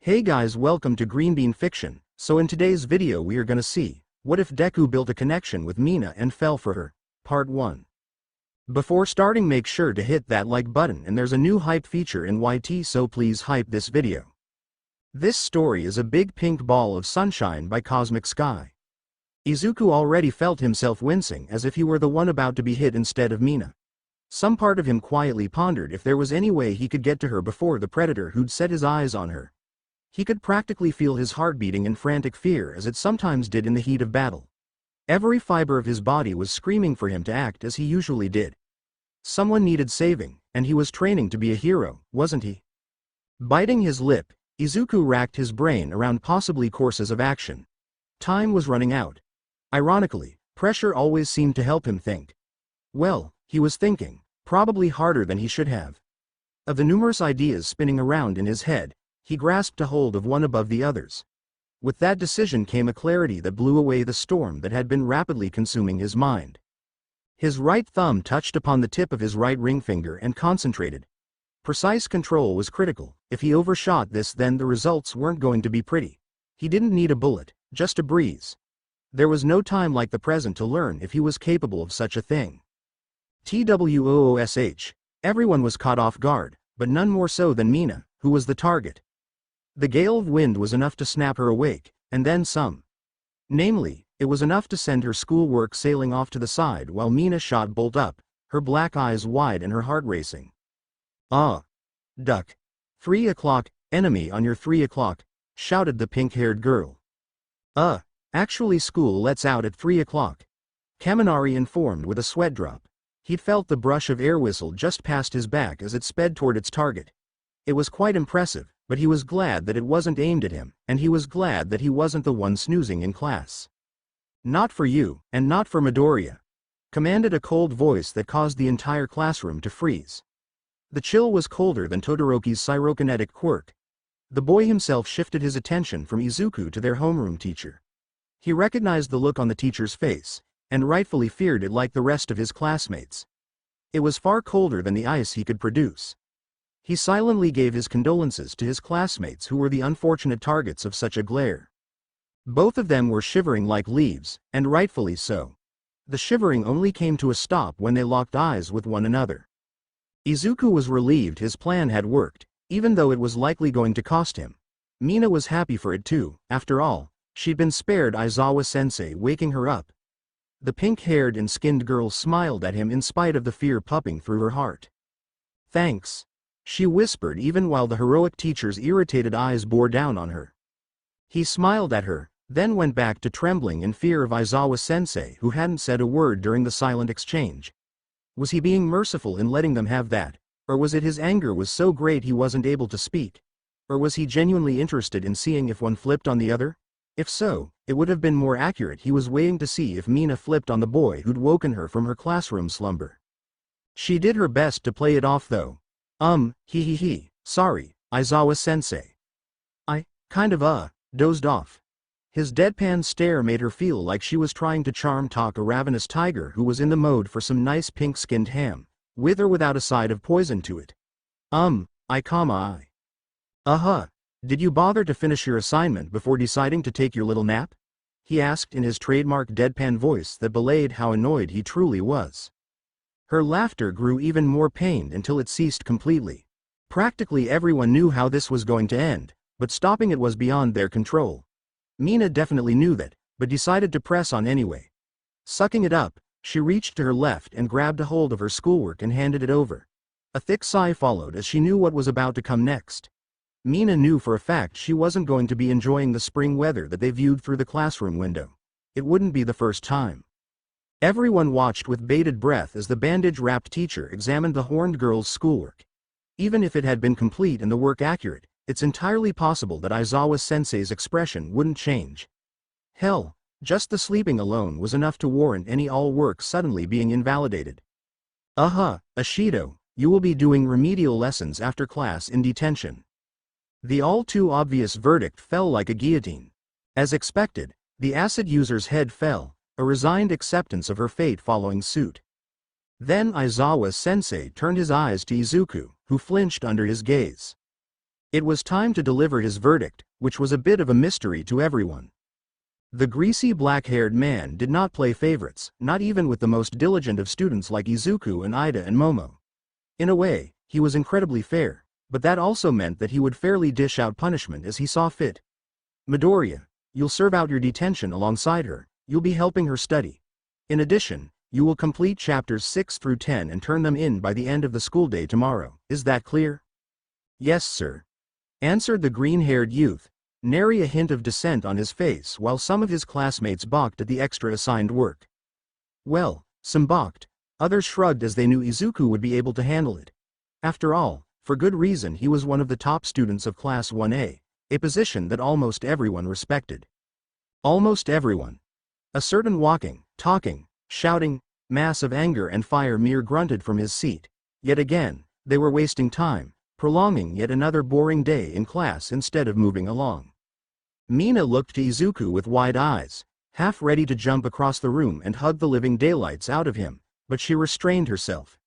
Hey guys, welcome to Green Bean Fiction. So in today's video we are gonna see, what if Deku built a connection with Mina and fell for her? Part 1. Before starting, make sure to hit that like button, and there's a new hype feature in YT, so please hype this video. This story is a big pink ball of sunshine by Cosmic Sky. Izuku already felt himself wincing as if he were the one about to be hit instead of Mina. Some part of him quietly pondered if there was any way he could get to her before the predator who'd set his eyes on her. He could practically feel his heart beating in frantic fear, as it sometimes did in the heat of battle. Every fiber of his body was screaming for him to act as he usually did. Someone needed saving, and he was training to be a hero, wasn't he? Biting his lip, Izuku racked his brain around possible courses of action. Time was running out. Ironically, pressure always seemed to help him think. Well, he was thinking, probably harder than he should have. Of the numerous ideas spinning around in his head, he grasped a hold of one above the others. With that decision came a clarity that blew away the storm that had been rapidly consuming his mind. His right thumb touched upon the tip of his right ring finger and concentrated. Precise control was critical. If he overshot this, then the results weren't going to be pretty. He didn't need a bullet, just a breeze. There was no time like the present to learn if he was capable of such a thing. TWOOSH. Everyone was caught off guard, but none more so than Mina, who was the target. The gale of wind was enough to snap her awake, and then some. Namely, it was enough to send her schoolwork sailing off to the side while Mina shot bolt up, her black eyes wide and her heart racing. Duck. 3 o'clock, enemy on your 3 o'clock, shouted the pink-haired girl. Actually school lets out at 3 o'clock. Kaminari informed with a sweat drop. He'd felt the brush of air whistle just past his back as it sped toward its target. It was quite impressive, but he was glad that it wasn't aimed at him, and he was glad that he wasn't the one snoozing in class. Not for you, and not for Midoriya, commanded a cold voice that caused the entire classroom to freeze. The chill was colder than Todoroki's pyrokinetic quirk. The boy himself shifted his attention from Izuku to their homeroom teacher. He recognized the look on the teacher's face, and rightfully feared it like the rest of his classmates. It was far colder than the ice he could produce. He silently gave his condolences to his classmates who were the unfortunate targets of such a glare. Both of them were shivering like leaves, and rightfully so. The shivering only came to a stop when they locked eyes with one another. Izuku was relieved his plan had worked, even though it was likely going to cost him. Mina was happy for it too. After all, she'd been spared Aizawa-sensei waking her up. The pink-haired and skinned girl smiled at him in spite of the fear pumping through her heart. "Thanks," she whispered, even while the heroic teacher's irritated eyes bore down on her. He smiled at her, then went back to trembling in fear of Aizawa-sensei, who hadn't said a word during the silent exchange. Was he being merciful in letting them have that, or was it his anger was so great he wasn't able to speak? Or was he genuinely interested in seeing if one flipped on the other? If so, it would have been more accurate. He was waiting to see if Mina flipped on the boy who'd woken her from her classroom slumber. She did her best to play it off though. Sorry, Aizawa-sensei. I dozed off. His deadpan stare made her feel like she was trying to charm talk a ravenous tiger who was in the mode for some nice pink-skinned ham, with or without a side of poison to it. Did you bother to finish your assignment before deciding to take your little nap? He asked in his trademark deadpan voice that belayed how annoyed he truly was. Her laughter grew even more pained until it ceased completely. Practically everyone knew how this was going to end, but stopping it was beyond their control. Mina definitely knew that, but decided to press on anyway. Sucking it up, she reached to her left and grabbed a hold of her schoolwork and handed it over. A thick sigh followed as she knew what was about to come next. Mina knew for a fact she wasn't going to be enjoying the spring weather that they viewed through the classroom window. It wouldn't be the first time. Everyone watched with bated breath as the bandage-wrapped teacher examined the horned girl's schoolwork. Even if it had been complete and the work accurate, it's entirely possible that Aizawa-sensei's expression wouldn't change. Hell, just the sleeping alone was enough to warrant any all work suddenly being invalidated. Ashido, you will be doing remedial lessons after class in detention. The all-too-obvious verdict fell like a guillotine. As expected, the acid user's head fell, a resigned acceptance of her fate following suit. Then Aizawa-sensei turned his eyes to Izuku, who flinched under his gaze. It was time to deliver his verdict, which was a bit of a mystery to everyone. The greasy black-haired man did not play favorites, not even with the most diligent of students like Izuku and Ida and Momo. In a way, he was incredibly fair, but that also meant that he would fairly dish out punishment as he saw fit. Midoriya, you'll serve out your detention alongside her, you'll be helping her study. In addition, you will complete chapters 6 through 10 and turn them in by the end of the school day tomorrow, is that clear? Yes, sir, answered the green-haired youth, nary a hint of dissent on his face while some of his classmates balked at the extra assigned work. Well, some balked, others shrugged as they knew Izuku would be able to handle it. After all, for good reason he was one of the top students of Class 1A, a position that almost everyone respected. Almost everyone. A certain walking, talking, shouting, mass of anger and fire mere grunted from his seat. Yet again, they were wasting time, prolonging yet another boring day in class instead of moving along. Mina looked to Izuku with wide eyes, half ready to jump across the room and hug the living daylights out of him, but she restrained herself.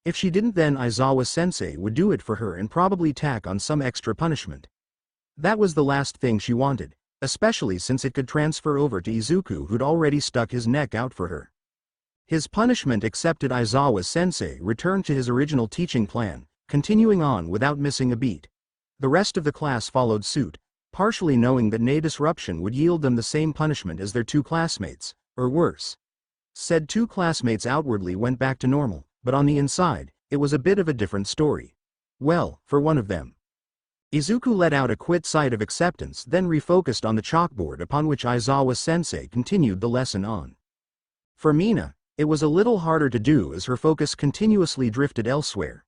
If she didn't, then Aizawa-sensei would do it for her and probably tack on some extra punishment. That was the last thing she wanted, especially since it could transfer over to Izuku, who'd already stuck his neck out for her. His punishment accepted, Aizawa-sensei returned to his original teaching plan, continuing on without missing a beat. The rest of the class followed suit, partially knowing that no disruption would yield them the same punishment as their two classmates, or worse. Said two classmates outwardly went back to normal, but on the inside, it was a bit of a different story. Well, for one of them. Izuku let out a quiet sigh of acceptance, then refocused on the chalkboard, upon which Aizawa-sensei continued the lesson on. For Mina, it was a little harder to do as her focus continuously drifted elsewhere.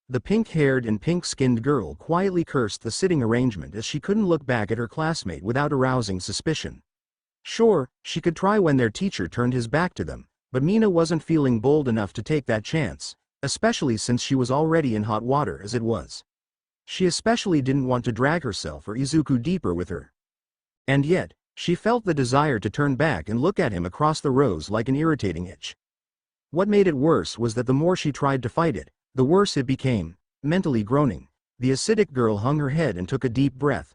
The pink-haired and pink-skinned girl quietly cursed the sitting arrangement as she couldn't look back at her classmate without arousing suspicion. Sure, she could try when their teacher turned his back to them, but Mina wasn't feeling bold enough to take that chance, especially since she was already in hot water as it was. She especially didn't want to drag herself or Izuku deeper with her. And yet, she felt the desire to turn back and look at him across the rows like an irritating itch. What made it worse was that the more she tried to fight it, the worse it became. Mentally groaning, the acidic girl hung her head and took a deep breath.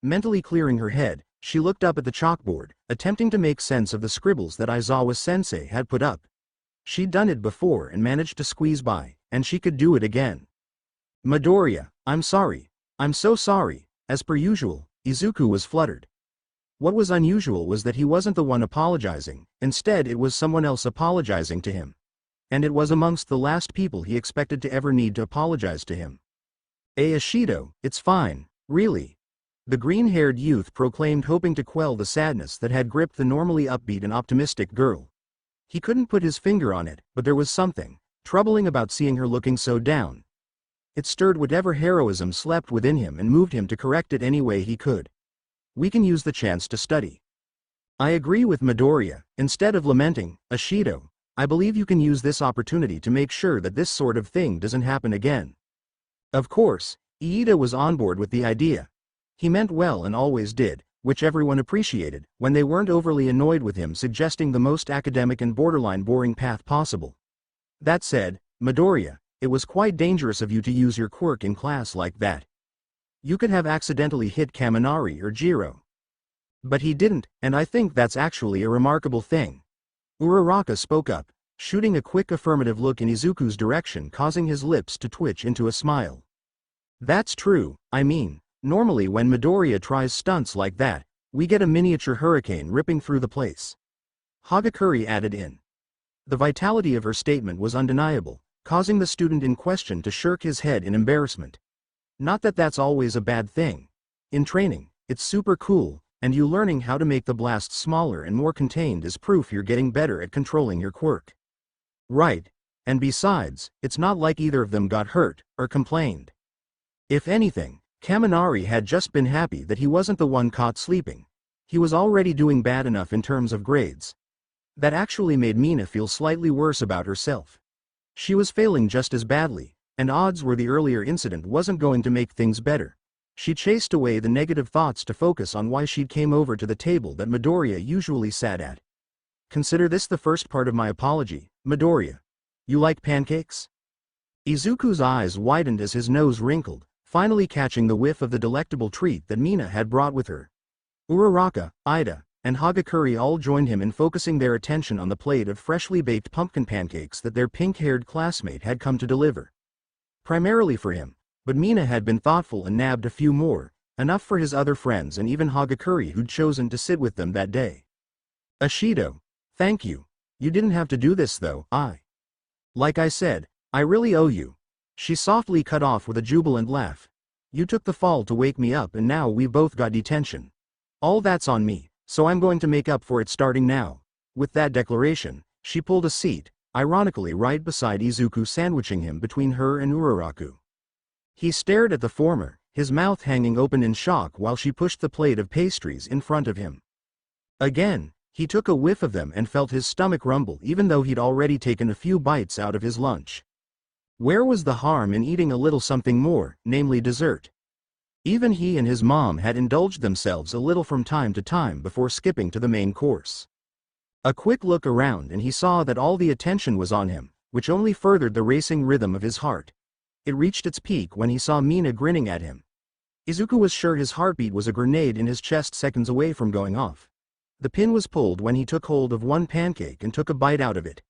Mentally clearing her head, she looked up at the chalkboard, attempting to make sense of the scribbles that Aizawa-sensei had put up. She'd done it before and managed to squeeze by, and she could do it again. Midoriya, I'm sorry. I'm so sorry. As per usual, Izuku was fluttered. What was unusual was that he wasn't the one apologizing, instead it was someone else apologizing to him. And it was amongst the last people he expected to ever need to apologize to him. Ashido, it's fine, really. The green-haired youth proclaimed, hoping to quell the sadness that had gripped the normally upbeat and optimistic girl. He couldn't put his finger on it, but there was something troubling about seeing her looking so down. It stirred whatever heroism slept within him and moved him to correct it any way he could. We can use the chance to study. I agree with Midoriya. Instead of lamenting, Ashido, I believe you can use this opportunity to make sure that this sort of thing doesn't happen again. Of course, Iida was on board with the idea. He meant well and always did, which everyone appreciated, when they weren't overly annoyed with him suggesting the most academic and borderline boring path possible. That said, Midoriya, it was quite dangerous of you to use your quirk in class like that. You could have accidentally hit Kaminari or Jiro. But he didn't, and I think that's actually a remarkable thing. Uraraka spoke up, shooting a quick affirmative look in Izuku's direction, causing his lips to twitch into a smile. That's true. I mean, normally when Midoriya tries stunts like that, we get a miniature hurricane ripping through the place. Hagakure added in. The vitality of her statement was undeniable, causing the student in question to shirk his head in embarrassment. Not that that's always a bad thing. In training, it's super cool, and you learning how to make the blast smaller and more contained is proof you're getting better at controlling your quirk. Right, and besides, it's not like either of them got hurt or complained. If anything, Kaminari had just been happy that he wasn't the one caught sleeping. He was already doing bad enough in terms of grades. That actually made Mina feel slightly worse about herself. She was failing just as badly, and odds were the earlier incident wasn't going to make things better. She chased away the negative thoughts to focus on why she'd came over to the table that Midoriya usually sat at. Consider this the first part of my apology, Midoriya. You like pancakes? Izuku's eyes widened as his nose wrinkled, finally catching the whiff of the delectable treat that Mina had brought with her. Uraraka, Ida, and Hagakure all joined him in focusing their attention on the plate of freshly baked pumpkin pancakes that their pink-haired classmate had come to deliver. Primarily for him, but Mina had been thoughtful and nabbed a few more, enough for his other friends and even Hagakure who'd chosen to sit with them that day. Ashido, thank you. You didn't have to do this though, Like I said, I really owe you. She softly cut off with a jubilant laugh. You took the fall to wake me up and now we both got detention. All that's on me, so I'm going to make up for it starting now. With that declaration, she pulled a seat, ironically right beside Izuku, sandwiching him between her and Uraraku. He stared at the former, his mouth hanging open in shock while she pushed the plate of pastries in front of him. Again, he took a whiff of them and felt his stomach rumble even though he'd already taken a few bites out of his lunch. Where was the harm in eating a little something more, namely dessert? Even he and his mom had indulged themselves a little from time to time before skipping to the main course. A quick look around and he saw that all the attention was on him, which only furthered the racing rhythm of his heart. It reached its peak when he saw Mina grinning at him. Izuku was sure his heartbeat was a grenade in his chest seconds away from going off. The pin was pulled when he took hold of one pancake and took a bite out of it.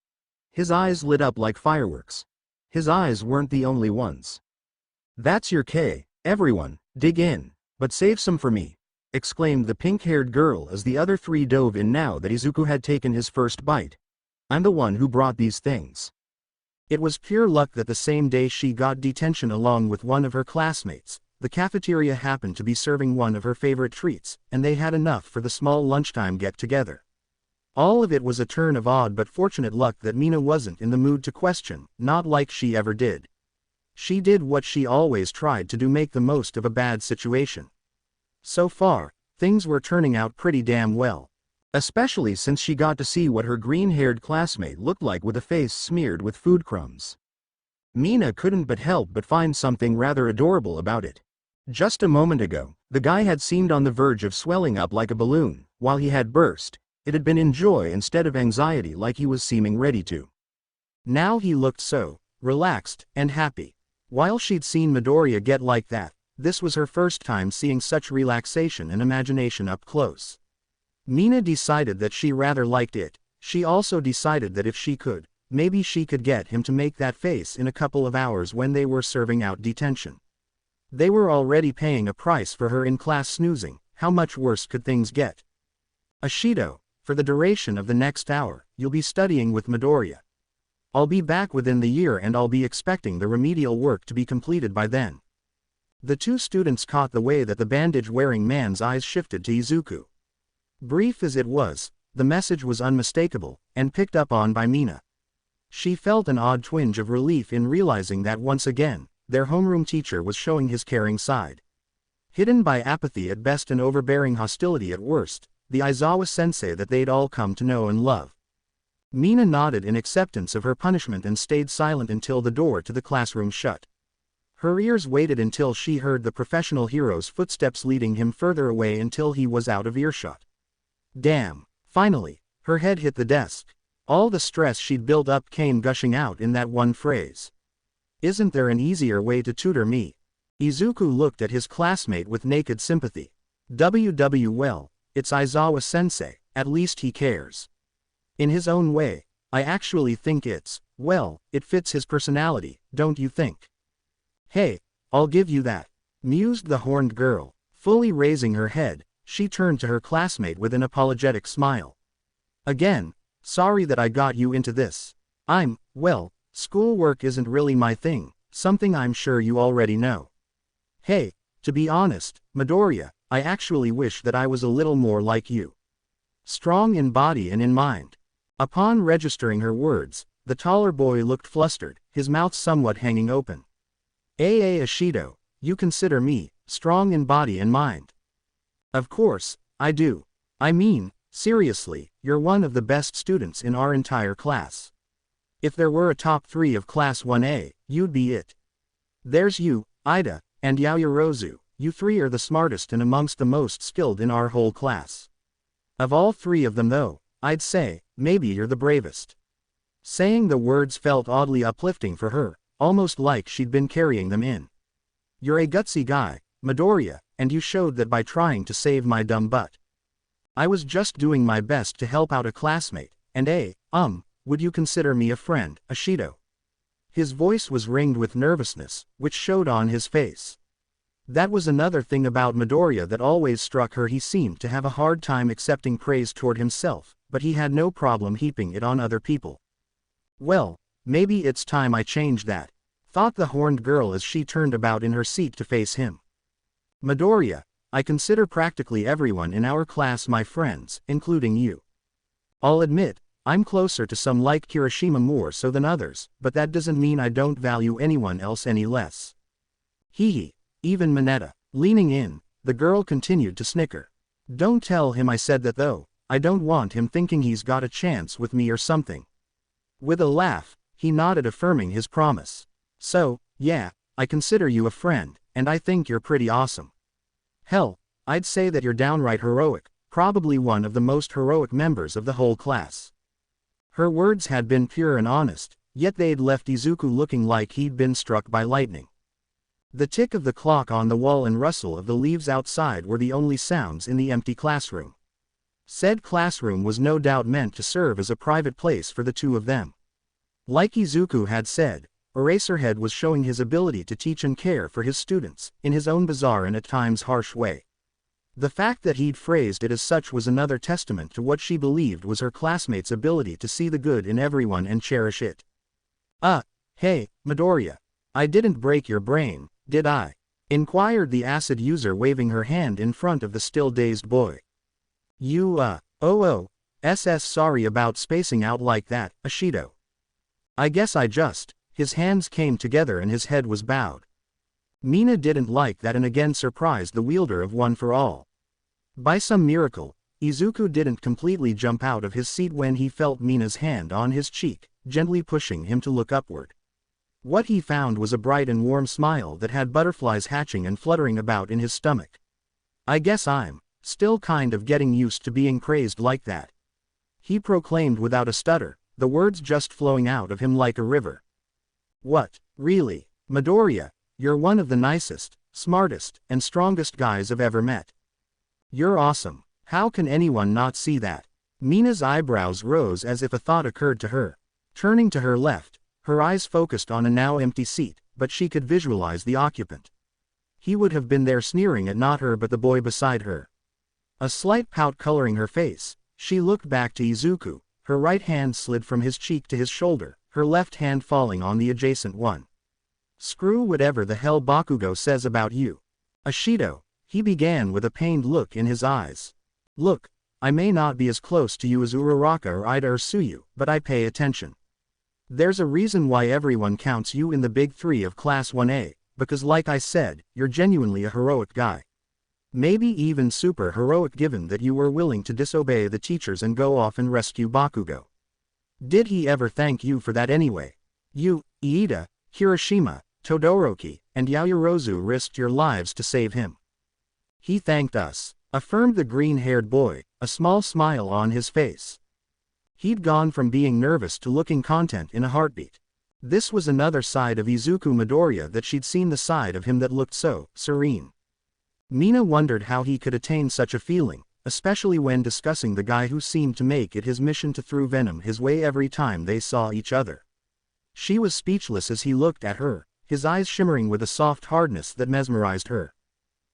His eyes lit up like fireworks. His eyes weren't the only ones. That's your K, everyone, dig in, but save some for me, exclaimed the pink-haired girl as the other three dove in now that Izuku had taken his first bite. I'm the one who brought these things. It was pure luck that the same day she got detention along with one of her classmates, the cafeteria happened to be serving one of her favorite treats, and they had enough for the small lunchtime get-together. All of it was a turn of odd but fortunate luck that Mina wasn't in the mood to question, not like she ever did. She did what she always tried to do, make the most of a bad situation. So far, things were turning out pretty damn well. Especially since she got to see what her green-haired classmate looked like with a face smeared with food crumbs. Mina couldn't but help but find something rather adorable about it. Just a moment ago, the guy had seemed on the verge of swelling up like a balloon. While he had burst, it had been in joy instead of anxiety like he was seeming ready to. Now he looked so relaxed and happy. While she'd seen Midoriya get like that, this was her first time seeing such relaxation and imagination up close. Mina decided that she rather liked it. She also decided that if she could, maybe she could get him to make that face in a couple of hours when they were serving out detention. They were already paying a price for her in-class snoozing, how much worse could things get? Ashido, for the duration of the next hour, you'll be studying with Midoriya. I'll be back within the year and I'll be expecting the remedial work to be completed by then. The two students caught the way that the bandage-wearing man's eyes shifted to Izuku. Brief as it was, the message was unmistakable, and picked up on by Mina. She felt an odd twinge of relief in realizing that once again, their homeroom teacher was showing his caring side. Hidden by apathy at best and overbearing hostility at worst, the Aizawa sensei that they'd all come to know and love. Mina nodded in acceptance of her punishment and stayed silent until the door to the classroom shut. Her ears waited until she heard the professional hero's footsteps leading him further away until he was out of earshot. Damn, finally, her head hit the desk. All the stress she'd built up came gushing out in that one phrase. Isn't there an easier way to tutor me? Izuku looked at his classmate with naked sympathy. Well, it's Aizawa sensei, at least he cares. In his own way, I actually think well, it fits his personality, don't you think? Hey, I'll give you that, mused the horned girl. Fully raising her head, she turned to her classmate with an apologetic smile. Again, sorry that I got you into this. Well, schoolwork isn't really my thing, something I'm sure you already know. Hey, to be honest, Midoriya, I actually wish that I was a little more like you. Strong in body and in mind. Upon registering her words, the taller boy looked flustered, his mouth somewhat hanging open. Ashido, you consider me strong in body and mind? Of course, I do. I mean, seriously, you're one of the best students in our entire class. If there were a top 3 of Class 1A, you'd be it. There's you, Ida, and Yaoyorozu, you three are the smartest and amongst the most skilled in our whole class. Of all 3 of them though, I'd say, maybe you're the bravest. Saying the words felt oddly uplifting for her, almost like she'd been carrying them in. You're a gutsy guy, Midoriya, and you showed that by trying to save my dumb butt. I was just doing my best to help out a classmate, and would you consider me a friend, Ashido? His voice was ringed with nervousness, which showed on his face. That was another thing about Midoriya that always struck her. He seemed to have a hard time accepting praise toward himself, but he had no problem heaping it on other people. Well, maybe it's time I changed that, thought the horned girl as she turned about in her seat to face him. Midoriya, I consider practically everyone in our class my friends, including you. I'll admit, I'm closer to some like Kirishima more so than others, but that doesn't mean I don't value anyone else any less. Hee, even Mineta. Leaning in, the girl continued to snicker. Don't tell him I said that though, I don't want him thinking he's got a chance with me or something. With a laugh, he nodded affirming his promise. So, yeah, I consider you a friend, and I think you're pretty awesome. Hell, I'd say that you're downright heroic, probably one of the most heroic members of the whole class. Her words had been pure and honest, yet they'd left Izuku looking like he'd been struck by lightning. The tick of the clock on the wall and rustle of the leaves outside were the only sounds in the empty classroom. Said classroom was no doubt meant to serve as a private place for the two of them. Like Izuku had said, Eraserhead was showing his ability to teach and care for his students, in his own bizarre and at times harsh way. The fact that he'd phrased it as such was another testament to what she believed was her classmates' ability to see the good in everyone and cherish it. Hey, Midoriya. I didn't break your brain, did I? Inquired the acid user waving her hand in front of the still dazed boy. You, sorry about spacing out like that, Ashido. I guess I just, his hands came together and his head was bowed. Mina didn't like that and again surprised the wielder of One for All. By some miracle, Izuku didn't completely jump out of his seat when he felt Mina's hand on his cheek, gently pushing him to look upward. What he found was a bright and warm smile that had butterflies hatching and fluttering about in his stomach. I guess I'm still kind of getting used to being praised like that. He proclaimed without a stutter, the words just flowing out of him like a river. What, really, Midoriya? You're one of the nicest, smartest, and strongest guys I've ever met. You're awesome. How can anyone not see that? Mina's eyebrows rose as if a thought occurred to her. Turning to her left, her eyes focused on a now empty seat, but she could visualize the occupant. He would have been there sneering at not her but the boy beside her. A slight pout coloring her face, she looked back to Izuku, her right hand slid from his cheek to his shoulder, her left hand falling on the adjacent one. Screw whatever the hell Bakugo says about you. Ashido, he began with a pained look in his eyes. Look, I may not be as close to you as Uraraka or Ida or Suyu, but I pay attention. There's a reason why everyone counts you in the big three of Class 1A, because like I said, you're genuinely a heroic guy. Maybe even super heroic given that you were willing to disobey the teachers and go off and rescue Bakugo. Did he ever thank you for that anyway? You, Iida, Kirishima, Todoroki, and Yaoyorozu risked your lives to save him. He thanked us, affirmed the green-haired boy, a small smile on his face. He'd gone from being nervous to looking content in a heartbeat. This was another side of Izuku Midoriya that she'd seen, the side of him that looked so serene. Mina wondered how he could attain such a feeling, especially when discussing the guy who seemed to make it his mission to throw venom his way every time they saw each other. She was speechless as he looked at her, his eyes shimmering with a soft hardness that mesmerized her.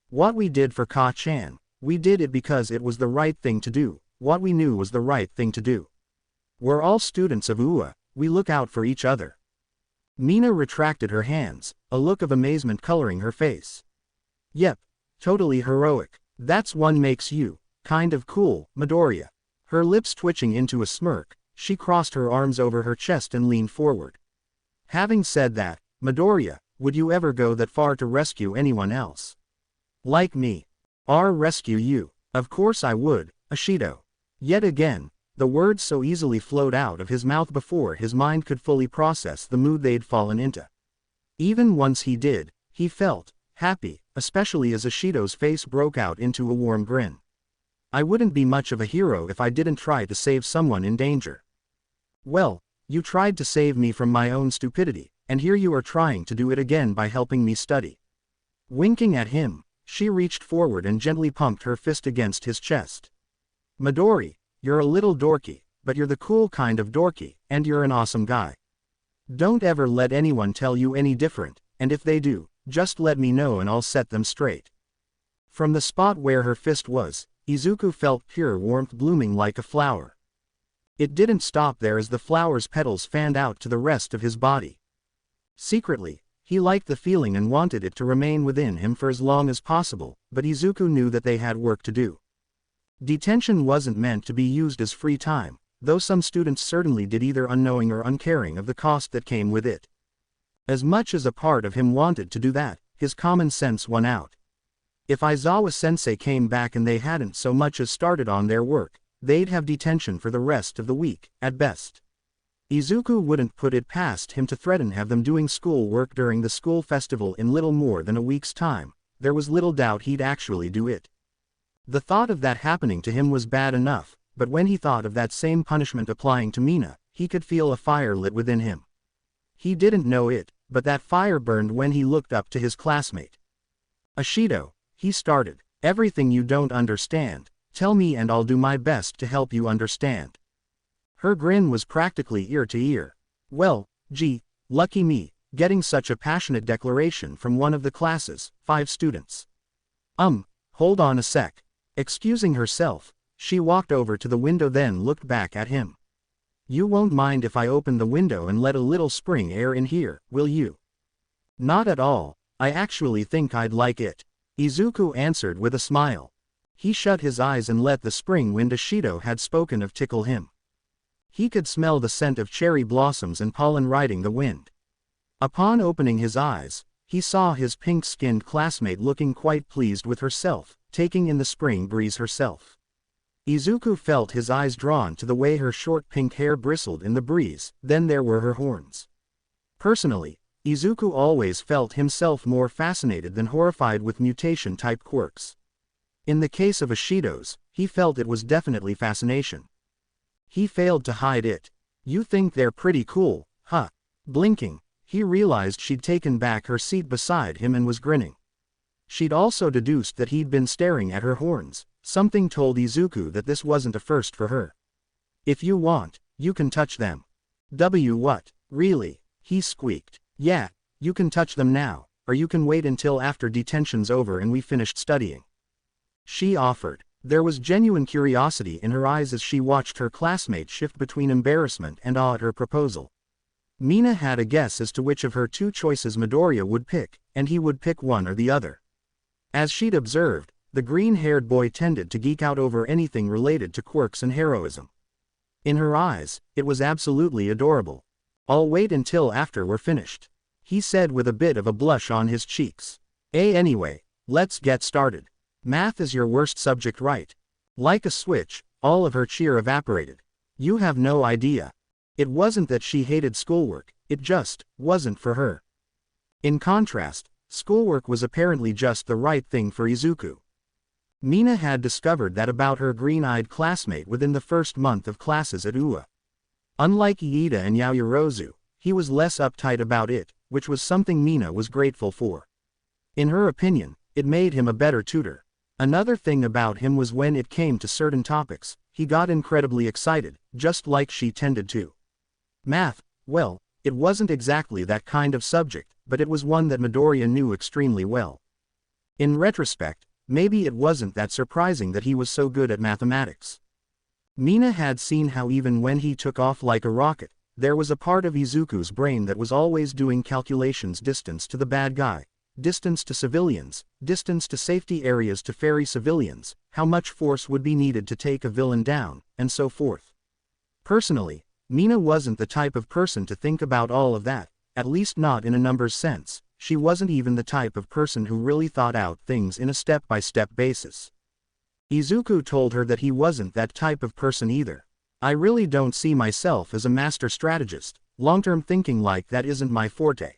What we did for Ka-chan, we did it because it was the right thing to do, what we knew was the right thing to do. We're all students of UA, we look out for each other. Mina retracted her hands, a look of amazement coloring her face. Yep, totally heroic. That's what makes you kind of cool, Midoriya. Her lips twitching into a smirk, she crossed her arms over her chest and leaned forward. Having said that, Midoriya, would you ever go that far to rescue anyone else? Like me. Or rescue you? Of course I would, Ashido. Yet again, the words so easily flowed out of his mouth before his mind could fully process the mood they'd fallen into. Even once he did, he felt happy, especially as Ashido's face broke out into a warm grin. I wouldn't be much of a hero if I didn't try to save someone in danger. Well, you tried to save me from my own stupidity, and here you are trying to do it again by helping me study. Winking at him, she reached forward and gently pumped her fist against his chest. Midori, you're a little dorky, but you're the cool kind of dorky, and you're an awesome guy. Don't ever let anyone tell you any different, and if they do, just let me know and I'll set them straight. From the spot where her fist was, Izuku felt pure warmth blooming like a flower. It didn't stop there as the flower's petals fanned out to the rest of his body. Secretly, he liked the feeling and wanted it to remain within him for as long as possible, but Izuku knew that they had work to do. Detention wasn't meant to be used as free time, though some students certainly did, either unknowing or uncaring of the cost that came with it. As much as a part of him wanted to do that, his common sense won out. If Aizawa-sensei came back and they hadn't so much as started on their work, they'd have detention for the rest of the week, at best. Izuku wouldn't put it past him to threaten have them doing school work during the school festival in little more than a week's time. There was little doubt he'd actually do it. The thought of that happening to him was bad enough, but when he thought of that same punishment applying to Mina, he could feel a fire lit within him. He didn't know it, but that fire burned when he looked up to his classmate. Ashido, he started, everything you don't understand, tell me and I'll do my best to help you understand. Her grin was practically ear to ear. Well, gee, lucky me, getting such a passionate declaration from one of the class's 5 students. Hold on a sec. Excusing herself, she walked over to the window then looked back at him. You won't mind if I open the window and let a little spring air in here, will you? Not at all, I actually think I'd like it. Izuku answered with a smile. He shut his eyes and let the spring wind Ashido had spoken of tickle him. He could smell the scent of cherry blossoms and pollen riding the wind. Upon opening his eyes, he saw his pink-skinned classmate looking quite pleased with herself, taking in the spring breeze herself. Izuku felt his eyes drawn to the way her short pink hair bristled in the breeze, then there were her horns. Personally, Izuku always felt himself more fascinated than horrified with mutation-type quirks. In the case of Ashido's, he felt it was definitely fascination. He failed to hide it. You think they're pretty cool, huh? Blinking, he realized she'd taken back her seat beside him and was grinning. She'd also deduced that he'd been staring at her horns. Something told Izuku that this wasn't a first for her. If you want, you can touch them. What? Really? He squeaked. Yeah, you can touch them now, or you can wait until after detention's over and we finished studying. She offered. There was genuine curiosity in her eyes as she watched her classmate shift between embarrassment and awe at her proposal. Mina had a guess as to which of her 2 choices Midoriya would pick, and he would pick one or the other. As she'd observed, the green-haired boy tended to geek out over anything related to quirks and heroism. In her eyes, it was absolutely adorable. I'll wait until after we're finished, he said with a bit of a blush on his cheeks. Anyway, let's get started. Math is your worst subject, right? Like a switch, all of her cheer evaporated. You have no idea. It wasn't that she hated schoolwork, it just wasn't for her. In contrast, schoolwork was apparently just the right thing for Izuku. Mina had discovered that about her green-eyed classmate within the first month of classes at UA. Unlike Iida and Yaoyorozu, he was less uptight about it, which was something Mina was grateful for. In her opinion, it made him a better tutor. Another thing about him was when it came to certain topics, he got incredibly excited, just like she tended to. Math, well, it wasn't exactly that kind of subject, but it was one that Midoriya knew extremely well. In retrospect, maybe it wasn't that surprising that he was so good at mathematics. Mina had seen how even when he took off like a rocket, there was a part of Izuku's brain that was always doing calculations: distance to the bad guy, distance to civilians, distance to safety areas to ferry civilians, how much force would be needed to take a villain down, and so forth. Personally, Mina wasn't the type of person to think about all of that, at least not in a numbers sense. She wasn't even the type of person who really thought out things in a step-by-step basis. Izuku told her that he wasn't that type of person either. I really don't see myself as a master strategist, long-term thinking like that isn't my forte.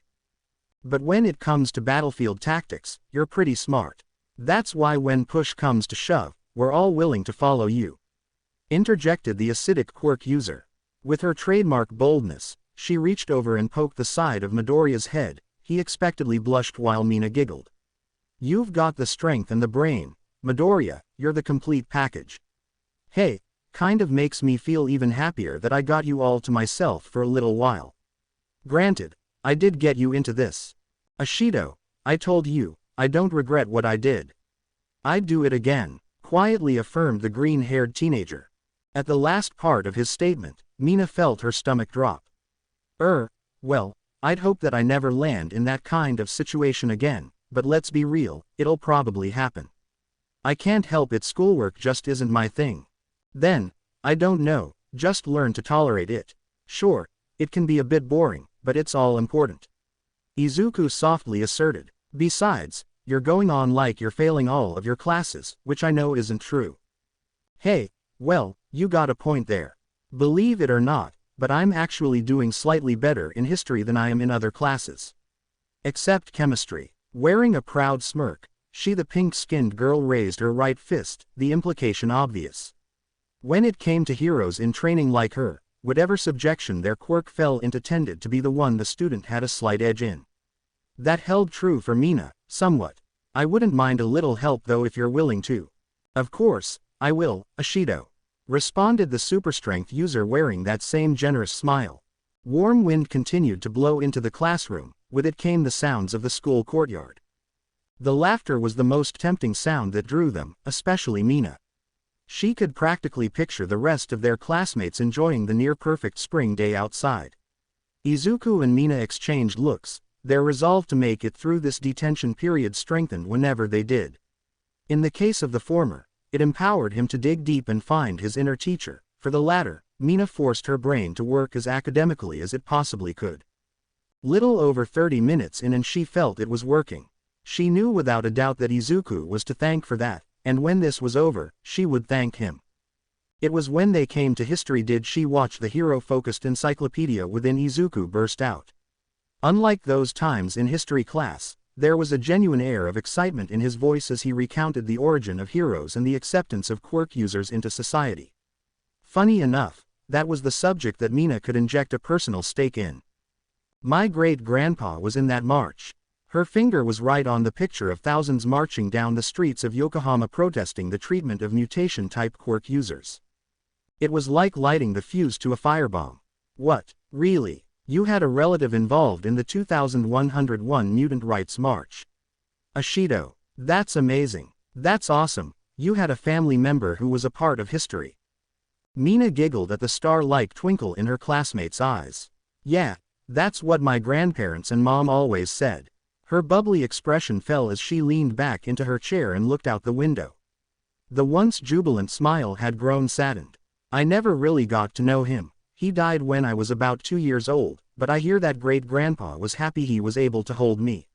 But when it comes to battlefield tactics, you're pretty smart. That's why when push comes to shove, we're all willing to follow you. Interjected the acidic quirk user. With her trademark boldness, she reached over and poked the side of Midoriya's head. He expectedly blushed while Mina giggled. You've got the strength and the brain. Midoriya, you're the complete package. Hey, kind of makes me feel even happier that I got you all to myself for a little while. Granted, I did get you into this. Ashido, I told you, I don't regret what I did. I'd do it again, quietly affirmed the green-haired teenager. At the last part of his statement, Mina felt her stomach drop. Well, I'd hope that I never land in that kind of situation again, but let's be real, it'll probably happen. I can't help it, schoolwork just isn't my thing. Then, I don't know, just learn to tolerate it. Sure, it can be a bit boring, but it's all important. Izuku softly asserted. Besides, you're going on like you're failing all of your classes, which I know isn't true. Hey, well, you got a point there. Believe it or not, but I'm actually doing slightly better in history than I am in other classes. Except chemistry. Wearing a proud smirk, the pink-skinned girl raised her right fist, the implication obvious. When it came to heroes in training like her, whatever subjection their quirk fell into tended to be the one the student had a slight edge in. That held true for Mina, somewhat. I wouldn't mind a little help though if you're willing to. Of course, I will, Ashido. Responded the superstrength user wearing that same generous smile. Warm wind continued to blow into the classroom, with it came the sounds of the school courtyard. The laughter was the most tempting sound that drew them, especially Mina. She could practically picture the rest of their classmates enjoying the near-perfect spring day outside. Izuku and Mina exchanged looks, their resolve to make it through this detention period strengthened whenever they did. In the case of the former, it empowered him to dig deep and find his inner teacher. For the latter, Mina forced her brain to work as academically as it possibly could. Little over 30 minutes in and she felt it was working. She knew without a doubt that Izuku was to thank for that, and when this was over, she would thank him. It was when they came to history did she watch the hero-focused encyclopedia within Izuku burst out. Unlike those times in history class, there was a genuine air of excitement in his voice as he recounted the origin of heroes and the acceptance of quirk users into society. Funny enough, that was the subject that Mina could inject a personal stake in. My great-grandpa was in that march. Her finger was right on the picture of thousands marching down the streets of Yokohama protesting the treatment of mutation-type quirk users. It was like lighting the fuse to a firebomb. What, really? You had a relative involved in the 2101 Mutant Rights March? Ashido, that's amazing. That's awesome. You had a family member who was a part of history. Mina giggled at the star-like twinkle in her classmate's eyes. Yeah, that's what my grandparents and mom always said. Her bubbly expression fell as she leaned back into her chair and looked out the window. The once jubilant smile had grown saddened. I never really got to know him. He died when I was about 2 years old, but I hear that great-grandpa was happy he was able to hold me.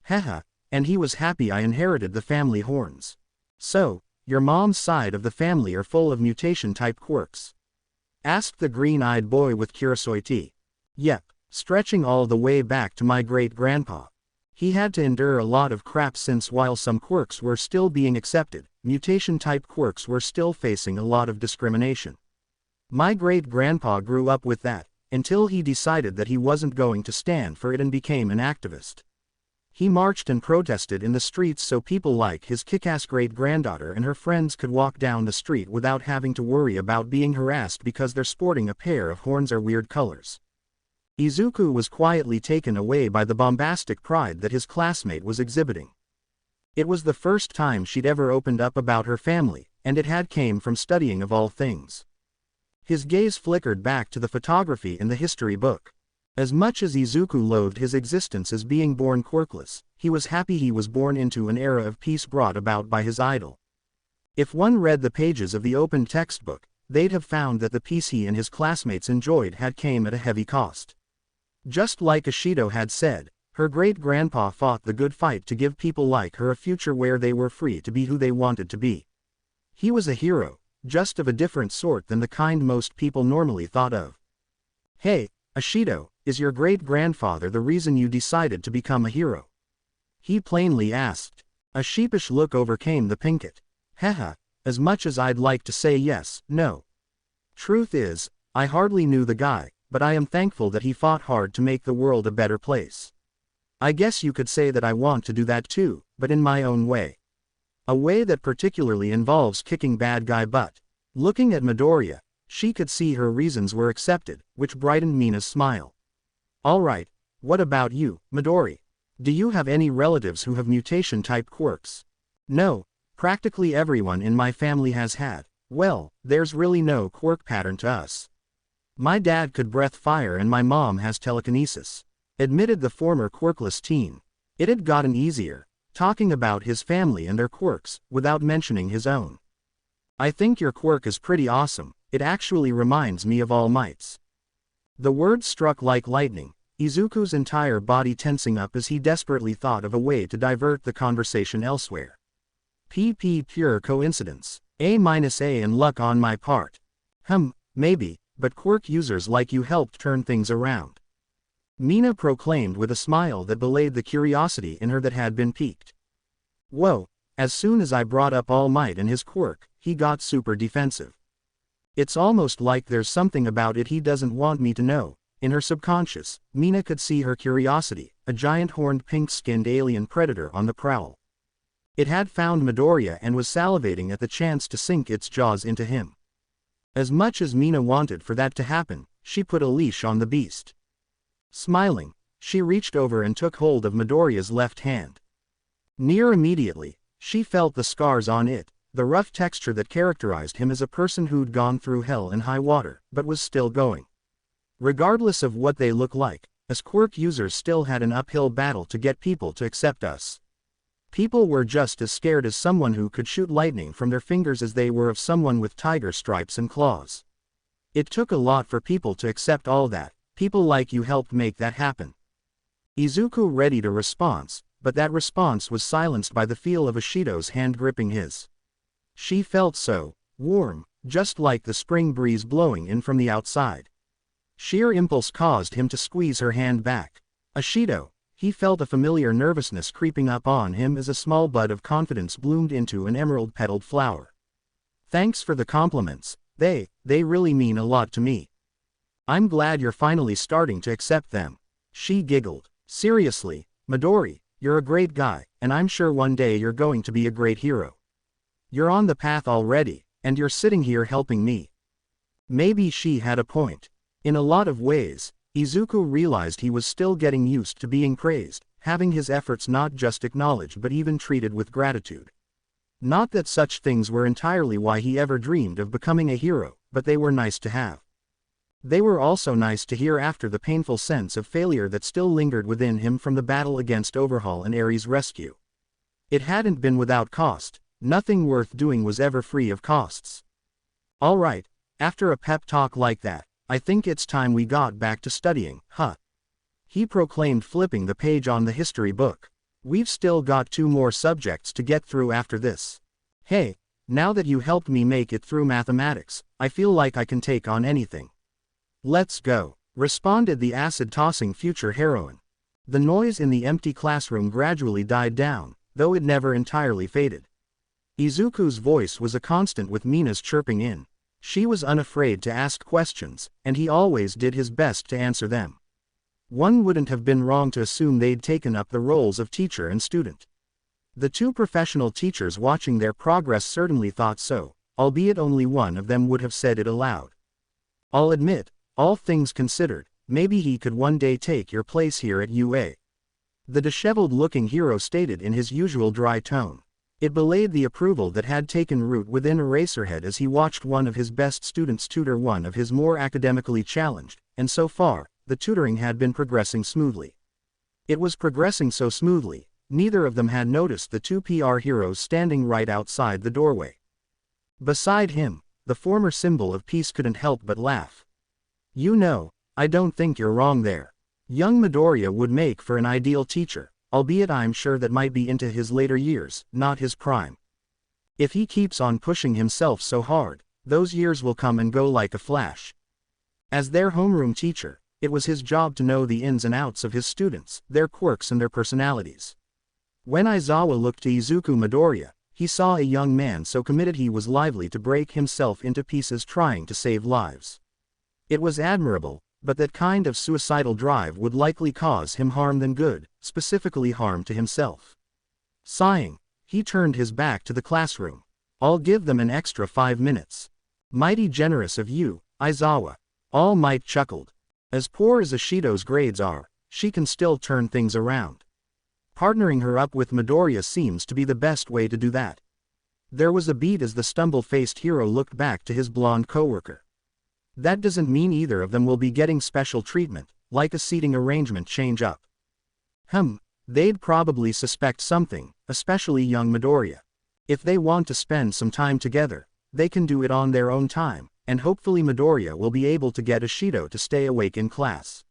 Haha, and he was happy I inherited the family horns. So, your mom's side of the family are full of mutation-type quirks? Asked the green-eyed boy with curiosity. Yep, stretching all the way back to my great-grandpa. He had to endure a lot of crap since while some quirks were still being accepted, mutation-type quirks were still facing a lot of discrimination. My great-grandpa grew up with that, until he decided that he wasn't going to stand for it and became an activist. He marched and protested in the streets so people like his kick-ass great-granddaughter and her friends could walk down the street without having to worry about being harassed because they're sporting a pair of horns or weird colors. Izuku was quietly taken away by the bombastic pride that his classmate was exhibiting. It was the first time she'd ever opened up about her family, and it had came from studying of all things. His gaze flickered back to the photography in the history book. As much as Izuku loathed his existence as being born quirkless, he was happy he was born into an era of peace brought about by his idol. If one read the pages of the opened textbook, they'd have found that the peace he and his classmates enjoyed had came at a heavy cost. Just like Ashido had said, her great-grandpa fought the good fight to give people like her a future where they were free to be who they wanted to be. He was a hero, just of a different sort than the kind most people normally thought of. Hey, Ashido, is your great-grandfather the reason you decided to become a hero? He plainly asked. A sheepish look overcame the pinkett. Haha, as much as I'd like to say yes, no. Truth is, I hardly knew the guy, but I am thankful that he fought hard to make the world a better place. I guess you could say that I want to do that too, but in my own way. A way that particularly involves kicking bad guy butt. Looking at Midoriya, she could see her reasons were accepted, which brightened Mina's smile. Alright, what about you, Midori? Do you have any relatives who have mutation-type quirks? No, practically everyone in my family has had. Well, there's really no quirk pattern to us. My dad could breathe fire and my mom has telekinesis, admitted the former quirkless teen. It had gotten easier, talking about his family and their quirks, without mentioning his own. I think your quirk is pretty awesome, it actually reminds me of All Might's. The words struck like lightning, Izuku's entire body tensing up as he desperately thought of a way to divert the conversation elsewhere. Pure coincidence. A- and luck on my part. Maybe, but quirk users like you helped turn things around. Mina proclaimed with a smile that belayed the curiosity in her that had been piqued. Whoa, as soon as I brought up All Might and his quirk, he got super defensive. It's almost like there's something about it he doesn't want me to know. In her subconscious, Mina could see her curiosity, a giant horned pink-skinned alien predator on the prowl. It had found Midoriya and was salivating at the chance to sink its jaws into him. As much as Mina wanted for that to happen, she put a leash on the beast. Smiling, she reached over and took hold of Midoriya's left hand. Near immediately, she felt the scars on it, the rough texture that characterized him as a person who'd gone through hell and high water, but was still going. Regardless of what they look like, as quirk users still had an uphill battle to get people to accept us. People were just as scared as someone who could shoot lightning from their fingers as they were of someone with tiger stripes and claws. It took a lot for people to accept all that. People like you helped make that happen. Izuku readied a response, but that response was silenced by the feel of Ishido's hand gripping his. She felt so warm, just like the spring breeze blowing in from the outside. Sheer impulse caused him to squeeze her hand back. Ishido, he felt a familiar nervousness creeping up on him as a small bud of confidence bloomed into an emerald-petaled flower. Thanks for the compliments, they really mean a lot to me. I'm glad you're finally starting to accept them. She giggled. Seriously, Midori, you're a great guy, and I'm sure one day you're going to be a great hero. You're on the path already, and you're sitting here helping me. Maybe she had a point. In a lot of ways, Izuku realized he was still getting used to being praised, having his efforts not just acknowledged but even treated with gratitude. Not that such things were entirely why he ever dreamed of becoming a hero, but they were nice to have. They were also nice to hear after the painful sense of failure that still lingered within him from the battle against Overhaul and Ares' rescue. It hadn't been without cost, nothing worth doing was ever free of costs. Alright, after a pep talk like that, I think it's time we got back to studying, huh? He proclaimed, flipping the page on the history book. We've still got 2 more subjects to get through after this. Hey, now that you helped me make it through mathematics, I feel like I can take on anything. Let's go, responded the acid-tossing future heroine. The noise in the empty classroom gradually died down, though it never entirely faded. Izuku's voice was a constant with Mina's chirping in. She was unafraid to ask questions, and he always did his best to answer them. One wouldn't have been wrong to assume they'd taken up the roles of teacher and student. The 2 professional teachers watching their progress certainly thought so, albeit only one of them would have said it aloud. I'll admit, all things considered, maybe he could one day take your place here at UA. The disheveled-looking hero stated in his usual dry tone. It belayed the approval that had taken root within Eraserhead as he watched one of his best students tutor one of his more academically challenged, and so far, the tutoring had been progressing smoothly. It was progressing so smoothly, neither of them had noticed the 2 PR heroes standing right outside the doorway. Beside him, the former symbol of peace couldn't help but laugh. You know, I don't think you're wrong there. Young Midoriya would make for an ideal teacher, albeit I'm sure that might be into his later years, not his prime. If he keeps on pushing himself so hard, those years will come and go like a flash. As their homeroom teacher, it was his job to know the ins and outs of his students, their quirks and their personalities. When Aizawa looked to Izuku Midoriya, he saw a young man so committed he was liable to break himself into pieces trying to save lives. It was admirable, but that kind of suicidal drive would likely cause him harm than good, specifically harm to himself. Sighing, he turned his back to the classroom. I'll give them an extra 5 minutes. Mighty generous of you, Aizawa. All Might chuckled. As poor as Ishido's grades are, she can still turn things around. Partnering her up with Midoriya seems to be the best way to do that. There was a beat as the stumble-faced hero looked back to his blonde coworker. That doesn't mean either of them will be getting special treatment, like a seating arrangement change-up. They'd probably suspect something, especially young Midoriya. If they want to spend some time together, they can do it on their own time, and hopefully Midoriya will be able to get Ishido to stay awake in class.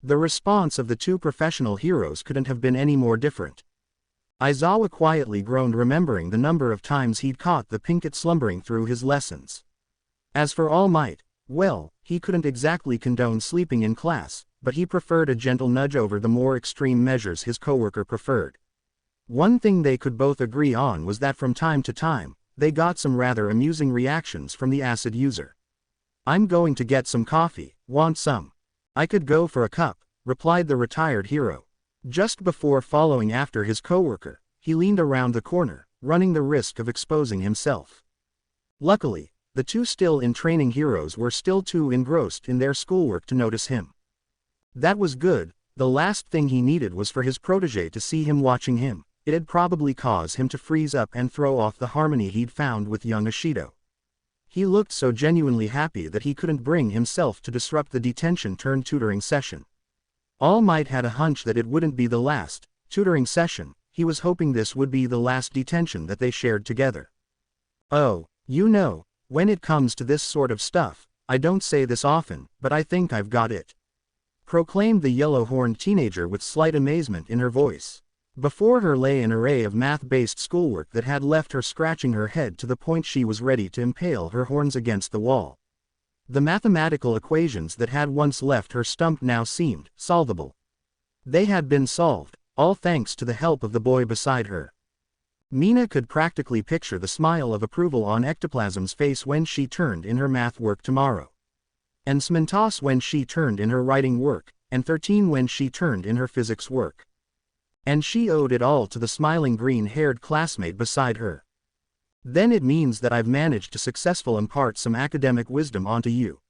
The response of the two professional heroes couldn't have been any more different. Aizawa quietly groaned, remembering the number of times he'd caught the Pinkett slumbering through his lessons. As for All Might, well, he couldn't exactly condone sleeping in class, but he preferred a gentle nudge over the more extreme measures his coworker preferred. One thing they could both agree on was that from time to time, they got some rather amusing reactions from the acid user. I'm going to get some coffee, want some? I could go for a cup, replied the retired hero. Just before following after his coworker, he leaned around the corner, running the risk of exposing himself. Luckily, the two still-in-training heroes were still too engrossed in their schoolwork to notice him. That was good. The last thing he needed was for his protege to see him watching him. It'd probably cause him to freeze up and throw off the harmony he'd found with young Ishido. He looked so genuinely happy that he couldn't bring himself to disrupt the detention-turned-tutoring session. All Might had a hunch that it wouldn't be the last tutoring session. He was hoping this would be the last detention that they shared together. Oh, you know, when it comes to this sort of stuff, I don't say this often, but I think I've got it, proclaimed the yellow-horned teenager with slight amazement in her voice. Before her lay an array of math-based schoolwork that had left her scratching her head to the point she was ready to impale her horns against the wall. The mathematical equations that had once left her stumped now seemed solvable. They had been solved, all thanks to the help of the boy beside her. Mina could practically picture the smile of approval on Ectoplasm's face when she turned in her math work tomorrow. And Smintos when she turned in her writing work, and 13 when she turned in her physics work. And she owed it all to the smiling green-haired classmate beside her. Then it means that I've managed to successfully impart some academic wisdom onto you.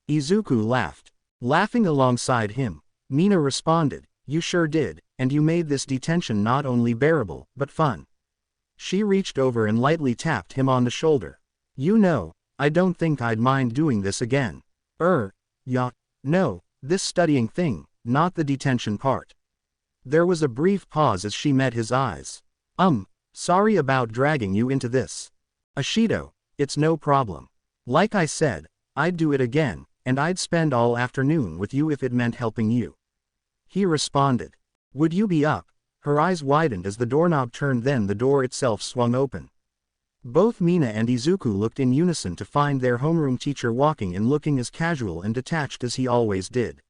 Izuku laughed. Laughing alongside him, Mina responded, you sure did, and you made this detention not only bearable, but fun. She reached over and lightly tapped him on the shoulder. You know, I don't think I'd mind doing this again. Yeah, no, this studying thing, not the detention part. There was a brief pause as she met his eyes. Sorry about dragging you into this. Ishido, it's no problem. Like I said, I'd do it again, and I'd spend all afternoon with you if it meant helping you. He responded. Would you be up? Her eyes widened as the doorknob turned, then the door itself swung open. Both Mina and Izuku looked in unison to find their homeroom teacher walking and looking as casual and detached as he always did.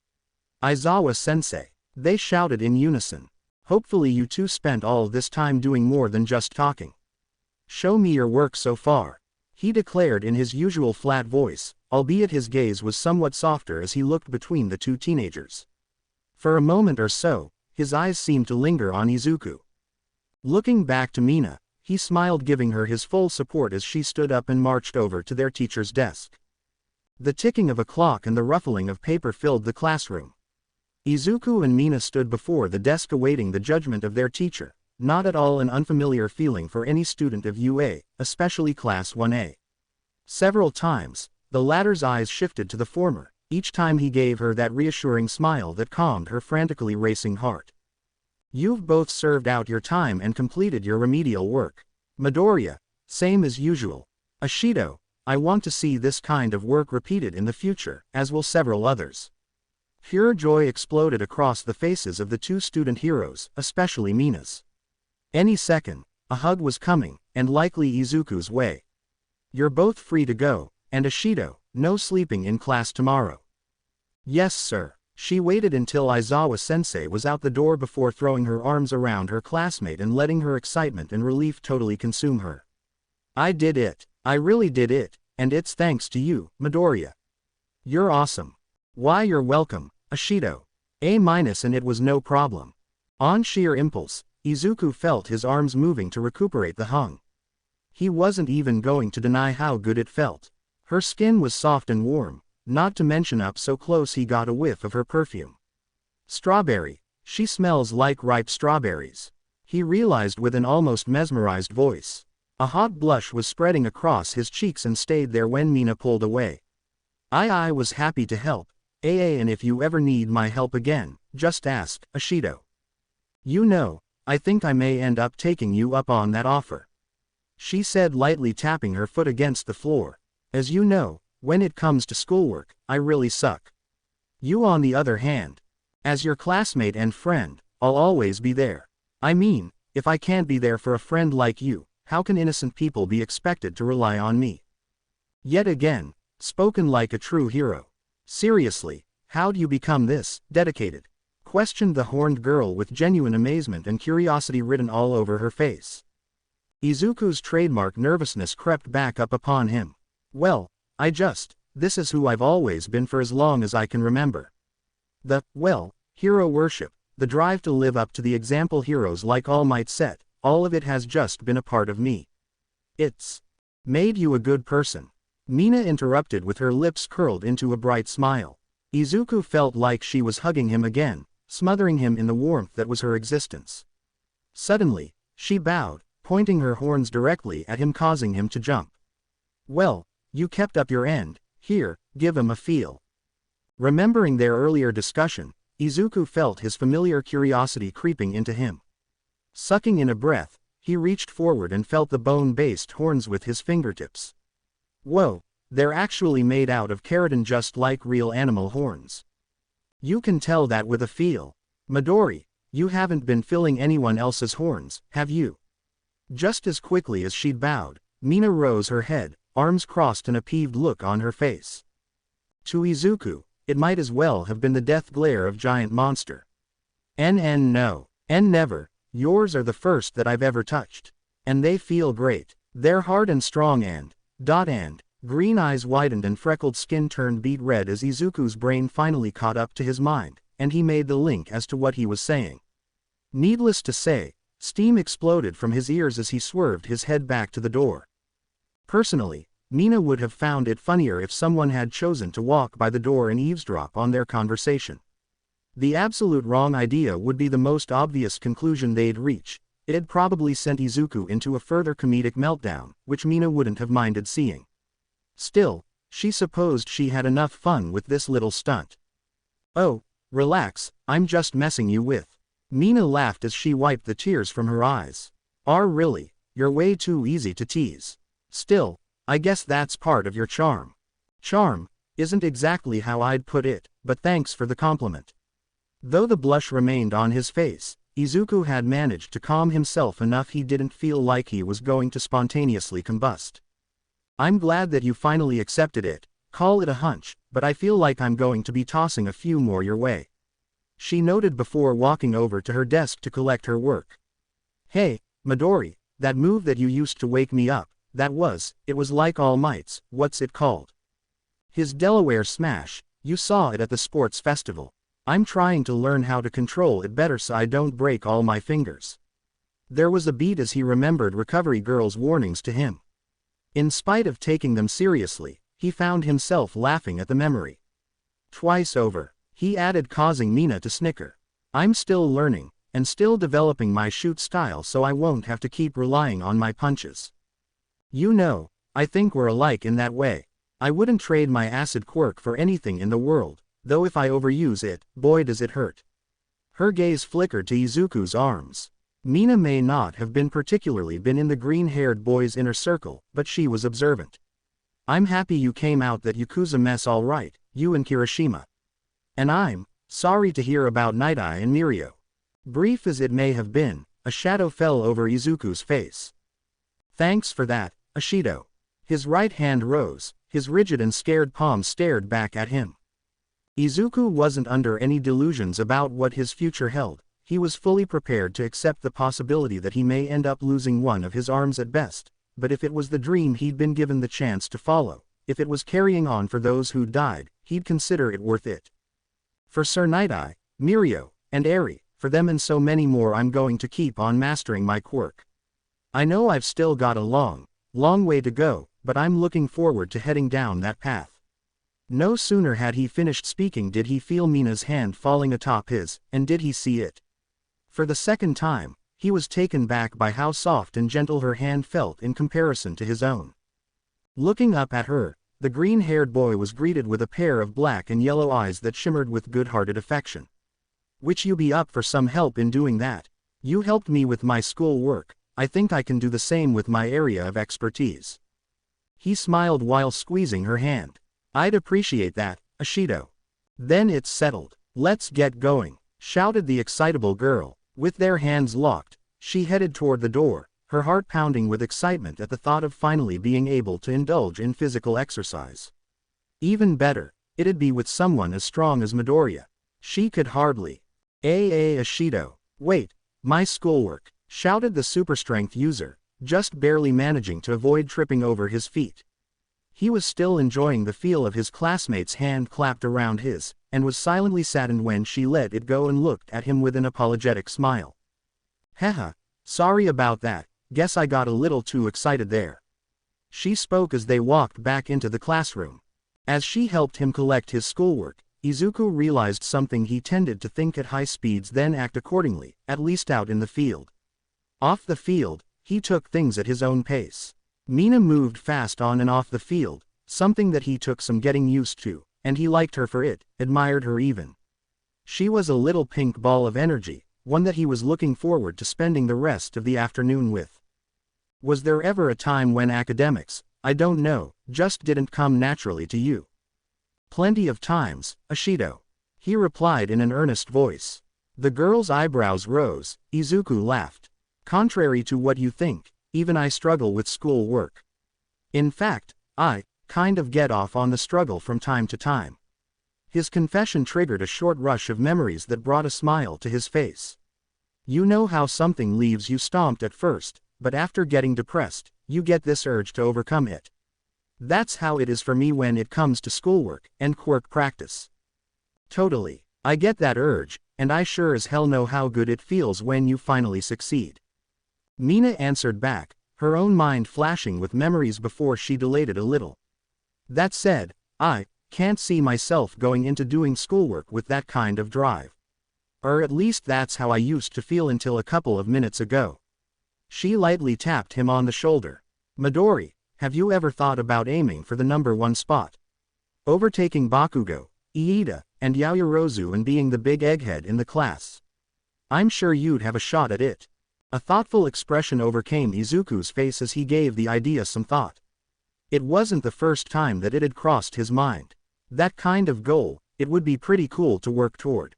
Aizawa-sensei. They shouted in unison. Hopefully you two spent all this time doing more than just talking. Show me your work so far, he declared in his usual flat voice, albeit his gaze was somewhat softer as he looked between the two teenagers. For a moment or so, his eyes seemed to linger on Izuku. Looking back to Mina, he smiled, giving her his full support as she stood up and marched over to their teacher's desk. The ticking of a clock and the ruffling of paper filled the classroom. Izuku and Mina stood before the desk awaiting the judgment of their teacher, not at all an unfamiliar feeling for any student of UA, especially Class 1A. Several times, the latter's eyes shifted to the former, each time he gave her that reassuring smile that calmed her frantically racing heart. You've both served out your time and completed your remedial work. Midoriya, same as usual. Ishido, I want to see this kind of work repeated in the future, as will several others. Pure joy exploded across the faces of the two student heroes, especially Mina's. Any second, a hug was coming, and likely Izuku's way. You're both free to go, and Ishido, no sleeping in class tomorrow. Yes sir. She waited until Aizawa-sensei was out the door before throwing her arms around her classmate and letting her excitement and relief totally consume her. I did it. I really did it, and it's thanks to you, Midoriya. You're awesome. Why, you're welcome, Ashido. A- and it was no problem. On sheer impulse, Izuku felt his arms moving to recuperate the hung. He wasn't even going to deny how good it felt. Her skin was soft and warm, not to mention up so close he got a whiff of her perfume. Strawberry, she smells like ripe strawberries. He realized with an almost mesmerized voice. A hot blush was spreading across his cheeks and stayed there when Mina pulled away. I was happy to help, and if you ever need my help again, just ask, Ashido. You know, I think I may end up taking you up on that offer. She said, lightly tapping her foot against the floor. As you know, when it comes to schoolwork, I really suck. You on the other hand. As your classmate and friend, I'll always be there. I mean, if I can't be there for a friend like you, how can innocent people be expected to rely on me? Yet again, spoken like a true hero. Seriously, how'd you become this dedicated? Questioned the horned girl with genuine amazement and curiosity written all over her face. Izuku's trademark nervousness crept back up upon him. Well, this is who I've always been for as long as I can remember. Hero worship, the drive to live up to the example heroes like All Might set, all of it has just been a part of me. It's made you a good person. Mina interrupted with her lips curled into a bright smile. Izuku felt like she was hugging him again, smothering him in the warmth that was her existence. Suddenly, she bowed, pointing her horns directly at him, causing him to jump. Well, you kept up your end, here, give him a feel. Remembering their earlier discussion, Izuku felt his familiar curiosity creeping into him. Sucking in a breath, he reached forward and felt the bone-based horns with his fingertips. Whoa, they're actually made out of keratin just like real animal horns. You can tell that with a feel. Midori, you haven't been filling anyone else's horns, have you? Just as quickly as she'd bowed, Mina rose her head, arms crossed and a peeved look on her face. To Izuku, it might as well have been the death glare of giant monster. No. Never, yours are the first that I've ever touched. And they feel great. They're hard and strong and green eyes widened and freckled skin turned beet red as Izuku's brain finally caught up to his mind, and he made the link as to what he was saying. Needless to say, steam exploded from his ears as he swerved his head back to the door. Personally, Mina would have found it funnier if someone had chosen to walk by the door and eavesdrop on their conversation. The absolute wrong idea would be the most obvious conclusion they'd reach. It'd probably sent Izuku into a further comedic meltdown, which Mina wouldn't have minded seeing. Still, she supposed she had enough fun with this little stunt. Oh, relax, I'm just messing you with. Mina laughed as she wiped the tears from her eyes. Really, you're way too easy to tease. Still, I guess that's part of your charm. Charm isn't exactly how I'd put it, but thanks for the compliment. Though the blush remained on his face, Izuku had managed to calm himself enough he didn't feel like he was going to spontaneously combust. I'm glad that you finally accepted it, call it a hunch, but I feel like I'm going to be tossing a few more your way. She noted before walking over to her desk to collect her work. Hey, Midori, that move that you used to wake me up, it was like All Might's, what's it called? His Delaware smash, you saw it at the sports festival. I'm trying to learn how to control it better so I don't break all my fingers. There was a beat as he remembered Recovery Girl's warnings to him. In spite of taking them seriously, he found himself laughing at the memory. Twice over, he added, causing Mina to snicker. I'm still learning, and still developing my shoot style so I won't have to keep relying on my punches. You know, I think we're alike in that way. I wouldn't trade my acid quirk for anything in the world, though if I overuse it, boy does it hurt. Her gaze flickered to Izuku's arms. Mina may not have been in the green-haired boy's inner circle, but she was observant. I'm happy you came out that Yakuza mess all right, you and Kirishima. And I'm sorry to hear about Night Eye and Mirio. Brief as it may have been, a shadow fell over Izuku's face. Thanks for that, Ashido. His right hand rose, his rigid and scared palm stared back at him. Izuku wasn't under any delusions about what his future held. He was fully prepared to accept the possibility that he may end up losing one of his arms at best, but if it was the dream he'd been given the chance to follow, if it was carrying on for those who'd died, he'd consider it worth it. For Sir Night-Eye, Mirio, and Eri, for them and so many more I'm going to keep on mastering my quirk. I know I've still got a long way to go, but I'm looking forward to heading down that path. No sooner had he finished speaking did he feel Mina's hand falling atop his, and did he see it? For the second time, he was taken back by how soft and gentle her hand felt in comparison to his own. Looking up at her, the green-haired boy was greeted with a pair of black and yellow eyes that shimmered with good-hearted affection. "Which you be up for some help in doing that? You helped me with my school work, I think I can do the same with my area of expertise." He smiled while squeezing her hand. "I'd appreciate that, Ashido." "Then it's settled. Let's get going," shouted the excitable girl. With their hands locked, she headed toward the door, her heart pounding with excitement at the thought of finally being able to indulge in physical exercise. Even better, it'd be with someone as strong as Midoriya. She could hardly. Ashido. "Wait, my schoolwork," shouted the super-strength user, just barely managing to avoid tripping over his feet. He was still enjoying the feel of his classmate's hand clapped around his, and was silently saddened when she let it go and looked at him with an apologetic smile. "Haha, sorry about that, guess I got a little too excited there." She spoke as they walked back into the classroom. As she helped him collect his schoolwork, Izuku realized something he tended to think at high speeds then act accordingly, at least out in the field. Off the field, he took things at his own pace. Mina moved fast on and off the field, something that he took some getting used to, and he liked her for it, admired her even. She was a little pink ball of energy, one that he was looking forward to spending the rest of the afternoon with. Was there ever a time when academics, I don't know, just didn't come naturally to you? Plenty of times, Ashido. He replied in an earnest voice. The girl's eyebrows rose. Izuku laughed. Contrary to what you think, even I struggle with school work. In fact, I kind of get off on the struggle from time to time. His confession triggered a short rush of memories that brought a smile to his face. You know how something leaves you stomped at first, but after getting depressed, you get this urge to overcome it. That's how it is for me when it comes to schoolwork and quirk practice. Totally. I get that urge, and I sure as hell know how good it feels when you finally succeed. Mina answered back, her own mind flashing with memories before she delayed it a little. That said, I can't see myself going into doing schoolwork with that kind of drive. Or at least that's how I used to feel until a couple of minutes ago. She lightly tapped him on the shoulder. Midori, have you ever thought about aiming for the #1 spot? Overtaking Bakugo, Iida, and Yaoyorozu and being the big egghead in the class? I'm sure you'd have a shot at it. A thoughtful expression overcame Izuku's face as he gave the idea some thought. It wasn't the first time that it had crossed his mind. That kind of goal, it would be pretty cool to work toward.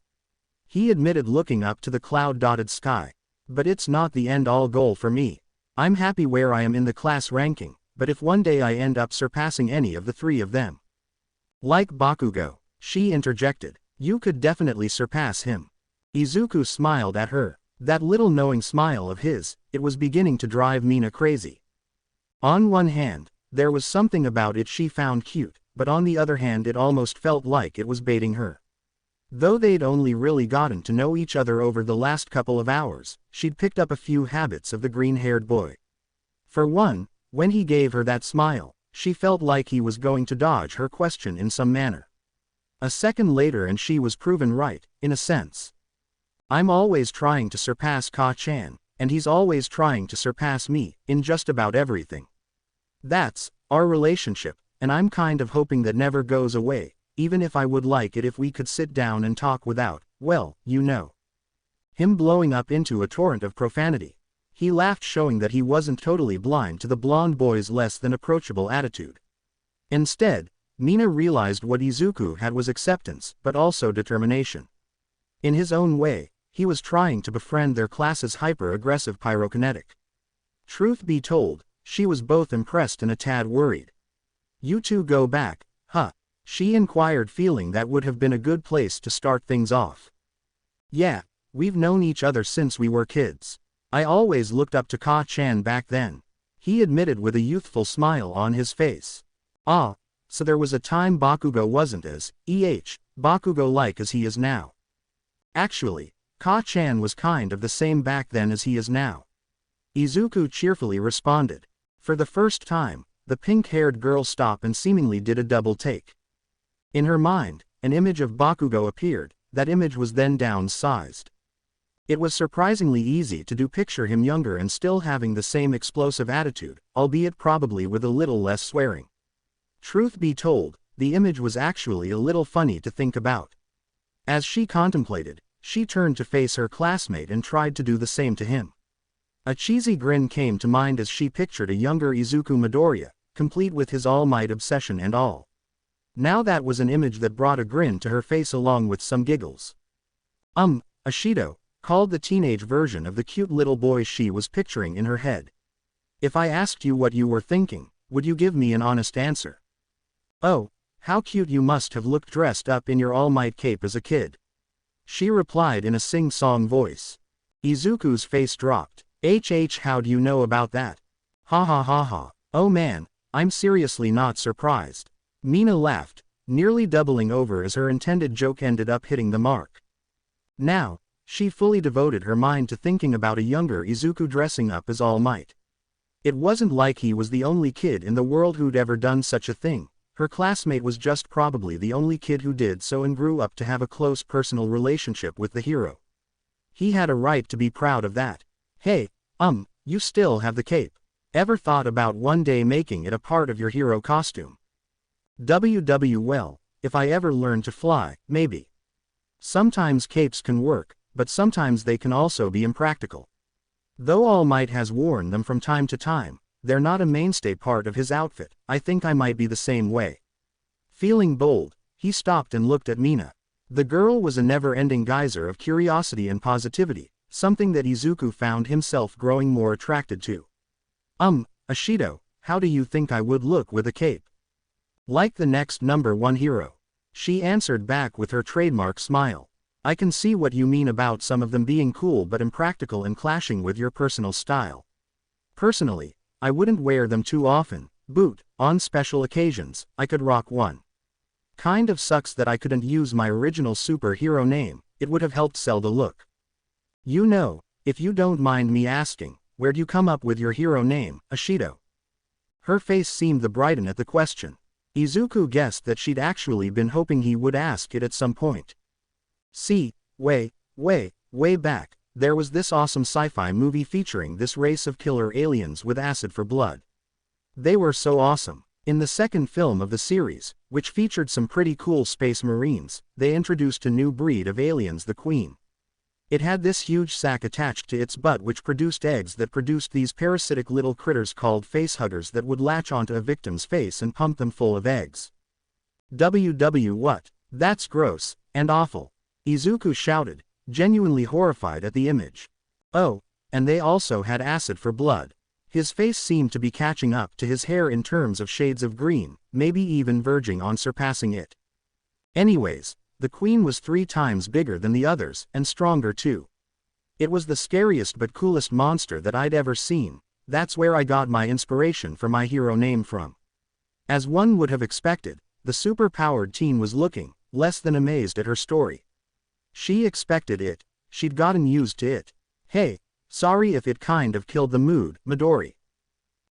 He admitted looking up to the cloud-dotted sky. But it's not the end-all goal for me. I'm happy where I am in the class ranking, but if one day I end up surpassing any of the three of them. Like Bakugo, she interjected, you could definitely surpass him. Izuku smiled at her. That little knowing smile of his, it was beginning to drive Mina crazy. On one hand, there was something about it she found cute, but on the other hand it almost felt like it was baiting her. Though they'd only really gotten to know each other over the last couple of hours, she'd picked up a few habits of the green-haired boy. For one, when he gave her that smile, she felt like he was going to dodge her question in some manner. A second later and she was proven right, in a sense. I'm always trying to surpass Ka-chan, and he's always trying to surpass me, in just about everything. That's our relationship, and I'm kind of hoping that never goes away, even if I would like it if we could sit down and talk without, well, you know. Him blowing up into a torrent of profanity. He laughed, showing that he wasn't totally blind to the blonde boy's less than approachable attitude. Instead, Mina realized what Izuku had was acceptance, but also determination. In his own way, he was trying to befriend their class's hyper-aggressive pyrokinetic. Truth be told, she was both impressed and a tad worried. You two go back, huh? She inquired, feeling that would have been a good place to start things off. Yeah, we've known each other since we were kids. I always looked up to Ka-chan back then, he admitted with a youthful smile on his face. Ah, so there was a time Bakugo wasn't as, Bakugo-like as he is now. Actually, Ka-chan was kind of the same back then as he is now. Izuku cheerfully responded. For the first time, the pink-haired girl stopped and seemingly did a double take. In her mind, an image of Bakugo appeared, that image was then downsized. It was surprisingly easy to picture him younger and still having the same explosive attitude, albeit probably with a little less swearing. Truth be told, the image was actually a little funny to think about. As she contemplated, she turned to face her classmate and tried to do the same to him. A cheesy grin came to mind as she pictured a younger Izuku Midoriya, complete with his all-might obsession and all. Now that was an image that brought a grin to her face along with some giggles. Ashido, called the teenage version of the cute little boy she was picturing in her head. If I asked you what you were thinking, would you give me an honest answer? Oh, how cute you must have looked dressed up in your all-might cape as a kid. She replied in a sing-song voice. Izuku's face dropped. How do you know about that? Ha ha ha ha. Oh man, I'm seriously not surprised. Mina laughed, nearly doubling over as her intended joke ended up hitting the mark. Now, she fully devoted her mind to thinking about a younger Izuku dressing up as All Might. It wasn't like he was the only kid in the world who'd ever done such a thing. Her classmate was just probably the only kid who did so and grew up to have a close personal relationship with the hero. He had a right to be proud of that. Hey, you still have the cape. Ever thought about one day making it a part of your hero costume? Well, if I ever learn to fly, maybe. Sometimes capes can work, but sometimes they can also be impractical. Though All Might has worn them from time to time, they're not a mainstay part of his outfit. I think I might be the same way. Feeling bold, he stopped and looked at Mina. The girl was a never-ending geyser of curiosity and positivity, something that Izuku found himself growing more attracted to. Ashido, how do you think I would look with a cape? Like the next #1 hero. She answered back with her trademark smile. I can see what you mean about some of them being cool but impractical and clashing with your personal style. Personally, I wouldn't wear them too often, but on special occasions, I could rock one. Kind of sucks that I couldn't use my original superhero name, it would have helped sell the look. You know, if you don't mind me asking, where'd you come up with your hero name, Ashido? Her face seemed to brighten at the question. Izuku guessed that she'd actually been hoping he would ask it at some point. See, way back, there was this awesome sci-fi movie featuring this race of killer aliens with acid for blood. They were so awesome. In the second film of the series, which featured some pretty cool space marines, they introduced a new breed of aliens, the Queen. It had this huge sac attached to its butt which produced eggs that produced these parasitic little critters called facehuggers that would latch onto a victim's face and pump them full of eggs. What? That's gross, and awful. Izuku shouted, genuinely horrified at the image. Oh, and they also had acid for blood. His face seemed to be catching up to his hair in terms of shades of green, maybe even verging on surpassing it. Anyways, the Queen was 3 times bigger than the others, and stronger too. It was the scariest but coolest monster that I'd ever seen. That's where I got my inspiration for my hero name from. As one would have expected, the super-powered teen was looking less than amazed at her story. She expected it, she'd gotten used to it. Hey, sorry if it kind of killed the mood, Midori.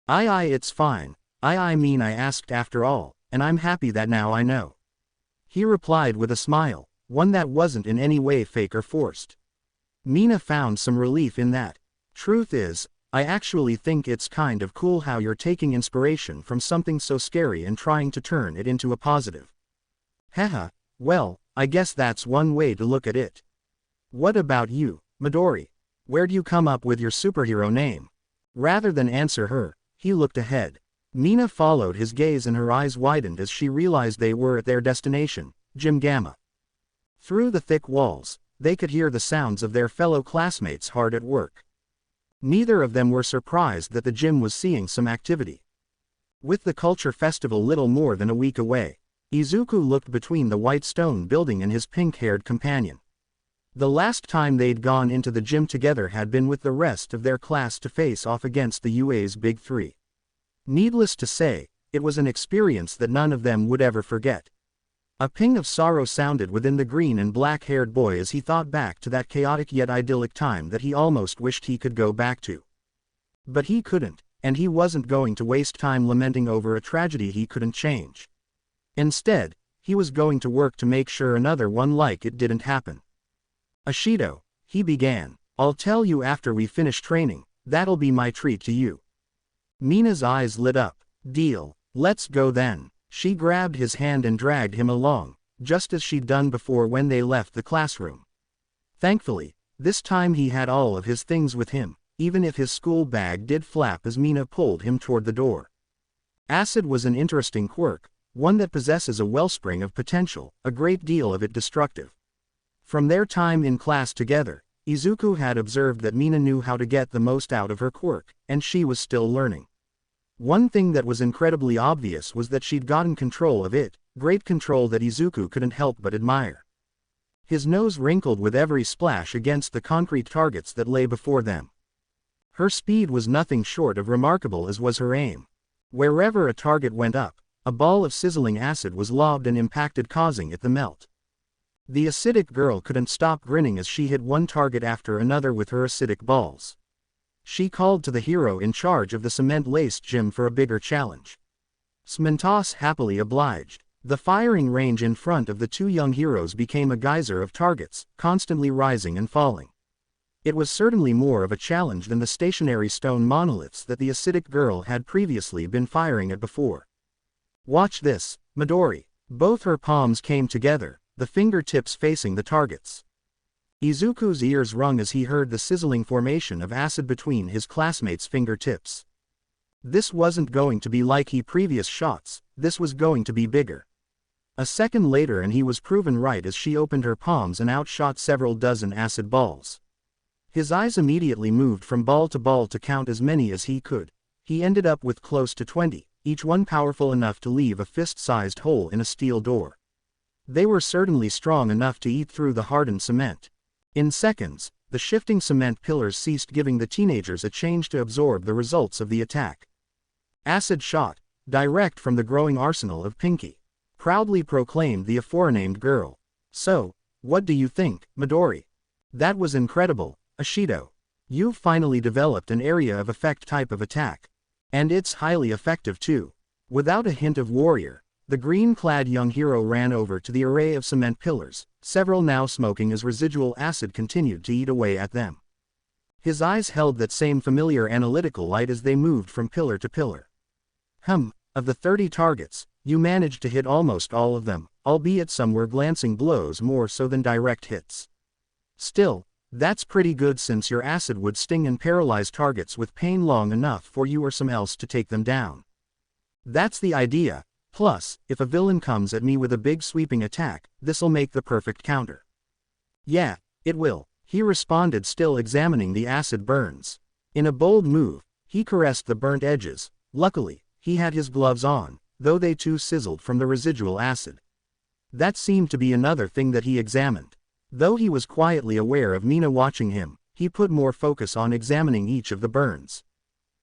It's fine. I mean I asked after all, and I'm happy that now I know. He replied with a smile, one that wasn't in any way fake or forced. Mina found some relief in that. Truth is, I actually think it's kind of cool how you're taking inspiration from something so scary and trying to turn it into a positive. Haha, well, I guess that's one way to look at it. What about you, Midori? Where'd you come up with your superhero name? Rather than answer her, he looked ahead. Mina followed his gaze and her eyes widened as she realized they were at their destination, Gym Gamma. Through the thick walls, they could hear the sounds of their fellow classmates hard at work. Neither of them were surprised that the gym was seeing some activity. With the culture festival little more than a week away, Izuku looked between the white stone building and his pink-haired companion. The last time they'd gone into the gym together had been with the rest of their class to face off against the UA's Big Three. Needless to say, it was an experience that none of them would ever forget. A ping of sorrow sounded within the green and black-haired boy as he thought back to that chaotic yet idyllic time that he almost wished he could go back to. But he couldn't, and he wasn't going to waste time lamenting over a tragedy he couldn't change. Instead, he was going to work to make sure another one like it didn't happen. "Ashido," he began, "I'll tell you after we finish training, that'll be my treat to you." Mina's eyes lit up. "Deal, let's go then." She grabbed his hand and dragged him along, just as she'd done before when they left the classroom. Thankfully, this time he had all of his things with him, even if his school bag did flap as Mina pulled him toward the door. Acid was an interesting quirk, one that possesses a wellspring of potential, a great deal of it destructive. From their time in class together, Izuku had observed that Mina knew how to get the most out of her quirk, and she was still learning. One thing that was incredibly obvious was that she'd gotten control of it, great control that Izuku couldn't help but admire. His nose wrinkled with every splash against the concrete targets that lay before them. Her speed was nothing short of remarkable, as was her aim. Wherever a target went up, a ball of sizzling acid was lobbed and impacted, causing it to melt. The acidic girl couldn't stop grinning as she hit one target after another with her acidic balls. She called to the hero in charge of the cement-laced gym for a bigger challenge. Smentos happily obliged. The firing range in front of the two young heroes became a geyser of targets, constantly rising and falling. It was certainly more of a challenge than the stationary stone monoliths that the acidic girl had previously been firing at before. "Watch this, Midori." Both her palms came together, the fingertips facing the targets. Izuku's ears rung as he heard the sizzling formation of acid between his classmates' fingertips. This wasn't going to be like his previous shots, this was going to be bigger. A second later and he was proven right as she opened her palms and outshot several dozen acid balls. His eyes immediately moved from ball to count as many as he could. He ended up with close to 20, each one powerful enough to leave a fist-sized hole in a steel door. They were certainly strong enough to eat through the hardened cement. In seconds, the shifting cement pillars ceased, giving the teenagers a chance to absorb the results of the attack. "Acid shot, direct from the growing arsenal of Pinky," proudly proclaimed the aforenamed girl. "So, what do you think, Midori? That was incredible, Ashido. You've finally developed an area of effect type of attack. And it's highly effective too." Without a hint of warrior, the green-clad young hero ran over to the array of cement pillars, several now smoking as residual acid continued to eat away at them. His eyes held that same familiar analytical light as they moved from pillar to pillar. Of the 30 targets, you managed to hit almost all of them, albeit some were glancing blows more so than direct hits. Still, that's pretty good since your acid would sting and paralyze targets with pain long enough for you or some else to take them down. That's the idea. Plus, if a villain comes at me with a big sweeping attack, this'll make the perfect counter. "Yeah, it will," he responded, still examining the acid burns. In a bold move, he caressed the burnt edges. Luckily, he had his gloves on, though they too sizzled from the residual acid. That seemed to be another thing that he examined. Though he was quietly aware of Mina watching him, he put more focus on examining each of the burns.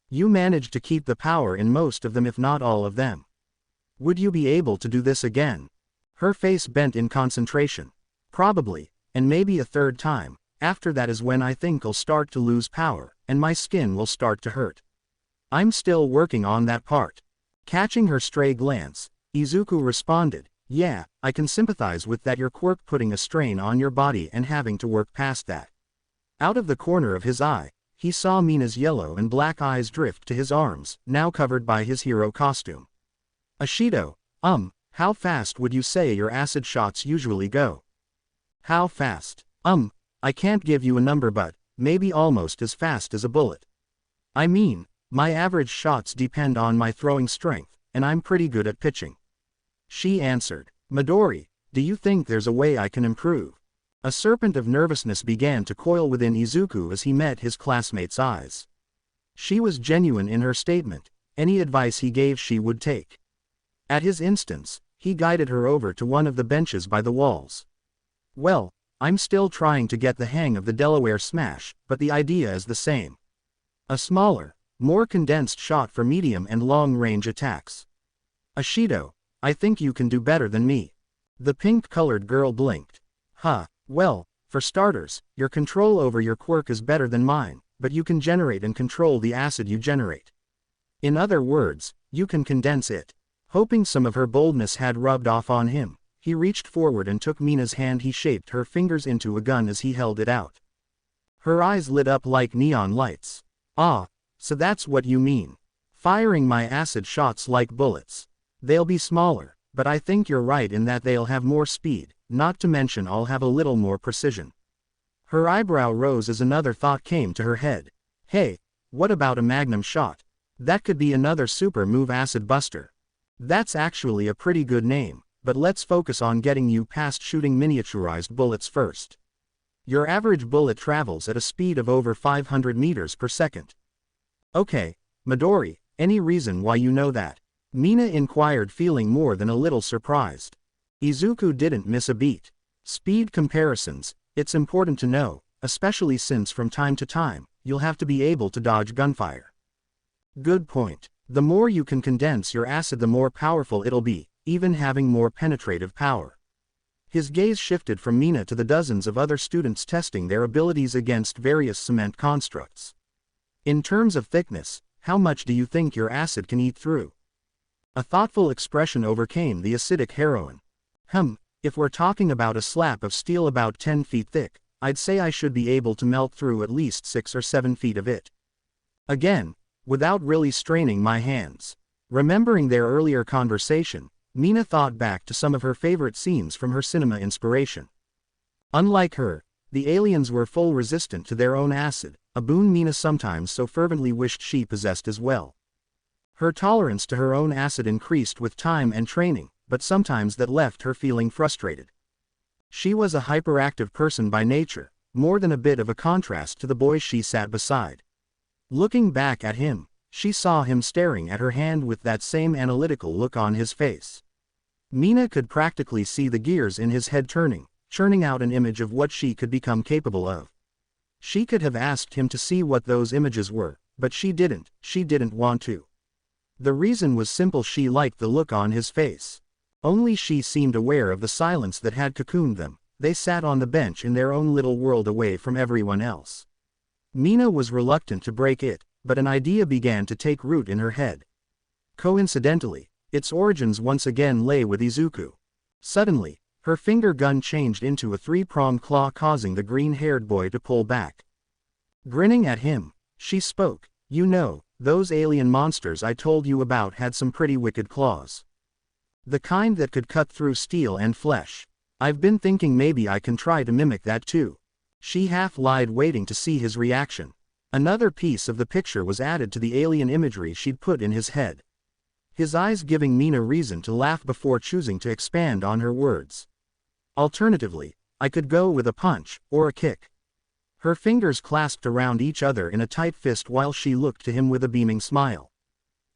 "You managed to keep the power in most of them, if not all of them. Would you be able to do this again?" Her face bent in concentration. "Probably, and maybe a third time. After that is when I think I'll start to lose power, and my skin will start to hurt. I'm still working on that part." Catching her stray glance, Izuku responded, "Yeah, I can sympathize with that. Your quirk putting a strain on your body and having to work past that." Out of the corner of his eye, he saw Mina's yellow and black eyes drift to his arms, now covered by his hero costume. "Ashido, how fast would you say your acid shots usually go?" "How fast? I can't give you a number, but maybe almost as fast as a bullet. I mean, my average shots depend on my throwing strength, and I'm pretty good at pitching," she answered. "Midori, do you think there's a way I can improve?" A serpent of nervousness began to coil within Izuku as he met his classmate's eyes. She was genuine in her statement. Any advice he gave she would take. At his instance, he guided her over to one of the benches by the walls. "Well, I'm still trying to get the hang of the Delaware Smash, but the idea is the same. A smaller, more condensed shot for medium and long-range attacks. Ashido, I think you can do better than me. The pink-colored girl blinked. Huh, well, for starters, your control over your quirk is better than mine, but you can generate and control the acid you generate. In other words, you can condense it. Hoping some of her boldness had rubbed off on him, he reached forward and took Mina's hand. He shaped her fingers into a gun as he held it out. Her eyes lit up like neon lights. Ah, so that's what you mean. Firing my acid shots like bullets. They'll be smaller, but I think you're right in that they'll have more speed, not to mention I'll have a little more precision. Her eyebrow rose as another thought came to her head. Hey, what about a magnum shot? That could be another super move, Acid Buster. That's actually a pretty good name, but let's focus on getting you past shooting miniaturized bullets first. Your average bullet travels at a speed of over 500 meters per second. Okay, Midori, any reason why you know that? Mina inquired, feeling more than a little surprised. Izuku didn't miss a beat. Speed comparisons, it's important to know, especially since from time to time, you'll have to be able to dodge gunfire. Good point. The more you can condense your acid, the more powerful it'll be, even having more penetrative power. His gaze shifted from Mina to the dozens of other students testing their abilities against various cement constructs. In terms of thickness, how much do you think your acid can eat through? A thoughtful expression overcame the acidic heroine. If we're talking about a slab of steel about 10 feet thick, I'd say I should be able to melt through at least 6 or 7 feet of it. Again, without really straining my hands. Remembering their earlier conversation, Mina thought back to some of her favorite scenes from her cinema inspiration. Unlike her, the aliens were full resistant to their own acid, a boon Mina sometimes so fervently wished she possessed as well. Her tolerance to her own acid increased with time and training, but sometimes that left her feeling frustrated. She was a hyperactive person by nature, more than a bit of a contrast to the boy she sat beside. Looking back at him, she saw him staring at her hand with that same analytical look on his face. Mina could practically see the gears in his head turning, churning out an image of what she could become capable of. She could have asked him to see what those images were, but she didn't want to. The reason was simple: she liked the look on his face. Only she seemed aware of the silence that had cocooned them. They sat on the bench in their own little world away from everyone else. Mina was reluctant to break it, but an idea began to take root in her head. Coincidentally, its origins once again lay with Izuku. Suddenly, her finger gun changed into a three-pronged claw, causing the green-haired boy to pull back. Grinning at him, she spoke. You know, those alien monsters I told you about had some pretty wicked claws. The kind that could cut through steel and flesh. I've been thinking maybe I can try to mimic that too. She half lied, waiting to see his reaction. Another piece of the picture was added to the alien imagery she'd put in his head. His eyes giving Mina reason to laugh before choosing to expand on her words. Alternatively, I could go with a punch, or a kick. Her fingers clasped around each other in a tight fist while she looked to him with a beaming smile.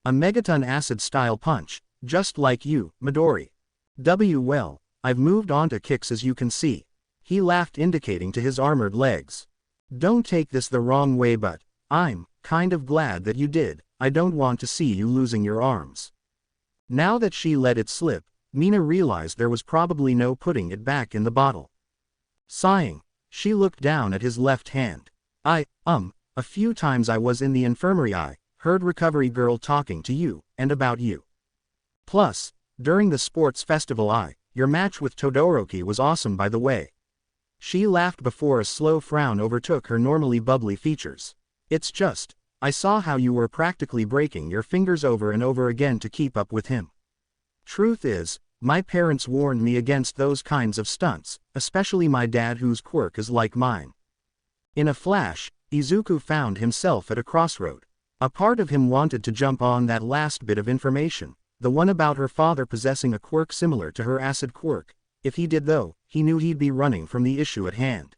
A megaton acid-style punch, just like you, Midori. Well, I've moved on to kicks, as you can see. He laughed, indicating to his armored legs. Don't take this the wrong way, but I'm kind of glad that you did. I don't want to see you losing your arms. Now that she let it slip, Mina realized there was probably no putting it back in the bottle. Sighing, she looked down at his left hand. A few times I was in the infirmary, I heard recovery girl talking to you, and about you. Plus, during the sports festival, your match with Todoroki was awesome, by the way. She laughed before a slow frown overtook her normally bubbly features. It's just, I saw how you were practically breaking your fingers over and over again to keep up with him. Truth is, my parents warned me against those kinds of stunts, especially my dad, whose quirk is like mine. In a flash, Izuku found himself at a crossroad. A part of him wanted to jump on that last bit of information, the one about her father possessing a quirk similar to her acid quirk. If he did, though, he knew he'd be running from the issue at hand.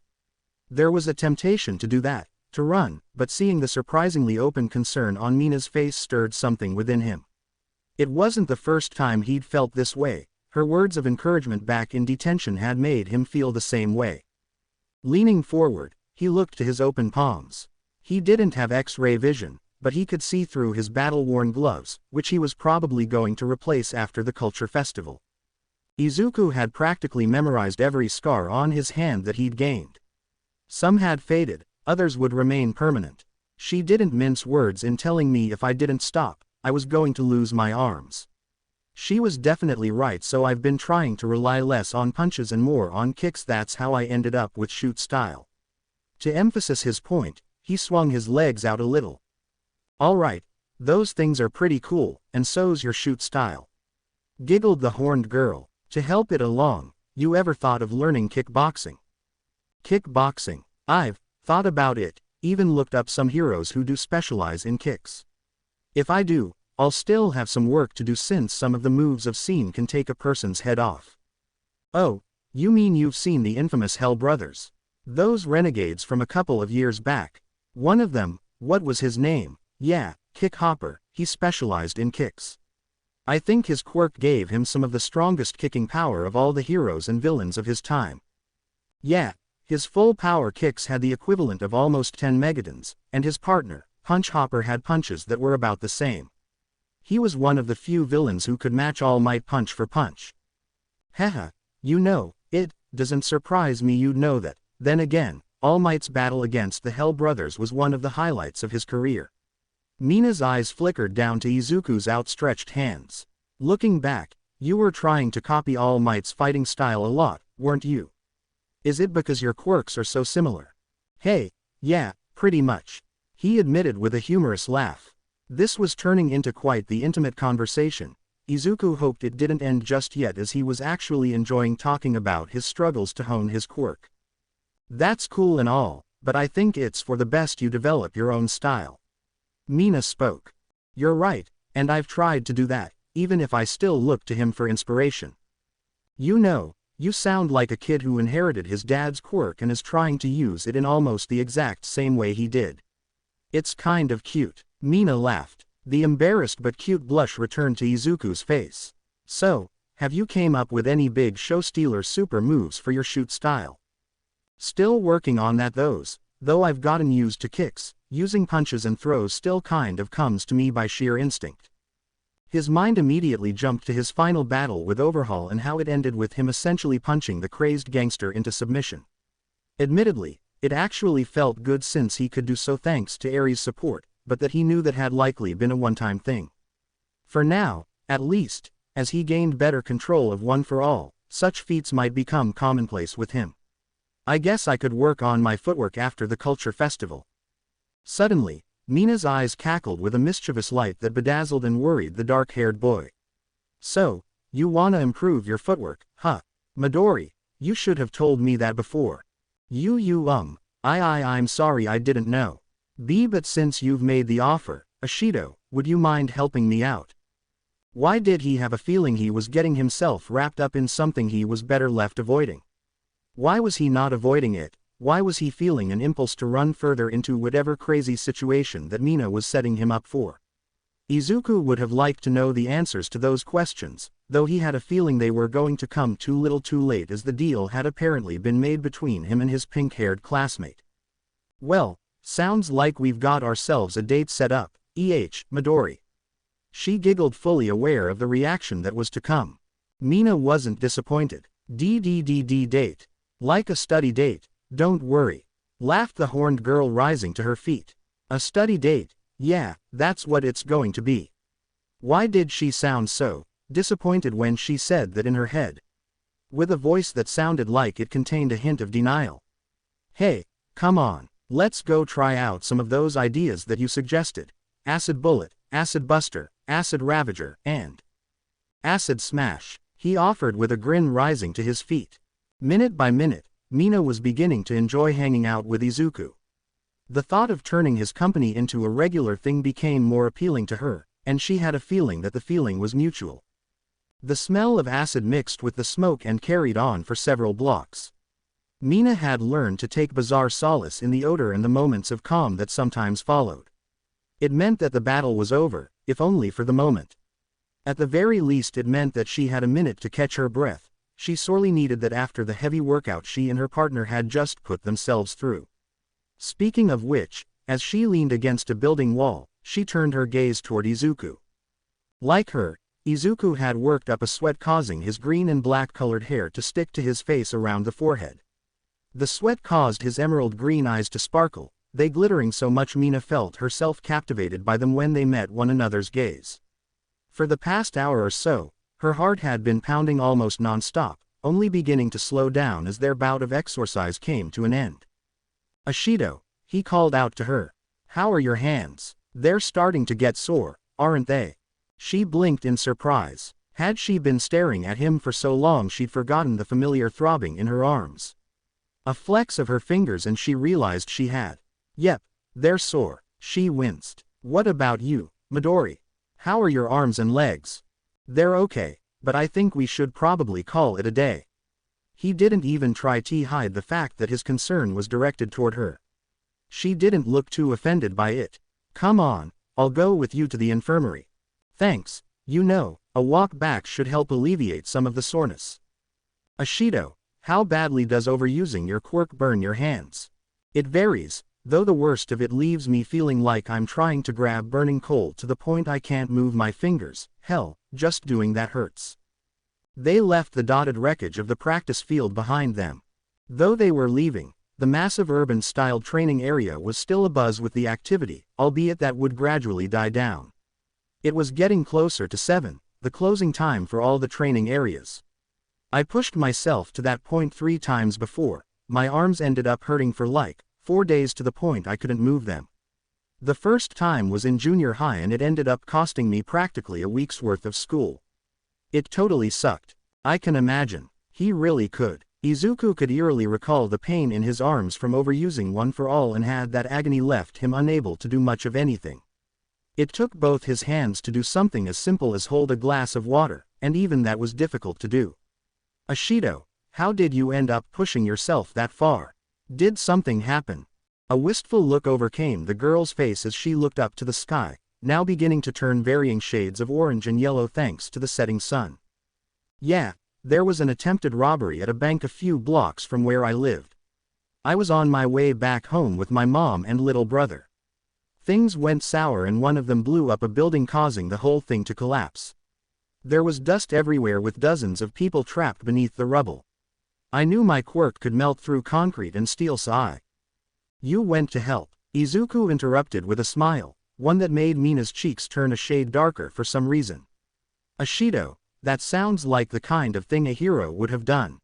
There was a temptation to do that, to run, but seeing the surprisingly open concern on Mina's face stirred something within him. It wasn't the first time he'd felt this way. Her words of encouragement back in detention had made him feel the same way. Leaning forward, he looked to his open palms. He didn't have X-ray vision, but he could see through his battle-worn gloves, which he was probably going to replace after the culture festival. Izuku had practically memorized every scar on his hand that he'd gained. Some had faded, others would remain permanent. She didn't mince words in telling me if I didn't stop, I was going to lose my arms. She was definitely right, so I've been trying to rely less on punches and more on kicks. That's how I ended up with shoot style. To emphasize his point, he swung his legs out a little. Alright, those things are pretty cool, and so's your shoot style. Giggled the horned girl. To help it along, you ever thought of learning kickboxing? Kickboxing. I've thought about it, even looked up some heroes who do specialize in kicks. If I do, I'll still have some work to do since some of the moves I've seen can take a person's head off. Oh, you mean you've seen the infamous Hell Brothers? Those renegades from a couple of years back. One of them, what was his name? Yeah, Kick Hopper, he specialized in kicks. I think his quirk gave him some of the strongest kicking power of all the heroes and villains of his time. Yeah, his full power kicks had the equivalent of almost 10 megatons, and his partner, Punch Hopper, had punches that were about the same. He was one of the few villains who could match All Might punch for punch. Haha, you know, it doesn't surprise me you'd know that. Then again, All Might's battle against the Hell Brothers was one of the highlights of his career. Mina's eyes flickered down to Izuku's outstretched hands. Looking back, you were trying to copy All Might's fighting style a lot, weren't you? Is it because your quirks are so similar? Hey, yeah, pretty much. He admitted with a humorous laugh. This was turning into quite the intimate conversation. Izuku hoped it didn't end just yet, as he was actually enjoying talking about his struggles to hone his quirk. That's cool and all, but I think it's for the best you develop your own style. Mina spoke. You're right, and I've tried to do that, even if I still look to him for inspiration. You know, you sound like a kid who inherited his dad's quirk and is trying to use it in almost the exact same way he did. It's kind of cute. Mina laughed. The embarrassed but cute blush returned to Izuku's face. So, have you came up with any big show-stealer super moves for your shoot style? Still working on that though I've gotten used to kicks. Using punches and throws still kind of comes to me by sheer instinct. His mind immediately jumped to his final battle with Overhaul and how it ended with him essentially punching the crazed gangster into submission. Admittedly, it actually felt good since he could do so thanks to Ares' support, but that he knew that had likely been a one-time thing. For now, at least, as he gained better control of One for All, such feats might become commonplace with him. I guess I could work on my footwork after the culture festival. Suddenly, Mina's eyes cackled with a mischievous light that bedazzled and worried the dark-haired boy. So, you wanna improve your footwork, huh? Midori, you should have told me that before. I'm sorry I didn't know. But since you've made the offer, Ashido, would you mind helping me out? Why did he have a feeling he was getting himself wrapped up in something he was better left avoiding? Why was he not avoiding it? Why was he feeling an impulse to run further into whatever crazy situation that Mina was setting him up for? Izuku would have liked to know the answers to those questions, though he had a feeling they were going to come too little too late, as the deal had apparently been made between him and his pink-haired classmate. Well, sounds like we've got ourselves a date set up, Midori. She giggled, fully aware of the reaction that was to come. Mina wasn't disappointed. Date. Like a study date. Don't worry. Laughed the horned girl, rising to her feet. A study date? Yeah, that's what it's going to be. Why did she sound so disappointed when she said that in her head? With a voice that sounded like it contained a hint of denial. Hey, come on, let's go try out some of those ideas that you suggested. Acid Bullet, Acid Buster, Acid Ravager, and Acid Smash, he offered with a grin, rising to his feet. Minute by minute, Mina was beginning to enjoy hanging out with Izuku. The thought of turning his company into a regular thing became more appealing to her, and she had a feeling that the feeling was mutual. The smell of acid mixed with the smoke and carried on for several blocks. Mina had learned to take bizarre solace in the odor and the moments of calm that sometimes followed. It meant that the battle was over, if only for the moment. At the very least it meant that she had a minute to catch her breath. She sorely needed that after the heavy workout she and her partner had just put themselves through. Speaking of which, as she leaned against a building wall, she turned her gaze toward Izuku. Like her, Izuku had worked up a sweat, causing his green and black colored hair to stick to his face around the forehead. The sweat caused his emerald green eyes to sparkle, they glittering so much Mina felt herself captivated by them when they met one another's gaze. For the past hour or so, her heart had been pounding almost non-stop, only beginning to slow down as their bout of exercise came to an end. "Ashido," he called out to her. "How are your hands? They're starting to get sore, aren't they?" She blinked in surprise. Had she been staring at him for so long she'd forgotten the familiar throbbing in her arms. A flex of her fingers and she realized she had. "Yep, they're sore." She winced. "What about you, Midori? How are your arms and legs?" "They're okay, but I think we should probably call it a day." He didn't even try to hide the fact that his concern was directed toward her. She didn't look too offended by it. "Come on, I'll go with you to the infirmary." "Thanks, a walk back should help alleviate some of the soreness." "Ashido, how badly does overusing your quirk burn your hands?" "It varies, though the worst of it leaves me feeling like I'm trying to grab burning coal to the point I can't move my fingers. Hell, just doing that hurts." They left the dotted wreckage of the practice field behind them. Though they were leaving, the massive urban-styled training area was still abuzz with the activity, albeit that would gradually die down. It was getting closer to 7, the closing time for all the training areas. I pushed myself to that point 3 times before, my arms ended up hurting for like 4 days to the point I couldn't move them. The first time was in junior high and it ended up costing me practically a week's worth of school. It totally sucked. I can imagine. He really could. Izuku could eerily recall the pain in his arms from overusing one for all and had that agony left him unable to do much of anything. It took both his hands to do something as simple as hold a glass of water, and even that was difficult to do. "Ashido, how did you end up pushing yourself that far? Did something happen?" A wistful look overcame the girl's face as she looked up to the sky, now beginning to turn varying shades of orange and yellow thanks to the setting sun. "Yeah, there was an attempted robbery at a bank a few blocks from where I lived. I was on my way back home with my mom and little brother. Things went sour and one of them blew up a building, causing the whole thing to collapse. There was dust everywhere with dozens of people trapped beneath the rubble. I knew my quirk could melt through concrete and steel, so I." "You went to help," Izuku interrupted with a smile, one that made Mina's cheeks turn a shade darker for some reason. "Ashido, that sounds like the kind of thing a hero would have done."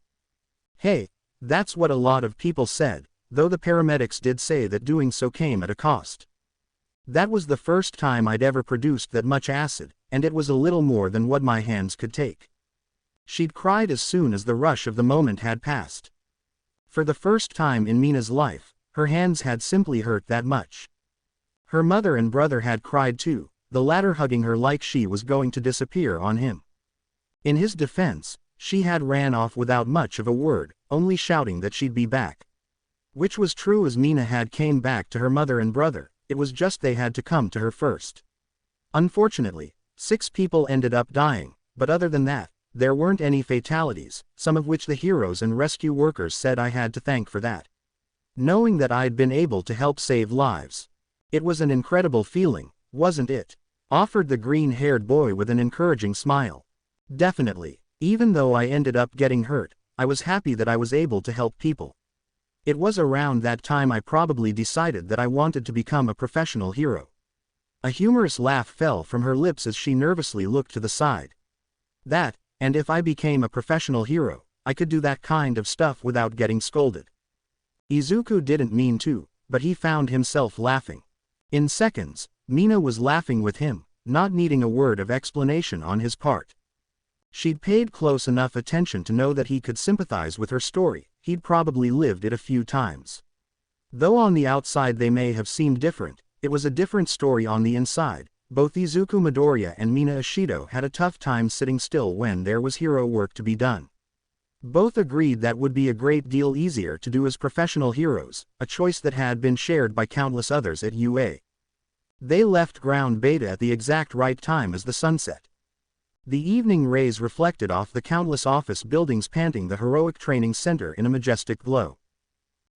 "Hey, that's what a lot of people said, though the paramedics did say that doing so came at a cost. That was the first time I'd ever produced that much acid, and it was a little more than what my hands could take." She'd cried as soon as the rush of the moment had passed. For the first time in Mina's life, her hands had simply hurt that much. Her mother and brother had cried too, the latter hugging her like she was going to disappear on him. In his defense, she had ran off without much of a word, only shouting that she'd be back. Which was true, as Mina had came back to her mother and brother, it was just they had to come to her first. Unfortunately, 6 people ended up dying, but other than that, there weren't any fatalities, some of which the heroes and rescue workers said I had to thank for that. Knowing that I'd been able to help save lives. It was an incredible feeling, wasn't it? Offered the green-haired boy with an encouraging smile. "Definitely. Even though I ended up getting hurt, I was happy that I was able to help people. It was around that time I probably decided that I wanted to become a professional hero." A humorous laugh fell from her lips as she nervously looked to the side. "That, and if I became a professional hero, I could do that kind of stuff without getting scolded." Izuku didn't mean to, but he found himself laughing. In seconds, Mina was laughing with him, not needing a word of explanation on his part. She'd paid close enough attention to know that he could sympathize with her story, he'd probably lived it a few times. Though on the outside they may have seemed different, it was a different story on the inside. Both Izuku Midoriya and Mina Ashido had a tough time sitting still when there was hero work to be done. Both agreed that would be a great deal easier to do as professional heroes, a choice that had been shared by countless others at UA. They left ground beta at the exact right time as the sun set. The evening rays reflected off the countless office buildings, panting the heroic training center in a majestic glow.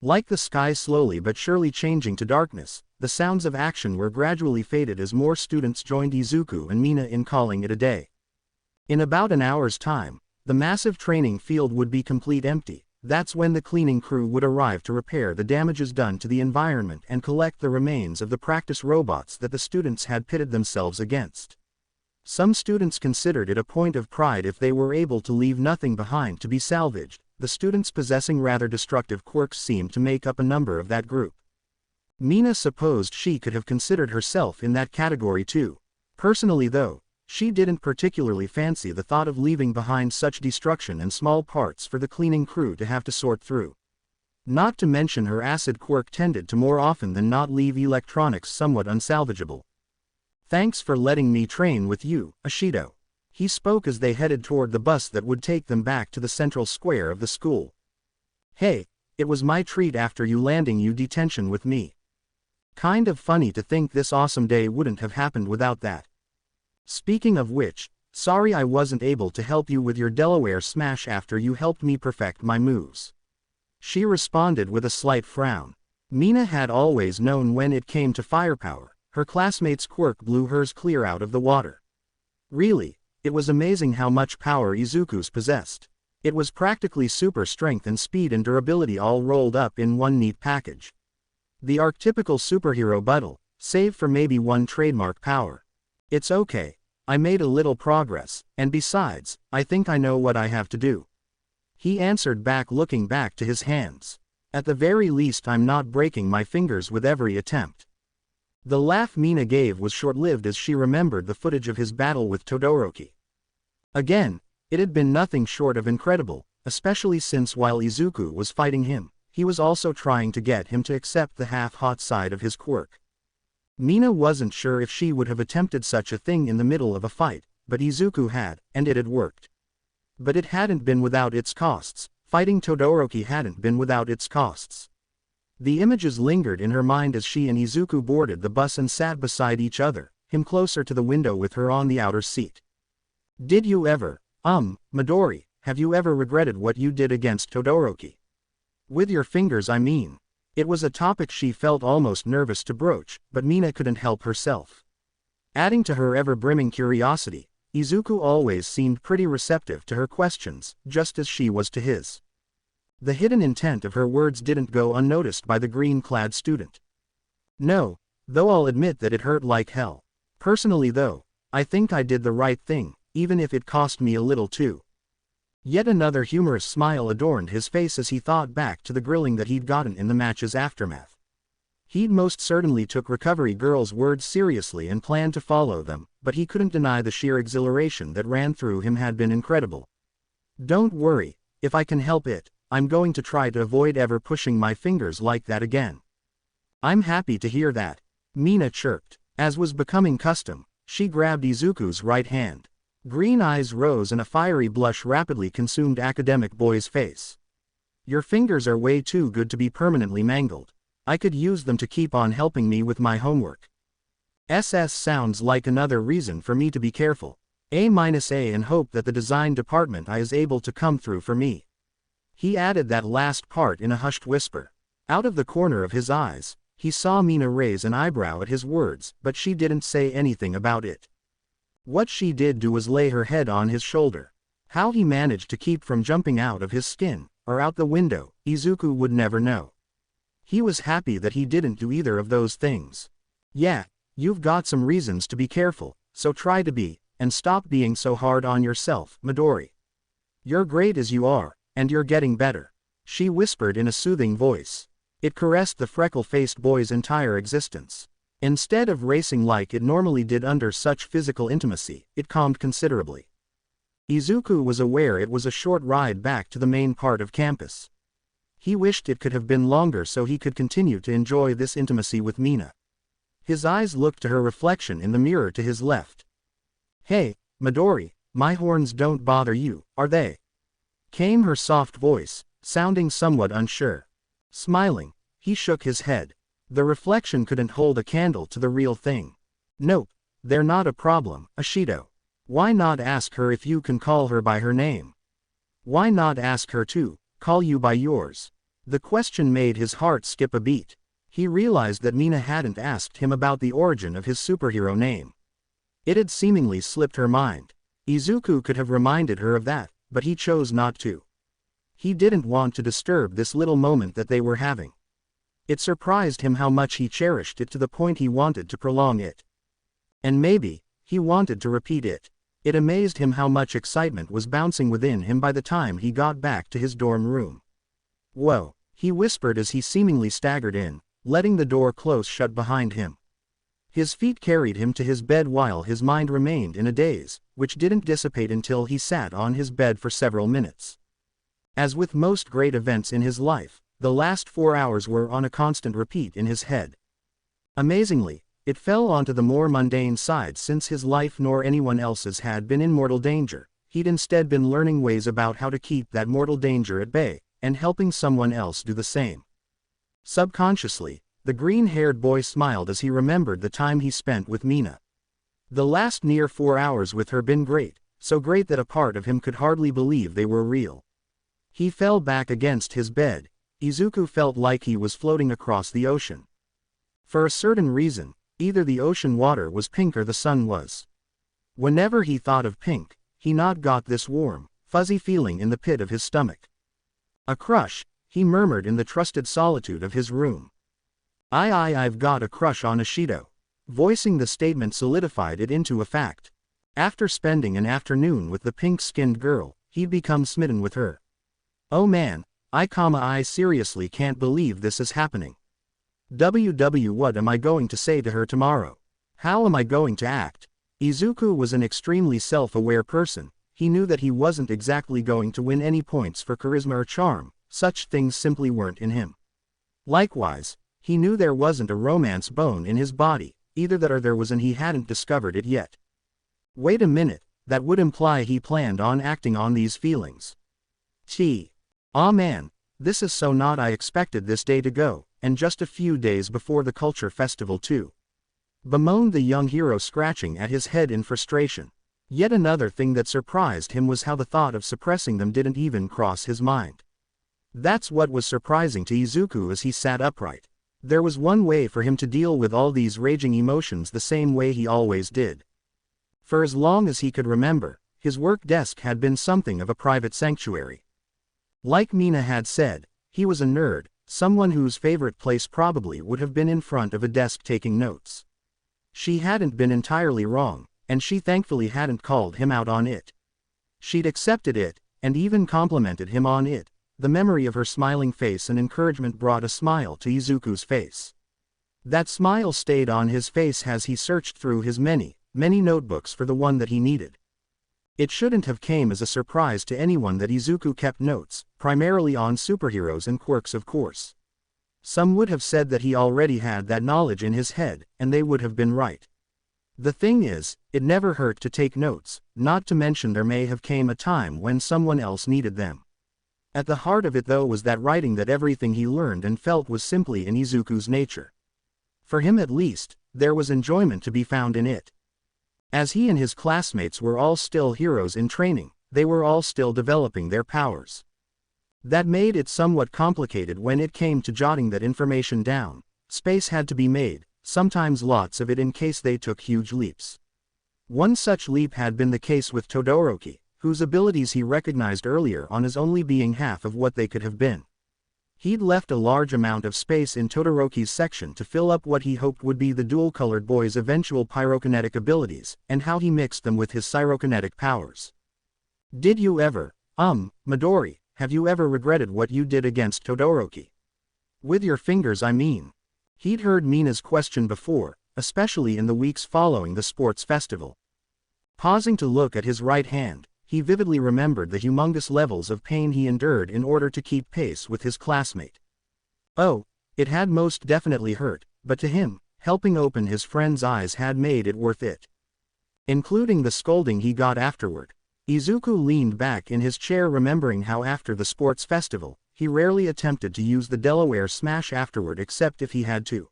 Like the sky slowly but surely changing to darkness, the sounds of action were gradually faded as more students joined Izuku and Mina in calling it a day. In about an hour's time, the massive training field would be complete empty. That's when the cleaning crew would arrive to repair the damages done to the environment and collect the remains of the practice robots that the students had pitted themselves against. Some students considered it a point of pride if they were able to leave nothing behind to be salvaged. The students possessing rather destructive quirks seemed to make up a number of that group. Mina supposed she could have considered herself in that category too. Personally though, she didn't particularly fancy the thought of leaving behind such destruction and small parts for the cleaning crew to have to sort through. Not to mention her acid quirk tended to more often than not leave electronics somewhat unsalvageable. "Thanks for letting me train with you, Ashido," he spoke as they headed toward the bus that would take them back to the central square of the school. "Hey, it was my treat after you landing you detention with me. Kind of funny to think this awesome day wouldn't have happened without that. Speaking of which, sorry I wasn't able to help you with your Delaware smash after you helped me perfect my moves," she responded with a slight frown. Mina had always known when it came to firepower, her classmate's quirk blew hers clear out of the water. Really, it was amazing how much power Izuku's possessed. It was practically super strength and speed and durability all rolled up in one neat package. The archetypical superhero bundle, save for maybe one trademark power. "It's okay. I made a little progress, and besides, I think I know what I have to do," he answered back, looking back to his hands. "At the very least I'm not breaking my fingers with every attempt." The laugh Mina gave was short-lived as she remembered the footage of his battle with Todoroki. Again, it had been nothing short of incredible, especially since while Izuku was fighting him, he was also trying to get him to accept the half-hot side of his quirk. Mina wasn't sure if she would have attempted such a thing in the middle of a fight, but Izuku had, and it had worked. But it hadn't been without its costs. Fighting Todoroki hadn't been without its costs. The images lingered in her mind as she and Izuku boarded the bus and sat beside each other, him closer to the window with her on the outer seat. "Did you ever, Midori, have you ever regretted what you did against Todoroki? With your fingers, I mean." It was a topic she felt almost nervous to broach, but Mina couldn't help herself. Adding to her ever-brimming curiosity, Izuku always seemed pretty receptive to her questions, just as she was to his. The hidden intent of her words didn't go unnoticed by the green-clad student. "No, though I'll admit that it hurt like hell. Personally though, I think I did the right thing, even if it cost me a little too." Yet another humorous smile adorned his face as he thought back to the grilling that he'd gotten in the match's aftermath. He'd most certainly took Recovery Girl's words seriously and planned to follow them, but he couldn't deny the sheer exhilaration that ran through him had been incredible. "Don't worry, if I can help it, I'm going to try to avoid ever pushing my fingers like that again." "I'm happy to hear that," Mina chirped. As was becoming custom, she grabbed Izuku's right hand. Green eyes rose and a fiery blush rapidly consumed academic boy's face. "Your fingers are way too good to be permanently mangled. I could use them to keep on helping me with my homework. SS sounds like another reason for me to be careful. A- and hope that the design department is able to come through for me." He added that last part in a hushed whisper. Out of the corner of his eyes, he saw Mina raise an eyebrow at his words, but she didn't say anything about it. What she did do was lay her head on his shoulder. How he managed to keep from jumping out of his skin, or out the window, Izuku would never know. He was happy that he didn't do either of those things. "Yeah, you've got some reasons to be careful, so try to be, and stop being so hard on yourself, Midori. You're great as you are, and you're getting better," she whispered in a soothing voice. It caressed the freckle-faced boy's entire existence. Instead of racing like it normally did under such physical intimacy, it calmed considerably. Izuku was aware it was a short ride back to the main part of campus. He wished it could have been longer so he could continue to enjoy this intimacy with Mina. His eyes looked to her reflection in the mirror to his left. "Hey, Midori, my horns don't bother you, are they?" came her soft voice, sounding somewhat unsure. Smiling, he shook his head. The reflection couldn't hold a candle to the real thing. "Nope, they're not a problem, Ashido. Why not ask her if you can call her by her name? Why not ask her to call you by yours? The question made his heart skip a beat. He realized that Mina hadn't asked him about the origin of his superhero name. It had seemingly slipped her mind. Izuku could have reminded her of that, but he chose not to. He didn't want to disturb this little moment that they were having. It surprised him how much he cherished it to the point he wanted to prolong it. And maybe, he wanted to repeat it. It amazed him how much excitement was bouncing within him by the time he got back to his dorm room. "Whoa," he whispered as he seemingly staggered in, letting the door close shut behind him. His feet carried him to his bed while his mind remained in a daze, which didn't dissipate until he sat on his bed for several minutes. As with most great events in his life, the last 4 hours were on a constant repeat in his head. Amazingly, it fell onto the more mundane side since his life nor anyone else's had been in mortal danger. He'd instead been learning ways about how to keep that mortal danger at bay, and helping someone else do the same. Subconsciously, the green-haired boy smiled as he remembered the time he spent with Mina. The last near 4 hours with her been great, so great that a part of him could hardly believe they were real. He fell back against his bed. Izuku felt like he was floating across the ocean. For a certain reason, either the ocean water was pink or the sun was. Whenever he thought of pink, he not got this warm, fuzzy feeling in the pit of his stomach. "A crush," he murmured in the trusted solitude of his room. I've got a crush on Ashido." Voicing the statement solidified it into a fact. After spending an afternoon with the pink-skinned girl, he'd become smitten with her. "Oh man, I seriously can't believe this is happening. What am I going to say to her tomorrow? How am I going to act?" Izuku was an extremely self-aware person. He knew that he wasn't exactly going to win any points for charisma or charm. Such things simply weren't in him. Likewise, he knew there wasn't a romance bone in his body, either that or there was and he hadn't discovered it yet. Wait a minute, that would imply he planned on acting on these feelings. Aw man, this is so not I expected this day to go, and just a few days before the culture festival too. Bemoaned the young hero, scratching at his head in frustration. Yet another thing that surprised him was how the thought of suppressing them didn't even cross his mind. That's what was surprising to Izuku as he sat upright. There was one way for him to deal with all these raging emotions, the same way he always did. For as long as he could remember, his work desk had been something of a private sanctuary. Like Mina had said, he was a nerd, someone whose favorite place probably would have been in front of a desk taking notes. She hadn't been entirely wrong, and she thankfully hadn't called him out on it. She'd accepted it, and even complimented him on it. The memory of her smiling face and encouragement brought a smile to Izuku's face. That smile stayed on his face as he searched through his many notebooks for the one that he needed. It shouldn't have came as a surprise to anyone that Izuku kept notes, primarily on superheroes and quirks of course. Some would have said that he already had that knowledge in his head, and they would have been right. The thing is, it never hurt to take notes, not to mention there may have came a time when someone else needed them. At the heart of it though was that writing, that everything he learned and felt was simply in Izuku's nature. For him at least, there was enjoyment to be found in it. As he and his classmates were all still heroes in training, they were all still developing their powers. That made it somewhat complicated when it came to jotting that information down. Space had to be made, sometimes lots of it in case they took huge leaps. One such leap had been the case with Todoroki, whose abilities he recognized earlier on as only being half of what they could have been. He'd left a large amount of space in Todoroki's section to fill up what he hoped would be the dual-colored boy's eventual pyrokinetic abilities, and how he mixed them with his pyrokinetic powers. "Did you ever, Midori, have you ever regretted what you did against Todoroki? With your fingers, I mean." He'd heard Mina's question before, especially in the weeks following the sports festival. Pausing to look at his right hand, he vividly remembered the humongous levels of pain he endured in order to keep pace with his classmate. Oh, it had most definitely hurt, but to him, helping open his friend's eyes had made it worth it. Including the scolding he got afterward. Izuku leaned back in his chair, remembering how after the sports festival, he rarely attempted to use the Delaware smash afterward except if he had to.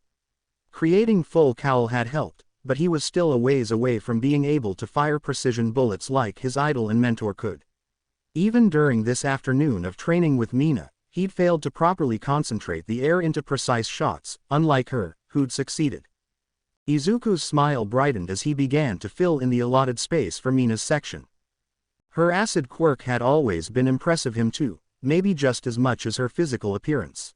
Creating full cowl had helped, but he was still a ways away from being able to fire precision bullets like his idol and mentor could. Even during this afternoon of training with Mina, He'd failed to properly concentrate the air into precise shots, unlike her, who'd succeeded. Izuku's smile brightened as he began to fill in the allotted space for Mina's section. Her acid quirk had always been impressive him too, maybe just as much as her physical appearance.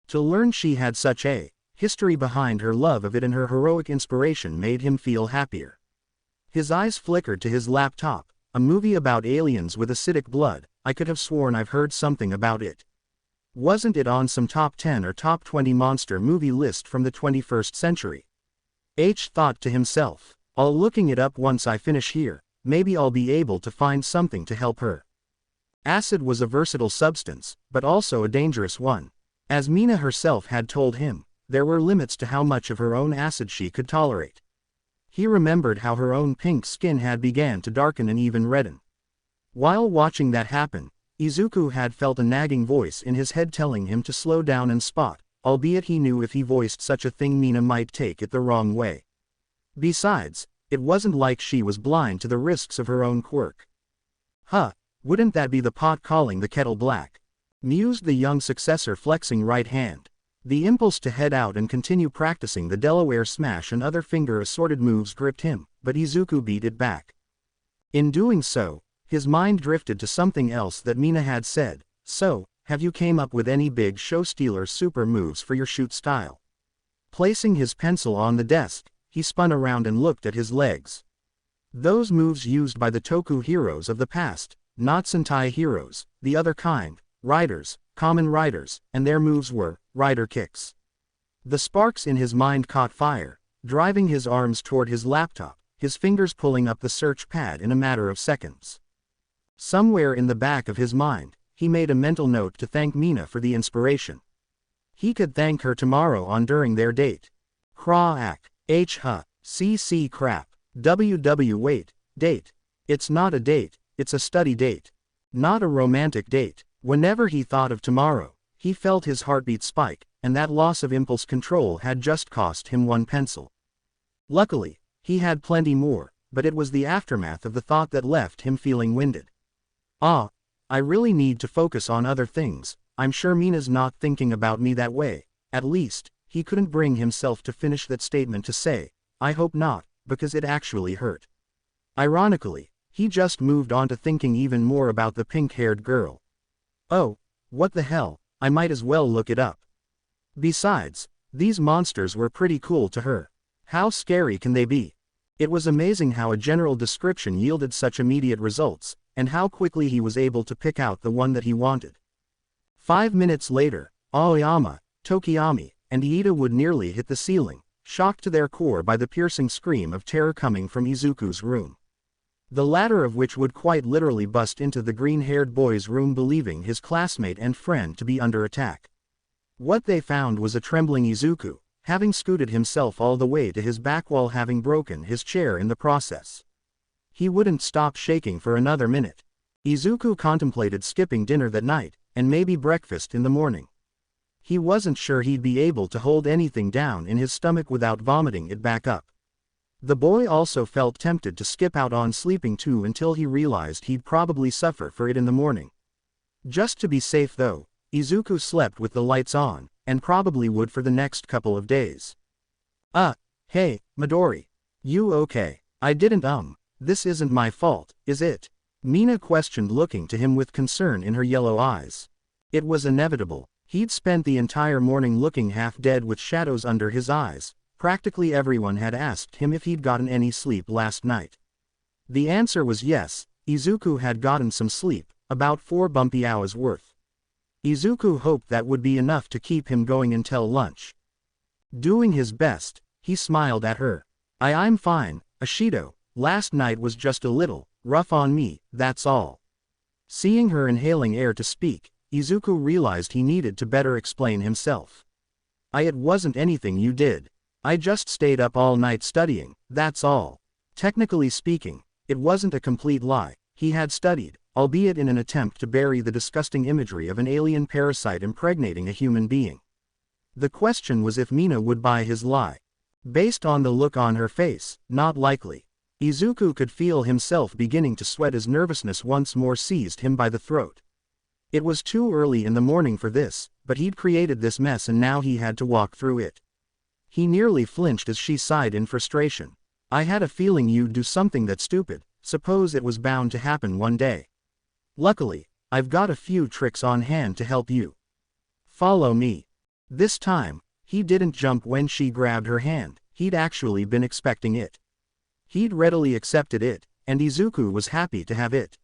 To learn she had such a history behind her love of it and her heroic inspiration made him feel happier. His eyes flickered to his laptop. A movie about aliens with acidic blood. I could have sworn I've heard something about it. Wasn't it on some top 10 or top 20 monster movie list from the 21st century? H thought to himself. I'll looking it up once I finish here, maybe I'll be able to find something to help her. Acid was a versatile substance, but also a dangerous one. As Mina herself had told him, there were limits to how much of her own acid she could tolerate. He remembered how her own pink skin had began to darken and even redden. While watching that happen, Izuku had felt a nagging voice in his head telling him to slow down and spot, albeit he knew if he voiced such a thing Mina might take it the wrong way. Besides, it wasn't like she was blind to the risks of her own quirk. Huh, wouldn't that be the pot calling the kettle black? Mused the young successor, flexing right hand. The impulse to head out and continue practicing the Delaware Smash and other finger-assorted moves gripped him, but Izuku beat it back. In doing so, his mind drifted to something else that Mina had said. So, have you came up with any big show-stealer super moves for your shoot style? Placing his pencil on the desk, he spun around and looked at his legs. Those moves used by the Toku heroes of the past, not Sentai heroes, the other kind, riders, common riders, and their moves were rider kicks. The sparks in his mind caught fire, driving his arms toward his laptop, his fingers pulling up the search pad in a matter of seconds. Somewhere in the back of his mind, he made a mental note to thank Mina for the inspiration. He could thank her tomorrow on during their date. Crack. CC crap. Wait, date. It's not a date, it's a study date. Not a romantic date. Whenever he thought of tomorrow, he felt his heartbeat spike, and that loss of impulse control had just cost him one pencil. Luckily, he had plenty more, but it was the aftermath of the thought that left him feeling winded. I really need to focus on other things. I'm sure Mina's not thinking about me that way. At least, he couldn't bring himself to finish that statement to say, I hope not, because it actually hurt. Ironically, he just moved on to thinking even more about the pink-haired girl. Oh, what the hell, I might as well look it up. Besides, these monsters were pretty cool to her. How scary can they be? It was amazing how a general description yielded such immediate results, and how quickly he was able to pick out the one that he wanted. 5 minutes later, Aoyama, Tokiyami, and Iida would nearly hit the ceiling, shocked to their core by the piercing scream of terror coming from Izuku's room. The latter of which would quite literally bust into the green-haired boy's room, believing his classmate and friend to be under attack. What they found was a trembling Izuku, having scooted himself all the way to his back while having broken his chair in the process. He wouldn't stop shaking for another minute. Izuku contemplated skipping dinner that night, and maybe breakfast in the morning. He wasn't sure he'd be able to hold anything down in his stomach without vomiting it back up. The boy also felt tempted to skip out on sleeping too until he realized he'd probably suffer for it in the morning. Just to be safe though, Izuku slept with the lights on, and probably would for the next couple of days. Hey, Midori. You okay? I didn't this isn't my fault, is it? Mina questioned, looking to him with concern in her yellow eyes. It was inevitable. He'd spent the entire morning looking half dead with shadows under his eyes. Practically everyone had asked him if he'd gotten any sleep last night. The answer was yes, Izuku had gotten some sleep, about 4 bumpy hours worth. Izuku hoped that would be enough to keep him going until lunch. Doing his best, he smiled at her. I'm fine, Ashido. Last night was just a little rough on me, that's all. Seeing her inhaling air to speak, Izuku realized he needed to better explain himself. It wasn't anything you did. I just stayed up all night studying, that's all. Technically speaking, it wasn't a complete lie. He had studied, albeit in an attempt to bury the disgusting imagery of an alien parasite impregnating a human being. The question was if Mina would buy his lie. Based on the look on her face, not likely. Izuku could feel himself beginning to sweat as nervousness once more seized him by the throat. It was too early in the morning for this, but he'd created this mess and now he had to walk through it. He nearly flinched as she sighed in frustration. I had a feeling you'd do something that stupid, suppose it was bound to happen one day. Luckily, I've got a few tricks on hand to help you. Follow me. This time, he didn't jump when she grabbed her hand, he'd actually been expecting it. He'd readily accepted it, and Izuku was happy to have it.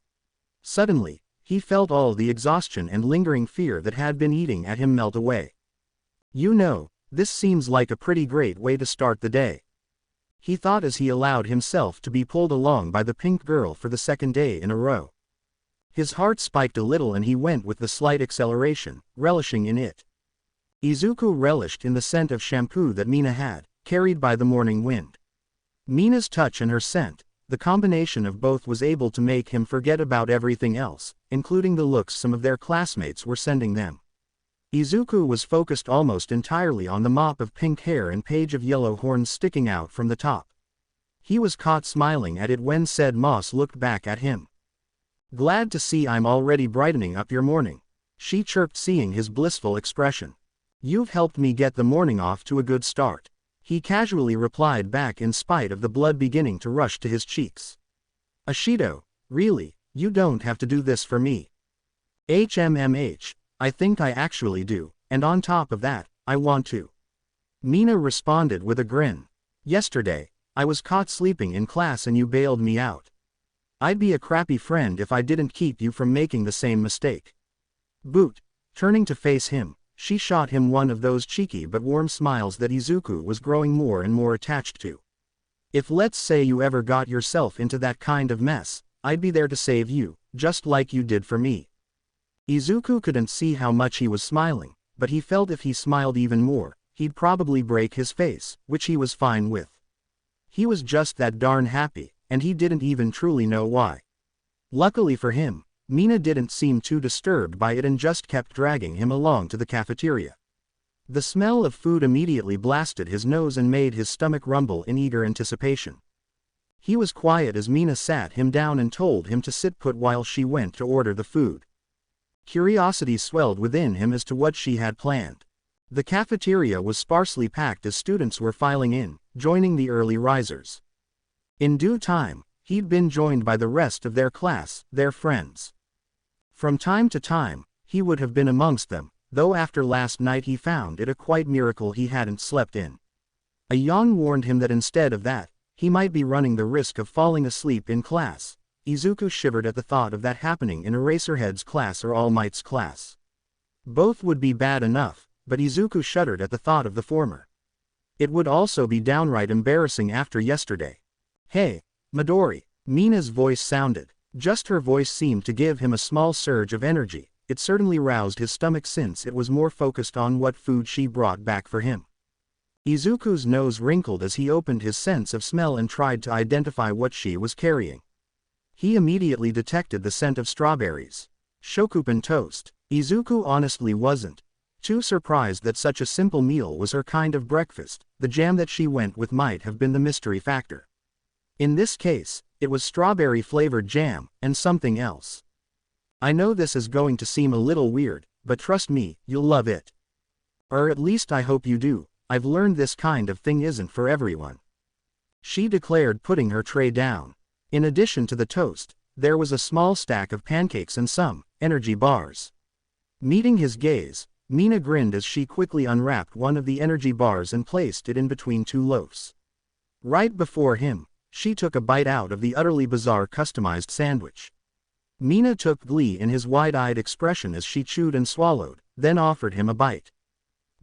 Suddenly, he felt all the exhaustion and lingering fear that had been eating at him melt away. You know, this seems like a pretty great way to start the day. He thought as he allowed himself to be pulled along by the pink girl for the second day in a row. His heart spiked a little and he went with the slight acceleration, relishing in it. Izuku relished in the scent of shampoo that Mina had, carried by the morning wind. Mina's touch and her scent, the combination of both was able to make him forget about everything else, including the looks some of their classmates were sending them. Izuku was focused almost entirely on the mop of pink hair and page of yellow horns sticking out from the top. He was caught smiling at it when said Moss looked back at him. Glad to see I'm already brightening up your morning, she chirped, seeing his blissful expression. You've helped me get the morning off to a good start. He casually replied back in spite of the blood beginning to rush to his cheeks. Ashido, really, you don't have to do this for me. HMMH, I think I actually do, and on top of that, I want to. Mina responded with a grin. Yesterday, I was caught sleeping in class and you bailed me out. I'd be a crappy friend if I didn't keep you from making the same mistake. Boot, turning to face him, she shot him one of those cheeky but warm smiles that Izuku was growing more and more attached to. If let's say you ever got yourself into that kind of mess, I'd be there to save you, just like you did for me. Izuku couldn't see how much he was smiling, but he felt if he smiled even more, he'd probably break his face, which he was fine with. He was just that darn happy, and he didn't even truly know why. Luckily for him, Mina didn't seem too disturbed by it and just kept dragging him along to the cafeteria. The smell of food immediately blasted his nose and made his stomach rumble in eager anticipation. He was quiet as Mina sat him down and told him to sit put while she went to order the food. Curiosity swelled within him as to what she had planned. The cafeteria was sparsely packed as students were filing in, joining the early risers. In due time, he'd been joined by the rest of their class, their friends. From time to time, he would have been amongst them, though after last night he found it a quite miracle he hadn't slept in. A yawn warned him that instead of that, he might be running the risk of falling asleep in class. Izuku shivered at the thought of that happening in Eraserhead's class or All Might's class. Both would be bad enough, but Izuku shuddered at the thought of the former. It would also be downright embarrassing after yesterday. Hey, Midori, Mina's voice sounded. Just her voice seemed to give him a small surge of energy. It certainly roused his stomach since it was more focused on what food she brought back for him. Izuku's nose wrinkled as he opened his sense of smell and tried to identify what she was carrying. He immediately detected the scent of strawberries. Shokupan toast. Izuku honestly wasn't too surprised that such a simple meal was her kind of breakfast. The jam that she went with might have been the mystery factor. In this case, it was strawberry-flavored jam, and something else. I know this is going to seem a little weird, but trust me, you'll love it. Or at least I hope you do. I've learned this kind of thing isn't for everyone. She declared, putting her tray down. In addition to the toast, there was a small stack of pancakes and some energy bars. Meeting his gaze, Mina grinned as she quickly unwrapped one of the energy bars and placed it in between two loaves. Right before him, she took a bite out of the utterly bizarre customized sandwich. Mina took glee in his wide-eyed expression as she chewed and swallowed, then offered him a bite.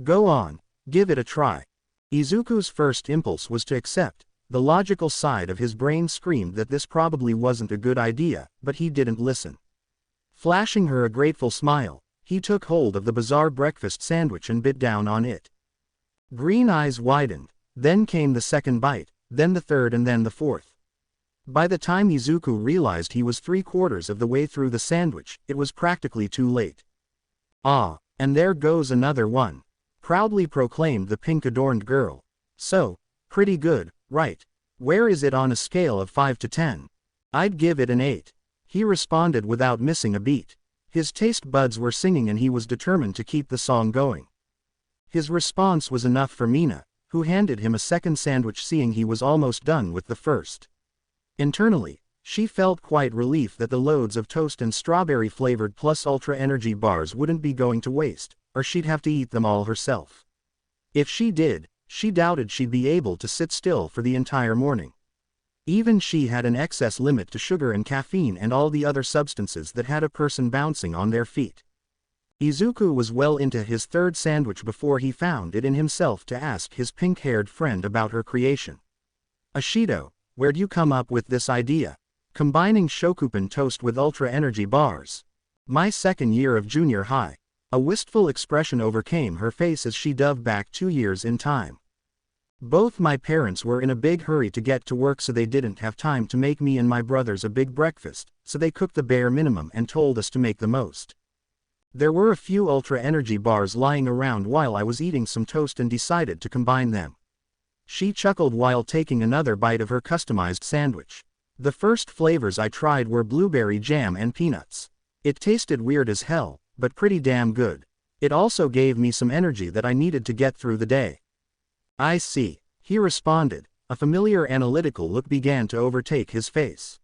Go on, give it a try. Izuku's first impulse was to accept. The logical side of his brain screamed that this probably wasn't a good idea, but he didn't listen. Flashing her a grateful smile, he took hold of the bizarre breakfast sandwich and bit down on it. Green eyes widened, then came the second bite, then the third and then the fourth. By the time Izuku realized he was 3/4 of the way through the sandwich, it was practically too late. Ah, and there goes another one, proudly proclaimed the pink-adorned girl. So, pretty good, right? Where is it on a scale of 5 to 10? I'd give it an 8. He responded without missing a beat. His taste buds were singing and he was determined to keep the song going. His response was enough for Mina, who handed him a second sandwich seeing he was almost done with the first. Internally, she felt quite relieved that the loads of toast and strawberry-flavored plus ultra energy bars wouldn't be going to waste, or she'd have to eat them all herself. If she did, she doubted she'd be able to sit still for the entire morning. Even she had an excess limit to sugar and caffeine and all the other substances that had a person bouncing on their feet. Izuku was well into his third sandwich before he found it in himself to ask his pink-haired friend about her creation. "Ashido, where'd you come up with this idea? Combining shokupan toast with ultra energy bars." "My second year of junior high." A wistful expression overcame her face as she dove back 2 years in time. "Both my parents were in a big hurry to get to work, so they didn't have time to make me and my brothers a big breakfast, so they cooked the bare minimum and told us to make the most. There were a few ultra energy bars lying around while I was eating some toast and decided to combine them." She chuckled while taking another bite of her customized sandwich. "The first flavors I tried were blueberry jam and peanuts. It tasted weird as hell, but pretty damn good. It also gave me some energy that I needed to get through the day." "I see," he responded. A familiar analytical look began to overtake his face.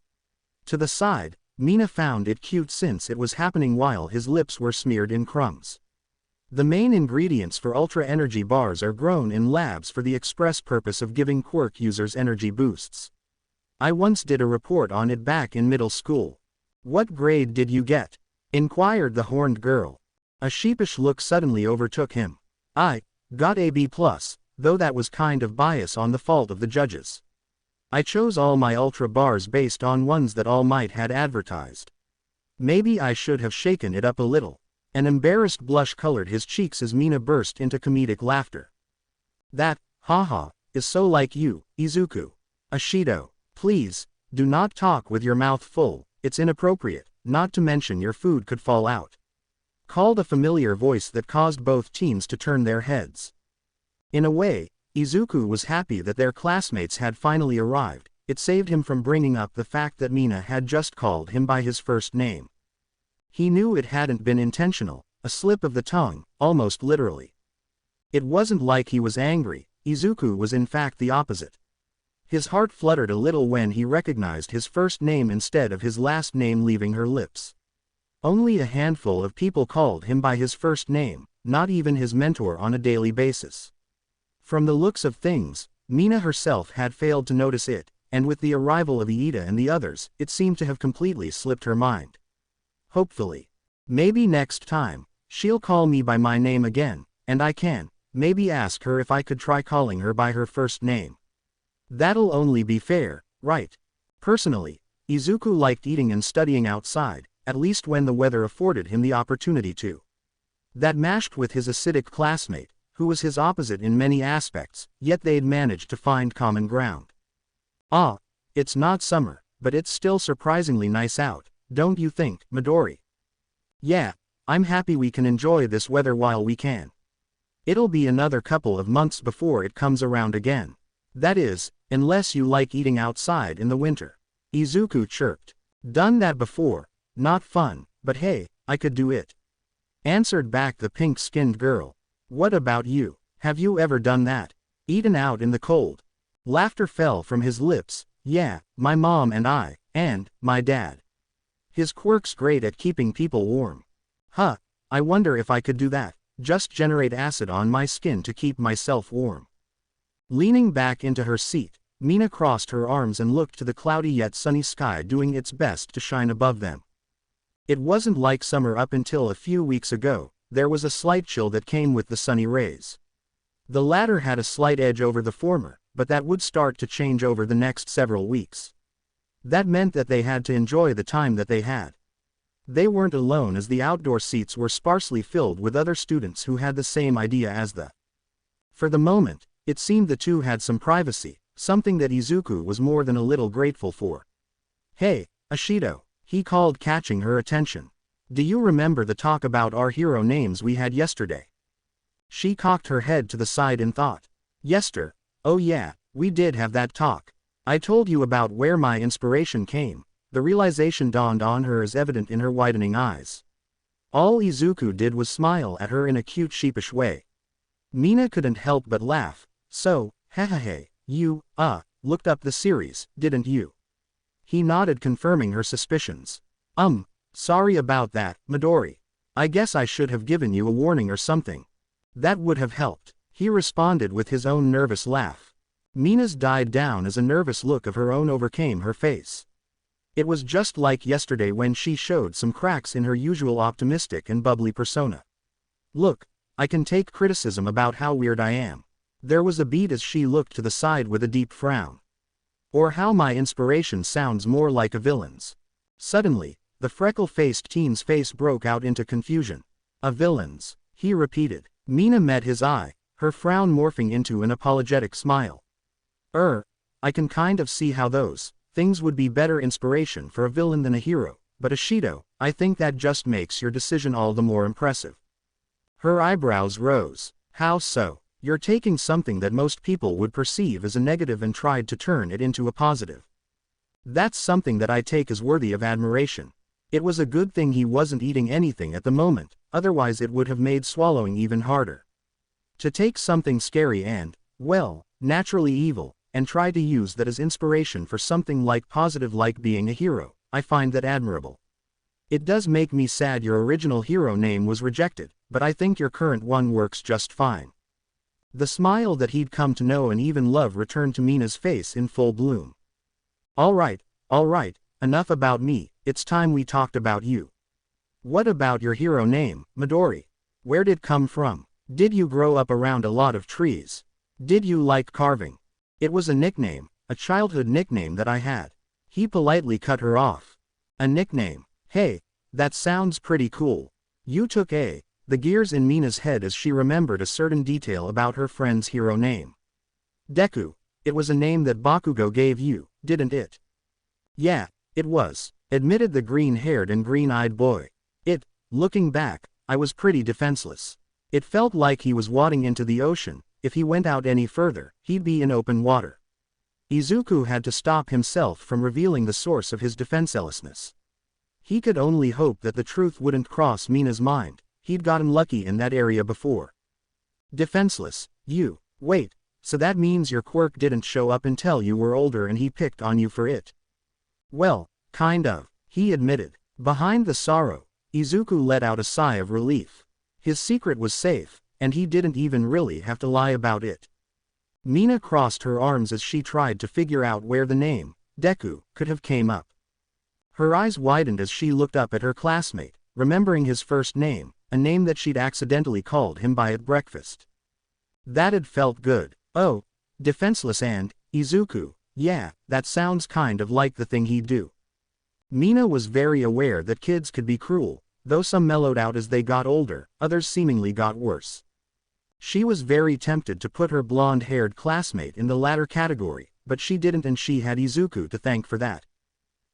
To the side, Mina found it cute since it was happening while his lips were smeared in crumbs. The main ingredients for ultra energy bars are grown in labs for the express purpose of giving quirk users energy boosts. I once did a report on it back in middle school. "What grade did you get?" inquired the horned girl. A sheepish look suddenly overtook him. "I got a B+, though that was kind of bias on the fault of the judges. I chose all my ultra bars based on ones that All Might had advertised. Maybe I should have shaken it up a little." An embarrassed blush colored his cheeks as Mina burst into comedic laughter. "That, haha, is so like you, Izuku. Ashido, please, do not talk with your mouth full, it's inappropriate, not to mention your food could fall out," called a familiar voice that caused both teens to turn their heads. In a way, Izuku was happy that their classmates had finally arrived. It saved him from bringing up the fact that Mina had just called him by his first name. He knew it hadn't been intentional, a slip of the tongue, almost literally. It wasn't like he was angry. Izuku was in fact the opposite. His heart fluttered a little when he recognized his first name instead of his last name leaving her lips. Only a handful of people called him by his first name, not even his mentor on a daily basis. From the looks of things, Mina herself had failed to notice it, and with the arrival of Iida and the others, it seemed to have completely slipped her mind. Hopefully. Maybe next time, she'll call me by my name again, and I can, maybe ask her if I could try calling her by her first name. That'll only be fair, right? Personally, Izuku liked eating and studying outside, at least when the weather afforded him the opportunity to. That mashed with his acidic classmate, who was his opposite in many aspects, yet they'd managed to find common ground. "Ah, it's not summer, but it's still surprisingly nice out, don't you think, Midori?" "Yeah, I'm happy we can enjoy this weather while we can. It'll be another couple of months before it comes around again. That is, unless you like eating outside in the winter," Izuku chirped. "Done that before, not fun, but hey, I could do it," answered back the pink-skinned girl. "What about you? Have you ever done that? Eaten out in the cold?" Laughter fell from his lips. "Yeah, my mom and my dad. His quirk's great at keeping people warm. Huh, I wonder if I could do that, just generate acid on my skin to keep myself warm." Leaning back into her seat, Mina crossed her arms and looked to the cloudy yet sunny sky doing its best to shine above them. It wasn't like summer up until a few weeks ago. There was a slight chill that came with the sunny rays. The latter had a slight edge over the former, but that would start to change over the next several weeks. That meant that they had to enjoy the time that they had. They weren't alone as the outdoor seats were sparsely filled with other students who had the same idea as the. For the moment, it seemed the two had some privacy, something that Izuku was more than a little grateful for. "Hey, Ashido," he called, catching her attention. "Do you remember the talk about our hero names we had yesterday?" She cocked her head to the side in thought. "Yester? Oh yeah, we did have that talk. I told you about where my inspiration came." The realization dawned on her as evident in her widening eyes. All Izuku did was smile at her in a cute sheepish way. Mina couldn't help but laugh. So, hahaha, you, looked up the series, didn't you? He nodded, confirming her suspicions. Sorry about that, Midori. I guess I should have given you a warning or something. That would have helped, he responded with his own nervous laugh. Mina's died down as a nervous look of her own overcame her face. It was just like yesterday when she showed some cracks in her usual optimistic and bubbly persona. Look, I can take criticism about how weird I am. There was a beat as she looked to the side with a deep frown. Or how my inspiration sounds more like a villain's. Suddenly, the freckle-faced teen's face broke out into confusion. A villain's, he repeated. Mina met his eye, her frown morphing into an apologetic smile. I can kind of see how those things would be better inspiration for a villain than a hero, but Ashido, I think that just makes your decision all the more impressive. Her eyebrows rose. How so? You're taking something that most people would perceive as a negative and tried to turn it into a positive. That's something that I take as worthy of admiration. It was a good thing he wasn't eating anything at the moment, otherwise it would have made swallowing even harder. To take something scary and, well, naturally evil, and try to use that as inspiration for something like positive like being a hero, I find that admirable. It does make me sad your original hero name was rejected, but I think your current one works just fine. The smile that he'd come to know and even love returned to Mina's face in full bloom. All right, enough about me, it's time we talked about you. What about your hero name, Midori? Where did it come from? Did you grow up around a lot of trees? Did you like carving? It was a nickname, a childhood nickname that I had. He politely cut her off. A nickname? Hey, that sounds pretty cool. You took the gears in Mina's head as she remembered a certain detail about her friend's hero name. Deku, it was a name that Bakugo gave you, didn't it? Yeah, it was, admitted the green-haired and green-eyed boy. Looking back, I was pretty defenseless. It felt like he was wading into the ocean. If he went out any further, he'd be in open water. Izuku had to stop himself from revealing the source of his defenselessness. He could only hope that the truth wouldn't cross Mina's mind. He'd gotten lucky in that area before. Defenseless, you. Wait, so that means your quirk didn't show up until you were older and he picked on you for it? Well, kind of, he admitted. Behind the sorrow, Izuku let out a sigh of relief. His secret was safe, and he didn't even really have to lie about it. Mina crossed her arms as she tried to figure out where the name, Deku, could have came up. Her eyes widened as she looked up at her classmate, remembering his first name, a name that she'd accidentally called him by at breakfast. That had felt good. Oh, defenseless and, Izuku, yeah, that sounds kind of like the thing he'd do. Mina was very aware that kids could be cruel, though some mellowed out as they got older, others seemingly got worse. She was very tempted to put her blonde-haired classmate in the latter category, but she didn't, and she had Izuku to thank for that.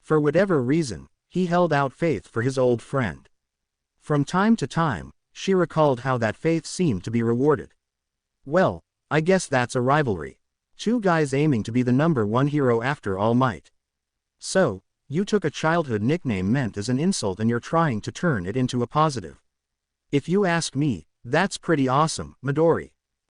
For whatever reason, he held out faith for his old friend. From time to time, she recalled how that faith seemed to be rewarded. Well, I guess that's a rivalry. Two guys aiming to be the number one hero after all might. So, you took a childhood nickname meant as an insult and you're trying to turn it into a positive. If you ask me, that's pretty awesome, Midori.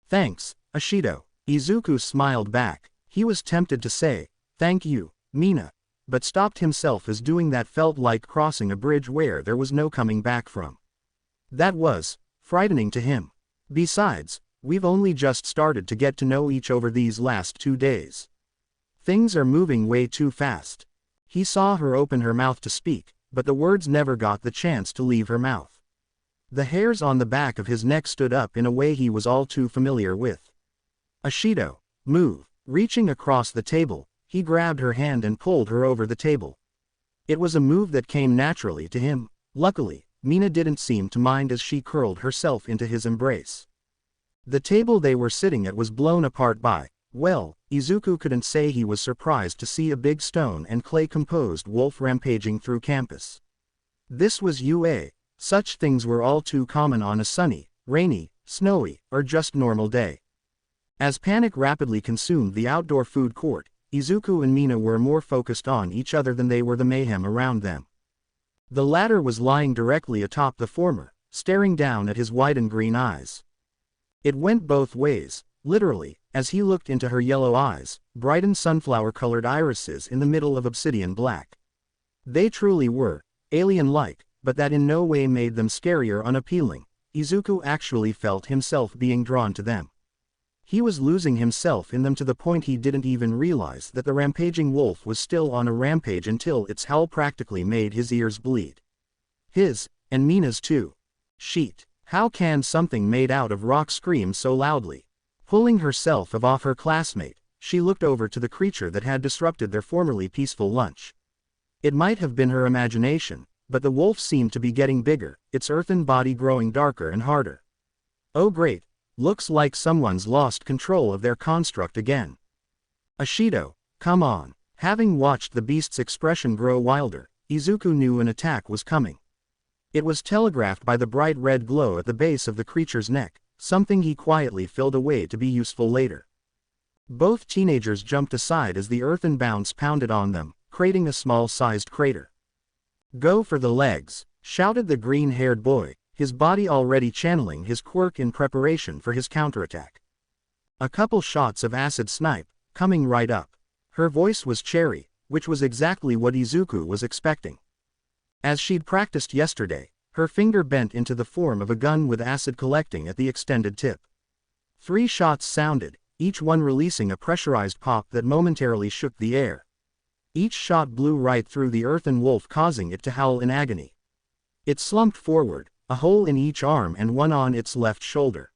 Thanks, Ashido. Izuku smiled back. He was tempted to say, thank you, Mina, but stopped himself as doing that felt like crossing a bridge where there was no coming back from. That was frightening to him. Besides, we've only just started to get to know each other these last 2 days. Things are moving way too fast. He saw her open her mouth to speak, but the words never got the chance to leave her mouth. The hairs on the back of his neck stood up in a way he was all too familiar with. Ashido, move. Reaching across the table, he grabbed her hand and pulled her over the table. It was a move that came naturally to him. Luckily, Mina didn't seem to mind as she curled herself into his embrace. The table they were sitting at was blown apart by, well, Izuku couldn't say he was surprised to see a big stone and clay-composed wolf rampaging through campus. This was UA. Such things were all too common on a sunny, rainy, snowy, or just normal day. As panic rapidly consumed the outdoor food court, Izuku and Mina were more focused on each other than they were the mayhem around them. The latter was lying directly atop the former, staring down at his widened green eyes. It went both ways, literally, as he looked into her yellow eyes, brightened sunflower-colored irises in the middle of obsidian black. They truly were alien-like, but that in no way made them scary or unappealing. Izuku actually felt himself being drawn to them. He was losing himself in them to the point he didn't even realize that the rampaging wolf was still on a rampage until its howl practically made his ears bleed. His, and Mina's too. Sheet. How can something made out of rock scream so loudly? Pulling herself off her classmate, she looked over to the creature that had disrupted their formerly peaceful lunch. It might have been her imagination, but the wolf seemed to be getting bigger, its earthen body growing darker and harder. Oh great, looks like someone's lost control of their construct again. Ashido, come on. Having watched the beast's expression grow wilder, Izuku knew an attack was coming. It was telegraphed by the bright red glow at the base of the creature's neck, something he quietly filled away to be useful later. Both teenagers jumped aside as the earthen bounce pounded on them, creating a small-sized crater. Go for the legs, shouted the green-haired boy, his body already channeling his quirk in preparation for his counterattack. A couple shots of acid snipe, coming right up. Her voice was cherry, which was exactly what Izuku was expecting. As she'd practiced yesterday, her finger bent into the form of a gun with acid collecting at the extended tip. 3 shots sounded, each one releasing a pressurized pop that momentarily shook the air. Each shot blew right through the earthen wolf, causing it to howl in agony. It slumped forward, a hole in each arm and one on its left shoulder.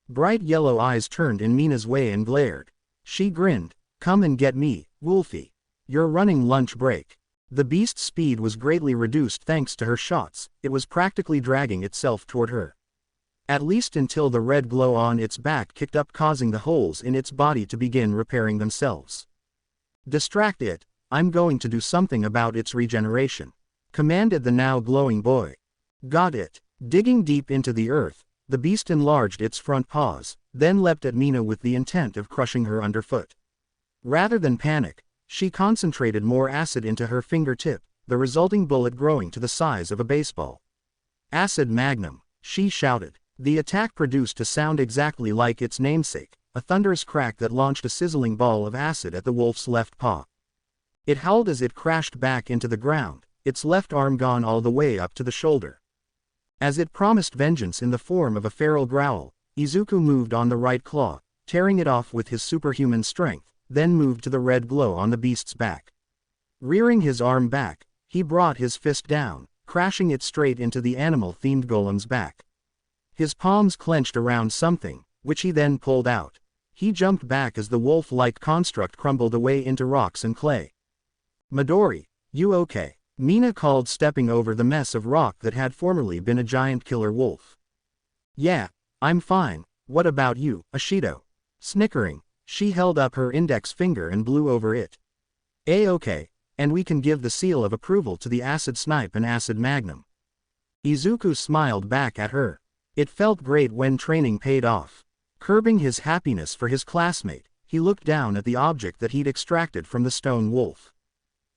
Bright yellow eyes turned in Mina's way and glared. She grinned, come and get me, Wolfie. You're running lunch break. The beast's speed was greatly reduced thanks to her shots, it was practically dragging itself toward her. At least until the red glow on its back kicked up, causing the holes in its body to begin repairing themselves. Distract it, I'm going to do something about its regeneration, commanded the now glowing boy. Got it. Digging deep into the earth, the beast enlarged its front paws, then leapt at Mina with the intent of crushing her underfoot. Rather than panic, she concentrated more acid into her fingertip, the resulting bullet growing to the size of a baseball. Acid Magnum, she shouted. The attack produced a sound exactly like its namesake, a thunderous crack that launched a sizzling ball of acid at the wolf's left paw. It howled as it crashed back into the ground, its left arm gone all the way up to the shoulder. As it promised vengeance in the form of a feral growl, Izuku moved on the right claw, tearing it off with his superhuman strength, then moved to the red glow on the beast's back. Rearing his arm back, he brought his fist down, crashing it straight into the animal-themed golem's back. His palms clenched around something, which he then pulled out. He jumped back as the wolf-like construct crumbled away into rocks and clay. Midori, you okay? Mina called, stepping over the mess of rock that had formerly been a giant killer wolf. Yeah, I'm fine, what about you, Ashido? Snickering, she held up her index finger and blew over it. A-okay, and we can give the seal of approval to the acid snipe and acid magnum. Izuku smiled back at her. It felt great when training paid off. Curbing his happiness for his classmate, he looked down at the object that he'd extracted from the stone wolf.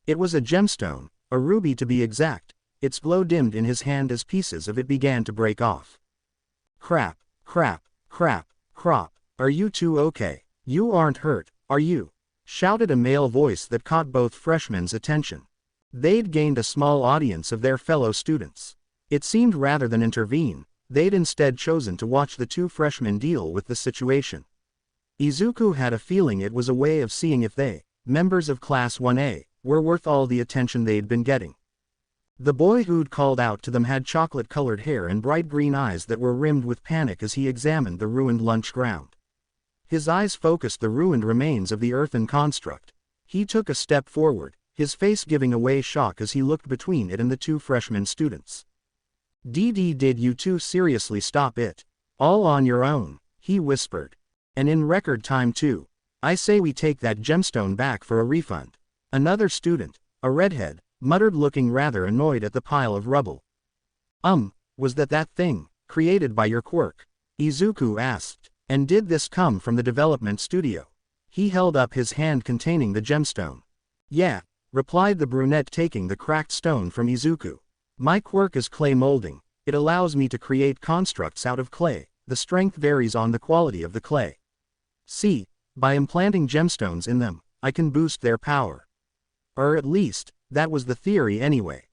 It was a gemstone, a ruby to be exact. Its glow dimmed in his hand as pieces of it began to break off. Crap, crap, crap, crop, are you two okay? You aren't hurt, are you? Shouted a male voice that caught both freshmen's attention. They'd gained a small audience of their fellow students. It seemed rather than intervene, they'd instead chosen to watch the two freshmen deal with the situation. Izuku had a feeling it was a way of seeing if they, members of Class 1A, were worth all the attention they'd been getting. The boy who'd called out to them had chocolate-colored hair and bright green eyes that were rimmed with panic as he examined the ruined lunch ground. His eyes focused the ruined remains of the earthen construct. He took a step forward, his face giving away shock as he looked between it and the two freshman students. Did you two seriously stop it? All on your own, he whispered. And in record time too. I say we take that gemstone back for a refund. Another student, a redhead, muttered, looking rather annoyed at the pile of rubble. Was that thing, created by your quirk? Izuku asked. And did this come from the development studio? He held up his hand containing the gemstone. Yeah, replied the brunette, taking the cracked stone from Izuku. My quirk is clay molding. It allows me to create constructs out of clay. The strength varies on the quality of the clay. See, by implanting gemstones in them, I can boost their power. Or at least, that was the theory anyway.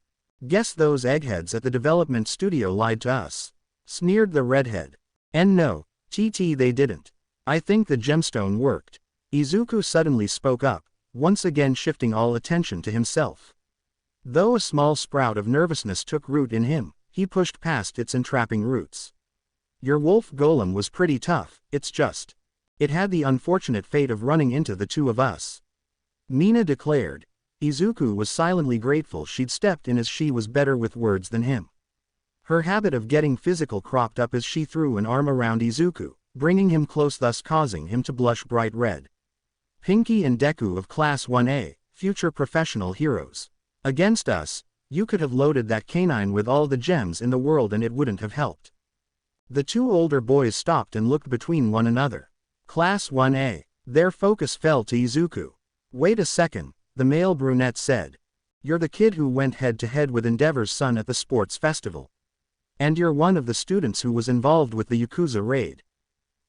Guess those eggheads at the development studio lied to us. Sneered the redhead. And no, TT they didn't. I think the gemstone worked. Izuku suddenly spoke up, once again shifting all attention to himself. Though a small sprout of nervousness took root in him, he pushed past its entrapping roots. Your wolf golem was pretty tough, it's just. It had the unfortunate fate of running into the two of us. Mina declared. Izuku was silently grateful she'd stepped in as she was better with words than him. Her habit of getting physical cropped up as she threw an arm around Izuku, bringing him close, thus causing him to blush bright red. Pinky and Deku of Class 1A, future professional heroes. Against us, you could have loaded that canine with all the gems in the world and it wouldn't have helped. The two older boys stopped and looked between one another. Class 1A. Their focus fell to Izuku. Wait a second, the male brunette said. You're the kid who went head-to-head with Endeavor's son at the sports festival. And you're one of the students who was involved with the Yakuza raid.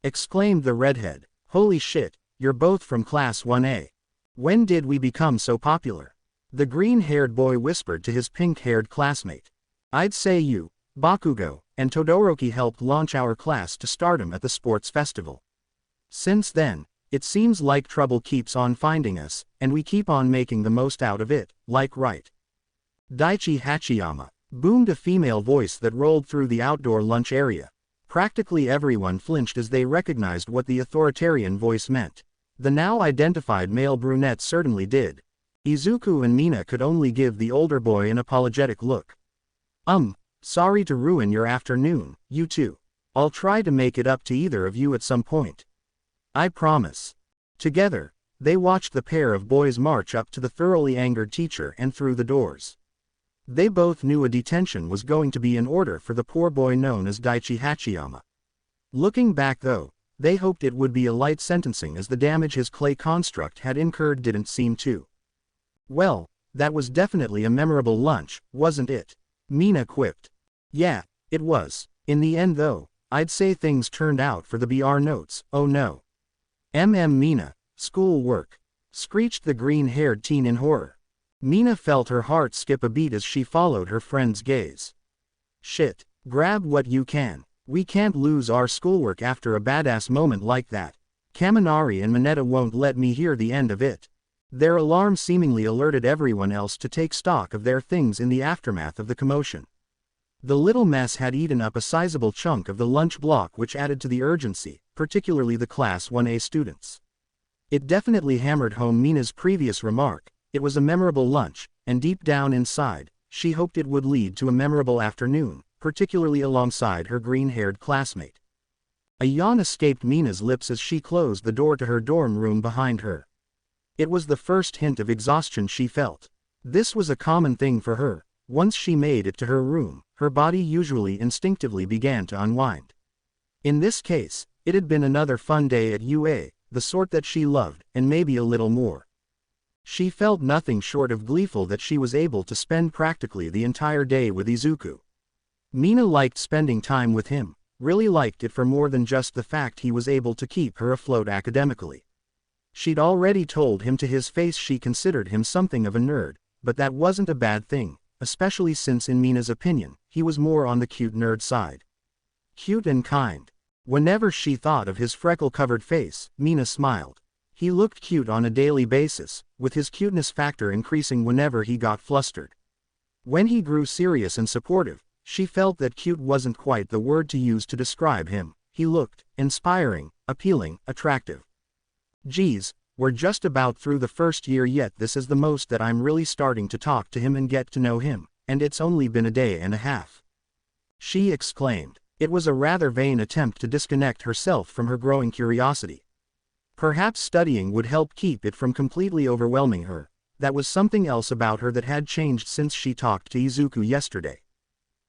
Exclaimed the redhead. Holy shit, you're both from Class 1A. When did we become so popular? The green-haired boy whispered to his pink-haired classmate. I'd say you, Bakugo, and Todoroki helped launch our class to stardom at the sports festival. Since then, it seems like trouble keeps on finding us, and we keep on making the most out of it, like right. Daichi Hachiyama, boomed a female voice that rolled through the outdoor lunch area. Practically everyone flinched as they recognized what the authoritarian voice meant. The now identified male brunette certainly did. Izuku and Mina could only give the older boy an apologetic look. Sorry to ruin your afternoon, you two. I'll try to make it up to either of you at some point. I promise. Together, they watched the pair of boys march up to the thoroughly angered teacher and through the doors. They both knew a detention was going to be in order for the poor boy known as Daichi Hachiyama. Looking back though, they hoped it would be a light sentencing as the damage his clay construct had incurred didn't seem to. Well, that was definitely a memorable lunch, wasn't it? Mina quipped. Yeah, it was. In the end though, I'd say things turned out for the BR notes, oh no. Mina, school work. Screeched the green-haired teen in horror. Mina felt her heart skip a beat as she followed her friend's gaze. Shit, grab what you can. We can't lose our schoolwork after a badass moment like that. Kaminari and Mineta won't let me hear the end of it. Their alarm seemingly alerted everyone else to take stock of their things in the aftermath of the commotion. The little mess had eaten up a sizable chunk of the lunch block, which added to the urgency, particularly the Class 1A students. It definitely hammered home Mina's previous remark. It was a memorable lunch, and deep down inside, she hoped it would lead to a memorable afternoon, particularly alongside her green-haired classmate. A yawn escaped Mina's lips as she closed the door to her dorm room behind her. It was the first hint of exhaustion she felt. This was a common thing for her. Once she made it to her room, her body usually instinctively began to unwind. In this case, it had been another fun day at UA, the sort that she loved, and maybe a little more. She felt nothing short of gleeful that she was able to spend practically the entire day with Izuku. Mina liked spending time with him, really liked it for more than just the fact he was able to keep her afloat academically. She'd already told him to his face she considered him something of a nerd, but that wasn't a bad thing, especially since in Mina's opinion, he was more on the cute nerd side. Cute and kind. Whenever she thought of his freckle-covered face, Mina smiled. He looked cute on a daily basis, with his cuteness factor increasing whenever he got flustered. When he grew serious and supportive, she felt that cute wasn't quite the word to use to describe him. He looked inspiring, appealing, attractive. Geez, we're just about through the first year yet this is the most that I'm really starting to talk to him and get to know him, and it's only been a day and a half. She exclaimed. It was a rather vain attempt to disconnect herself from her growing curiosity. Perhaps studying would help keep it from completely overwhelming her. That was something else about her that had changed since she talked to Izuku yesterday.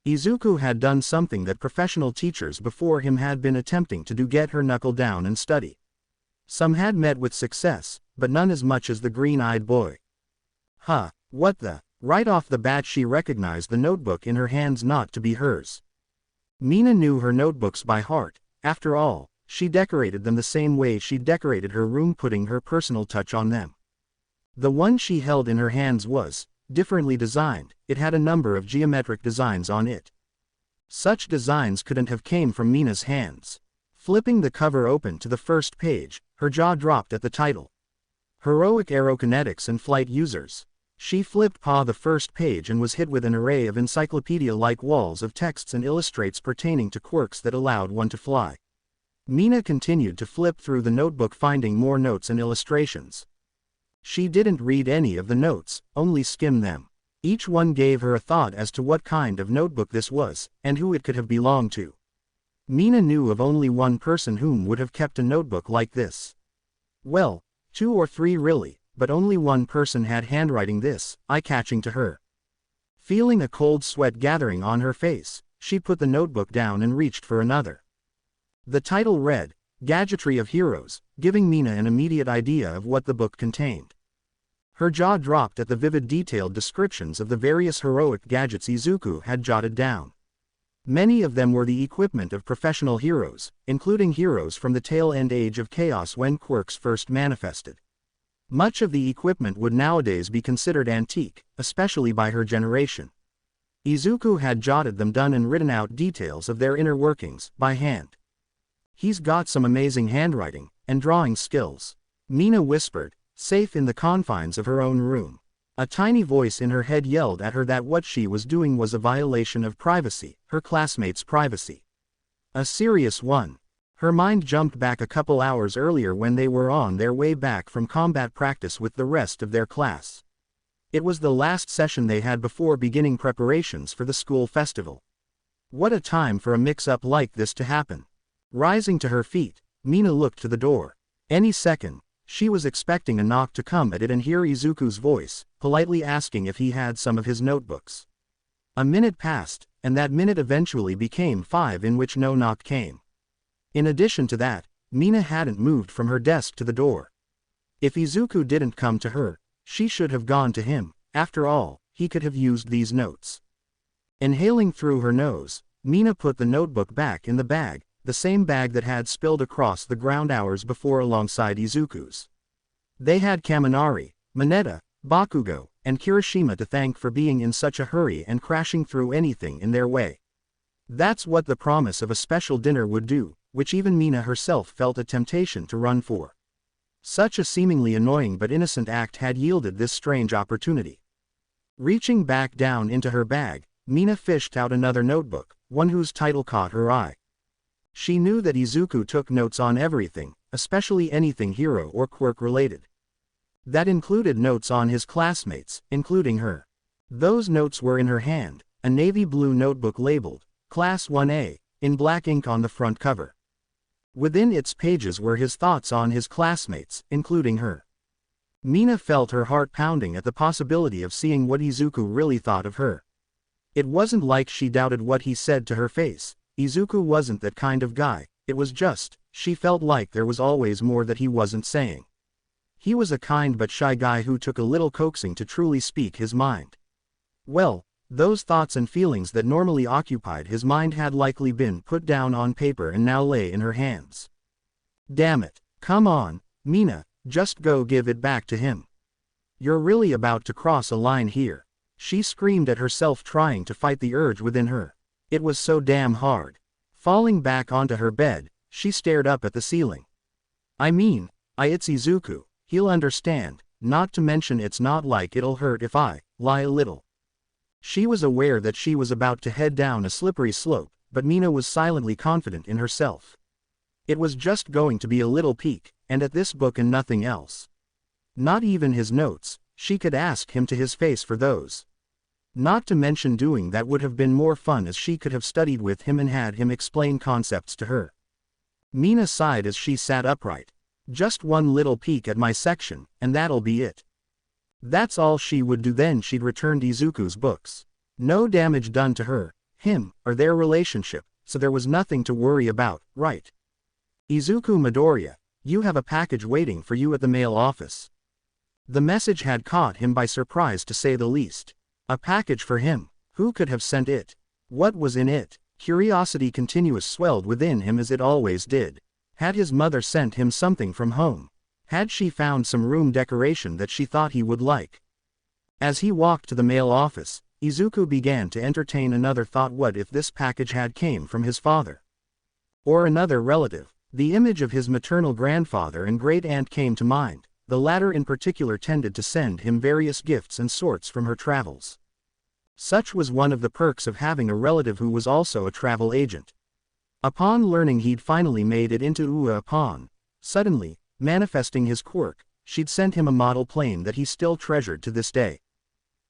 Izuku had done something that professional teachers before him had been attempting to do, get her knuckle down and study. Some had met with success, but none as much as the green-eyed boy. Huh, what the? Right off the bat she recognized the notebook in her hands not to be hers. Mina knew her notebooks by heart. After all, she decorated them the same way she decorated her room, putting her personal touch on them. The one she held in her hands was differently designed. It had a number of geometric designs on it. Such designs couldn't have came from Mina's hands. Flipping the cover open to the first page, her jaw dropped at the title. Heroic Aerokinetics and Flight Users. She flipped the first page and was hit with an array of encyclopedia-like walls of texts and illustrates pertaining to quirks that allowed one to fly. Mina continued to flip through the notebook, finding more notes and illustrations. She didn't read any of the notes, only skimmed them. Each one gave her a thought as to what kind of notebook this was, and who it could have belonged to. Mina knew of only one person whom would have kept a notebook like this. Well, 2 or 3 really, but only one person had handwriting this eye-catching to her. Feeling a cold sweat gathering on her face, she put the notebook down and reached for another. The title read, Gadgetry of Heroes, giving Mina an immediate idea of what the book contained. Her jaw dropped at the vivid detailed descriptions of the various heroic gadgets Izuku had jotted down. Many of them were the equipment of professional heroes, including heroes from the tail-end age of chaos when quirks first manifested. Much of the equipment would nowadays be considered antique, especially by her generation. Izuku had jotted them down and written out details of their inner workings, by hand. He's got some amazing handwriting and drawing skills, Mina whispered, safe in the confines of her own room. A tiny voice in her head yelled at her that what she was doing was a violation of privacy, her classmates' privacy. A serious one. Her mind jumped back a couple hours earlier when they were on their way back from combat practice with the rest of their class. It was the last session they had before beginning preparations for the school festival. What a time for a mix-up like this to happen. Rising to her feet, Mina looked to the door. Any second, she was expecting a knock to come at it and hear Izuku's voice, politely asking if he had some of his notebooks. A minute passed, and that minute eventually became 5 in which no knock came. In addition to that, Mina hadn't moved from her desk to the door. If Izuku didn't come to her, she should have gone to him. After all, he could have used these notes. Inhaling through her nose, Mina put the notebook back in the bag, the same bag that had spilled across the ground hours before alongside Izuku's. They had Kaminari, Mineta, Bakugo, and Kirishima to thank for being in such a hurry and crashing through anything in their way. That's what the promise of a special dinner would do, which even Mina herself felt a temptation to run for. Such a seemingly annoying but innocent act had yielded this strange opportunity. Reaching back down into her bag, Mina fished out another notebook, one whose title caught her eye. She knew that Izuku took notes on everything, especially anything hero or quirk related. That included notes on his classmates, including her. Those notes were in her hand, a navy blue notebook labeled, Class 1A, in black ink on the front cover. Within its pages were his thoughts on his classmates, including her. Mina felt her heart pounding at the possibility of seeing what Izuku really thought of her. It wasn't like she doubted what he said to her face. Izuku wasn't that kind of guy. It was just, she felt like there was always more that he wasn't saying. He was a kind but shy guy who took a little coaxing to truly speak his mind. Well, those thoughts and feelings that normally occupied his mind had likely been put down on paper and now lay in her hands. Damn it. Come on, Mina, just go give it back to him. You're really about to cross a line here. She screamed at herself, trying to fight the urge within her. It was so damn hard. Falling back onto her bed, she stared up at the ceiling. It's Izuku, he'll understand, not to mention it's not like it'll hurt if I lie a little. She was aware that she was about to head down a slippery slope, but Mina was silently confident in herself. It was just going to be a little peek, and at this book and nothing else. Not even his notes, she could ask him to his face for those. Not to mention doing that would have been more fun, as she could have studied with him and had him explain concepts to her. Mina sighed as she sat upright. Just one little peek at my section, and that'll be it. That's all she would do. Then she'd returned Izuku's books. No damage done to her, him, or their relationship, so there was nothing to worry about, right? Izuku Midoriya, you have a package waiting for you at the mail office. The message had caught him by surprise, to say the least. A package for him. Who could have sent it? What was in it? Curiosity continuous swelled within him as it always did. Had his mother sent him something from home? Had she found some room decoration that she thought he would like? As he walked to the mail office, Izuku began to entertain another thought: what if this package had came from his father? Or another relative? The image of his maternal grandfather and great-aunt came to mind. The latter in particular tended to send him various gifts and sorts from her travels. Such was one of the perks of having a relative who was also a travel agent. Upon learning he'd finally made it into Uwa, suddenly, manifesting his quirk, she'd sent him a model plane that he still treasured to this day.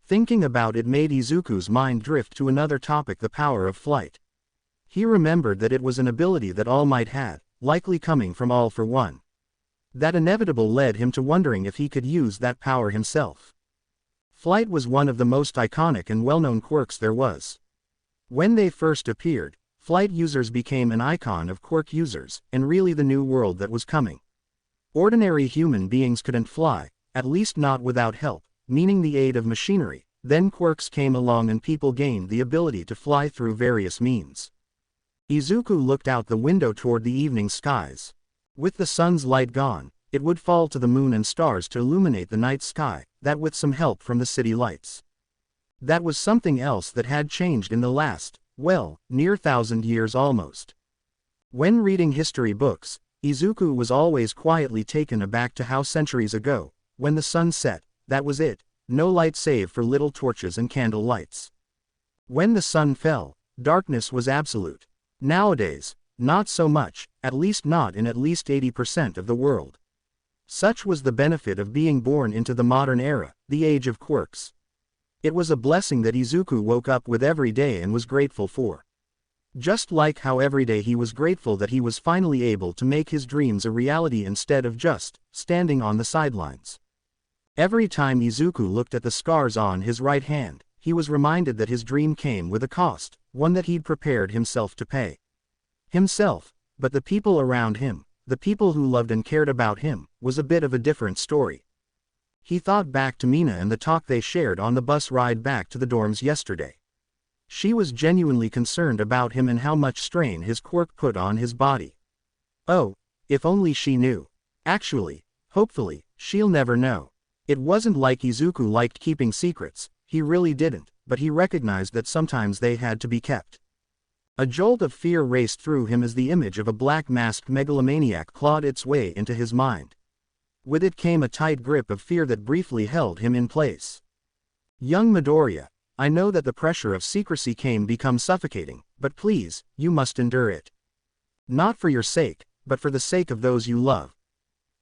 Thinking about it made Izuku's mind drift to another topic: the power of flight. He remembered that it was an ability that All Might had, likely coming from All for One. That inevitable led him to wondering if he could use that power himself. Flight was one of the most iconic and well-known quirks there was. When they first appeared, flight users became an icon of quirk users, and really the new world that was coming. Ordinary human beings couldn't fly, at least not without help, meaning the aid of machinery. Then quirks came along and people gained the ability to fly through various means. Izuku looked out the window toward the evening skies. With the sun's light gone, it would fall to the moon and stars to illuminate the night sky, that with some help from the city lights. That was something else that had changed in the last, well, near 1,000 years almost. When reading history books, Izuku was always quietly taken aback to how centuries ago, when the sun set, that was it, no light save for little torches and candle lights. When the sun fell, darkness was absolute. Nowadays, not so much, at least not in at least 80% of the world. Such was the benefit of being born into the modern era, the age of quirks. It was a blessing that Izuku woke up with every day and was grateful for. Just like how every day he was grateful that he was finally able to make his dreams a reality instead of just standing on the sidelines. Every time Izuku looked at the scars on his right hand, he was reminded that his dream came with a cost, one that he'd prepared himself to pay. Himself, but the people around him, the people who loved and cared about him, was a bit of a different story. He thought back to Mina and the talk they shared on the bus ride back to the dorms yesterday. She was genuinely concerned about him and how much strain his quirk put on his body. Oh, if only she knew. Actually, hopefully, she'll never know. It wasn't like Izuku liked keeping secrets, he really didn't, but he recognized that sometimes they had to be kept. A jolt of fear raced through him as the image of a black-masked megalomaniac clawed its way into his mind. With it came a tight grip of fear that briefly held him in place. Young Midoriya, I know that the pressure of secrecy can become suffocating, but please, you must endure it. Not for your sake, but for the sake of those you love.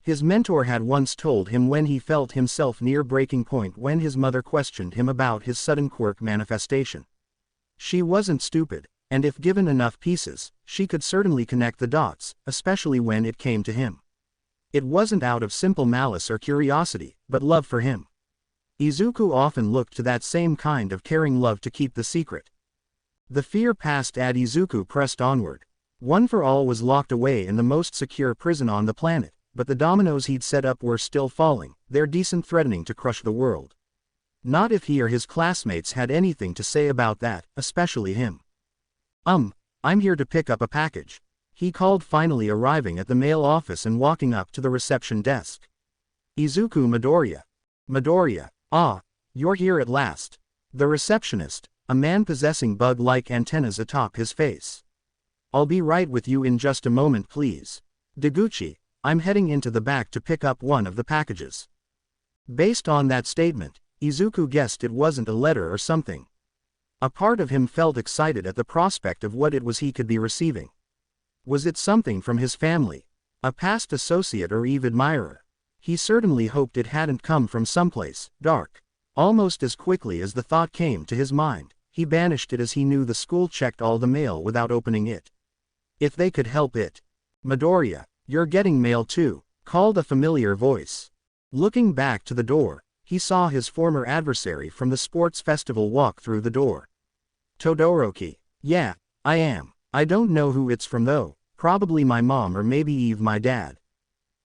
His mentor had once told him when he felt himself near breaking point when his mother questioned him about his sudden quirk manifestation. She wasn't stupid, and if given enough pieces, she could certainly connect the dots, especially when it came to him. It wasn't out of simple malice or curiosity, but love for him. Izuku often looked to that same kind of caring love to keep the secret. The fear passed as Izuku pressed onward. One for All was locked away in the most secure prison on the planet, but the dominoes he'd set up were still falling, their descent threatening to crush the world. Not if he or his classmates had anything to say about that, especially him. I'm here to pick up a package. He called, finally arriving at the mail office and walking up to the reception desk. Izuku Midoriya. Midoriya, ah, you're here at last. The receptionist, a man possessing bug-like antennas atop his face. I'll be right with you in just a moment, please. Deguchi, I'm heading into the back to pick up one of the packages. Based on that statement, Izuku guessed it wasn't a letter or something. A part of him felt excited at the prospect of what it was he could be receiving. Was it something from his family? A past associate or even admirer? He certainly hoped it hadn't come from someplace dark. Almost as quickly as the thought came to his mind, he banished it as he knew the school checked all the mail without opening it. If they could help it. Midoriya, you're getting mail too, called a familiar voice. Looking back to the door, he saw his former adversary from the sports festival walk through the door. Todoroki. Yeah, I am. I don't know who it's from though, probably my mom or maybe even my dad.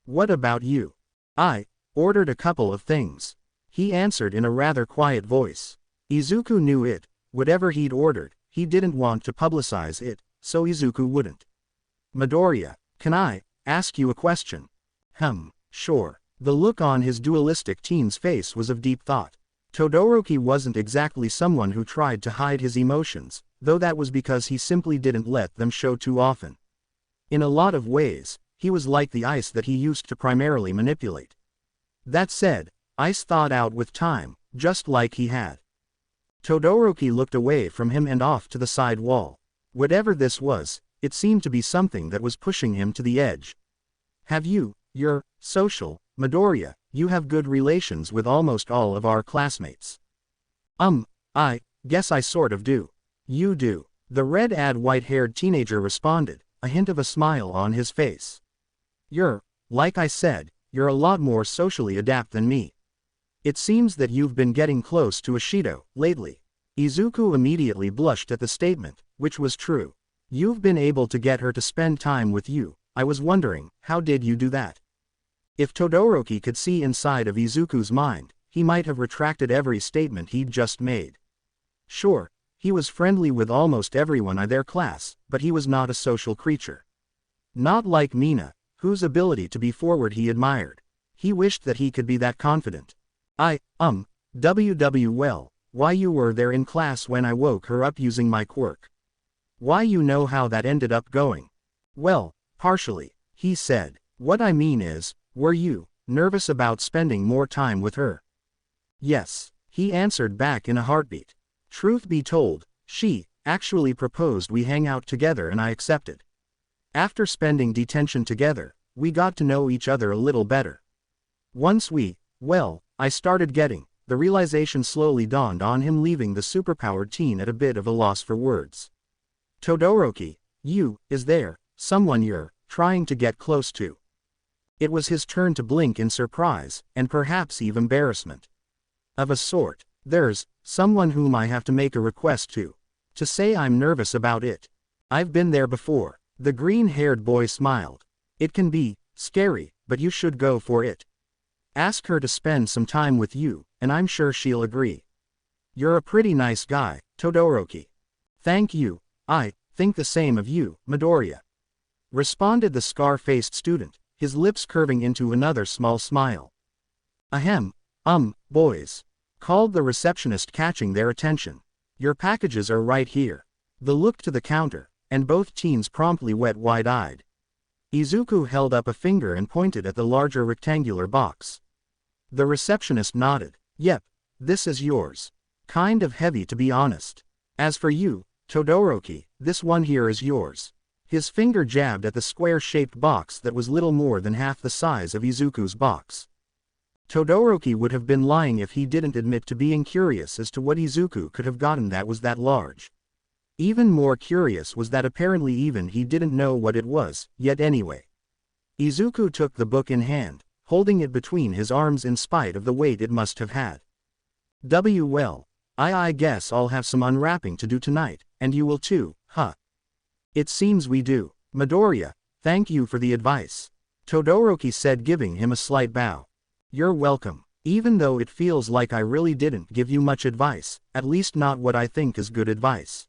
What about you? I ordered a couple of things. He answered in a rather quiet voice. Izuku knew it. Whatever he'd ordered, he didn't want to publicize it, so Izuku wouldn't. Midoriya, can I ask you a question? Sure. The look on his dualistic teen's face was of deep thought. Todoroki wasn't exactly someone who tried to hide his emotions, though that was because he simply didn't let them show too often. In a lot of ways, he was like the ice that he used to primarily manipulate. That said, ice thawed out with time, just like he had. Todoroki looked away from him and off to the side wall. Whatever this was, it seemed to be something that was pushing him to the edge. You're social, Midoriya, you have good relations with almost all of our classmates. I guess I sort of do. You do. The red-eyed white-haired teenager responded, a hint of a smile on his face. Like I said, you're a lot more socially adept than me. It seems that you've been getting close to Ashido lately. Izuku immediately blushed at the statement, which was true. You've been able to get her to spend time with you. I was wondering, how did you do that? If Todoroki could see inside of Izuku's mind, he might have retracted every statement he'd just made. Sure, he was friendly with almost everyone in their class, but he was not a social creature. Not like Mina, whose ability to be forward he admired. He wished that he could be that confident. Well, why you were there in class when I woke her up using my quirk. Why you know how that ended up going? Well, partially, he said. What I mean is, were you nervous about spending more time with her? Yes, he answered back in a heartbeat. Truth be told, she actually proposed we hang out together and I accepted. After spending detention together, we got to know each other a little better. Once I started getting, the realization slowly dawned on him, leaving the superpowered teen at a bit of a loss for words. Todoroki, is there someone you're trying to get close to? It was his turn to blink in surprise, and perhaps even embarrassment. Of a sort, there's someone whom I have to make a request to. To say I'm nervous about it. I've been there before. The green-haired boy smiled. It can be scary, but you should go for it. Ask her to spend some time with you, and I'm sure she'll agree. You're a pretty nice guy, Todoroki. Thank you. I think the same of you, Midoriya. Responded the scar-faced student, his lips curving into another small smile. Boys. Called the receptionist, catching their attention. Your packages are right here. The look to the counter, and both teens promptly went wide-eyed. Izuku held up a finger and pointed at the larger rectangular box. The receptionist nodded. Yep, this is yours. Kind of heavy to be honest. As for you, Todoroki, this one here is yours. His finger jabbed at the square-shaped box that was little more than half the size of Izuku's box. Todoroki would have been lying if he didn't admit to being curious as to what Izuku could have gotten that was that large. Even more curious was that apparently even he didn't know what it was, yet anyway. Izuku took the book in hand, holding it between his arms in spite of the weight it must have had. I guess I'll have some unwrapping to do tonight, and you will too, huh? It seems we do. Midoriya, thank you for the advice. Todoroki said, giving him a slight bow. You're welcome. Even though it feels like I really didn't give you much advice, at least not what I think is good advice.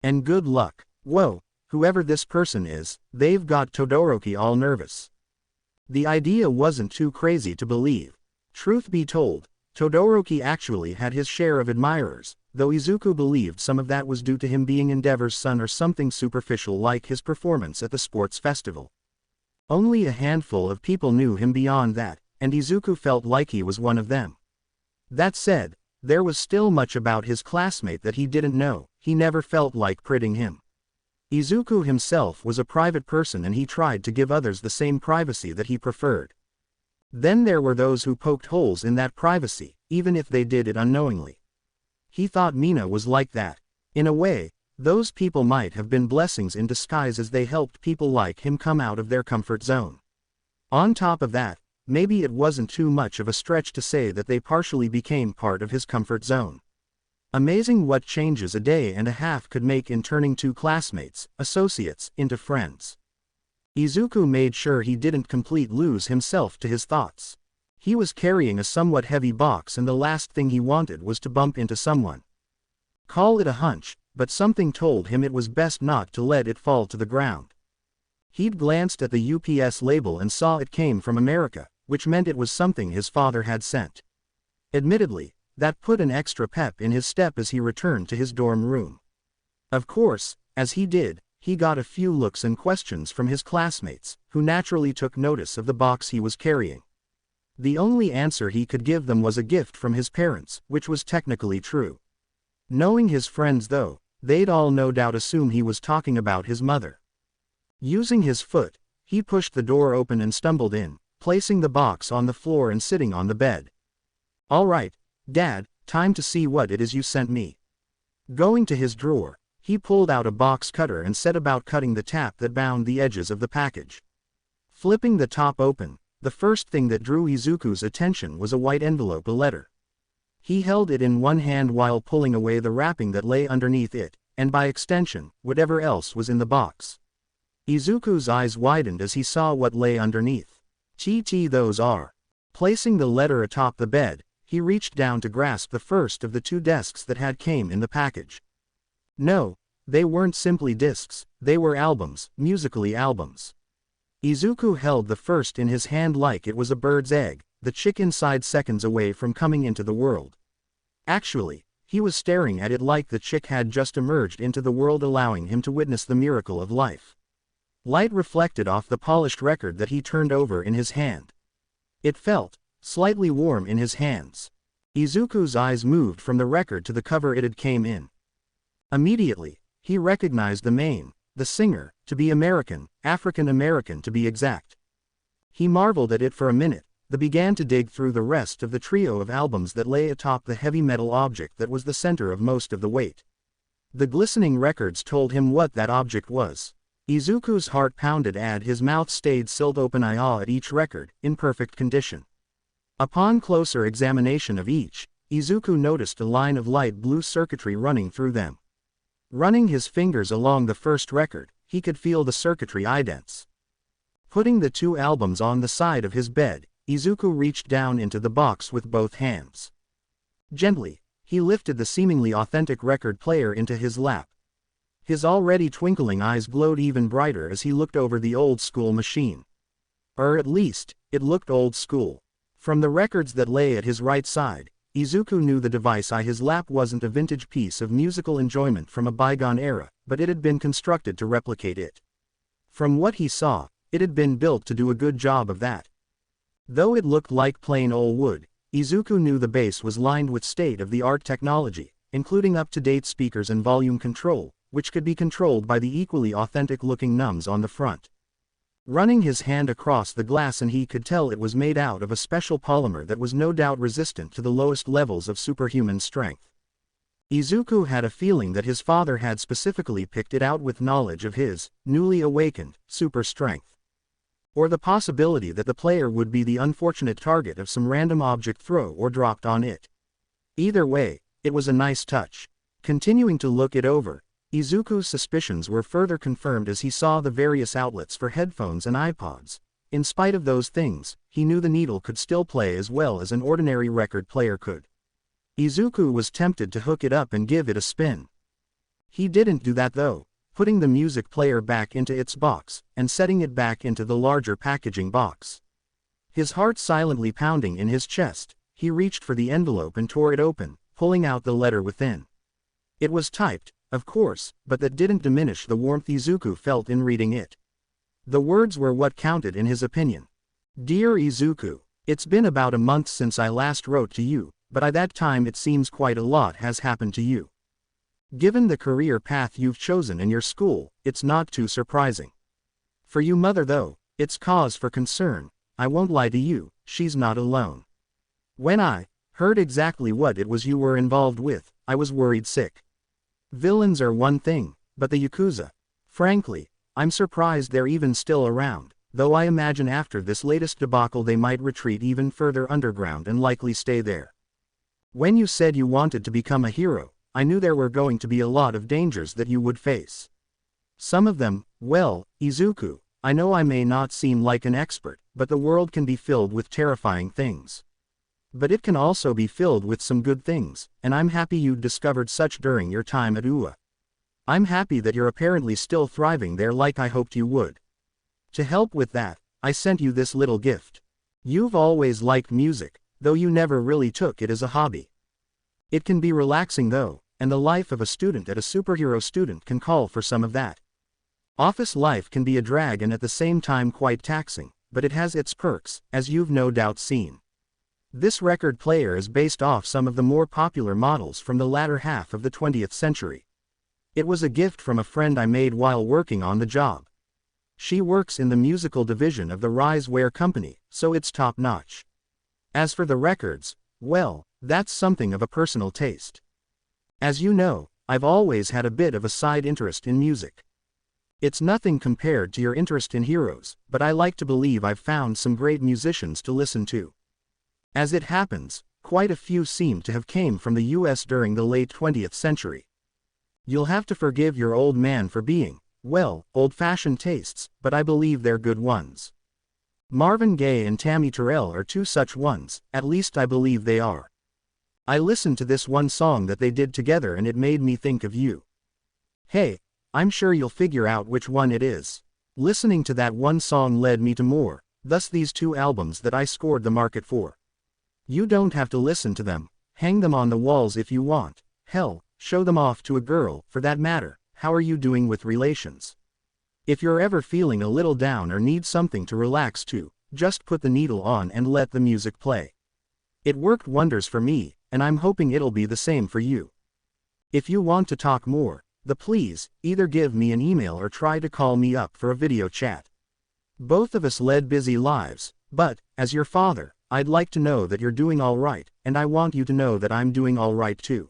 And good luck. Whoa, whoever this person is, they've got Todoroki all nervous. The idea wasn't too crazy to believe. Truth be told, Todoroki actually had his share of admirers, though Izuku believed some of that was due to him being Endeavor's son or something superficial like his performance at the sports festival. Only a handful of people knew him beyond that, and Izuku felt like he was one of them. That said, there was still much about his classmate that he didn't know. He never felt like prying him. Izuku himself was a private person and he tried to give others the same privacy that he preferred. Then there were those who poked holes in that privacy, even if they did it unknowingly. He thought Mina was like that. In a way, those people might have been blessings in disguise as they helped people like him come out of their comfort zone. On top of that, maybe it wasn't too much of a stretch to say that they partially became part of his comfort zone. Amazing what changes a day and a half could make in turning two classmates, associates, into friends. Izuku made sure he didn't completely lose himself to his thoughts. He was carrying a somewhat heavy box and the last thing he wanted was to bump into someone. Call it a hunch, but something told him it was best not to let it fall to the ground. He'd glanced at the UPS label and saw it came from America, which meant it was something his father had sent. Admittedly, that put an extra pep in his step as he returned to his dorm room. Of course, as he did, he got a few looks and questions from his classmates, who naturally took notice of the box he was carrying. The only answer he could give them was a gift from his parents, which was technically true. Knowing his friends though, they'd all no doubt assume he was talking about his mother. Using his foot, he pushed the door open and stumbled in, placing the box on the floor and sitting on the bed. "All right, Dad, time to see what it is you sent me." Going to his drawer, he pulled out a box cutter and set about cutting the tap that bound the edges of the package. Flipping the top open, the first thing that drew Izuku's attention was a white envelope, a letter. He held it in one hand while pulling away the wrapping that lay underneath it, and by extension, whatever else was in the box. Izuku's eyes widened as he saw what lay underneath. Those are. Placing the letter atop the bed, he reached down to grasp the first of the two discs that had came in the package. No, they weren't simply discs, they were albums, musically albums. Izuku held the first in his hand like it was a bird's egg, the chick inside seconds away from coming into the world. Actually, he was staring at it like the chick had just emerged into the world, allowing him to witness the miracle of life. Light reflected off the polished record that he turned over in his hand. It felt slightly warm in his hands. Izuku's eyes moved from the record to the cover it had came in. Immediately, he recognized the singer, to be American, African American to be exact. He marveled at it for a minute, then began to dig through the rest of the trio of albums that lay atop the heavy metal object that was the center of most of the weight. The glistening records told him what that object was. Izuku's heart pounded and his mouth stayed sealed open, eye at each record, in perfect condition. Upon closer examination of each, Izuku noticed a line of light blue circuitry running through them. Running his fingers along the first record, he could feel the circuitry indents. Putting the two albums on the side of his bed, Izuku reached down into the box with both hands. Gently, he lifted the seemingly authentic record player into his lap. His already twinkling eyes glowed even brighter as he looked over the old-school machine. Or at least, it looked old-school. From the records that lay at his right side, Izuku knew the device in his lap wasn't a vintage piece of musical enjoyment from a bygone era, but it had been constructed to replicate it. From what he saw, it had been built to do a good job of that. Though it looked like plain old wood, Izuku knew the base was lined with state-of-the-art technology, including up-to-date speakers and volume control, which could be controlled by the equally authentic-looking numbs on the front. Running his hand across the glass, and he could tell it was made out of a special polymer that was no doubt resistant to the lowest levels of superhuman strength. Izuku had a feeling that his father had specifically picked it out with knowledge of his newly awakened super strength. Or the possibility that the player would be the unfortunate target of some random object throw or dropped on it. Either way, it was a nice touch. Continuing to look it over, Izuku's suspicions were further confirmed as he saw the various outlets for headphones and iPods. In spite of those things, he knew the needle could still play as well as an ordinary record player could. Izuku was tempted to hook it up and give it a spin. He didn't do that though, putting the music player back into its box, and setting it back into the larger packaging box. His heart silently pounding in his chest, he reached for the envelope and tore it open, pulling out the letter within. It was typed, of course, but that didn't diminish the warmth Izuku felt in reading it. The words were what counted in his opinion. Dear Izuku, it's been about a month since I last wrote to you, but by that time it seems quite a lot has happened to you. Given the career path you've chosen in your school, it's not too surprising. For you mother though, it's cause for concern. I won't lie to you, she's not alone. When I heard exactly what it was you were involved with, I was worried sick. Villains are one thing, but the Yakuza. Frankly, I'm surprised they're even still around, though I imagine after this latest debacle they might retreat even further underground and likely stay there. When you said you wanted to become a hero, I knew there were going to be a lot of dangers that you would face. Some of them, well, Izuku, I know I may not seem like an expert, but the world can be filled with terrifying things. But it can also be filled with some good things, and I'm happy you discovered such during your time at UA. I'm happy that you're apparently still thriving there like I hoped you would. To help with that, I sent you this little gift. You've always liked music, though you never really took it as a hobby. It can be relaxing though, and the life of a student at a superhero student can call for some of that. Office life can be a drag and at the same time quite taxing, but it has its perks, as you've no doubt seen. This record player is based off some of the more popular models from the latter half of the 20th century. It was a gift from a friend I made while working on the job. She works in the musical division of the Riseware company, so it's top-notch. As for the records, well, that's something of a personal taste. As you know, I've always had a bit of a side interest in music. It's nothing compared to your interest in heroes, but I like to believe I've found some great musicians to listen to. As it happens, quite a few seem to have came from the US during the late 20th century. You'll have to forgive your old man for being, well, old-fashioned tastes, but I believe they're good ones. Marvin Gaye and Tammy Terrell are two such ones, at least I believe they are. I listened to this one song that they did together and it made me think of you. Hey, I'm sure you'll figure out which one it is. Listening to that one song led me to more, thus these two albums that I scored the market for. You don't have to listen to them, hang them on the walls if you want, hell, show them off to a girl, for that matter. How are you doing with relations? If you're ever feeling a little down or need something to relax to, just put the needle on and let the music play. It worked wonders for me, and I'm hoping it'll be the same for you. If you want to talk more, please, either give me an email or try to call me up for a video chat. Both of us led busy lives, but, as your father, I'd like to know that you're doing alright, and I want you to know that I'm doing alright too.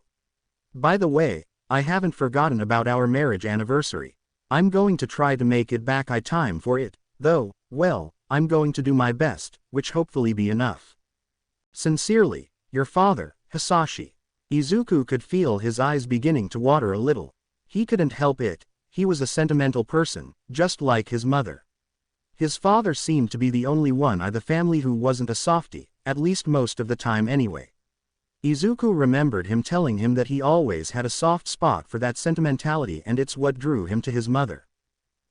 By the way, I haven't forgotten about our marriage anniversary. I'm going to try to make it back in time for it, though, well, I'm going to do my best, which hopefully be enough. Sincerely, your father, Hisashi. Izuku could feel his eyes beginning to water a little. He couldn't help it, he was a sentimental person, just like his mother. His father seemed to be the only one in the family who wasn't a softie, at least most of the time anyway. Izuku remembered him telling him that he always had a soft spot for that sentimentality and it's what drew him to his mother.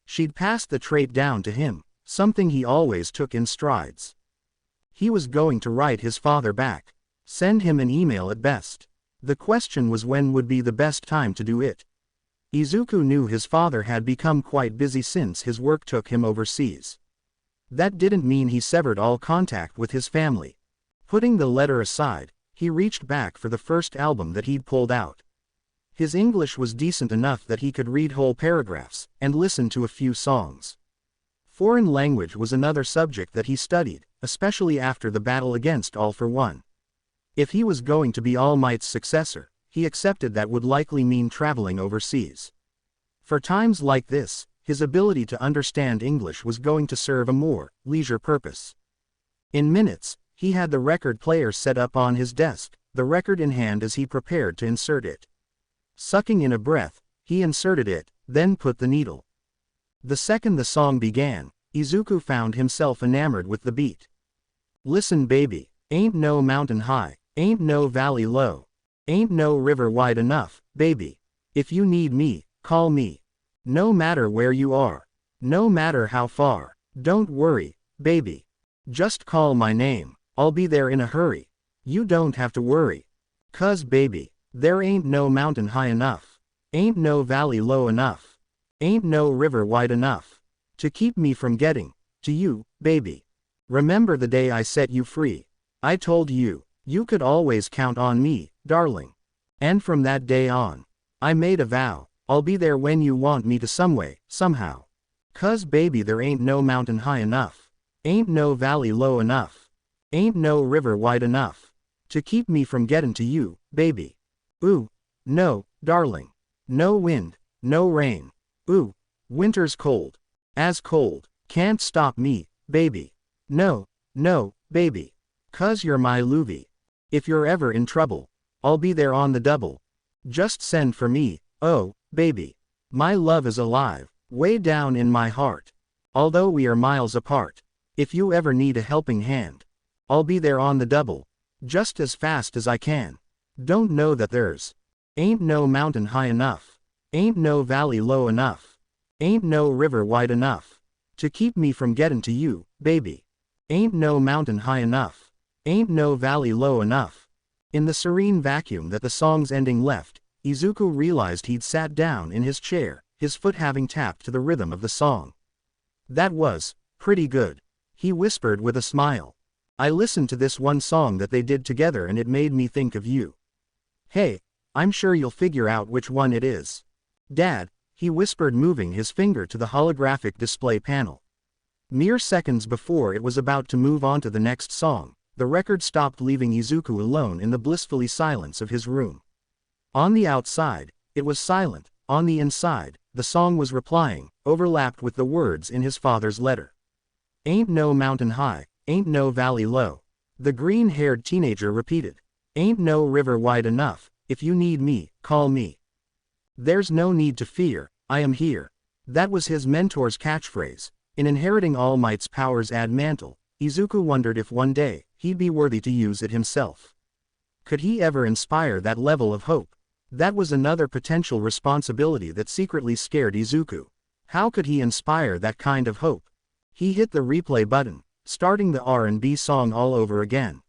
She'd passed the trait down to him, something he always took in strides. He was going to write his father back. Send him an email at best. The question was when would be the best time to do it. Izuku knew his father had become quite busy since his work took him overseas. That didn't mean he severed all contact with his family. Putting the letter aside, he reached back for the first album that he'd pulled out. His English was decent enough that he could read whole paragraphs, and listen to a few songs. Foreign language was another subject that he studied, especially after the battle against All for One. If he was going to be All Might's successor, he accepted that would likely mean traveling overseas. For times like this, his ability to understand English was going to serve a more leisure purpose. In minutes, he had the record player set up on his desk, the record in hand as he prepared to insert it. Sucking in a breath, he inserted it, then put the needle. The second the song began, Izuku found himself enamored with the beat. Listen baby, ain't no mountain high, ain't no valley low, ain't no river wide enough, baby. If you need me, call me. No matter where you are, no matter how far, don't worry, baby. Just call my name. I'll be there in a hurry. You don't have to worry. 'Cause baby, there ain't no mountain high enough. Ain't no valley low enough. Ain't no river wide enough. To keep me from getting to you, baby. Remember the day I set you free? I told you, you could always count on me, darling. And from that day on, I made a vow, I'll be there when you want me to some way, somehow. 'Cause baby there ain't no mountain high enough. Ain't no valley low enough. Ain't no river wide enough. To keep me from getting to you, baby. Ooh, no, darling. No wind, no rain. Ooh, winter's cold. As cold, can't stop me, baby. No, no, baby. 'Cause you're my Luvi. If you're ever in trouble, I'll be there on the double. Just send for me, oh, baby. My love is alive, way down in my heart. Although we are miles apart. If you ever need a helping hand, I'll be there on the double. Just as fast as I can. Don't know that there's ain't no mountain high enough. Ain't no valley low enough. Ain't no river wide enough to keep me from getting to you, baby. Ain't no mountain high enough. Ain't no valley low enough. In the serene vacuum that the song's ending left, Izuku realized he'd sat down in his chair, his foot having tapped to the rhythm of the song. That was pretty good, he whispered with a smile. I listened to this one song that they did together and it made me think of you. Hey, I'm sure you'll figure out which one it is. Dad, he whispered, moving his finger to the holographic display panel. Mere seconds before it was about to move on to the next song, the record stopped, leaving Izuku alone in the blissfully silence of his room. On the outside, it was silent. On the inside, the song was replying, overlapped with the words in his father's letter. Ain't no mountain high, ain't no valley low. The green-haired teenager repeated. Ain't no river wide enough. If you need me, call me. There's no need to fear, I am here. That was his mentor's catchphrase. In inheriting All Might's powers ad mantle, Izuku wondered if one day, he'd be worthy to use it himself. Could he ever inspire that level of hope? That was another potential responsibility that secretly scared Izuku. How could he inspire that kind of hope? He hit the replay button, starting the R&B song all over again.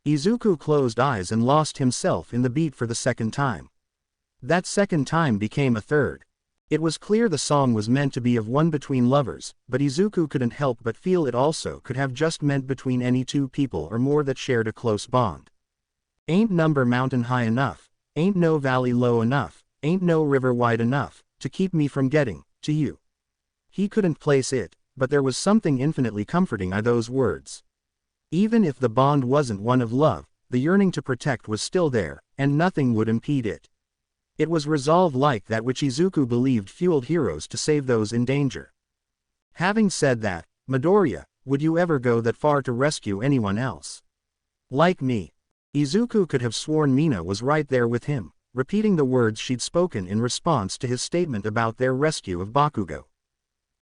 Izuku closed eyes and lost himself in the beat for the second time. That second time became a third. It was clear the song was meant to be of one between lovers, but Izuku couldn't help but feel it also could have just meant between any two people or more that shared a close bond. Ain't number mountain high enough, ain't no valley low enough, ain't no river wide enough to keep me from getting to you. He couldn't place it, but there was something infinitely comforting in those words. Even if the bond wasn't one of love, the yearning to protect was still there, and nothing would impede it. It was resolve like that which Izuku believed fueled heroes to save those in danger. Having said that, Midoriya, would you ever go that far to rescue anyone else? Like me? Izuku could have sworn Mina was right there with him, repeating the words she'd spoken in response to his statement about their rescue of Bakugo.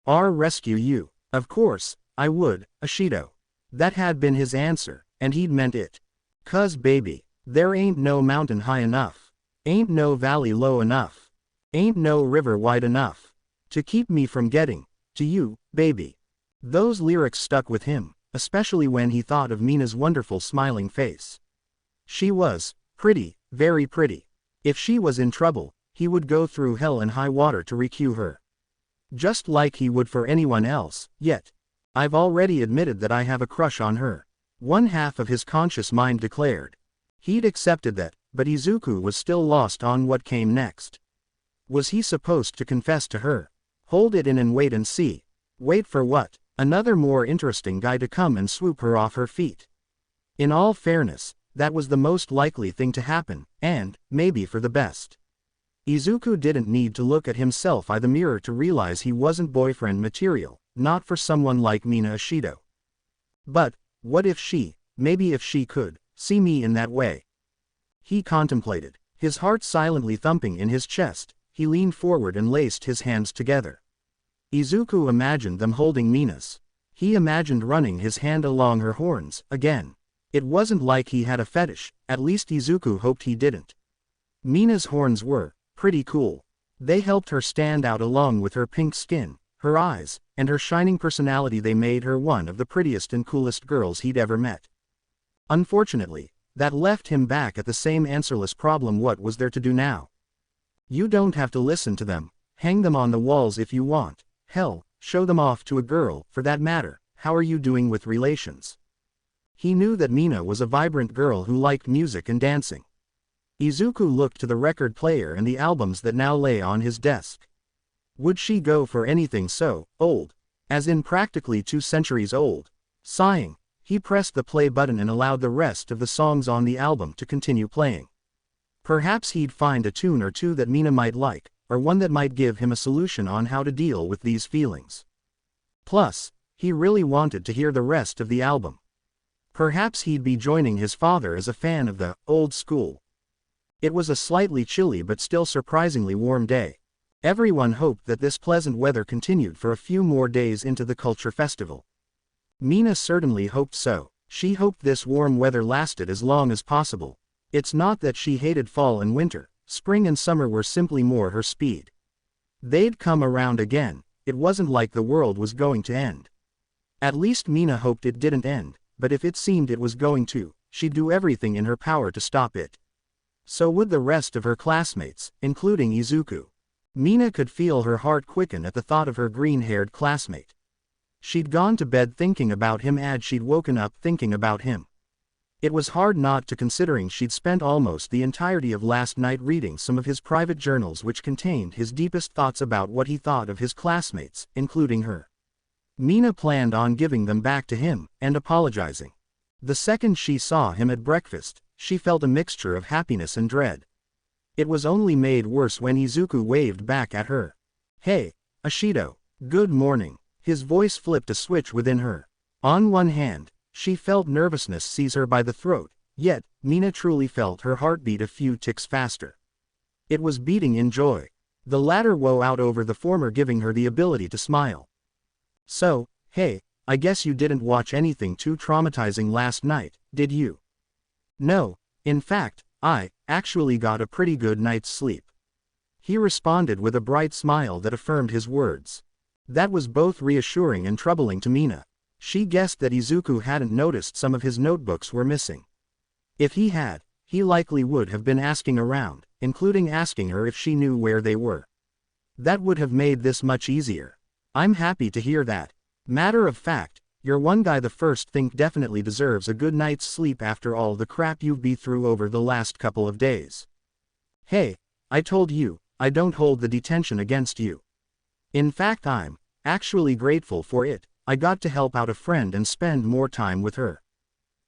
Rescue you. Of course, I would, Ashido. That had been his answer, and he'd meant it. 'Cause baby, there ain't no mountain high enough. Ain't no valley low enough. Ain't no river wide enough to keep me from getting to you, baby. Those lyrics stuck with him, especially when he thought of Mina's wonderful smiling face. She was pretty, very pretty. If she was in trouble, he would go through hell and high water to rescue her. Just like he would for anyone else, yet. I've already admitted that I have a crush on her. One half of his conscious mind declared. He'd accepted that, but Izuku was still lost on what came next. Was he supposed to confess to her? Hold it in and wait and see. Wait for what? Another more interesting guy to come and swoop her off her feet. In all fairness, that was the most likely thing to happen, and, maybe for the best. Izuku didn't need to look at himself in the mirror to realize he wasn't boyfriend material, not for someone like Mina Ashido. But, what if she, maybe if she could, see me in that way? He contemplated, his heart silently thumping in his chest. He leaned forward and laced his hands together. Izuku imagined them holding Mina's. He imagined running his hand along her horns, again. It wasn't like he had a fetish, at least Izuku hoped he didn't. Mina's horns were pretty cool. They helped her stand out along with her pink skin, her eyes, and her shining personality. They made her one of the prettiest and coolest girls he'd ever met. Unfortunately, that left him back at the same answerless problem. What was there to do now? You don't have to listen to them, hang them on the walls if you want, hell, show them off to a girl, for that matter. How are you doing with relations? He knew that Mina was a vibrant girl who liked music and dancing. Izuku looked to the record player and the albums that now lay on his desk. Would she go for anything so old? As in practically 2 centuries old? Sighing, he pressed the play button and allowed the rest of the songs on the album to continue playing. Perhaps he'd find a tune or two that Mina might like, or one that might give him a solution on how to deal with these feelings. Plus, he really wanted to hear the rest of the album. Perhaps he'd be joining his father as a fan of the old school. It was a slightly chilly but still surprisingly warm day. Everyone hoped that this pleasant weather continued for a few more days into the culture festival. Mina certainly hoped so. She hoped this warm weather lasted as long as possible. It's not that she hated fall and winter, spring and summer were simply more her speed. They'd come around again. It wasn't like the world was going to end. At least Mina hoped it didn't end, but if it seemed it was going to, she'd do everything in her power to stop it. So would the rest of her classmates, including Izuku. Mina could feel her heart quicken at the thought of her green-haired classmate. She'd gone to bed thinking about him and she'd woken up thinking about him. It was hard not to, considering she'd spent almost the entirety of last night reading some of his private journals which contained his deepest thoughts about what he thought of his classmates, including her. Mina planned on giving them back to him, and apologizing. The second she saw him at breakfast, she felt a mixture of happiness and dread. It was only made worse when Izuku waved back at her. "Hey, Ashido. Good morning." His voice flipped a switch within her. On one hand, she felt nervousness seize her by the throat, yet, Mina truly felt her heartbeat a few ticks faster. It was beating in joy. The latter wore out over the former, giving her the ability to smile. "So, hey, I guess you didn't watch anything too traumatizing last night, did you?" "No, in fact, I actually got a pretty good night's sleep," he responded with a bright smile that affirmed his words. That was both reassuring and troubling to Mina. She guessed that Izuku hadn't noticed some of his notebooks were missing. If he had, he likely would have been asking around, including asking her if she knew where they were. That would have made this much easier. "I'm happy to hear that. Matter of fact, you're one guy the first think definitely deserves a good night's sleep after all the crap you've been through over the last couple of days. Hey, I told you, I don't hold the detention against you. In fact, I'm actually grateful for it. I got to help out a friend and spend more time with her."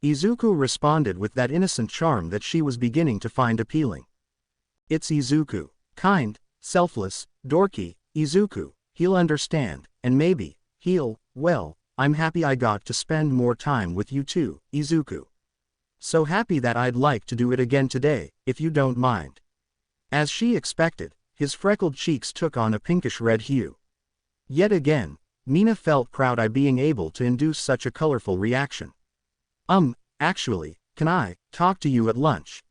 Izuku responded with that innocent charm that she was beginning to find appealing. It's Izuku. Kind, selfless, dorky, Izuku. He'll understand, and maybe, well, I'm happy I got to spend more time with you too, Izuku. So happy that I'd like to do it again today, if you don't mind. As she expected, his freckled cheeks took on a pinkish-red hue. Yet again, Mina felt proud of being able to induce such a colorful reaction. Actually, can I talk to you at lunch?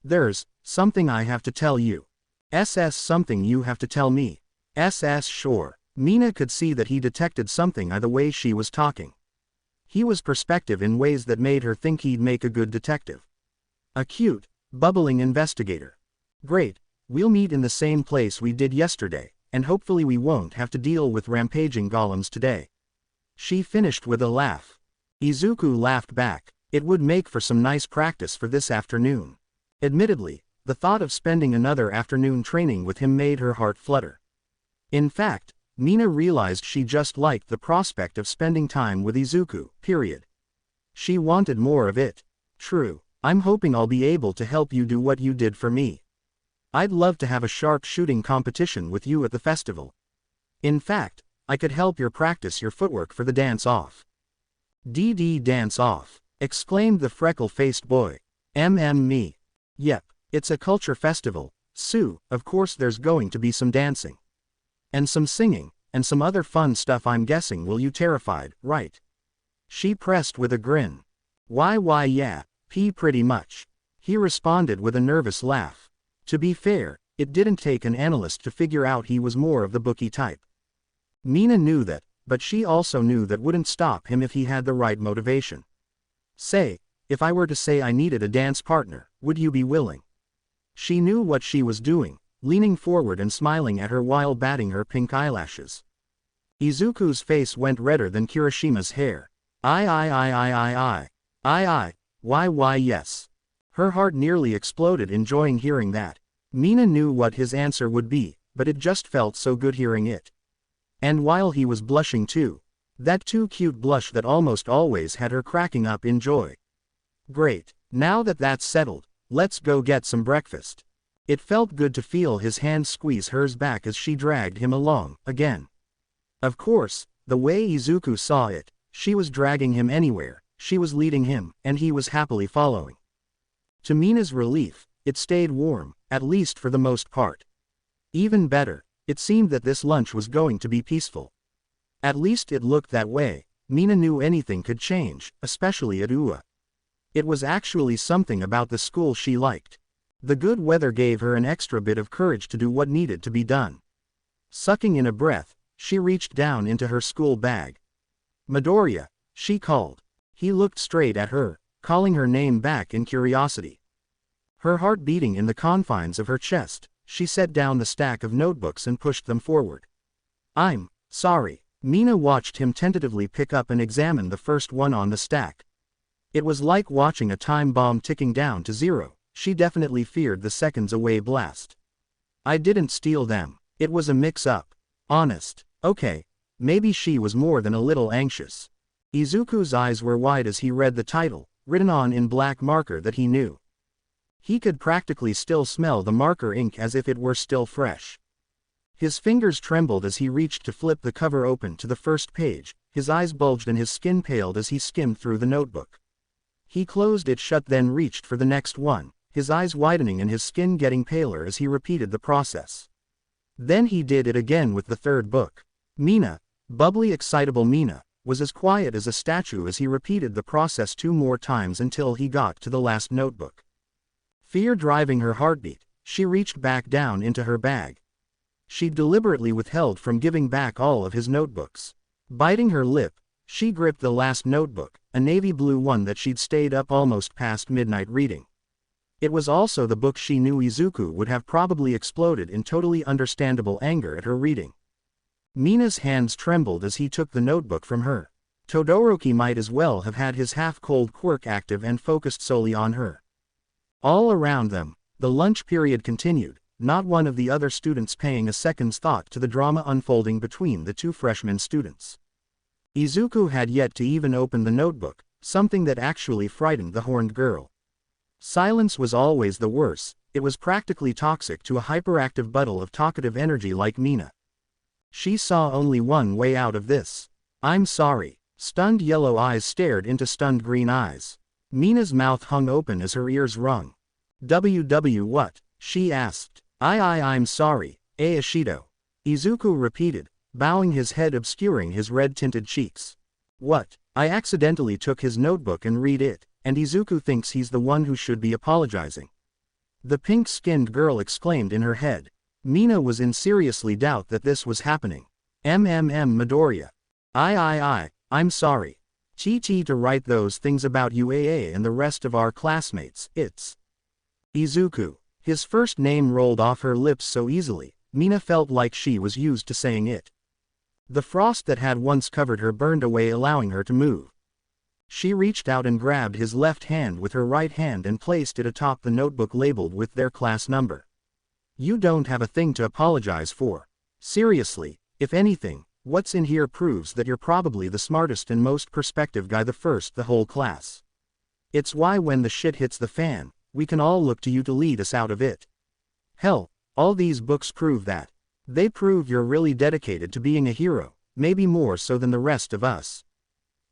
There's something I have to tell you. Something you have to tell me. Sure. Mina could see that he detected something in the way she was talking. He was perspective in ways that made her think he'd make a good detective. A cute, bubbling investigator. Great, we'll meet in the same place we did yesterday, and hopefully we won't have to deal with rampaging golems today. She finished with a laugh. Izuku laughed back. It would make for some nice practice for this afternoon. Admittedly, the thought of spending another afternoon training with him made her heart flutter. In fact, Mina realized she just liked the prospect of spending time with Izuku, period. She wanted more of it. True, I'm hoping I'll be able to help you do what you did for me. I'd love to have a sharp shooting competition with you at the festival. In fact, I could help you practice your footwork for the dance-off. Dance-off, exclaimed the freckle-faced boy. Me. Yep, it's a culture festival, so, of course there's going to be some dancing. And some singing, and some other fun stuff. I'm guessing will you terrified, right? She pressed with a grin. Why yeah, pretty much. He responded with a nervous laugh. To be fair, it didn't take an analyst to figure out he was more of the bookie type. Mina knew that, but she also knew that wouldn't stop him if he had the right motivation. Say, if I were to say I needed a dance partner, would you be willing? She knew what she was doing, leaning forward and smiling at her while batting her pink eyelashes. Izuku's face went redder than Kirishima's hair. Why yes. Her heart nearly exploded enjoying hearing that. Mina knew what his answer would be, but it just felt so good hearing it. And while he was blushing too. That too cute blush that almost always had her cracking up in joy. Great, now that that's settled, let's go get some breakfast. It felt good to feel his hand squeeze hers back as she dragged him along, again. Of course, the way Izuku saw it, she was dragging him anywhere, she was leading him, and he was happily following. To Mina's relief, it stayed warm, at least for the most part. Even better, It seemed that this lunch was going to be peaceful. At least it looked that way. Mina knew anything could change, especially at UA. It was actually something about the school she liked. The good weather gave her an extra bit of courage to do what needed to be done. Sucking in a breath, she reached down into her school bag. "Midoriya," she called. He looked straight at her, calling her name back in curiosity. Her heart beating in the confines of her chest, she set down the stack of notebooks and pushed them forward. "I'm sorry." Mina watched him tentatively pick up and examine the first one on the stack. It was like watching a time bomb ticking down to zero. She definitely feared the seconds away blast. "I didn't steal them. It was a mix-up. Honest." "Okay." Maybe she was more than a little anxious. Izuku's eyes were wide as he read the title, written on in black marker that he knew. He could practically still smell the marker ink as if it were still fresh. His fingers trembled as he reached to flip the cover open to the first page, his eyes bulged and his skin paled as he skimmed through the notebook. He closed it shut then reached for the next one, his eyes widening and his skin getting paler as he repeated the process. Then he did it again with the third book. Mina, bubbly excitable Mina, was as quiet as a statue as he repeated the process 2 more times until he got to the last notebook. Fear driving her heartbeat, she reached back down into her bag. She deliberately withheld from giving back all of his notebooks. Biting her lip, she gripped the last notebook, a navy blue one that she'd stayed up almost past midnight reading. It was also the book she knew Izuku would have probably exploded in totally understandable anger at her reading. Mina's hands trembled as he took the notebook from her. Todoroki might as well have had his half-cold quirk active and focused solely on her. All around them, the lunch period continued, not one of the other students paying a second's thought to the drama unfolding between the 2 freshman students. Izuku had yet to even open the notebook, something that actually frightened the horned girl. Silence was always the worst. It was practically toxic to a hyperactive bundle of talkative energy like Mina. She saw only one way out of this. "I'm sorry." Stunned yellow eyes stared into stunned green eyes. Mina's mouth hung open as her ears rung. What?" she asked. I'm sorry, Aishido." Izuku repeated, bowing his head obscuring his red-tinted cheeks. "What?" "I accidentally took his notebook and read it, and Izuku thinks he's the one who should be apologizing." The pink-skinned girl exclaimed in her head. Mina was in seriously doubt that this was happening. Midoriya. I'm sorry. To write those things about UAA and the rest of our classmates, it's Izuku." His first name rolled off her lips so easily, Mina felt like she was used to saying it. The frost that had once covered her burned away, allowing her to move. She reached out and grabbed his left hand with her right hand and placed it atop the notebook labeled with their class number. "You don't have a thing to apologize for. Seriously, if anything, what's in here proves that you're probably the smartest and most perspective guy the whole class. It's why when the shit hits the fan, we can all look to you to lead us out of it. Hell, all these books prove that. They prove you're really dedicated to being a hero, maybe more so than the rest of us."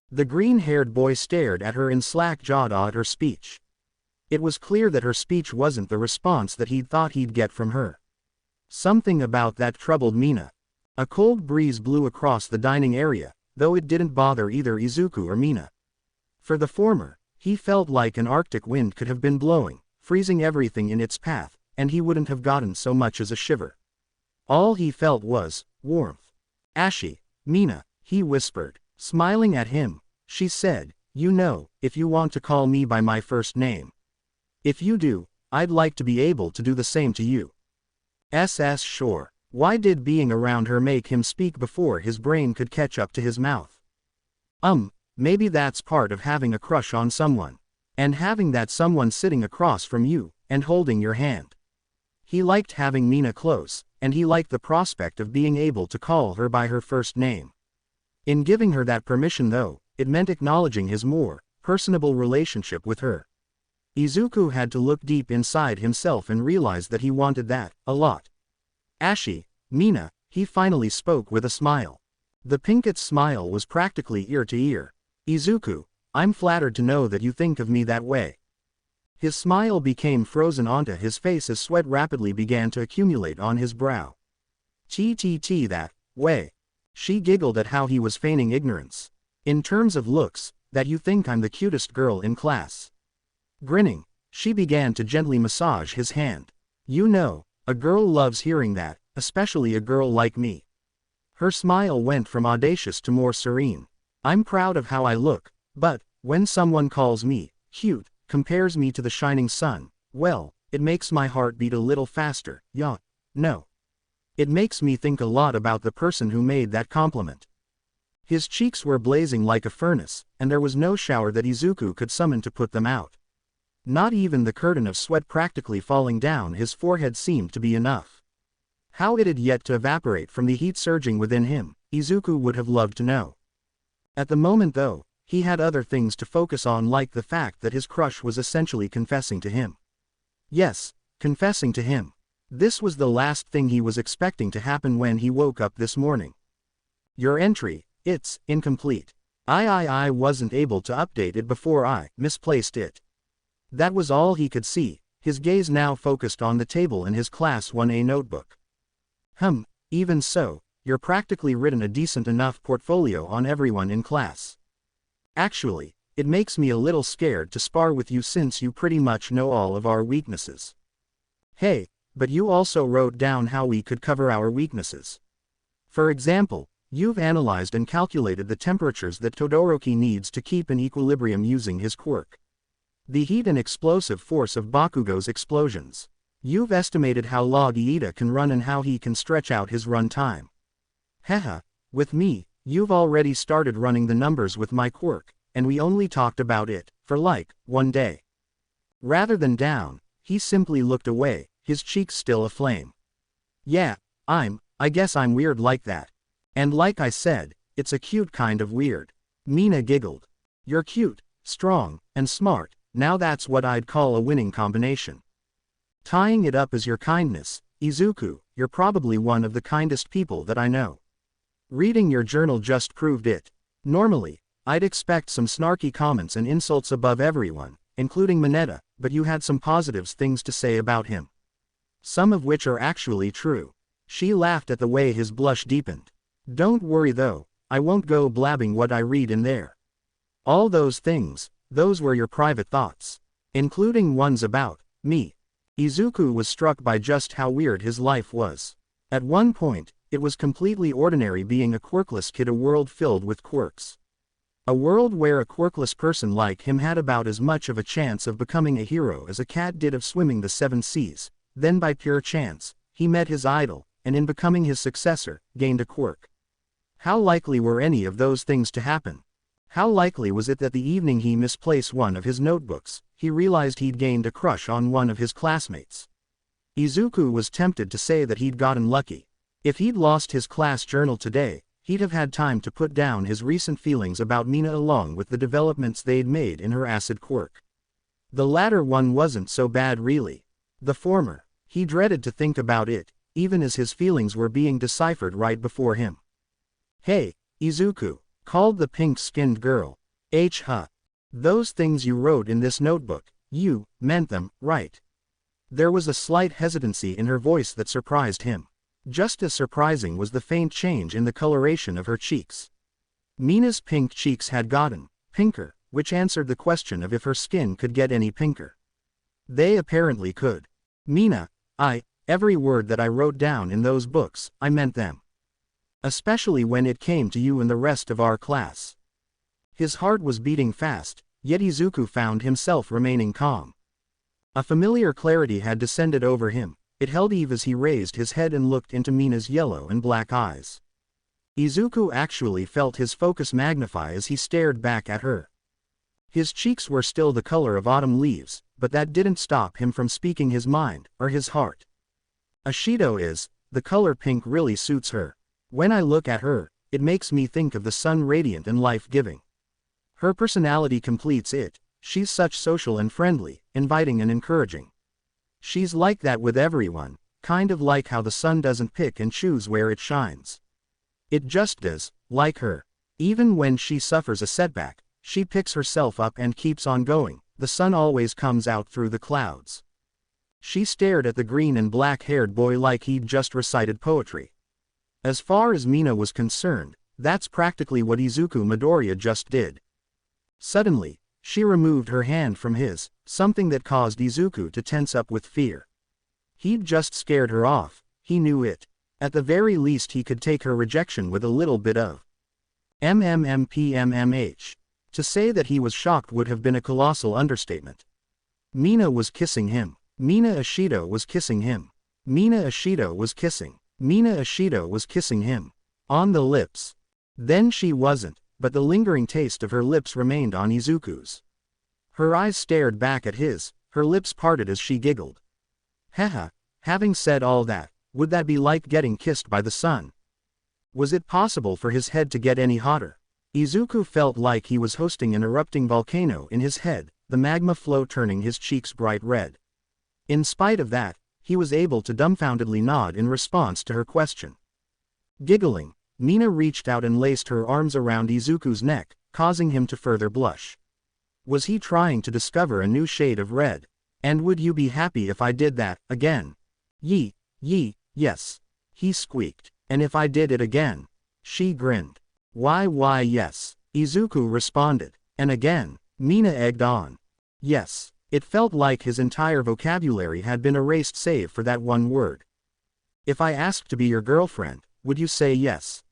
The green-haired boy stared at her in slack-jawed awe at her speech. It was clear that her speech wasn't the response that he'd thought he'd get from her. Something about that troubled Mina. A cold breeze blew across the dining area, though it didn't bother either Izuku or Mina. For the former, he felt like an Arctic wind could have been blowing, freezing everything in its path, and he wouldn't have gotten so much as a shiver. All he felt was warmth. Mina, he whispered. Smiling at him, she said, "You know, if you want to call me by my first name. If you do, I'd like to be able to do the same to you." Sure. Why did being around her make him speak before his brain could catch up to his mouth? Maybe that's part of having a crush on someone. And having that someone sitting across from you, and holding your hand. He liked having Mina close, and he liked the prospect of being able to call her by her first name. In giving her that permission though, it meant acknowledging his more personable relationship with her. Izuku had to look deep inside himself and realize that he wanted that, a lot. Mina, he finally spoke with a smile. The pinkett smile was practically ear to ear. "Izuku, I'm flattered to know that you think of me that way." His smile became frozen onto his face as sweat rapidly began to accumulate on his brow. That way. She giggled at how he was feigning ignorance. In terms of looks, that you think I'm the cutest girl in class. Grinning, she began to gently massage his hand. You know, a girl loves hearing that, especially a girl like me. Her smile went from audacious to more serene. I'm proud of how I look, but, when someone calls me cute, compares me to the shining sun, well, it makes my heart beat a little faster, yeah. No. It makes me think a lot about the person who made that compliment. His cheeks were blazing like a furnace, and there was no shower that Izuku could summon to put them out. Not even the curtain of sweat practically falling down his forehead seemed to be enough. How it had yet to evaporate from the heat surging within him, Izuku would have loved to know. At the moment though, he had other things to focus on, like the fact that his crush was essentially confessing to him. Yes, confessing to him. This was the last thing he was expecting to happen when he woke up this morning. Your entry, it's incomplete. I wasn't able to update it before I misplaced it. That was all he could see, his gaze now focused on the table in his Class 1A notebook. Even so, you're practically written a decent enough portfolio on everyone in class. Actually, it makes me a little scared to spar with you since you pretty much know all of our weaknesses. Hey, but you also wrote down how we could cover our weaknesses. For example, you've analyzed and calculated the temperatures that Todoroki needs to keep in equilibrium using his quirk. The heat and explosive force of Bakugo's explosions. You've estimated how long Iida can run and how he can stretch out his run time. Haha, with me, you've already started running the numbers with my quirk, and we only talked about it for like 1 day. Rather than down, he simply looked away, his cheeks still aflame. Yeah, I guess I'm weird like that. And like I said, it's a cute kind of weird. Mina giggled. You're cute, strong, and smart, now that's what I'd call a winning combination. Tying it up as your kindness, Izuku, you're probably one of the kindest people that I know. Reading your journal just proved it. Normally, I'd expect some snarky comments and insults above everyone, including Mineta, but you had some positive things to say about him. Some of which are actually true. She laughed at the way his blush deepened. Don't worry though, I won't go blabbing what I read in there. All those things, those were your private thoughts. Including ones about me. Izuku was struck by just how weird his life was. At one point, it was completely ordinary being a quirkless kid, a world filled with quirks. A world where a quirkless person like him had about as much of a chance of becoming a hero as a cat did of swimming the 7 seas. Then by pure chance, he met his idol, and in becoming his successor, gained a quirk. How likely were any of those things to happen? How likely was it that the evening he misplaced one of his notebooks, he realized he'd gained a crush on one of his classmates? Izuku was tempted to say that he'd gotten lucky. If he'd lost his class journal today, he'd have had time to put down his recent feelings about Mina along with the developments they'd made in her acid quirk. The latter one wasn't so bad really. The former, he dreaded to think about it, even as his feelings were being deciphered right before him. Hey, Izuku, called the pink-skinned girl. Those things you wrote in this notebook, you meant them, right? There was a slight hesitancy in her voice that surprised him. Just as surprising was the faint change in the coloration of her cheeks. Mina's pink cheeks had gotten pinker, which answered the question of if her skin could get any pinker. They apparently could. Mina, every word that I wrote down in those books, I meant them. Especially when it came to you and the rest of our class. His heart was beating fast, yet Izuku found himself remaining calm. A familiar clarity had descended over him, it held Eve as he raised his head and looked into Mina's yellow and black eyes. Izuku actually felt his focus magnify as he stared back at her. His cheeks were still the color of autumn leaves, but that didn't stop him from speaking his mind, or his heart. Ashido is, the color pink really suits her. When I look at her, it makes me think of the sun, radiant and life-giving. Her personality completes it, she's such social and friendly, inviting and encouraging. She's like that with everyone, kind of like how the sun doesn't pick and choose where it shines. It just does, like her. Even when she suffers a setback, she picks herself up and keeps on going, the sun always comes out through the clouds. She stared at the green and black-haired boy like he'd just recited poetry. As far as Mina was concerned, that's practically what Izuku Midoriya just did. Suddenly, she removed her hand from his, something that caused Izuku to tense up with fear. He'd just scared her off, he knew it. At the very least he could take her rejection with a little bit of MMMPMMH. To say that he was shocked would have been a colossal understatement. Mina was kissing him. Mina Ashido was kissing him. Mina Ashido was kissing. Mina Ashido was kissing him. On the lips. Then she wasn't, but the lingering taste of her lips remained on Izuku's. Her eyes stared back at his, her lips parted as she giggled. Haha, having said all that, would that be like getting kissed by the sun? Was it possible for his head to get any hotter? Izuku felt like he was hosting an erupting volcano in his head, the magma flow turning his cheeks bright red. In spite of that, he was able to dumbfoundedly nod in response to her question. Giggling, Mina reached out and laced her arms around Izuku's neck, causing him to further blush. Was he trying to discover a new shade of red? And would you be happy if I did that, again? Yes. He squeaked. And if I did it again? She grinned. Why yes. Izuku responded. And again, Mina egged on. Yes. It felt like his entire vocabulary had been erased save for that one word. If I asked to be your girlfriend, would you say yes?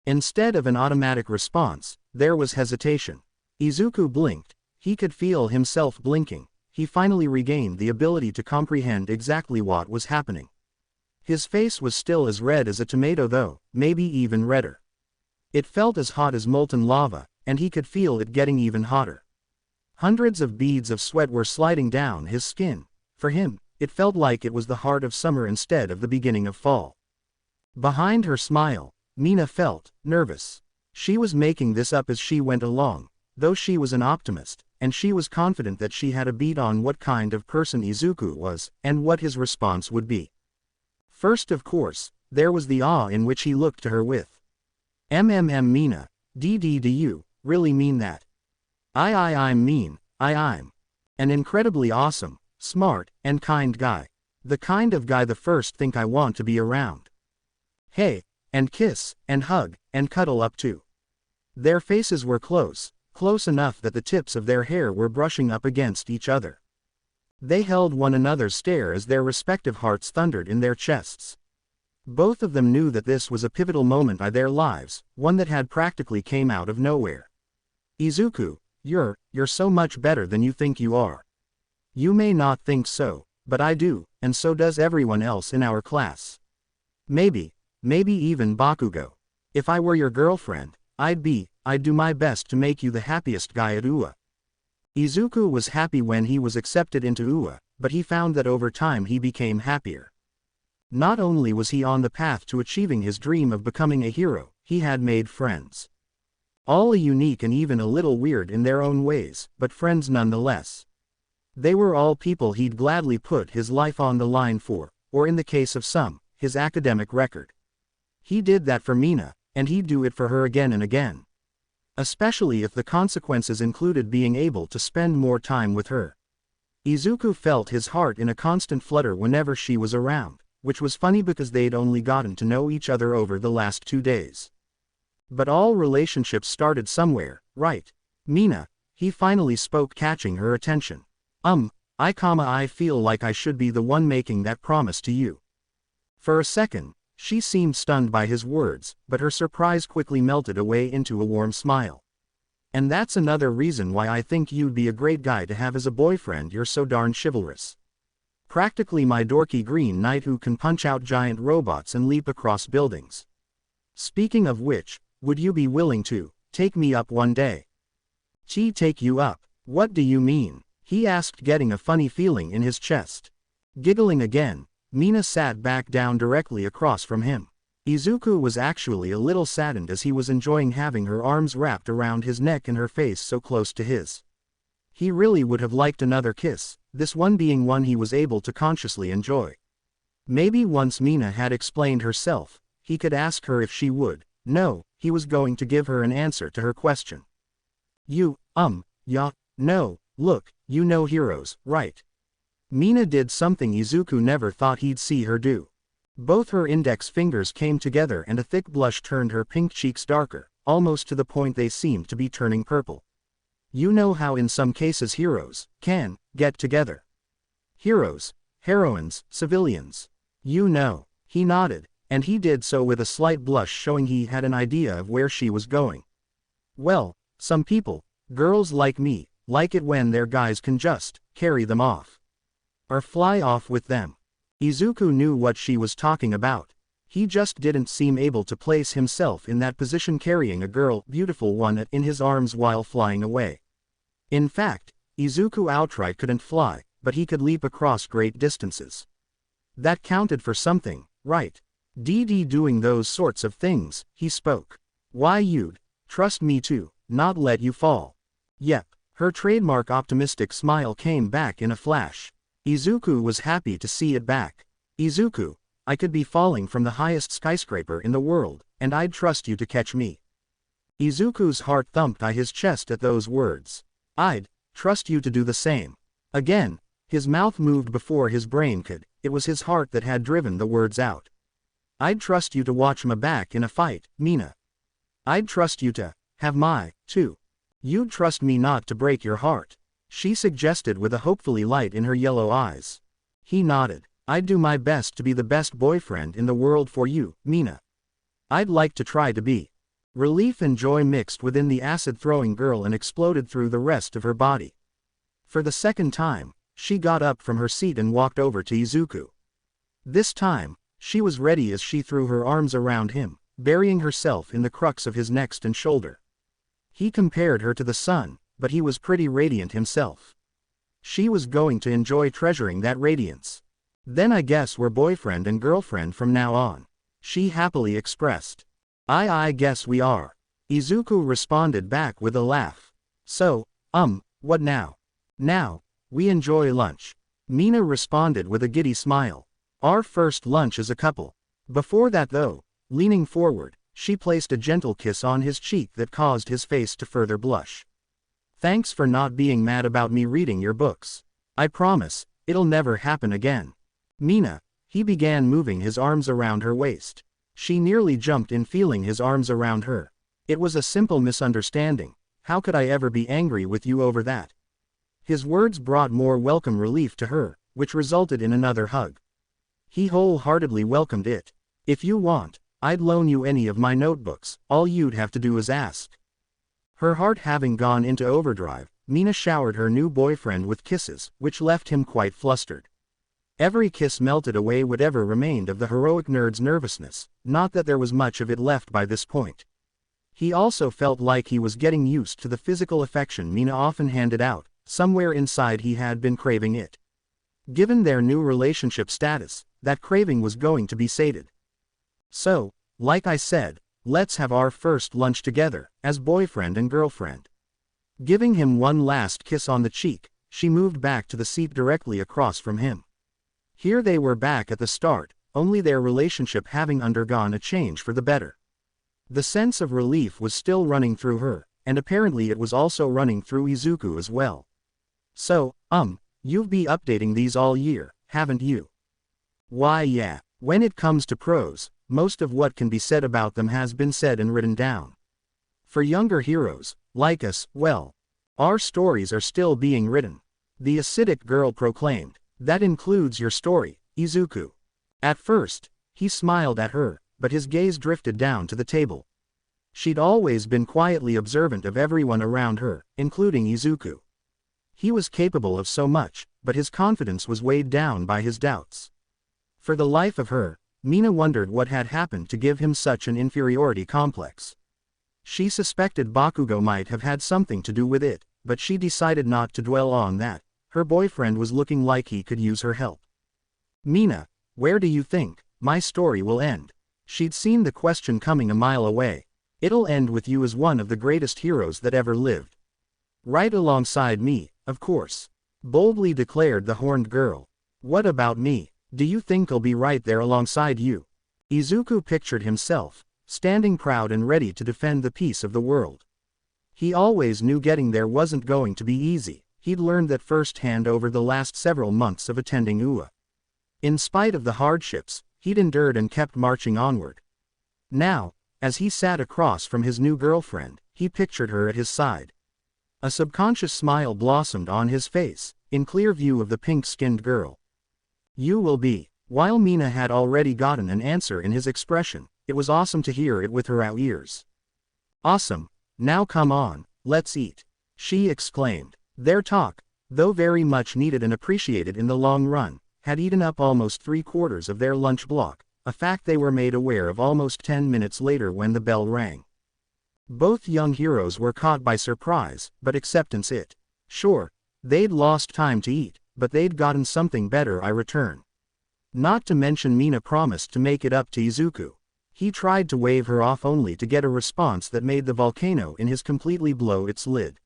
Instead of an automatic response, there was hesitation. Izuku blinked. He could feel himself blinking. He finally regained the ability to comprehend exactly what was happening. His face was still as red as a tomato though, maybe even redder. It felt as hot as molten lava, and he could feel it getting even hotter. Hundreds of beads of sweat were sliding down his skin. For him, it felt like it was the heart of summer instead of the beginning of fall. Behind her smile, Mina felt nervous. She was making this up as she went along, though she was an optimist, and she was confident that she had a beat on what kind of person Izuku was, and what his response would be. First of course, there was the awe in which he looked to her with. Mina, do you really mean that? I'm mean, I'm an incredibly awesome, smart, and kind guy. The kind of guy the first thing I want to be around. Hey, and kiss, and hug, and cuddle up too. Their faces were close enough that the tips of their hair were brushing up against each other. They held one another's stare as their respective hearts thundered in their chests. Both of them knew that this was a pivotal moment in their lives, one that had practically came out of nowhere. Izuku, you're so much better than you think you are. You may not think so, but I do, and so does everyone else in our class. Maybe even Bakugo. If I were your girlfriend, I'd do my best to make you the happiest guy at UA. Izuku was happy when he was accepted into UA, but he found that over time he became happier. Not only was he on the path to achieving his dream of becoming a hero, he had made friends. All unique and even a little weird in their own ways, but friends nonetheless. They were all people he'd gladly put his life on the line for, or in the case of some, his academic record. He did that for Mina, and he'd do it for her again and again. Especially if the consequences included being able to spend more time with her. Izuku felt his heart in a constant flutter whenever she was around, which was funny because they'd only gotten to know each other over the last 2 days. But all relationships started somewhere, right? Mina, he finally spoke, catching her attention. I feel like I should be the one making that promise to you. For a second, she seemed stunned by his words, but her surprise quickly melted away into a warm smile. And that's another reason why I think you'd be a great guy to have as a boyfriend. You're so darn chivalrous. Practically my dorky green knight who can punch out giant robots and leap across buildings. Speaking of which, would you be willing to take me up one day? Take you up? What do you mean? He asked, getting a funny feeling in his chest. Giggling again, Mina sat back down directly across from him. Izuku was actually a little saddened as he was enjoying having her arms wrapped around his neck and her face so close to his. He really would have liked another kiss, this one being one he was able to consciously enjoy. Maybe once Mina had explained herself, he could ask her if she would. No, he was going to give her an answer to her question. No, look, you know heroes, right? Mina did something Izuku never thought he'd see her do. Both her index fingers came together and a thick blush turned her pink cheeks darker, almost to the point they seemed to be turning purple. You know how in some cases heroes can get together. Heroes, heroines, civilians. You know. He nodded, and he did so with a slight blush showing he had an idea of where she was going. Well, some people, girls like me, like it when their guys can just carry them off. Or fly off with them. Izuku knew what she was talking about. He just didn't seem able to place himself in that position carrying a girl, beautiful one, in his arms while flying away. In fact, Izuku outright couldn't fly, but he could leap across great distances. That counted for something, right? Doing those sorts of things, he spoke. Why you'd trust me to not let you fall. Yep, her trademark optimistic smile came back in a flash. Izuku was happy to see it back. Izuku, I could be falling from the highest skyscraper in the world, and I'd trust you to catch me. Izuku's heart thumped on his chest at those words. I'd trust you to do the same. Again, his mouth moved before his brain could. It was his heart that had driven the words out. I'd trust you to watch my back in a fight, Mina. I'd trust you to have my, too. You'd trust me not to break your heart, she suggested with a hopefully light in her yellow eyes. He nodded. I'd do my best to be the best boyfriend in the world for you, Mina. I'd like to try to be. Relief and joy mixed within the acid-throwing girl and exploded through the rest of her body. For the second time, she got up from her seat and walked over to Izuku. This time, she was ready as she threw her arms around him, burying herself in the crux of his neck and shoulder. He compared her to the sun, but he was pretty radiant himself. She was going to enjoy treasuring that radiance. Then I guess we're boyfriend and girlfriend from now on, she happily expressed. I guess we are. Izuku responded back with a laugh. So, what now? Now, we enjoy lunch. Mina responded with a giddy smile. Our first lunch as a couple. Before that though, leaning forward, she placed a gentle kiss on his cheek that caused his face to further blush. Thanks for not being mad about me reading your books. I promise, it'll never happen again. Mina, he began moving his arms around her waist. She nearly jumped in feeling his arms around her. It was a simple misunderstanding. How could I ever be angry with you over that? His words brought more welcome relief to her, which resulted in another hug. He wholeheartedly welcomed it. If you want, I'd loan you any of my notebooks, all you'd have to do is ask. Her heart having gone into overdrive, Mina showered her new boyfriend with kisses, which left him quite flustered. Every kiss melted away whatever remained of the heroic nerd's nervousness, not that there was much of it left by this point. He also felt like he was getting used to the physical affection Mina often handed out. Somewhere inside he had been craving it. Given their new relationship status, that craving was going to be sated. So, like I said, let's have our first lunch together, as boyfriend and girlfriend. Giving him one last kiss on the cheek, she moved back to the seat directly across from him. Here they were back at the start, only their relationship having undergone a change for the better. The sense of relief was still running through her, and apparently it was also running through Izuku as well. So, you've been updating these all year, haven't you? Why yeah, when it comes to prose, most of what can be said about them has been said and written down. For younger heroes, like us, well, our stories are still being written. The acidic girl proclaimed. That includes your story, Izuku. At first, he smiled at her, but his gaze drifted down to the table. She'd always been quietly observant of everyone around her, including Izuku. He was capable of so much, but his confidence was weighed down by his doubts. For the life of her, Mina wondered what had happened to give him such an inferiority complex. She suspected Bakugo might have had something to do with it, but she decided not to dwell on that. Her boyfriend was looking like he could use her help. Mina, where do you think my story will end? She'd seen the question coming a mile away. It'll end with you as one of the greatest heroes that ever lived. Right alongside me, of course. Boldly declared the horned girl. What about me? Do you think I'll be right there alongside you? Izuku pictured himself, standing proud and ready to defend the peace of the world. He always knew getting there wasn't going to be easy. He'd learned that firsthand over the last several months of attending UA. In spite of the hardships, he'd endured and kept marching onward. Now, as he sat across from his new girlfriend, he pictured her at his side. A subconscious smile blossomed on his face, in clear view of the pink-skinned girl. You will be. While Mina had already gotten an answer in his expression, it was awesome to hear it with her ears. Awesome. Now come on, let's eat, she exclaimed. Their talk, though very much needed and appreciated in the long run, had eaten up almost 3/4 of their lunch block, a fact they were made aware of almost 10 minutes later when the bell rang. Both young heroes were caught by surprise, but acceptance it. Sure, they'd lost time to eat, but they'd gotten something better in return. Not to mention Mina promised to make it up to Izuku. He tried to wave her off only to get a response that made the volcano in his completely blow its lid.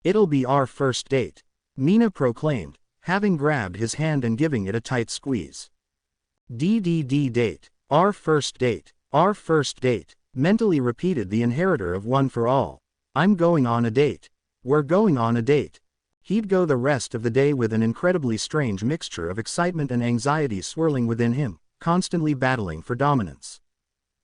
It'll be our first date, Mina proclaimed, having grabbed his hand and giving it a tight squeeze. Date, our first date, mentally repeated the inheritor of One for All. I'm going on a date. We're going on a date. He'd go the rest of the day with an incredibly strange mixture of excitement and anxiety swirling within him, constantly battling for dominance.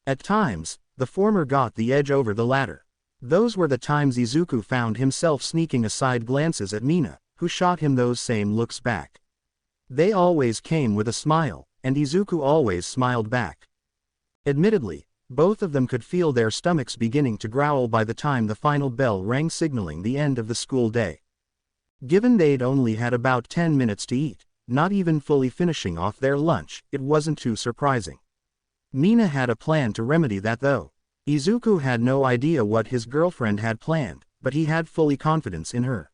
At times, the former got the edge over the latter. Those were the times Izuku found himself sneaking aside glances at Mina, who shot him those same looks back. They always came with a smile, and Izuku always smiled back. Admittedly, both of them could feel their stomachs beginning to growl by the time the final bell rang signaling the end of the school day. Given they'd only had about 10 minutes to eat, not even fully finishing off their lunch, it wasn't too surprising. Mina had a plan to remedy that though. Izuku had no idea what his girlfriend had planned, but he had fully confidence in her.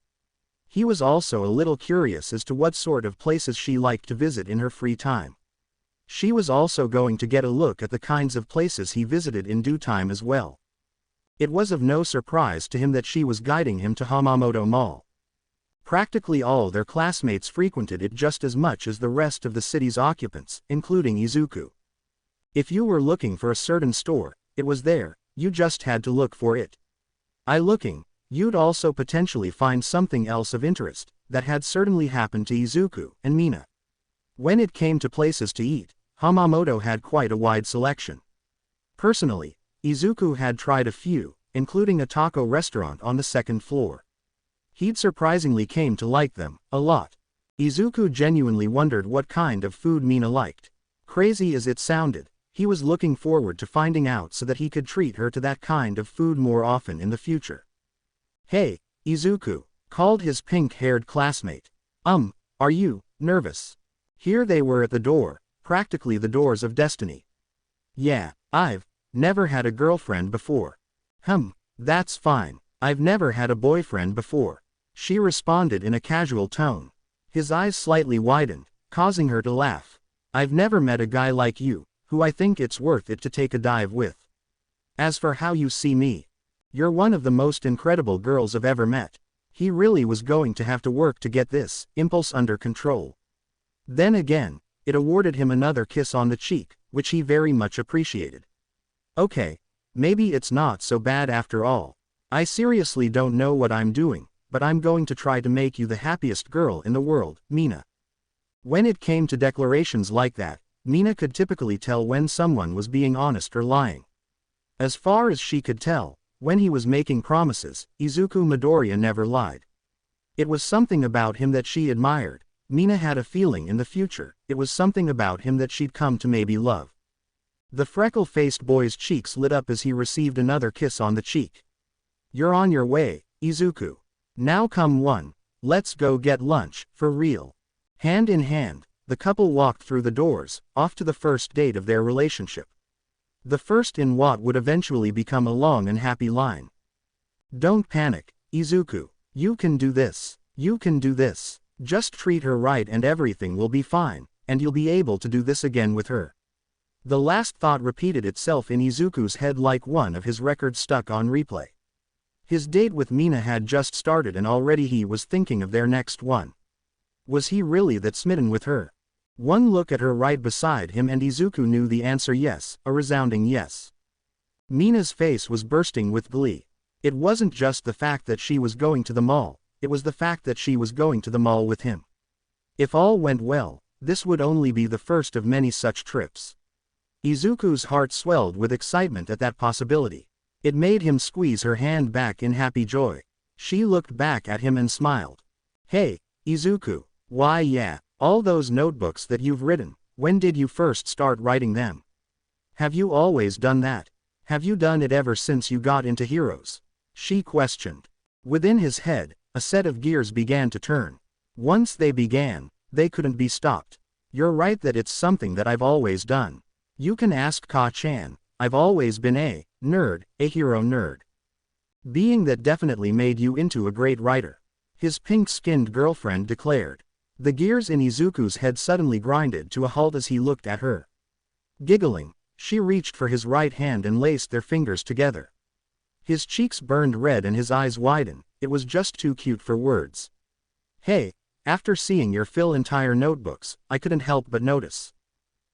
He was also a little curious as to what sort of places she liked to visit in her free time. She was also going to get a look at the kinds of places he visited in due time as well. It was of no surprise to him that she was guiding him to Hamamoto Mall. Practically all their classmates frequented it just as much as the rest of the city's occupants, including Izuku. If you were looking for a certain store, it was there, you just had to look for it. You'd also potentially find something else of interest, that had certainly happened to Izuku and Mina. When it came to places to eat, Hamamoto had quite a wide selection. Personally, Izuku had tried a few, including a taco restaurant on the second floor. He'd surprisingly came to like them, a lot. Izuku genuinely wondered what kind of food Mina liked. Crazy as it sounded, he was looking forward to finding out so that he could treat her to that kind of food more often in the future. Hey, Izuku, called his pink-haired classmate. Are you nervous? Here they were at the door, practically the doors of destiny. Yeah, I've never had a girlfriend before. That's fine, I've never had a boyfriend before, she responded in a casual tone. His eyes slightly widened, causing her to laugh. I've never met a guy like you, who I think it's worth it to take a dive with. As for how you see me, you're one of the most incredible girls I've ever met. He really was going to have to work to get this impulse under control. Then again, it awarded him another kiss on the cheek, which he very much appreciated. Okay, maybe it's not so bad after all. I seriously don't know what I'm doing, but I'm going to try to make you the happiest girl in the world, Mina. When it came to declarations like that, Mina could typically tell when someone was being honest or lying. As far as she could tell, when he was making promises, Izuku Midoriya never lied. It was something about him that she admired. Mina had a feeling in the future, it was something about him that she'd come to maybe love. The freckle-faced boy's cheeks lit up as he received another kiss on the cheek. You're on your way, Izuku. Now come on, let's go get lunch, for real. Hand in hand, the couple walked through the doors, off to the first date of their relationship. The first in what would eventually become a long and happy line. Don't panic, Izuku. You can do this. You can do this. Just treat her right and everything will be fine, and you'll be able to do this again with her. The last thought repeated itself in Izuku's head like one of his records stuck on replay. His date with Mina had just started and already he was thinking of their next one. Was he really that smitten with her? One look at her right beside him and Izuku knew the answer yes, a resounding yes. Mina's face was bursting with glee. It wasn't just the fact that she was going to the mall, it was the fact that she was going to the mall with him. If all went well, this would only be the first of many such trips. Izuku's heart swelled with excitement at that possibility. It made him squeeze her hand back in happy joy. She looked back at him and smiled. Hey, Izuku, why yeah, all those notebooks that you've written, when did you first start writing them? Have you always done that? Have you done it ever since you got into Heroes? She questioned. Within his head, a set of gears began to turn. Once they began, they couldn't be stopped. You're right that it's something that I've always done. You can ask Ka-chan, I've always been a hero nerd. Being that definitely made you into a great writer. His pink-skinned girlfriend declared. The gears in Izuku's head suddenly grinded to a halt as he looked at her. Giggling, she reached for his right hand and laced their fingers together. His cheeks burned red and his eyes widened. It was just too cute for words. Hey, after seeing your entire notebooks, I couldn't help but notice.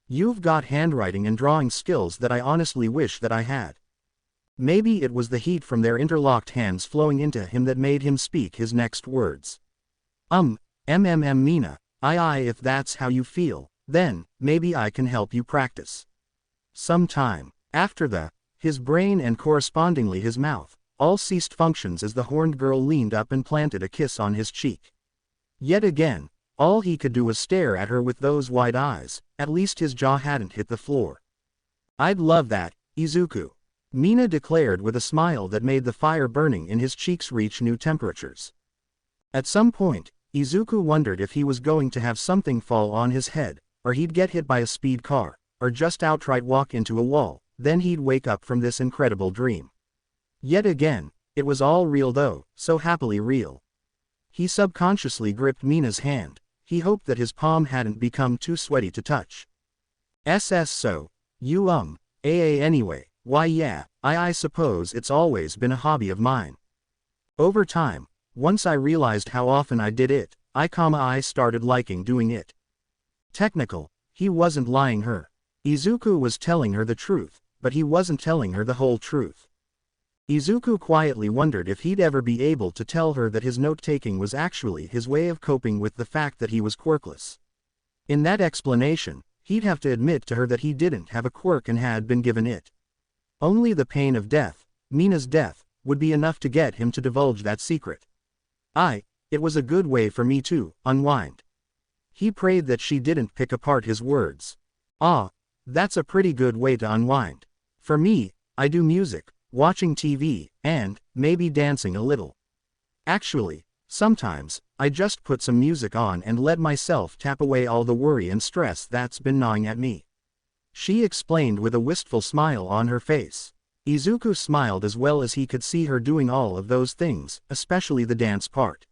You've got handwriting and drawing skills that I honestly wish that I had. Maybe it was the heat from their interlocked hands flowing into him that made him speak his next words. Mina, if that's how you feel, then, maybe I can help you practice. Sometime after his brain and correspondingly his mouth, all ceased functions as the horned girl leaned up and planted a kiss on his cheek. Yet again, all he could do was stare at her with those wide eyes. At least his jaw hadn't hit the floor. I'd love that, Izuku. Mina declared with a smile that made the fire burning in his cheeks reach new temperatures. At some point, Izuku wondered if he was going to have something fall on his head, or he'd get hit by a speed car, or just outright walk into a wall, then he'd wake up from this incredible dream. Yet again, it was all real though, so happily real. He subconsciously gripped Mina's hand. He hoped that his palm hadn't become too sweaty to touch. So, you anyway, why yeah, I suppose it's always been a hobby of mine. Over time, once I realized how often I did it, I started liking doing it. Technical, he wasn't lying her. Izuku was telling her the truth, but he wasn't telling her the whole truth. Izuku quietly wondered if he'd ever be able to tell her that his note-taking was actually his way of coping with the fact that he was quirkless. In that explanation, he'd have to admit to her that he didn't have a quirk and had been given it. Only the pain of death, Mina's death, would be enough to get him to divulge that secret. It was a good way for me to unwind. He prayed that she didn't pick apart his words. That's a pretty good way to unwind. For me, I do music, watching TV, and, maybe dancing a little. Actually, sometimes, I just put some music on and let myself tap away all the worry and stress that's been gnawing at me. She explained with a wistful smile on her face. Izuku smiled as well as he could see her doing all of those things, especially the dance part.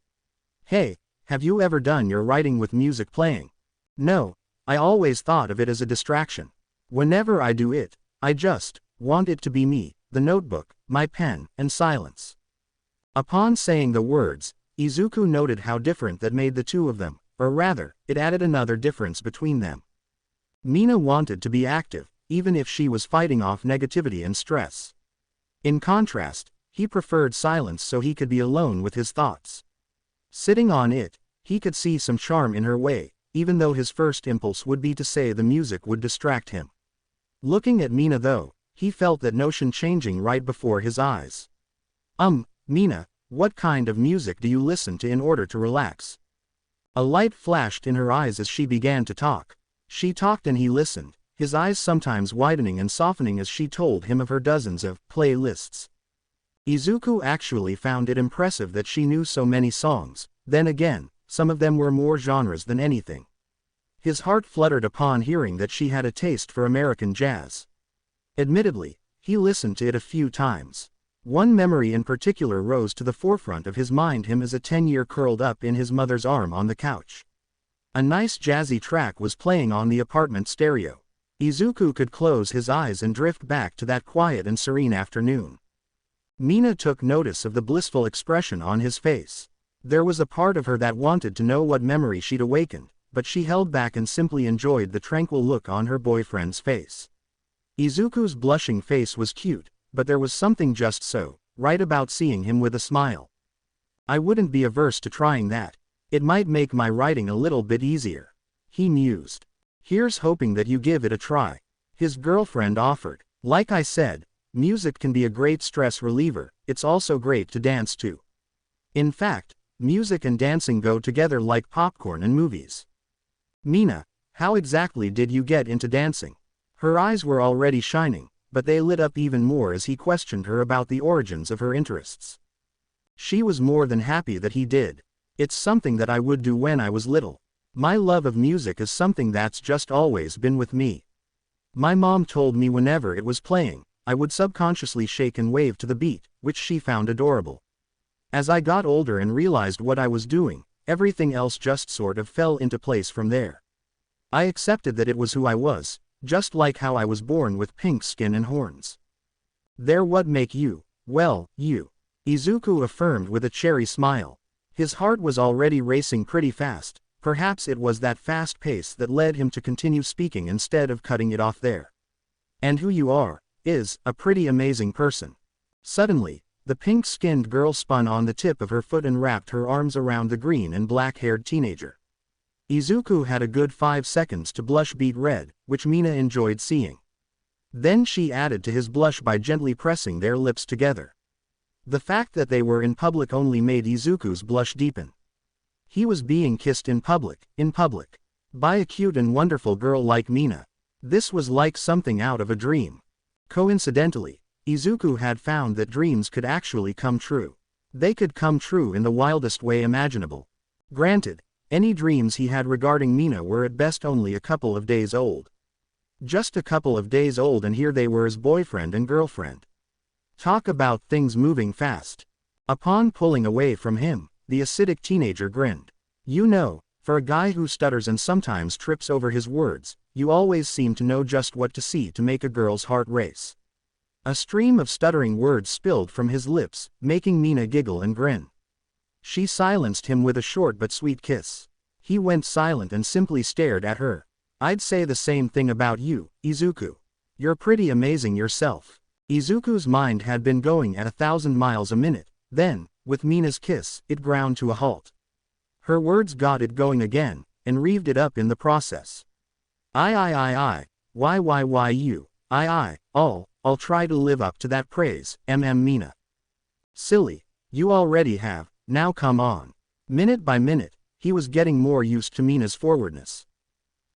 Hey, have you ever done your writing with music playing? No, I always thought of it as a distraction. Whenever I do it, I just want it to be me, the notebook, my pen, and silence. Upon saying the words, Izuku noted how different that made the two of them, or rather, it added another difference between them. Mina wanted to be active, even if she was fighting off negativity and stress. In contrast, he preferred silence so he could be alone with his thoughts. Sitting on it, he could see some charm in her way, even though his first impulse would be to say the music would distract him. Looking at Mina though, he felt that notion changing right before his eyes. Mina, what kind of music do you listen to in order to relax? A light flashed in her eyes as she began to talk. She talked and he listened, his eyes sometimes widening and softening as she told him of her dozens of playlists. Izuku actually found it impressive that she knew so many songs. Then again, some of them were more genres than anything. His heart fluttered upon hearing that she had a taste for American jazz. Admittedly, he listened to it a few times. One memory in particular rose to the forefront of his mind, him as a 10-year curled up in his mother's arm on the couch. A nice jazzy track was playing on the apartment stereo. Izuku could close his eyes and drift back to that quiet and serene afternoon. Mina took notice of the blissful expression on his face. There was a part of her that wanted to know what memory she'd awakened, but she held back and simply enjoyed the tranquil look on her boyfriend's face. Izuku's blushing face was cute, but there was something just so right about seeing him with a smile. I wouldn't be averse to trying that. It might make my writing a little bit easier. He mused. Here's hoping that you give it a try. His girlfriend offered. Like I said, music can be a great stress reliever, it's also great to dance to. In fact, music and dancing go together like popcorn and movies. Mina, how exactly did you get into dancing? Her eyes were already shining, but they lit up even more as he questioned her about the origins of her interests. She was more than happy that he did. It's something that I would do when I was little. My love of music is something that's just always been with me. My mom told me whenever it was playing, I would subconsciously shake and wave to the beat, which she found adorable. As I got older and realized what I was doing, everything else just sort of fell into place from there. I accepted that it was who I was, just like how I was born with pink skin and horns. They're what make you, well, you. Izuku affirmed with a cherry smile. His heart was already racing pretty fast, perhaps it was that fast pace that led him to continue speaking instead of cutting it off there. And who you are, is, a pretty amazing person. Suddenly, the pink-skinned girl spun on the tip of her foot and wrapped her arms around the green and black-haired teenager. Izuku had a good 5 seconds to blush beet red, which Mina enjoyed seeing. Then she added to his blush by gently pressing their lips together. The fact that they were in public only made Izuku's blush deepen. He was being kissed in public, by a cute and wonderful girl like Mina. This was like something out of a dream. Coincidentally, Izuku had found that dreams could actually come true. They could come true in the wildest way imaginable. Granted, any dreams he had regarding Mina were at best only a couple of days old. Just a couple of days old, and here they were as boyfriend and girlfriend. Talk about things moving fast. Upon pulling away from him, the acidic teenager grinned. You know, for a guy who stutters and sometimes trips over his words, you always seem to know just what to see to make a girl's heart race. A stream of stuttering words spilled from his lips, making Mina giggle and grin. She silenced him with a short but sweet kiss. He went silent and simply stared at her. I'd say the same thing about you, Izuku. You're pretty amazing yourself. Izuku's mind had been going at 1,000 miles a minute, then, with Mina's kiss, it ground to a halt. Her words got it going again, and revved it up in the process. Why you, I'll try to live up to that praise, Mina. Silly, you already have, now come on. Minute by minute, he was getting more used to Mina's forwardness.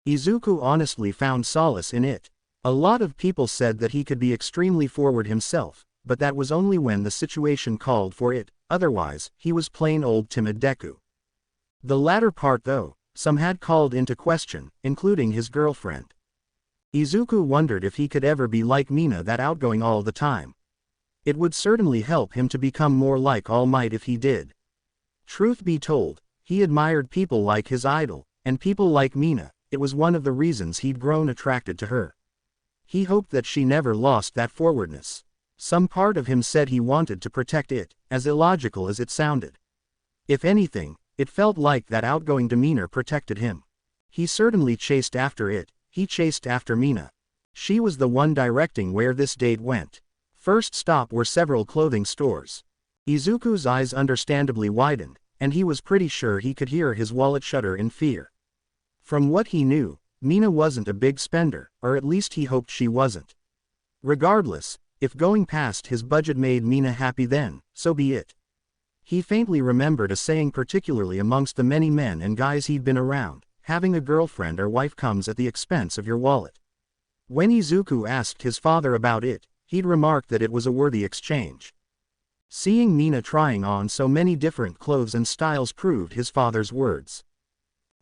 Izuku honestly found solace in it. A lot of people said that he could be extremely forward himself, but that was only when the situation called for it, otherwise, he was plain old timid Deku. The latter part though, some had called into question, including his girlfriend. Izuku wondered if he could ever be like Mina, that outgoing all the time. It would certainly help him to become more like All Might if he did. Truth be told, he admired people like his idol, and people like Mina. It was one of the reasons he'd grown attracted to her. He hoped that she never lost that forwardness. Some part of him said he wanted to protect it, as illogical as it sounded. If anything, it felt like that outgoing demeanor protected him. He certainly chased after it, he chased after Mina. She was the one directing where this date went. First stop were several clothing stores. Izuku's eyes understandably widened, and he was pretty sure he could hear his wallet shudder in fear. From what he knew, Mina wasn't a big spender, or at least he hoped she wasn't. Regardless, if going past his budget made Mina happy, then, so be it. He faintly remembered a saying, particularly amongst the many men and guys he'd been around, having a girlfriend or wife comes at the expense of your wallet. When Izuku asked his father about it, he'd remarked that it was a worthy exchange. Seeing Mina trying on so many different clothes and styles proved his father's words.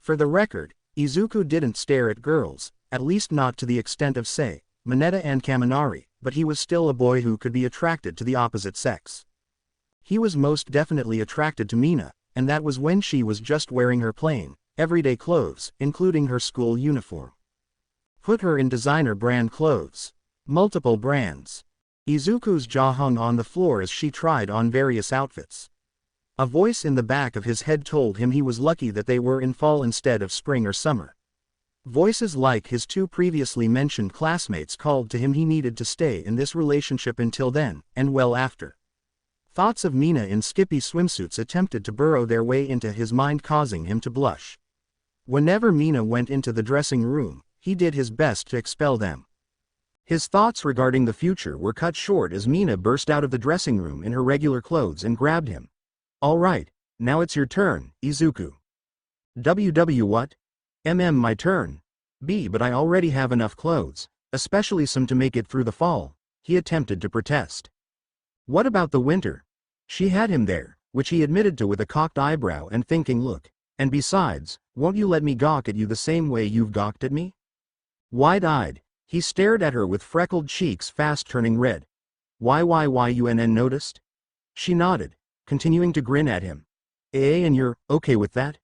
For the record, Izuku didn't stare at girls, at least not to the extent of, say, Mineta and Kaminari, but he was still a boy who could be attracted to the opposite sex. He was most definitely attracted to Mina, and that was when she was just wearing her plain, everyday clothes, including her school uniform. Put her in designer brand clothes. Multiple brands. Izuku's jaw hung on the floor as she tried on various outfits. A voice in the back of his head told him he was lucky that they were in fall instead of spring or summer. Voices like his two previously mentioned classmates called to him he needed to stay in this relationship until then, and well after. Thoughts of Mina in skimpy swimsuits attempted to burrow their way into his mind, causing him to blush. Whenever Mina went into the dressing room, he did his best to expel them. His thoughts regarding the future were cut short as Mina burst out of the dressing room in her regular clothes and grabbed him. All right, now it's your turn, Izuku. What? My turn. But I already have enough clothes, especially some to make it through the fall, he attempted to protest. What about the winter? She had him there, which he admitted to with a cocked eyebrow and thinking look. And besides, won't you let me gawk at you the same way you've gawked at me? Wide-eyed, he stared at her with freckled cheeks fast turning red. Why noticed? She nodded, continuing to grin at him. And you're okay with that?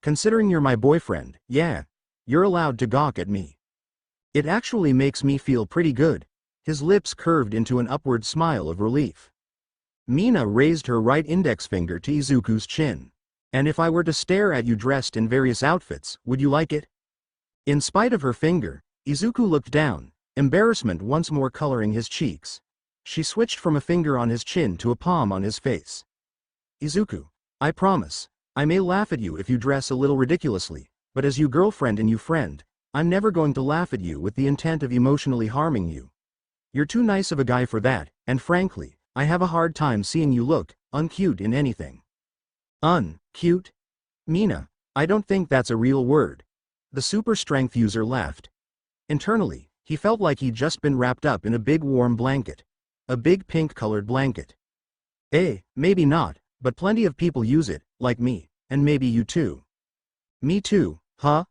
Considering you're my boyfriend, yeah. You're allowed to gawk at me. It actually makes me feel pretty good. His lips curved into an upward smile of relief. Mina raised her right index finger to Izuku's chin. And if I were to stare at you dressed in various outfits, would you like it? In spite of her finger, Izuku looked down, embarrassment once more coloring his cheeks. She switched from a finger on his chin to a palm on his face. Izuku, I promise, I may laugh at you if you dress a little ridiculously, but as you girlfriend and you friend, I'm never going to laugh at you with the intent of emotionally harming you. You're too nice of a guy for that, and frankly, I have a hard time seeing you look uncute in anything. Uncute? Mina, I don't think that's a real word. The super strength user laughed. Internally, he felt like he'd just been wrapped up in a big warm blanket. A big pink-colored blanket. Maybe not, but plenty of people use it, like me, and maybe you too. Me too, huh?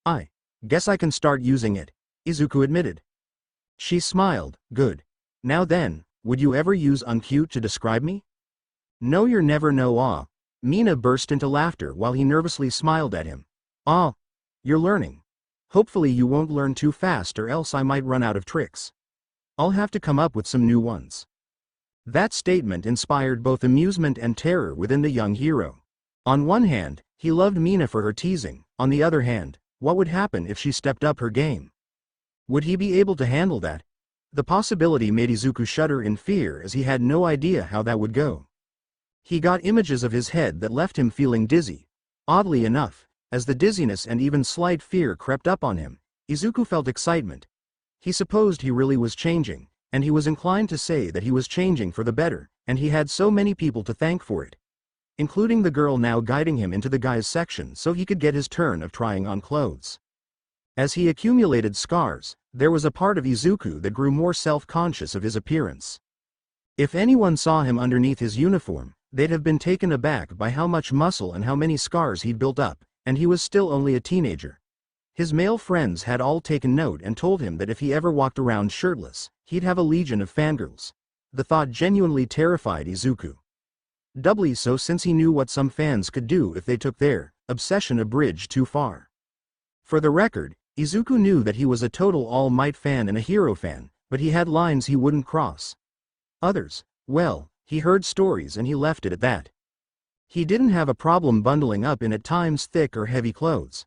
I guess I can start using it, Izuku admitted. She smiled, good. Now then, would you ever use uncute to describe me? No, you're never no. Mina burst into laughter while he nervously smiled at him. You're learning. Hopefully you won't learn too fast or else I might run out of tricks. I'll have to come up with some new ones. That statement inspired both amusement and terror within the young hero. On one hand, he loved Mina for her teasing, on the other hand, what would happen if she stepped up her game? Would he be able to handle that? The possibility made Izuku shudder in fear as he had no idea how that would go. He got images of his head that left him feeling dizzy. Oddly enough, as the dizziness and even slight fear crept up on him, Izuku felt excitement. He supposed he really was changing, and he was inclined to say that he was changing for the better, and he had so many people to thank for it. Including the girl now guiding him into the guys section so he could get his turn of trying on clothes. As he accumulated scars, there was a part of Izuku that grew more self-conscious of his appearance. If anyone saw him underneath his uniform, they'd have been taken aback by how much muscle and how many scars he'd built up, and he was still only a teenager. His male friends had all taken note and told him that if he ever walked around shirtless, he'd have a legion of fangirls. The thought genuinely terrified Izuku. Doubly so since he knew what some fans could do if they took their obsession a bridge too far. For the record, Izuku knew that he was a total All Might fan and a hero fan, but he had lines he wouldn't cross. Others, well, he heard stories and he left it at that. He didn't have a problem bundling up in at times thick or heavy clothes.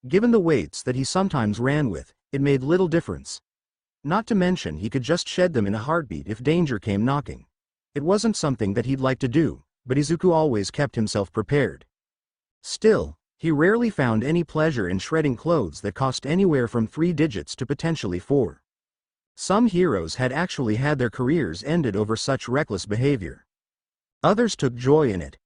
Given the weights that he sometimes ran with, it made little difference. Not to mention he could just shed them in a heartbeat if danger came knocking. It wasn't something that he'd like to do, but Izuku always kept himself prepared. Still, he rarely found any pleasure in shredding clothes that cost anywhere from 3 digits to potentially 4. Some heroes had actually had their careers ended over such reckless behavior. Others took joy in it.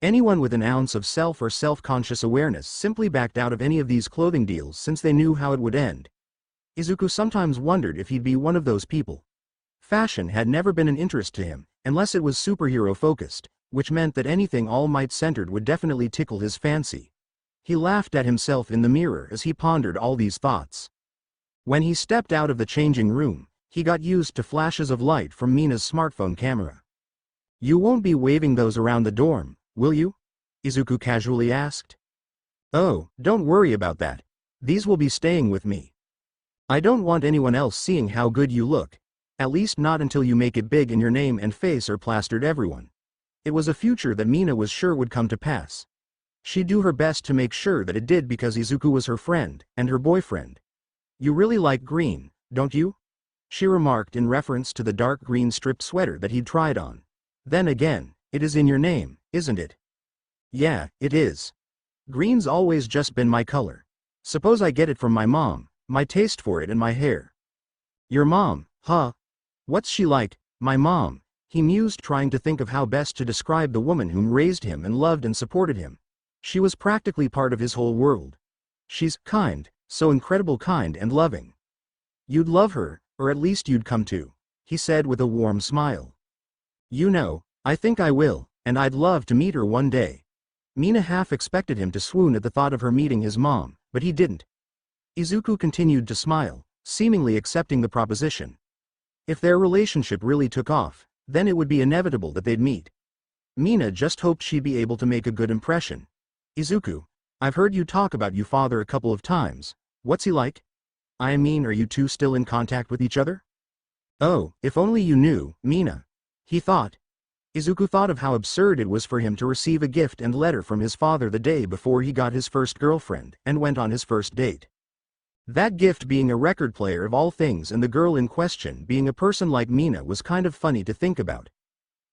Anyone with an ounce of self or self-conscious awareness simply backed out of any of these clothing deals since they knew how it would end. Izuku sometimes wondered if he'd be one of those people. Fashion had never been an interest to him, unless it was superhero-focused, which meant that anything All Might-centered would definitely tickle his fancy. He laughed at himself in the mirror as he pondered all these thoughts. When he stepped out of the changing room, he got used to flashes of light from Mina's smartphone camera. "You won't be waving those around the dorm, will you?" Izuku casually asked. "Oh, don't worry about that. These will be staying with me. I don't want anyone else seeing how good you look, at least not until you make it big and your name and face are plastered everyone." It was a future that Mina was sure would come to pass. She'd do her best to make sure that it did because Izuku was her friend, and her boyfriend. "You really like green, don't you?" she remarked in reference to the dark green striped sweater that he'd tried on. "Then again, it is in your name, isn't it?" "Yeah, it is. Green's always just been my color. Suppose I get it from my mom, my taste for it and my hair." Your mom, huh? What's she like? My mom, he mused, trying to think of how best to describe the woman whom raised him and loved and supported him. She was practically part of his whole world. She's kind, so incredible kind and loving. You'd love her, or at least you'd come to, he said with a warm smile. You know, I think I will, and I'd love to meet her one day. Mina half expected him to swoon at the thought of her meeting his mom, but he didn't. Izuku continued to smile, seemingly accepting the proposition. If their relationship really took off, then it would be inevitable that they'd meet. Mina just hoped she'd be able to make a good impression. Izuku, I've heard you talk about your father a couple of times. What's he like? I mean, are you two still in contact with each other? Oh, if only you knew, Mina. He thought. Izuku thought of how absurd it was for him to receive a gift and letter from his father the day before he got his first girlfriend and went on his first date. That gift being a record player of all things and the girl in question being a person like Mina was kind of funny to think about.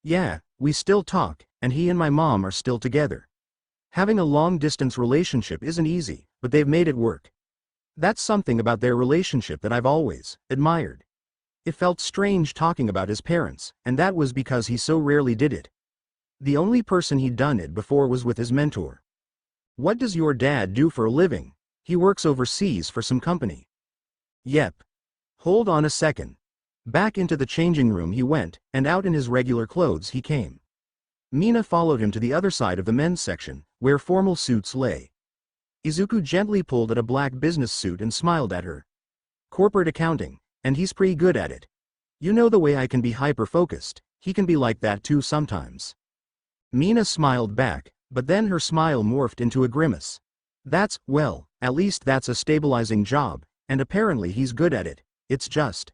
Yeah, we still talk, and he and my mom are still together. Having a long-distance relationship isn't easy, but they've made it work. That's something about their relationship that I've always admired. It felt strange talking about his parents, and that was because he so rarely did it. The only person he'd done it before was with his mentor. What does your dad do for a living? He works overseas for some company. Yep. Hold on a second. Back into the changing room he went, and out in his regular clothes he came. Mina followed him to the other side of the men's section, where formal suits lay. Izuku gently pulled at a black business suit and smiled at her. Corporate accounting, and he's pretty good at it. You know the way I can be hyper-focused, he can be like that too sometimes. Mina smiled back, but then her smile morphed into a grimace. That's, well, at least that's a stabilizing job, and apparently he's good at it. It's just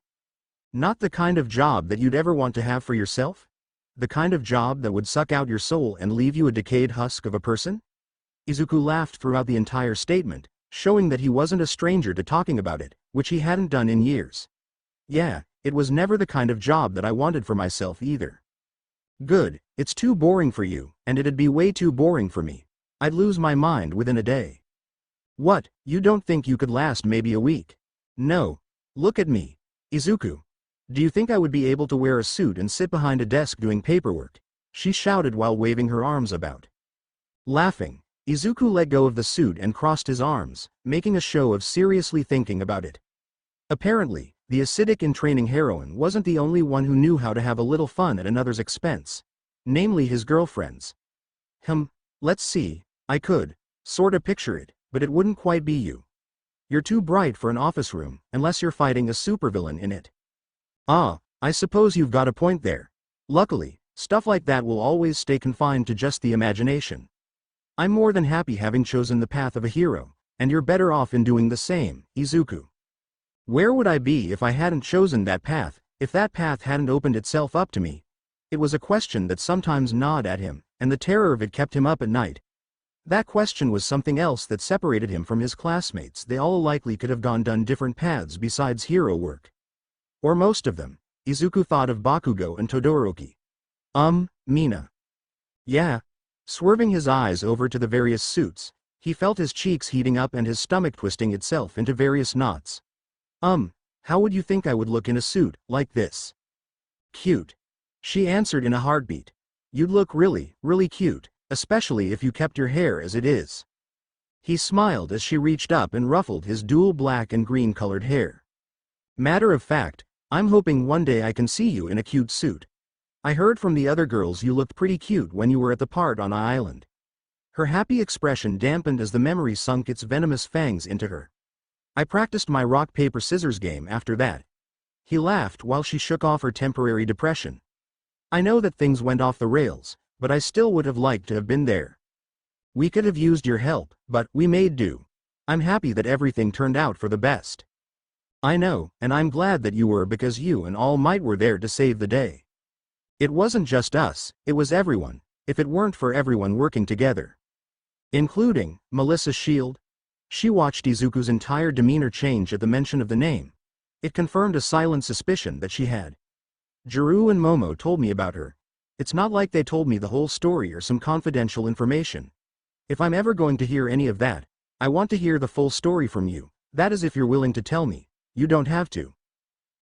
not the kind of job that you'd ever want to have for yourself? The kind of job that would suck out your soul and leave you a decayed husk of a person? Izuku laughed throughout the entire statement, showing that he wasn't a stranger to talking about it, which he hadn't done in years. Yeah, it was never the kind of job that I wanted for myself either. Good, it's too boring for you, and it'd be way too boring for me. I'd lose my mind within a day. What, you don't think you could last maybe a week? No. Look at me. Izuku. Do you think I would be able to wear a suit and sit behind a desk doing paperwork? She shouted while waving her arms about. Laughing, Izuku let go of the suit and crossed his arms, making a show of seriously thinking about it. Apparently, the acidic in training heroine wasn't the only one who knew how to have a little fun at another's expense. Namely his girlfriends. Let's see, I could sorta picture it, but it wouldn't quite be you. You're too bright for an office room, unless you're fighting a supervillain in it. Ah, I suppose you've got a point there. Luckily, stuff like that will always stay confined to just the imagination. I'm more than happy having chosen the path of a hero, and you're better off in doing the same, Izuku. Where would I be if I hadn't chosen that path, if that path hadn't opened itself up to me? It was a question that sometimes gnawed at him, and the terror of it kept him up at night. That question was something else that separated him from his classmates. They all likely could have done different paths besides hero work. Or most of them. Izuku thought of Bakugo and Todoroki. Mina. Yeah. Swerving his eyes over to the various suits, he felt his cheeks heating up and his stomach twisting itself into various knots. How would you think I would look in a suit like this? Cute. She answered in a heartbeat. You'd look really, really cute, especially if you kept your hair as it is. He smiled as she reached up and ruffled his dual black and green colored hair. Matter of fact, I'm hoping one day I can see you in a cute suit. I heard from the other girls you looked pretty cute when you were at the part on I Island. Her happy expression dampened as the memory sunk its venomous fangs into her. I practiced my rock-paper-scissors game after that. He laughed while she shook off her temporary depression. I know that things went off the rails, but I still would have liked to have been there. We could have used your help, but we made do. I'm happy that everything turned out for the best. I know, and I'm glad that you were, because you and All Might were there to save the day. It wasn't just us, it was everyone, if it weren't for everyone working together. Including Melissa Shield. She watched Izuku's entire demeanor change at the mention of the name. It confirmed a silent suspicion that she had. Jiru and Momo told me about her. It's not like they told me the whole story or some confidential information. If I'm ever going to hear any of that, I want to hear the full story from you. That is, if you're willing to tell me. You don't have to.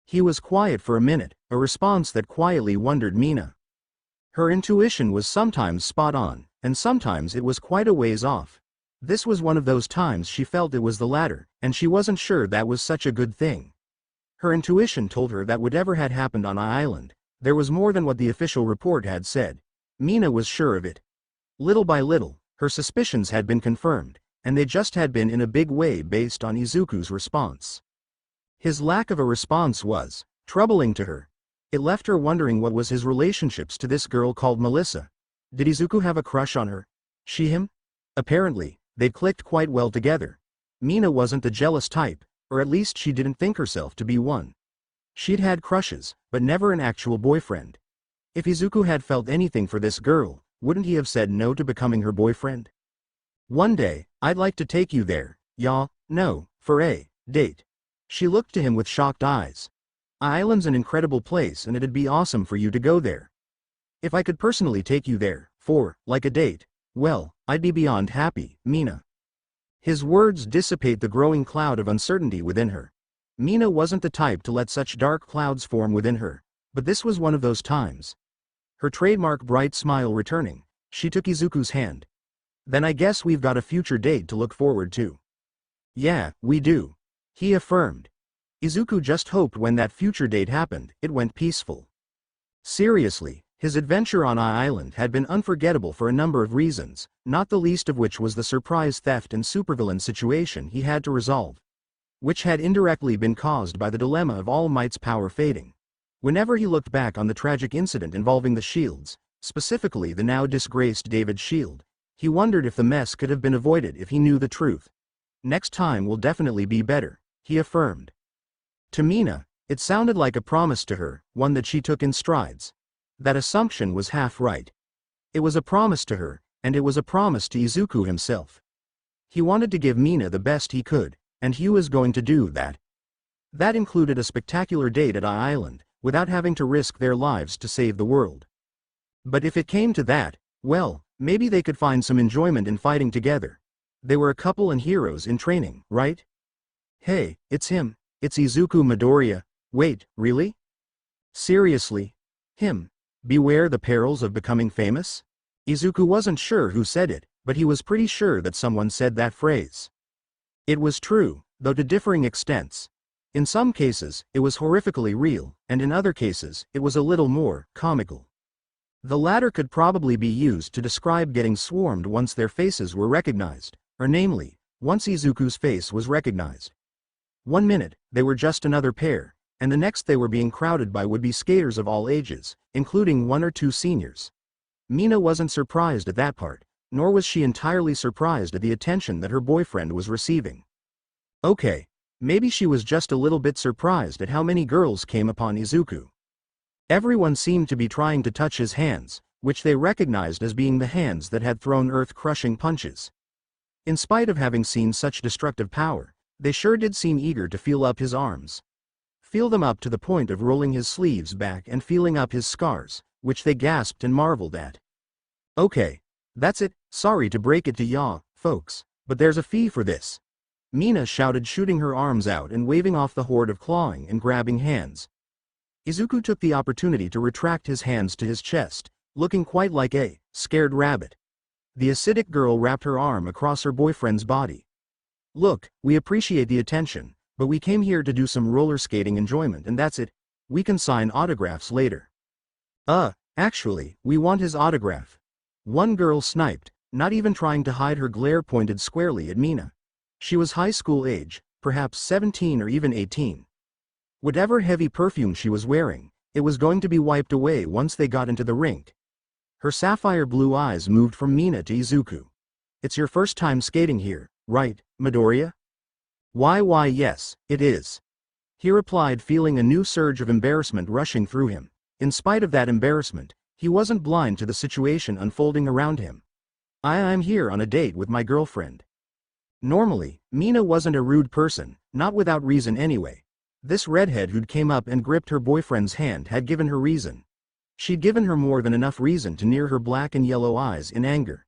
He was quiet for a minute, a response that quietly wondered Mina. Her intuition was sometimes spot on, and sometimes it was quite a ways off. This was one of those times she felt it was the latter, and she wasn't sure that was such a good thing. Her intuition told her that whatever had happened on Island, there was more than what the official report had said. Mina was sure of it. Little by little, her suspicions had been confirmed, and they just had been in a big way based on Izuku's response. His lack of a response was troubling to her. It left her wondering what was his relationships to this girl called Melissa. Did Izuku have a crush on her? She him? Apparently, they clicked quite well together. Mina wasn't the jealous type, or at least she didn't think herself to be one. She'd had crushes, but never an actual boyfriend. If Izuku had felt anything for this girl, wouldn't he have said no to becoming her boyfriend? One day, I'd like to take you there, no, for a date. She looked to him with shocked eyes. Island's an incredible place and it'd be awesome for you to go there. If I could personally take you there, for, like a date, well, I'd be beyond happy, Mina. His words dissipate the growing cloud of uncertainty within her. Mina wasn't the type to let such dark clouds form within her, but this was one of those times. Her trademark bright smile returning, she took Izuku's hand. Then I guess we've got a future date to look forward to. Yeah, we do, he affirmed. Izuku just hoped when that future date happened, it went peaceful. Seriously, his adventure on Island had been unforgettable for a number of reasons, not the least of which was the surprise theft and supervillain situation he had to resolve, which had indirectly been caused by the dilemma of All Might's power fading. Whenever he looked back on the tragic incident involving the shields, specifically the now disgraced David's shield, he wondered if the mess could have been avoided if he knew the truth. Next time will definitely be better, he affirmed. To Mina, it sounded like a promise to her, one that she took in strides. That assumption was half right. It was a promise to her, and it was a promise to Izuku himself. He wanted to give Mina the best he could, and he was going to do that. That included a spectacular date at Island, without having to risk their lives to save the world. But if it came to that, well, maybe they could find some enjoyment in fighting together. They were a couple and heroes in training, right? Hey, it's him. It's Izuku Midoriya. Wait, really? Seriously? Him? Beware the perils of becoming famous? Izuku wasn't sure who said it, but he was pretty sure that someone said that phrase. It was true, though to differing extents. In some cases, it was horrifically real, and in other cases, it was a little more comical. The latter could probably be used to describe getting swarmed once their faces were recognized, or namely, once Izuku's face was recognized. 1 minute, they were just another pair, and the next they were being crowded by would-be skaters of all ages, including 1 or 2 seniors. Mina wasn't surprised at that part, nor was she entirely surprised at the attention that her boyfriend was receiving. Okay, maybe she was just a little bit surprised at how many girls came upon Izuku. Everyone seemed to be trying to touch his hands, which they recognized as being the hands that had thrown earth-crushing punches. In spite of having seen such destructive power, they sure did seem eager to feel up his arms. Feel them up to the point of rolling his sleeves back and feeling up his scars, which they gasped and marveled at. Okay, that's it, sorry to break it to ya, folks, but there's a fee for this. Mina shouted, shooting her arms out and waving off the horde of clawing and grabbing hands. Izuku took the opportunity to retract his hands to his chest, looking quite like a scared rabbit. The acidic girl wrapped her arm across her boyfriend's body. Look, we appreciate the attention, but we came here to do some roller skating enjoyment and that's it. We can sign autographs later. Actually, we want his autograph. One girl sniped, not even trying to hide her glare pointed squarely at Mina. She was high school age, perhaps 17 or even 18. Whatever heavy perfume she was wearing, it was going to be wiped away once they got into the rink. Her sapphire blue eyes moved from Mina to Izuku. It's your first time skating here, right, Midoriya? Why yes, it is. He replied, feeling a new surge of embarrassment rushing through him. In spite of that embarrassment, he wasn't blind to the situation unfolding around him. I'm here on a date with my girlfriend. Normally, Mina wasn't a rude person, not without reason anyway. This redhead who'd came up and gripped her boyfriend's hand had given her reason. She'd given her more than enough reason to near her black and yellow eyes in anger.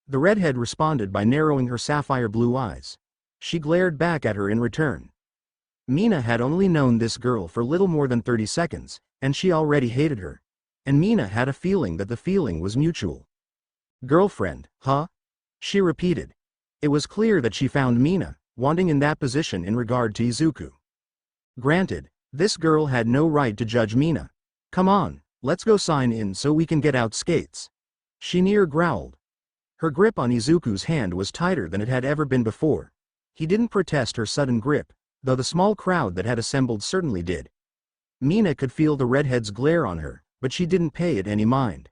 The redhead responded by narrowing her sapphire blue eyes. She glared back at her in return. Mina had only known this girl for little more than 30 seconds, and she already hated her. And Mina had a feeling that the feeling was mutual. Girlfriend, huh? She repeated. It was clear that she found Mina wanting in that position in regard to Izuku. Granted, this girl had no right to judge Mina. Come on, let's go sign in so we can get out skates. She near growled. Her grip on Izuku's hand was tighter than it had ever been before. He didn't protest her sudden grip, though the small crowd that had assembled certainly did. Mina could feel the redhead's glare on her, but she didn't pay it any mind.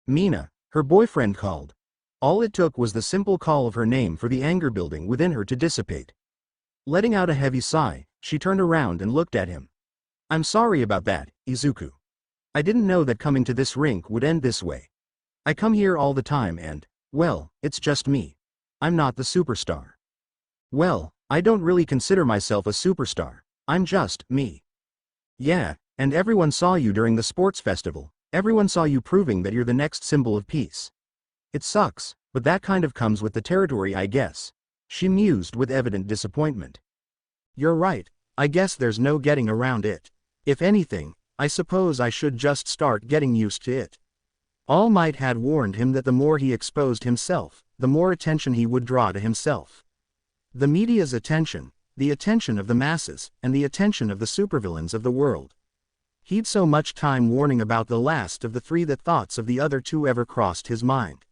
Mina, her boyfriend called. All it took was the simple call of her name for the anger building within her to dissipate. Letting out a heavy sigh, she turned around and looked at him. I'm sorry about that, Izuku. I didn't know that coming to this rink would end this way. I come here all the time and, well, it's just me. I'm not the superstar. Well, I don't really consider myself a superstar. I'm just me. Yeah, and everyone saw you during the sports festival. Everyone saw you proving that you're the next symbol of peace. It sucks, but that kind of comes with the territory, I guess. She mused with evident disappointment. You're right, I guess there's no getting around it. If anything, I suppose I should just start getting used to it. All Might had warned him that the more he exposed himself, the more attention he would draw to himself. The media's attention, the attention of the masses, and the attention of the supervillains of the world. He'd so much time warning about the last of the three that thoughts of the other two ever crossed his mind.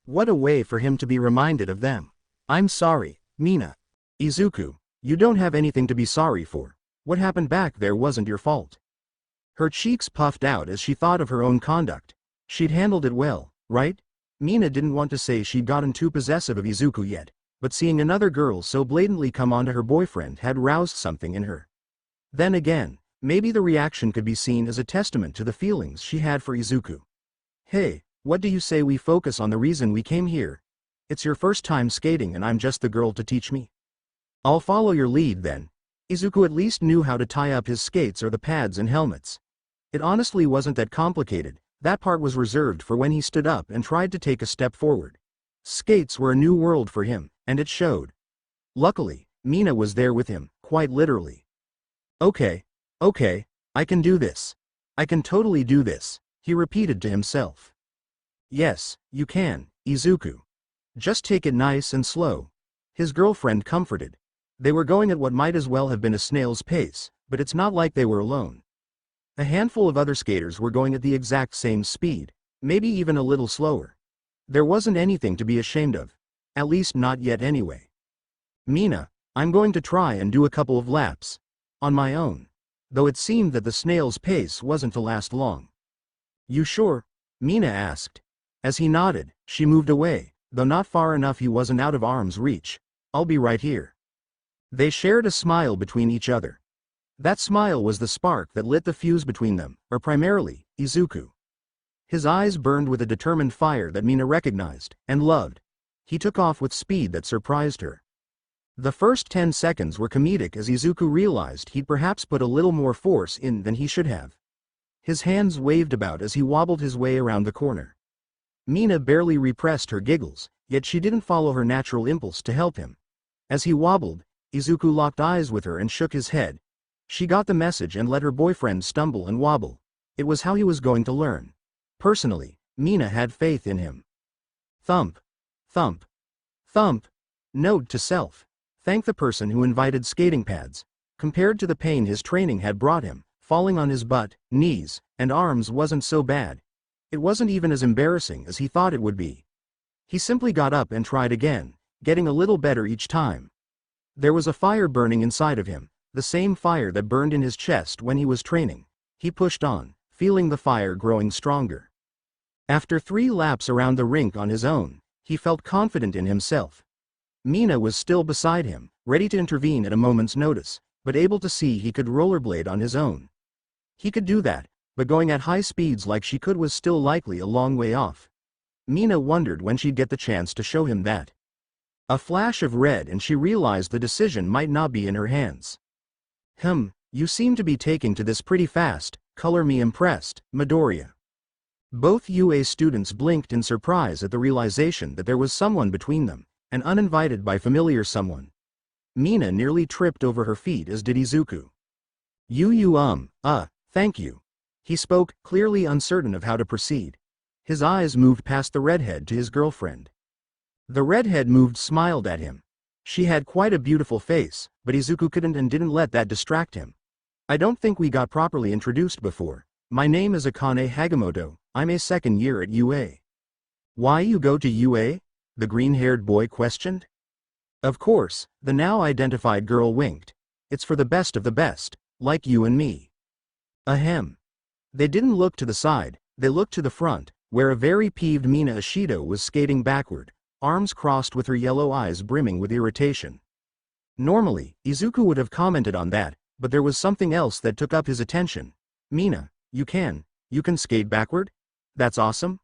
What a way for him to be reminded of them. I'm sorry, Mina. Izuku, you don't have anything to be sorry for. What happened back there wasn't your fault. Her cheeks puffed out as she thought of her own conduct. She'd handled it well, right? Mina didn't want to say she'd gotten too possessive of Izuku yet, but seeing another girl so blatantly come onto her boyfriend had roused something in her. Then again, maybe the reaction could be seen as a testament to the feelings she had for Izuku. Hey, what do you say we focus on the reason we came here? It's your first time skating and I'm just the girl to teach me. I'll follow your lead then. Izuku at least knew how to tie up his skates or the pads and helmets. It honestly wasn't that complicated, that part was reserved for when he stood up and tried to take a step forward. Skates were a new world for him, and it showed. Luckily, Mina was there with him, quite literally. Okay, I can do this. I can totally do this, he repeated to himself. Yes, you can, Izuku. Just take it nice and slow. His girlfriend comforted. They were going at what might as well have been a snail's pace, but it's not like they were alone. A handful of other skaters were going at the exact same speed, maybe even a little slower. There wasn't anything to be ashamed of. At least not yet anyway. Mina, I'm going to try and do a couple of laps. On my own. Though it seemed that the snail's pace wasn't to last long. You sure? Mina asked. As he nodded, she moved away, though not far enough he wasn't out of arm's reach. I'll be right here. They shared a smile between each other. That smile was the spark that lit the fuse between them, or primarily, Izuku. His eyes burned with a determined fire that Mina recognized, and loved. He took off with speed that surprised her. The first 10 seconds were comedic as Izuku realized he'd perhaps put a little more force in than he should have. His hands waved about as he wobbled his way around the corner. Mina barely repressed her giggles, yet she didn't follow her natural impulse to help him. As he wobbled, Izuku locked eyes with her and shook his head. She got the message and let her boyfriend stumble and wobble. It was how he was going to learn. Personally, Mina had faith in him. Thump. Thump. Thump. Note to self. Thank the person who invited skating pads. Compared to the pain his training had brought him, falling on his butt, knees, and arms wasn't so bad. It wasn't even as embarrassing as he thought it would be. He simply got up and tried again, getting a little better each time. There was a fire burning inside of him, the same fire that burned in his chest when he was training. He pushed on, feeling the fire growing stronger. After 3 laps around the rink on his own, he felt confident in himself. Mina was still beside him, ready to intervene at a moment's notice, but able to see he could rollerblade on his own. He could do that, but going at high speeds like she could was still likely a long way off. Mina wondered when she'd get the chance to show him that. A flash of red and she realized the decision might not be in her hands. You seem to be taking to this pretty fast, color me impressed, Midoriya. Both UA students blinked in surprise at the realization that there was someone between them, an uninvited by familiar someone. Mina nearly tripped over her feet as did Izuku. Thank you. He spoke, clearly uncertain of how to proceed. His eyes moved past the redhead to his girlfriend. The redhead moved, smiled at him. She had quite a beautiful face, but Izuku couldn't and didn't let that distract him. I don't think we got properly introduced before. My name is Akane Hagamoto, I'm a second year at UA. Why you go to UA? The green-haired boy questioned. Of course, the now identified girl winked. It's for the best of the best, like you and me. Ahem. They didn't look to the side, they looked to the front, where a very peeved Mina Ashido was skating backward, arms crossed with her yellow eyes brimming with irritation. Normally, Izuku would have commented on that, but there was something else that took up his attention. Mina, you can skate backward? That's awesome.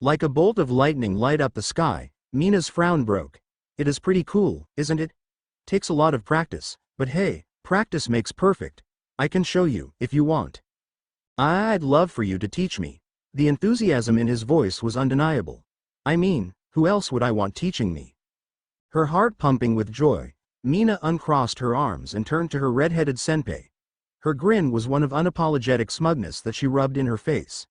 Like a bolt of lightning light up the sky, Mina's frown broke. It is pretty cool, isn't it? Takes a lot of practice, but hey, practice makes perfect. I can show you, if you want. I'd love for you to teach me. The enthusiasm in his voice was undeniable. I mean, who else would I want teaching me? Her heart pumping with joy, Mina uncrossed her arms and turned to her red-headed senpai. Her grin was one of unapologetic smugness that she rubbed in her face.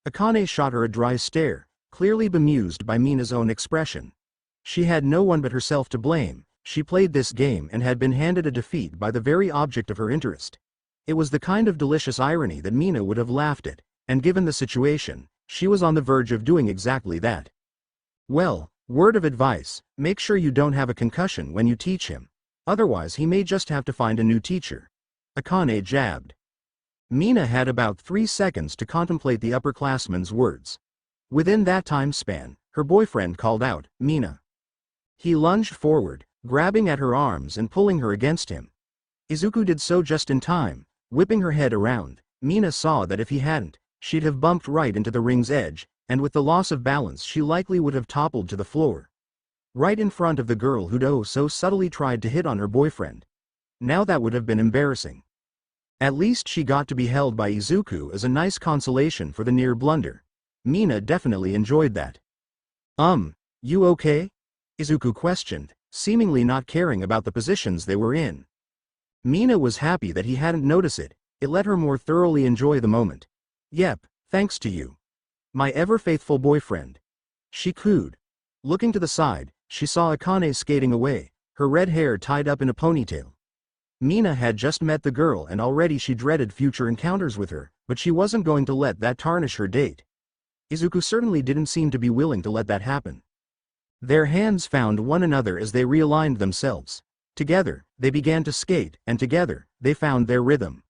Akane shot her a dry stare, clearly bemused by Mina's own expression. She had no one but herself to blame. She played this game and had been handed a defeat by the very object of her interest. It was the kind of delicious irony that Mina would have laughed at, and given the situation, she was on the verge of doing exactly that. Well, word of advice, make sure you don't have a concussion when you teach him. Otherwise he may just have to find a new teacher. Akane jabbed. Mina had about 3 seconds to contemplate the upperclassman's words. Within that time span, her boyfriend called out, Mina. He lunged forward, grabbing at her arms and pulling her against him. Izuku did so just in time. Whipping her head around, Mina saw that if he hadn't, she'd have bumped right into the ring's edge, and with the loss of balance she likely would have toppled to the floor. Right in front of the girl who'd so subtly tried to hit on her boyfriend. Now that would have been embarrassing. At least she got to be held by Izuku as a nice consolation for the near blunder. Mina definitely enjoyed that. You okay? Izuku questioned, seemingly not caring about the positions they were in. Mina was happy that he hadn't noticed it, it let her more thoroughly enjoy the moment. Yep, thanks to you. My ever-faithful boyfriend. She cooed. Looking to the side, she saw Akane skating away, her red hair tied up in a ponytail. Mina had just met the girl and already she dreaded future encounters with her, but she wasn't going to let that tarnish her date. Izuku certainly didn't seem to be willing to let that happen. Their hands found one another as they realigned themselves. Together, they began to skate, and together, they found their rhythm.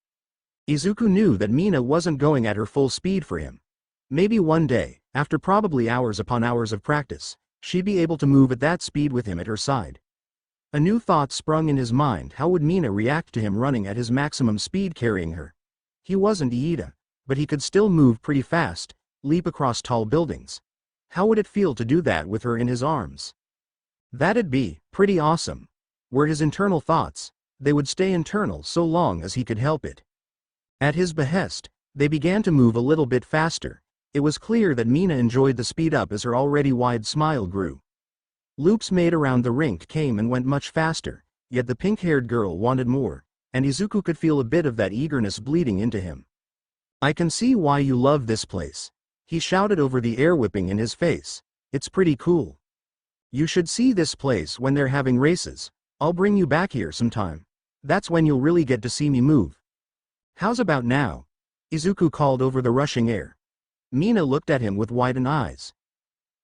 Izuku knew that Mina wasn't going at her full speed for him. Maybe one day, after probably hours upon hours of practice, she'd be able to move at that speed with him at her side. A new thought sprung in his mind: how would Mina react to him running at his maximum speed carrying her? He wasn't Iida, but he could still move pretty fast, leap across tall buildings. How would it feel to do that with her in his arms? That'd be pretty awesome. Were his internal thoughts. They would stay internal so long as he could help it. At his behest, they began to move a little bit faster. It was clear that Mina enjoyed the speed up as her already wide smile grew. Loops made around the rink came and went much faster, yet the pink-haired girl wanted more, and Izuku could feel a bit of that eagerness bleeding into him. I can see why you love this place. He shouted over the air whipping in his face. It's pretty cool. You should see this place when they're having races. I'll bring you back here sometime. That's when you'll really get to see me move. How's about now? Izuku called over the rushing air. Mina looked at him with widened eyes.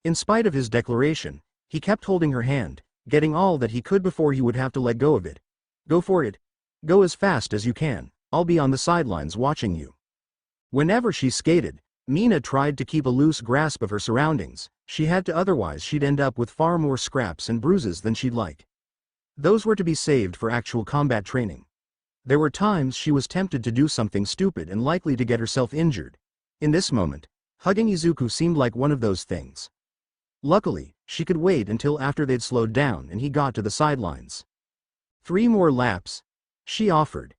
In spite of his declaration, he kept holding her hand, getting all that he could before he would have to let go of it. Go for it. Go as fast as you can. I'll be on the sidelines watching you. Whenever she skated, Mina tried to keep a loose grasp of her surroundings. She had to, otherwise she'd end up with far more scraps and bruises than she'd like. Those were to be saved for actual combat training. There were times she was tempted to do something stupid and likely to get herself injured. In this moment, hugging Izuku seemed like one of those things. Luckily, she could wait until after they'd slowed down and he got to the sidelines. 3 more laps, she offered.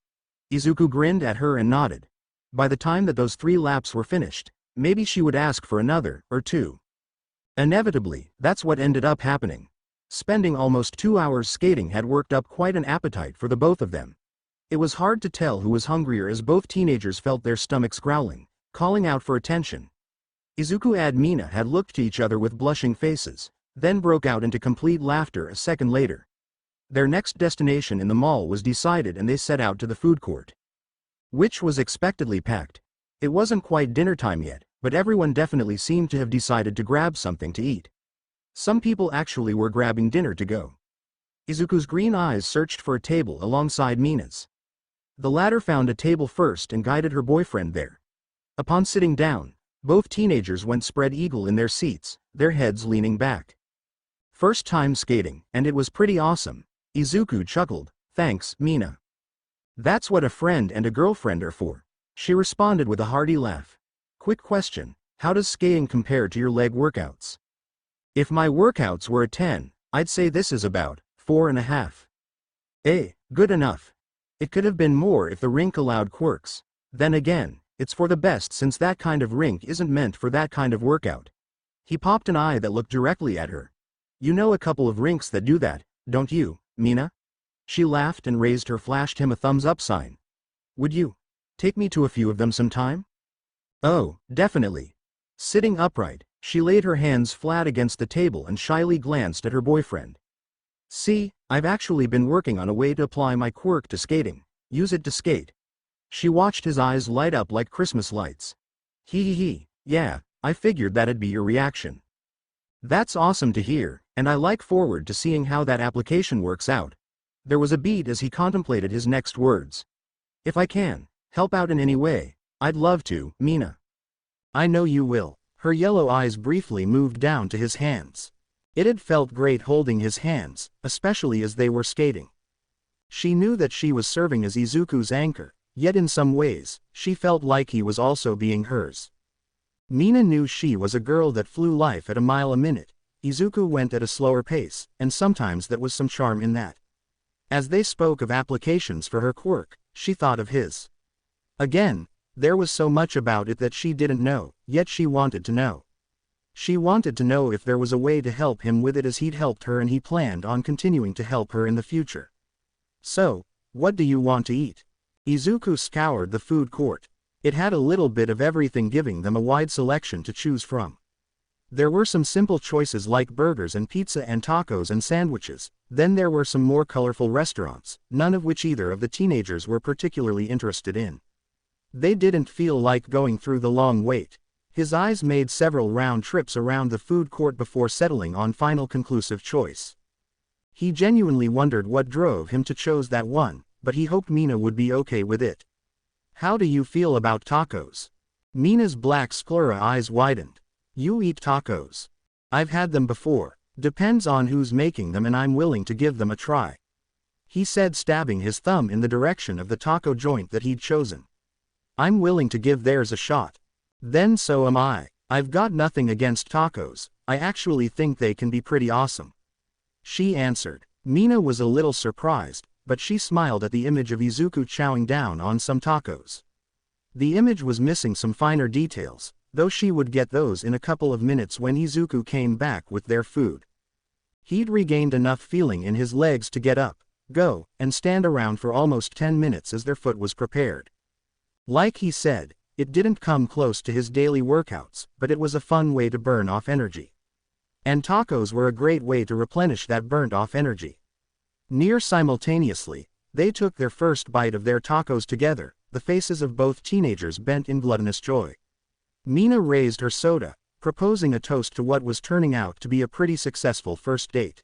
Izuku grinned at her and nodded. By the time that those 3 laps were finished, maybe she would ask for another or 2. Inevitably, that's what ended up happening. Spending almost 2 hours skating had worked up quite an appetite for the both of them. It was hard to tell who was hungrier as both teenagers felt their stomachs growling, calling out for attention. Izuku and Mina had looked to each other with blushing faces, then broke out into complete laughter a second later. Their next destination in the mall was decided and they set out to the food court, which was expectedly packed. It wasn't quite dinner time yet, but everyone definitely seemed to have decided to grab something to eat. Some people actually were grabbing dinner to go. Izuku's green eyes searched for a table alongside Mina's. The latter found a table first and guided her boyfriend there. Upon sitting down, both teenagers went spread eagle in their seats, their heads leaning back. First time skating, and it was pretty awesome. Izuku chuckled. Thanks, Mina. That's what a friend and a girlfriend are for. She responded with a hearty laugh. Quick question, how does skating compare to your leg workouts? If my workouts were a 10, I'd say this is about 4.5. Good enough. It could have been more if the rink allowed quirks. Then again, it's for the best since that kind of rink isn't meant for that kind of workout. He popped an eye that looked directly at her. You know a couple of rinks that do that, don't you, Mina? She laughed and raised her flashed him a thumbs up sign. Would you take me to a few of them sometime? Oh, definitely. Sitting upright, she laid her hands flat against the table and shyly glanced at her boyfriend. See, I've actually been working on a way to apply my quirk to skating. Use it to skate. She watched his eyes light up like Christmas lights. Hee, yeah, I figured that'd be your reaction. That's awesome to hear, and I look forward to seeing how that application works out. There was a beat as he contemplated his next words. If I can help out in any way, I'd love to, Mina. I know you will. Her yellow eyes briefly moved down to his hands. It had felt great holding his hands, especially as they were skating. She knew that she was serving as Izuku's anchor, yet in some ways, she felt like he was also being hers. Mina knew she was a girl that flew life at a mile a minute. Izuku went at a slower pace, and sometimes that was some charm in that. As they spoke of applications for her quirk, she thought of his. Again, there was so much about it that she didn't know, yet she wanted to know. She wanted to know if there was a way to help him with it as he'd helped her and he planned on continuing to help her in the future. So, what do you want to eat? Izuku scoured the food court. It had a little bit of everything, giving them a wide selection to choose from. There were some simple choices like burgers and pizza and tacos and sandwiches. Then there were some more colorful restaurants, none of which either of the teenagers were particularly interested in. They didn't feel like going through the long wait. His eyes made several round trips around the food court before settling on final conclusive choice. He genuinely wondered what drove him to choose that one, but he hoped Mina would be okay with it. How do you feel about tacos? Mina's black sclera eyes widened. You eat tacos? I've had them before. Depends on who's making them and I'm willing to give them a try. He said, stabbing his thumb in the direction of the taco joint that he'd chosen. I'm willing to give theirs a shot. Then so am I. I've got nothing against tacos, I actually think they can be pretty awesome. She answered. Mina was a little surprised, but she smiled at the image of Izuku chowing down on some tacos. The image was missing some finer details, though she would get those in a couple of minutes when Izuku came back with their food. He'd regained enough feeling in his legs to get up, go, and stand around for almost 10 minutes as their food was prepared. Like he said, it didn't come close to his daily workouts, but it was a fun way to burn off energy. And tacos were a great way to replenish that burnt off energy. Near simultaneously, they took their first bite of their tacos together, the faces of both teenagers bent in gluttonous joy. Mina raised her soda, proposing a toast to what was turning out to be a pretty successful first date.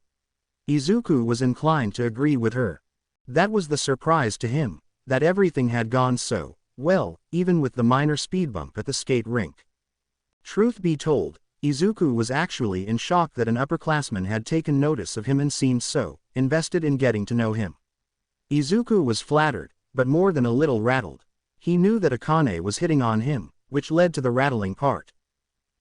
Izuku was inclined to agree with her. That was the surprise to him, that everything had gone so well, even with the minor speed bump at the skate rink. Truth be told, Izuku was actually in shock that an upperclassman had taken notice of him and seemed so invested in getting to know him. Izuku was flattered, but more than a little rattled. He knew that Akane was hitting on him, which led to the rattling part.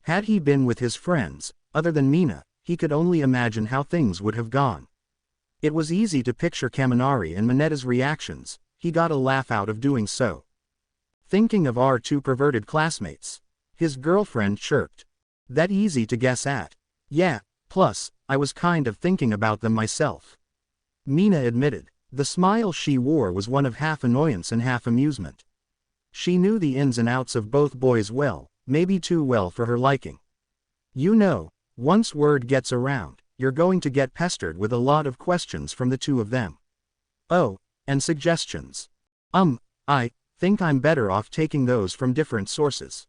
Had he been with his friends, other than Mina, he could only imagine how things would have gone. It was easy to picture Kaminari and Minetta's reactions. He got a laugh out of doing so. Thinking of our two perverted classmates. His girlfriend chirped. That easy to guess at. Yeah, Plus, I was kind of thinking about them myself. Mina admitted. The smile she wore was one of half annoyance and half amusement. She knew the ins and outs of both boys well, maybe too well for her liking. You know, once word gets around, you're going to get pestered with a lot of questions from the two of them. Oh, and suggestions. I think I'm better off taking those from different sources.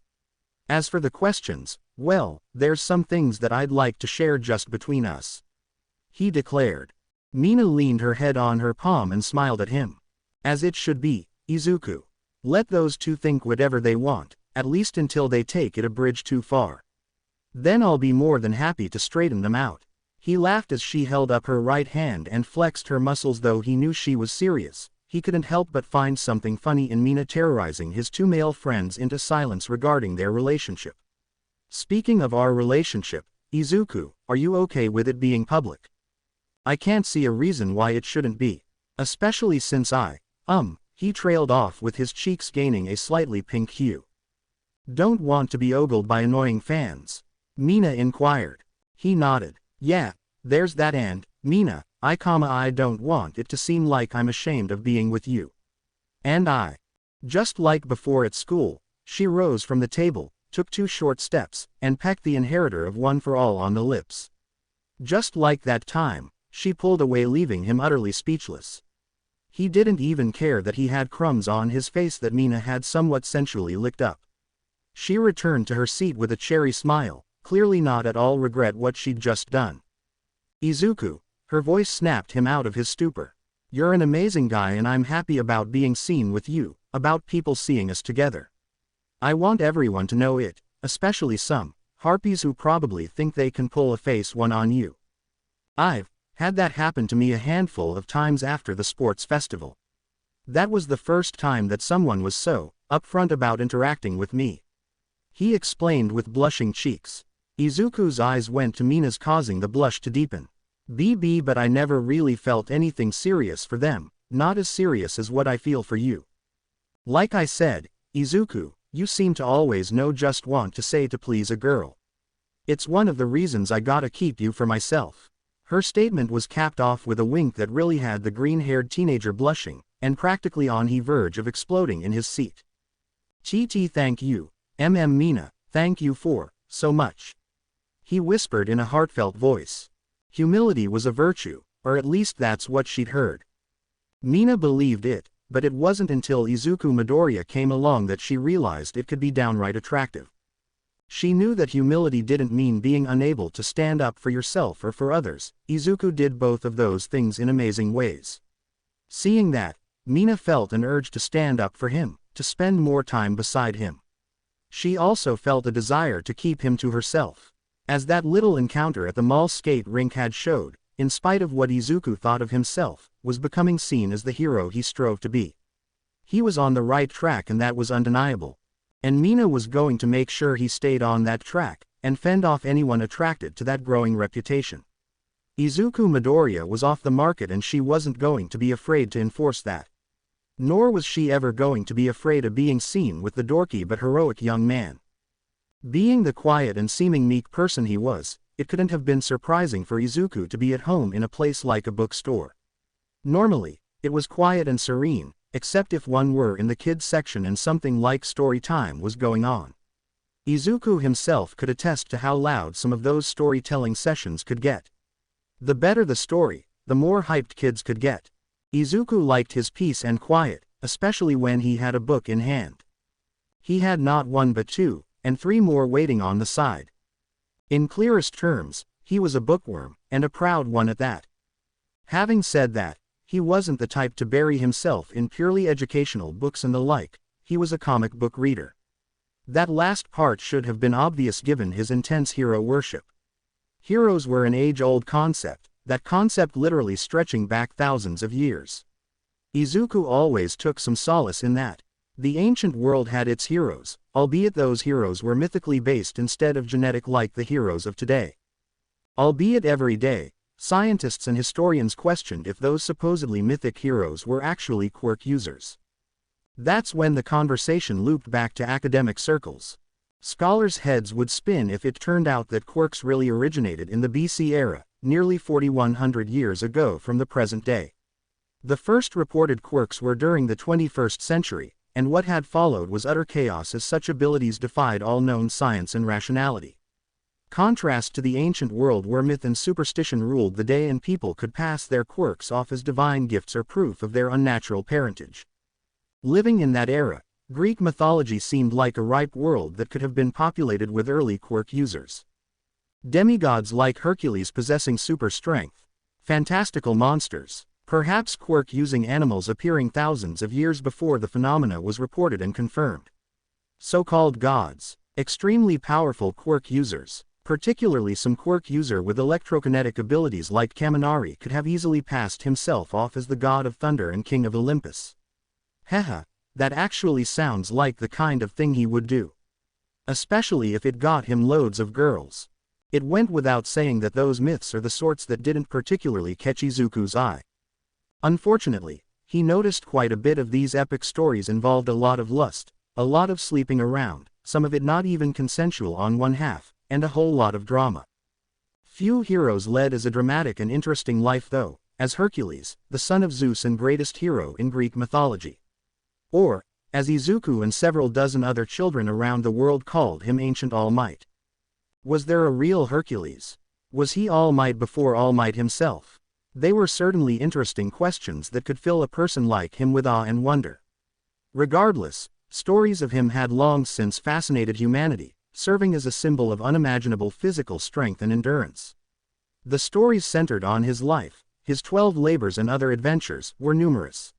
As for the questions, well, there's some things that I'd like to share just between us. He declared. Mina leaned her head on her palm and smiled at him. As it should be, Izuku. Let those two think whatever they want, at least until they take it a bridge too far. Then I'll be more than happy to straighten them out. He laughed as she held up her right hand and flexed her muscles. Though he knew she was serious, he couldn't help but find something funny in Mina terrorizing his two male friends into silence regarding their relationship. Speaking of our relationship, Izuku, are you okay with it being public? I can't see a reason why it shouldn't be. Especially since he trailed off with his cheeks gaining a slightly pink hue. Don't want to be ogled by annoying fans? Mina inquired. He nodded. Yeah, there's that, and, Mina, I don't want it to seem like I'm ashamed of being with you. And just like before at school, she rose from the table, took 2 short steps, and pecked the inheritor of One for All on the lips. Just like that time, she pulled away, leaving him utterly speechless. He didn't even care that he had crumbs on his face that Mina had somewhat sensually licked up. She returned to her seat with a cherry smile, clearly not at all regret what she'd just done. Izuku, her voice snapped him out of his stupor. You're an amazing guy, and I'm happy about being seen with you, about people seeing us together. I want everyone to know it, especially some harpies who probably think they can pull a face one on you. I've had that happen to me a handful of times after the sports festival. That was the first time that someone was so upfront about interacting with me. He explained with blushing cheeks. Izuku's eyes went to Mina's, causing the blush to deepen. But I never really felt anything serious for them, not as serious as what I feel for you. Like I said, Izuku, you seem to always know just what to say to please a girl. It's one of the reasons I gotta keep you for myself. Her statement was capped off with a wink that really had the green-haired teenager blushing, and practically on the verge of exploding in his seat. Thank you, Mina, thank you for so much. He whispered in a heartfelt voice. Humility was a virtue, or at least that's what she'd heard. Mina believed it, but it wasn't until Izuku Midoriya came along that she realized it could be downright attractive. She knew that humility didn't mean being unable to stand up for yourself or for others. Izuku did both of those things in amazing ways. Seeing that, Mina felt an urge to stand up for him, to spend more time beside him. She also felt a desire to keep him to herself. As that little encounter at the mall skate rink had showed, in spite of what Izuku thought of himself, was becoming seen as the hero he strove to be. He was on the right track, and that was undeniable. And Mina was going to make sure he stayed on that track, and fend off anyone attracted to that growing reputation. Izuku Midoriya was off the market, and she wasn't going to be afraid to enforce that. Nor was she ever going to be afraid of being seen with the dorky but heroic young man. Being the quiet and seeming meek person he was, it couldn't have been surprising for Izuku to be at home in a place like a bookstore. Normally, it was quiet and serene, except if one were in the kids section and something like story time was going on. Izuku himself could attest to how loud some of those storytelling sessions could get. The better the story, the more hyped kids could get. Izuku liked his peace and quiet, especially when he had a book in hand. He had not 1 but 2, and 3 more waiting on the side. In clearest terms, he was a bookworm, and a proud one at that. Having said that, he wasn't the type to bury himself in purely educational books and the like. He was a comic book reader. That last part should have been obvious given his intense hero worship. Heroes were an age-old concept, that concept literally stretching back thousands of years. Izuku always took some solace in that. The ancient world had its heroes, albeit those heroes were mythically based instead of genetic like the heroes of today. Albeit every day, scientists and historians questioned if those supposedly mythic heroes were actually quirk users. That's when the conversation looped back to academic circles. Scholars' heads would spin if it turned out that quirks really originated in the BC era, nearly 4,100 years ago from the present day. The first reported quirks were during the 21st century, and what had followed was utter chaos as such abilities defied all known science and rationality. Contrast to the ancient world where myth and superstition ruled the day and people could pass their quirks off as divine gifts or proof of their unnatural parentage. Living in that era, Greek mythology seemed like a ripe world that could have been populated with early quirk users. Demigods like Hercules possessing super strength, fantastical monsters, perhaps quirk-using animals appearing thousands of years before the phenomena was reported and confirmed. So-called gods, extremely powerful quirk users, particularly some quirk user with electrokinetic abilities like Kaminari could have easily passed himself off as the god of thunder and king of Olympus. Haha, that actually sounds like the kind of thing he would do. Especially if it got him loads of girls. It went without saying that those myths are the sorts that didn't particularly catch Izuku's eye. Unfortunately, he noticed quite a bit of these epic stories involved a lot of lust, a lot of sleeping around, some of it not even consensual on one half, and a whole lot of drama. Few heroes led as a dramatic and interesting life though, as Hercules, the son of Zeus and greatest hero in Greek mythology. Or, as Izuku and several dozen other children around the world called him Ancient All Might. Was there a real Hercules? Was he All Might before All Might himself? They were certainly interesting questions that could fill a person like him with awe and wonder. Regardless, stories of him had long since fascinated humanity, serving as a symbol of unimaginable physical strength and endurance. The stories centered on his life, his 12 labors and other adventures, were numerous.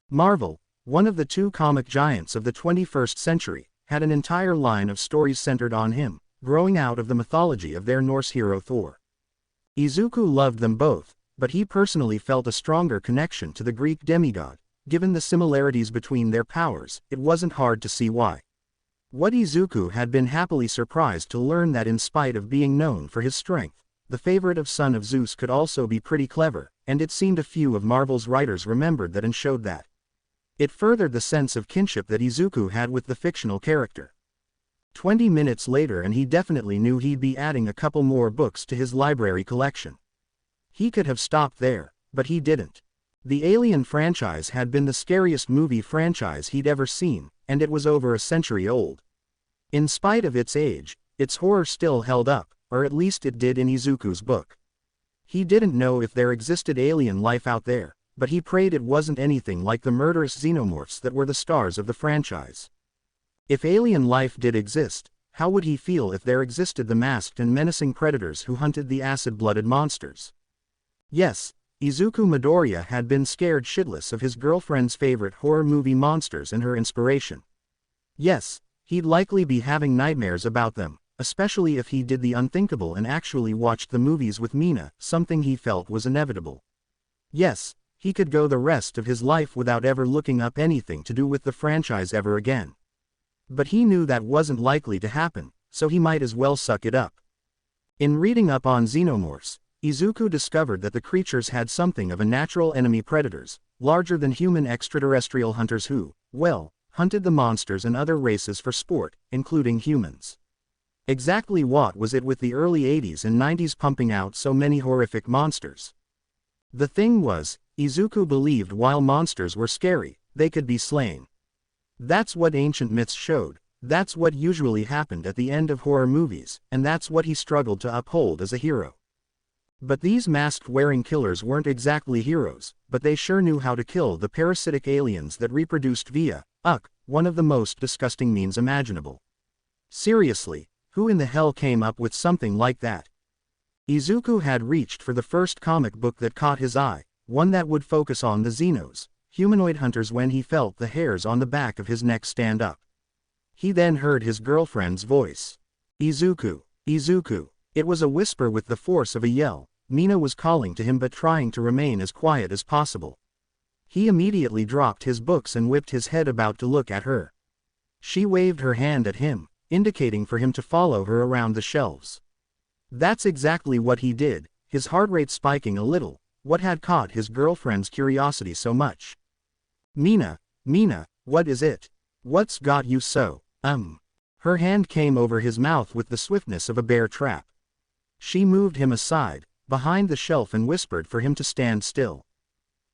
Marvel, one of the two comic giants of the 21st century, had an entire line of stories centered on him, growing out of the mythology of their Norse hero Thor. Izuku loved them both, but he personally felt a stronger connection to the Greek demigod. Given the similarities between their powers, it wasn't hard to see why. What Izuku had been happily surprised to learn that in spite of being known for his strength, the favorite of son of Zeus could also be pretty clever, and it seemed a few of Marvel's writers remembered that and showed that. It furthered the sense of kinship that Izuku had with the fictional character. 20 minutes later and he definitely knew he'd be adding a couple more books to his library collection. He could have stopped there, but he didn't. The Alien franchise had been the scariest movie franchise he'd ever seen, and it was over a century old. In spite of its age, its horror still held up, or at least it did in Izuku's book. He didn't know if there existed alien life out there, but he prayed it wasn't anything like the murderous xenomorphs that were the stars of the franchise. If alien life did exist, how would he feel if there existed the masked and menacing predators who hunted the acid-blooded monsters? Yes, Izuku Midoriya had been scared shitless of his girlfriend's favorite horror movie monsters and her inspiration. Yes, he'd likely be having nightmares about them, especially if he did the unthinkable and actually watched the movies with Mina, something he felt was inevitable. Yes, he could go the rest of his life without ever looking up anything to do with the franchise ever again. But he knew that wasn't likely to happen, so he might as well suck it up. In reading up on xenomorphs, Izuku discovered that the creatures had something of a natural enemy: predators, larger than human extraterrestrial hunters who, well, hunted the monsters and other races for sport, including humans. Exactly what was it with the early 80s and 90s pumping out so many horrific monsters? The thing was, Izuku believed while monsters were scary, they could be slain. That's what ancient myths showed, that's what usually happened at the end of horror movies, and that's what he struggled to uphold as a hero. But these mask-wearing killers weren't exactly heroes, but they sure knew how to kill the parasitic aliens that reproduced via, one of the most disgusting means imaginable. Seriously, who in the hell came up with something like that? Izuku had reached for the first comic book that caught his eye, one that would focus on the Xenos, humanoid hunters, when he felt the hairs on the back of his neck stand up. He then heard his girlfriend's voice. Izuku, Izuku. It was a whisper with the force of a yell. Mina was calling to him but trying to remain as quiet as possible. He immediately dropped his books and whipped his head about to look at her. She waved her hand at him, indicating for him to follow her around the shelves. That's exactly what he did, his heart rate spiking a little. What had caught his girlfriend's curiosity so much? Mina, what is it? What's got you so, Her hand came over his mouth with the swiftness of a bear trap. She moved him aside, behind the shelf, and whispered for him to stand still.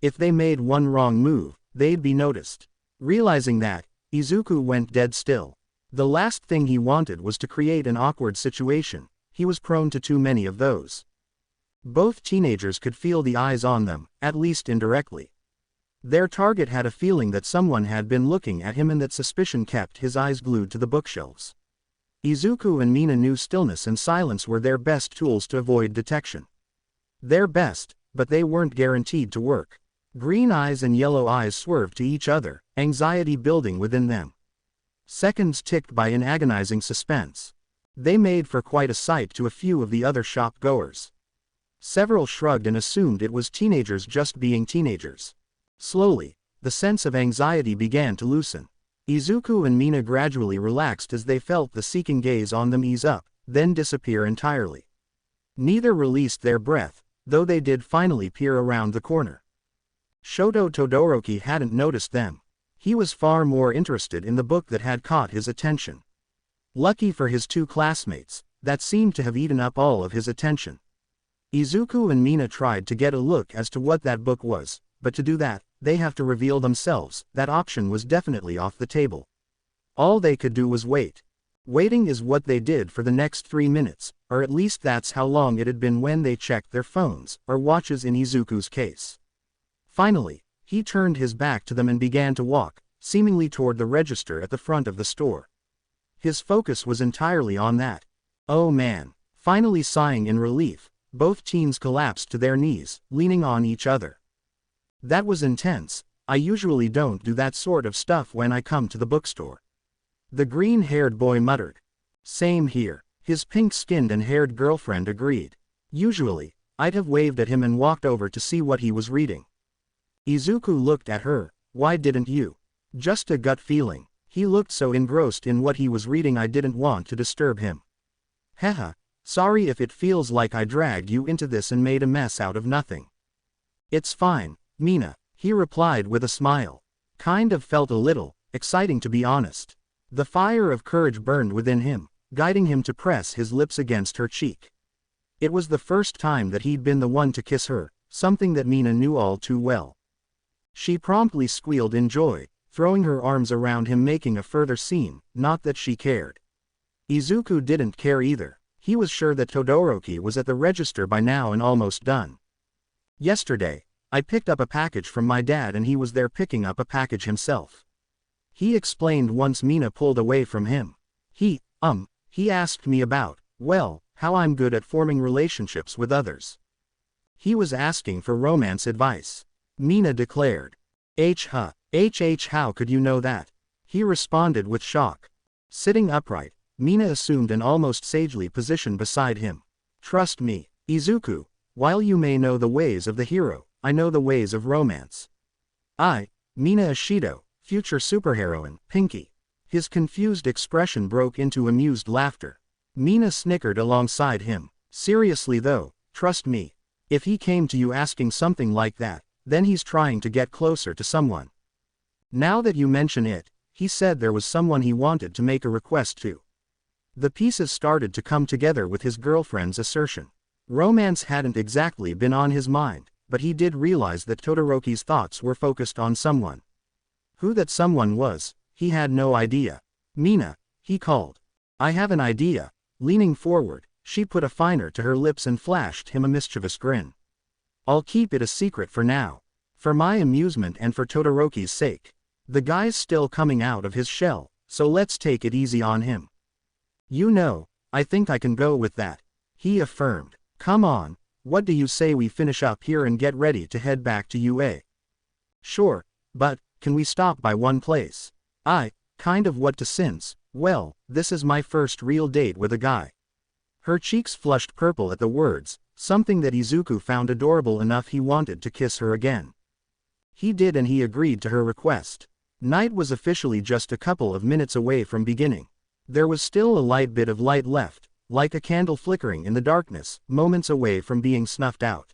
If they made one wrong move, they'd be noticed. Realizing that, Izuku went dead still. The last thing he wanted was to create an awkward situation. He was prone to too many of those. Both teenagers could feel the eyes on them, at least indirectly. Their target had a feeling that someone had been looking at him and that suspicion kept his eyes glued to the bookshelves. Izuku and Mina knew stillness and silence were their best tools to avoid detection. Their best, but they weren't guaranteed to work. Green eyes and yellow eyes swerved to each other, anxiety building within them. Seconds ticked by in agonizing suspense. They made for quite a sight to a few of the other shop-goers. Several shrugged and assumed it was teenagers just being teenagers. Slowly, the sense of anxiety began to loosen. Izuku and Mina gradually relaxed as they felt the seeking gaze on them ease up, then disappear entirely. Neither released their breath, though they did finally peer around the corner. Shoto Todoroki hadn't noticed them. He was far more interested in the book that had caught his attention. Lucky for his two classmates, that seemed to have eaten up all of his attention. Izuku and Mina tried to get a look as to what that book was, but to do that, they have to reveal themselves. That option was definitely off the table. All they could do was wait. Waiting is what they did for the next 3 minutes, or at least that's how long it had been when they checked their phones, or watches in Izuku's case. Finally, he turned his back to them and began to walk, seemingly toward the register at the front of the store. His focus was entirely on that. Oh man. Finally sighing in relief, both teens collapsed to their knees, leaning on each other. That was intense. I usually don't do that sort of stuff when I come to the bookstore. The green-haired boy muttered. Same here, his pink-skinned and haired girlfriend agreed. Usually, I'd have waved at him and walked over to see what he was reading. Izuku looked at her. Why didn't you? Just a gut feeling. He looked so engrossed in what he was reading I didn't want to disturb him. Haha, sorry if it feels like I dragged you into this and made a mess out of nothing. It's fine, Mina, he replied with a smile. Kind of felt a little exciting to be honest. The fire of courage burned within him, guiding him to press his lips against her cheek. It was the first time that he'd been the one to kiss her, something that Mina knew all too well. She promptly squealed in joy, throwing her arms around him, making a further scene. Not that she cared. Izuku didn't care either. He was sure that Todoroki was at the register by now and almost done. Yesterday, I picked up a package from my dad and he was there picking up a package himself. He explained once Mina pulled away from him. He asked me about, well, how I'm good at forming relationships with others. He was asking for romance advice. Mina declared. How could you know that? He responded with shock. Sitting upright, Mina assumed an almost sagely position beside him. Trust me, Izuku, while you may know the ways of the hero, I know the ways of romance. Mina Ashido, future superheroine, Pinky. His confused expression broke into amused laughter. Mina snickered alongside him. Seriously though, trust me. If he came to you asking something like that, then he's trying to get closer to someone. Now that you mention it, he said there was someone he wanted to make a request to. The pieces started to come together with his girlfriend's assertion. Romance hadn't exactly been on his mind, but he did realize that Todoroki's thoughts were focused on someone. Who that someone was, he had no idea. Mina, he called. I have an idea. Leaning forward, she put a finger to her lips and flashed him a mischievous grin. I'll keep it a secret for now. For my amusement and for Todoroki's sake. The guy's still coming out of his shell, so let's take it easy on him. You know, I think I can go with that. He affirmed. Come on, what do you say we finish up here and get ready to head back to UA? Sure, but, can we stop by one place? Kind of what to since, well, this is my first real date with a guy. Her cheeks flushed purple at the words, something that Izuku found adorable enough he wanted to kiss her again. He did and he agreed to her request. Night was officially just a couple of minutes away from beginning. There was still a light bit of light left, like a candle flickering in the darkness, moments away from being snuffed out.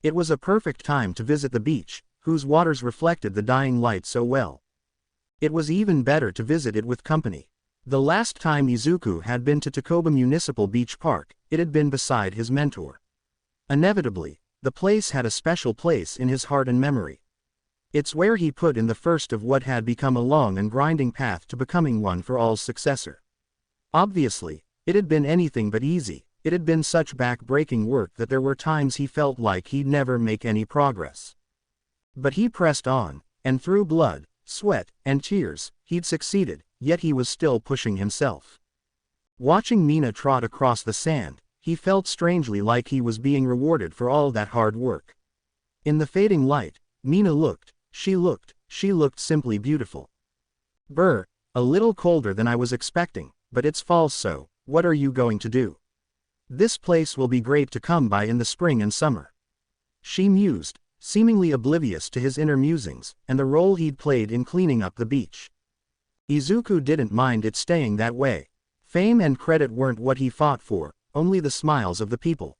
It was a perfect time to visit the beach, whose waters reflected the dying light so well. It was even better to visit it with company. The last time Izuku had been to Takoba Municipal Beach Park, it had been beside his mentor. Inevitably, the place had a special place in his heart and memory. It's where he put in the first of what had become a long and grinding path to becoming One for All's successor. Obviously, it had been anything but easy. It had been such back-breaking work that there were times he felt like he'd never make any progress. But he pressed on, and through blood, sweat, and tears, he'd succeeded, yet he was still pushing himself. Watching Mina trot across the sand, he felt strangely like he was being rewarded for all that hard work. In the fading light, Mina looked simply beautiful. Brr, a little colder than I was expecting, but it's fall, so what are you going to do? This place will be great to come by in the spring and summer. She mused, seemingly oblivious to his inner musings, and the role he'd played in cleaning up the beach. Izuku didn't mind it staying that way. Fame and credit weren't what he fought for, only the smiles of the people.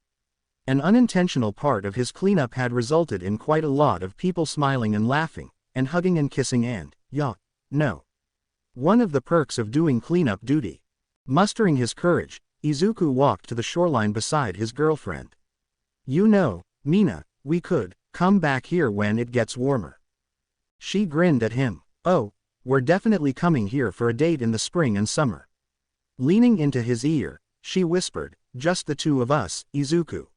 An unintentional part of his cleanup had resulted in quite a lot of people smiling and laughing, and hugging and kissing and, no. One of the perks of doing cleanup duty. Mustering his courage, Izuku walked to the shoreline beside his girlfriend. You know, Mina, we could come back here when it gets warmer. She grinned at him. Oh, we're definitely coming here for a date in the spring and summer. Leaning into his ear, she whispered, just the two of us, Izuku.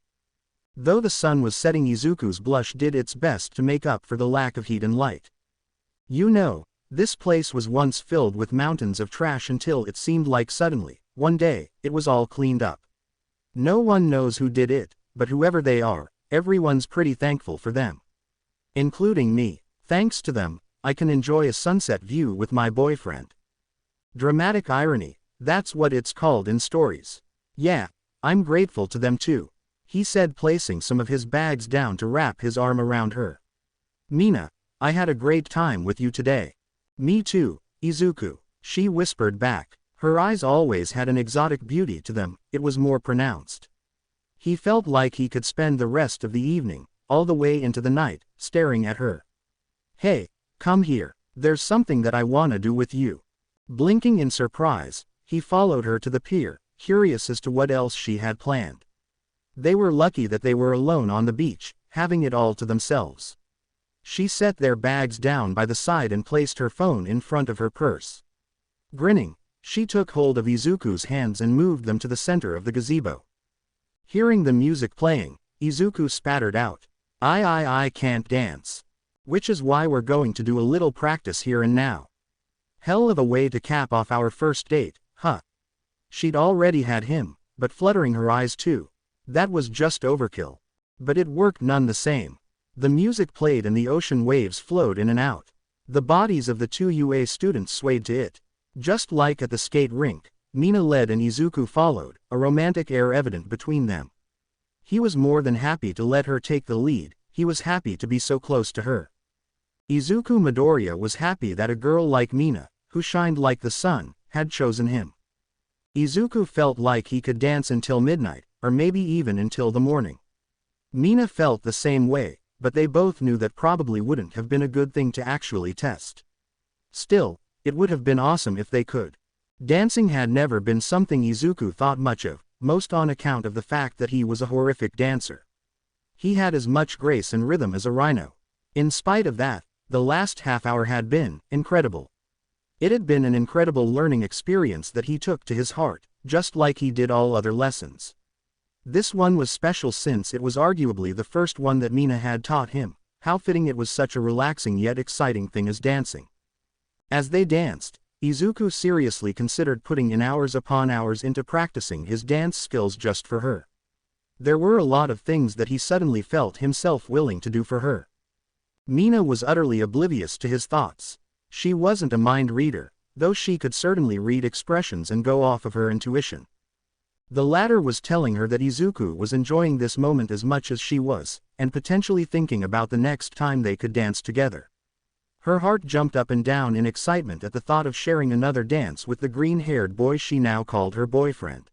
Though the sun was setting, Izuku's blush did its best to make up for the lack of heat and light. You know, this place was once filled with mountains of trash until it seemed like suddenly, one day, it was all cleaned up. No one knows who did it, but whoever they are, everyone's pretty thankful for them. Including me. Thanks to them, I can enjoy a sunset view with my boyfriend. Dramatic irony, that's what it's called in stories. Yeah, I'm grateful to them too, he said, placing some of his bags down to wrap his arm around her. Mina, I had a great time with you today. Me too, Izuku, she whispered back. Her eyes always had an exotic beauty to them, it was more pronounced. He felt like he could spend the rest of the evening, all the way into the night, staring at her. Hey, come here, there's something that I wanna do with you. Blinking in surprise, he followed her to the pier, curious as to what else she had planned. They were lucky that they were alone on the beach, having it all to themselves. She set their bags down by the side and placed her phone in front of her purse. Grinning, she took hold of Izuku's hands and moved them to the center of the gazebo. Hearing the music playing, Izuku spattered out, I can't dance. Which is why we're going to do a little practice here and now. Hell of a way to cap off our first date, huh? She'd already had him, but fluttering her eyes too. That was just overkill. But it worked none the same. The music played and the ocean waves flowed in and out. The bodies of the two UA students swayed to it. Just like at the skate rink, Mina led and Izuku followed, a romantic air evident between them. He was more than happy to let her take the lead, he was happy to be so close to her. Izuku Midoriya was happy that a girl like Mina, who shined like the sun, had chosen him. Izuku felt like he could dance until midnight, or maybe even until the morning. Mina felt the same way, but they both knew that probably wouldn't have been a good thing to actually test. Still, it would have been awesome if they could. Dancing had never been something Izuku thought much of, most on account of the fact that he was a horrific dancer. He had as much grace and rhythm as a rhino. In spite of that, the last half hour had been incredible. It had been an incredible learning experience that he took to his heart, just like he did all other lessons. This one was special since it was arguably the first one that Mina had taught him. How fitting it was such a relaxing yet exciting thing as dancing. As they danced, Izuku seriously considered putting in hours upon hours into practicing his dance skills just for her. There were a lot of things that he suddenly felt himself willing to do for her. Mina was utterly oblivious to his thoughts. She wasn't a mind reader, though she could certainly read expressions and go off of her intuition. The latter was telling her that Izuku was enjoying this moment as much as she was, and potentially thinking about the next time they could dance together. Her heart jumped up and down in excitement at the thought of sharing another dance with the green-haired boy she now called her boyfriend.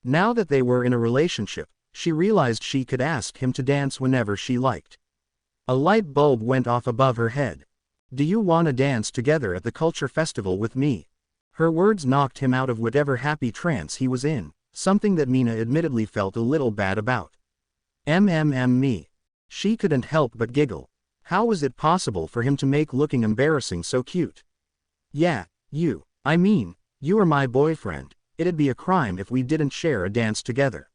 Now that they were in a relationship, she realized she could ask him to dance whenever she liked. A light bulb went off above her head. Do you wanna dance together at the culture festival with me? Her words knocked him out of whatever happy trance he was in, something that Mina admittedly felt a little bad about. Me. She couldn't help but giggle. How was it possible for him to make looking embarrassing so cute? Yeah, you are my boyfriend. It'd be a crime if we didn't share a dance together.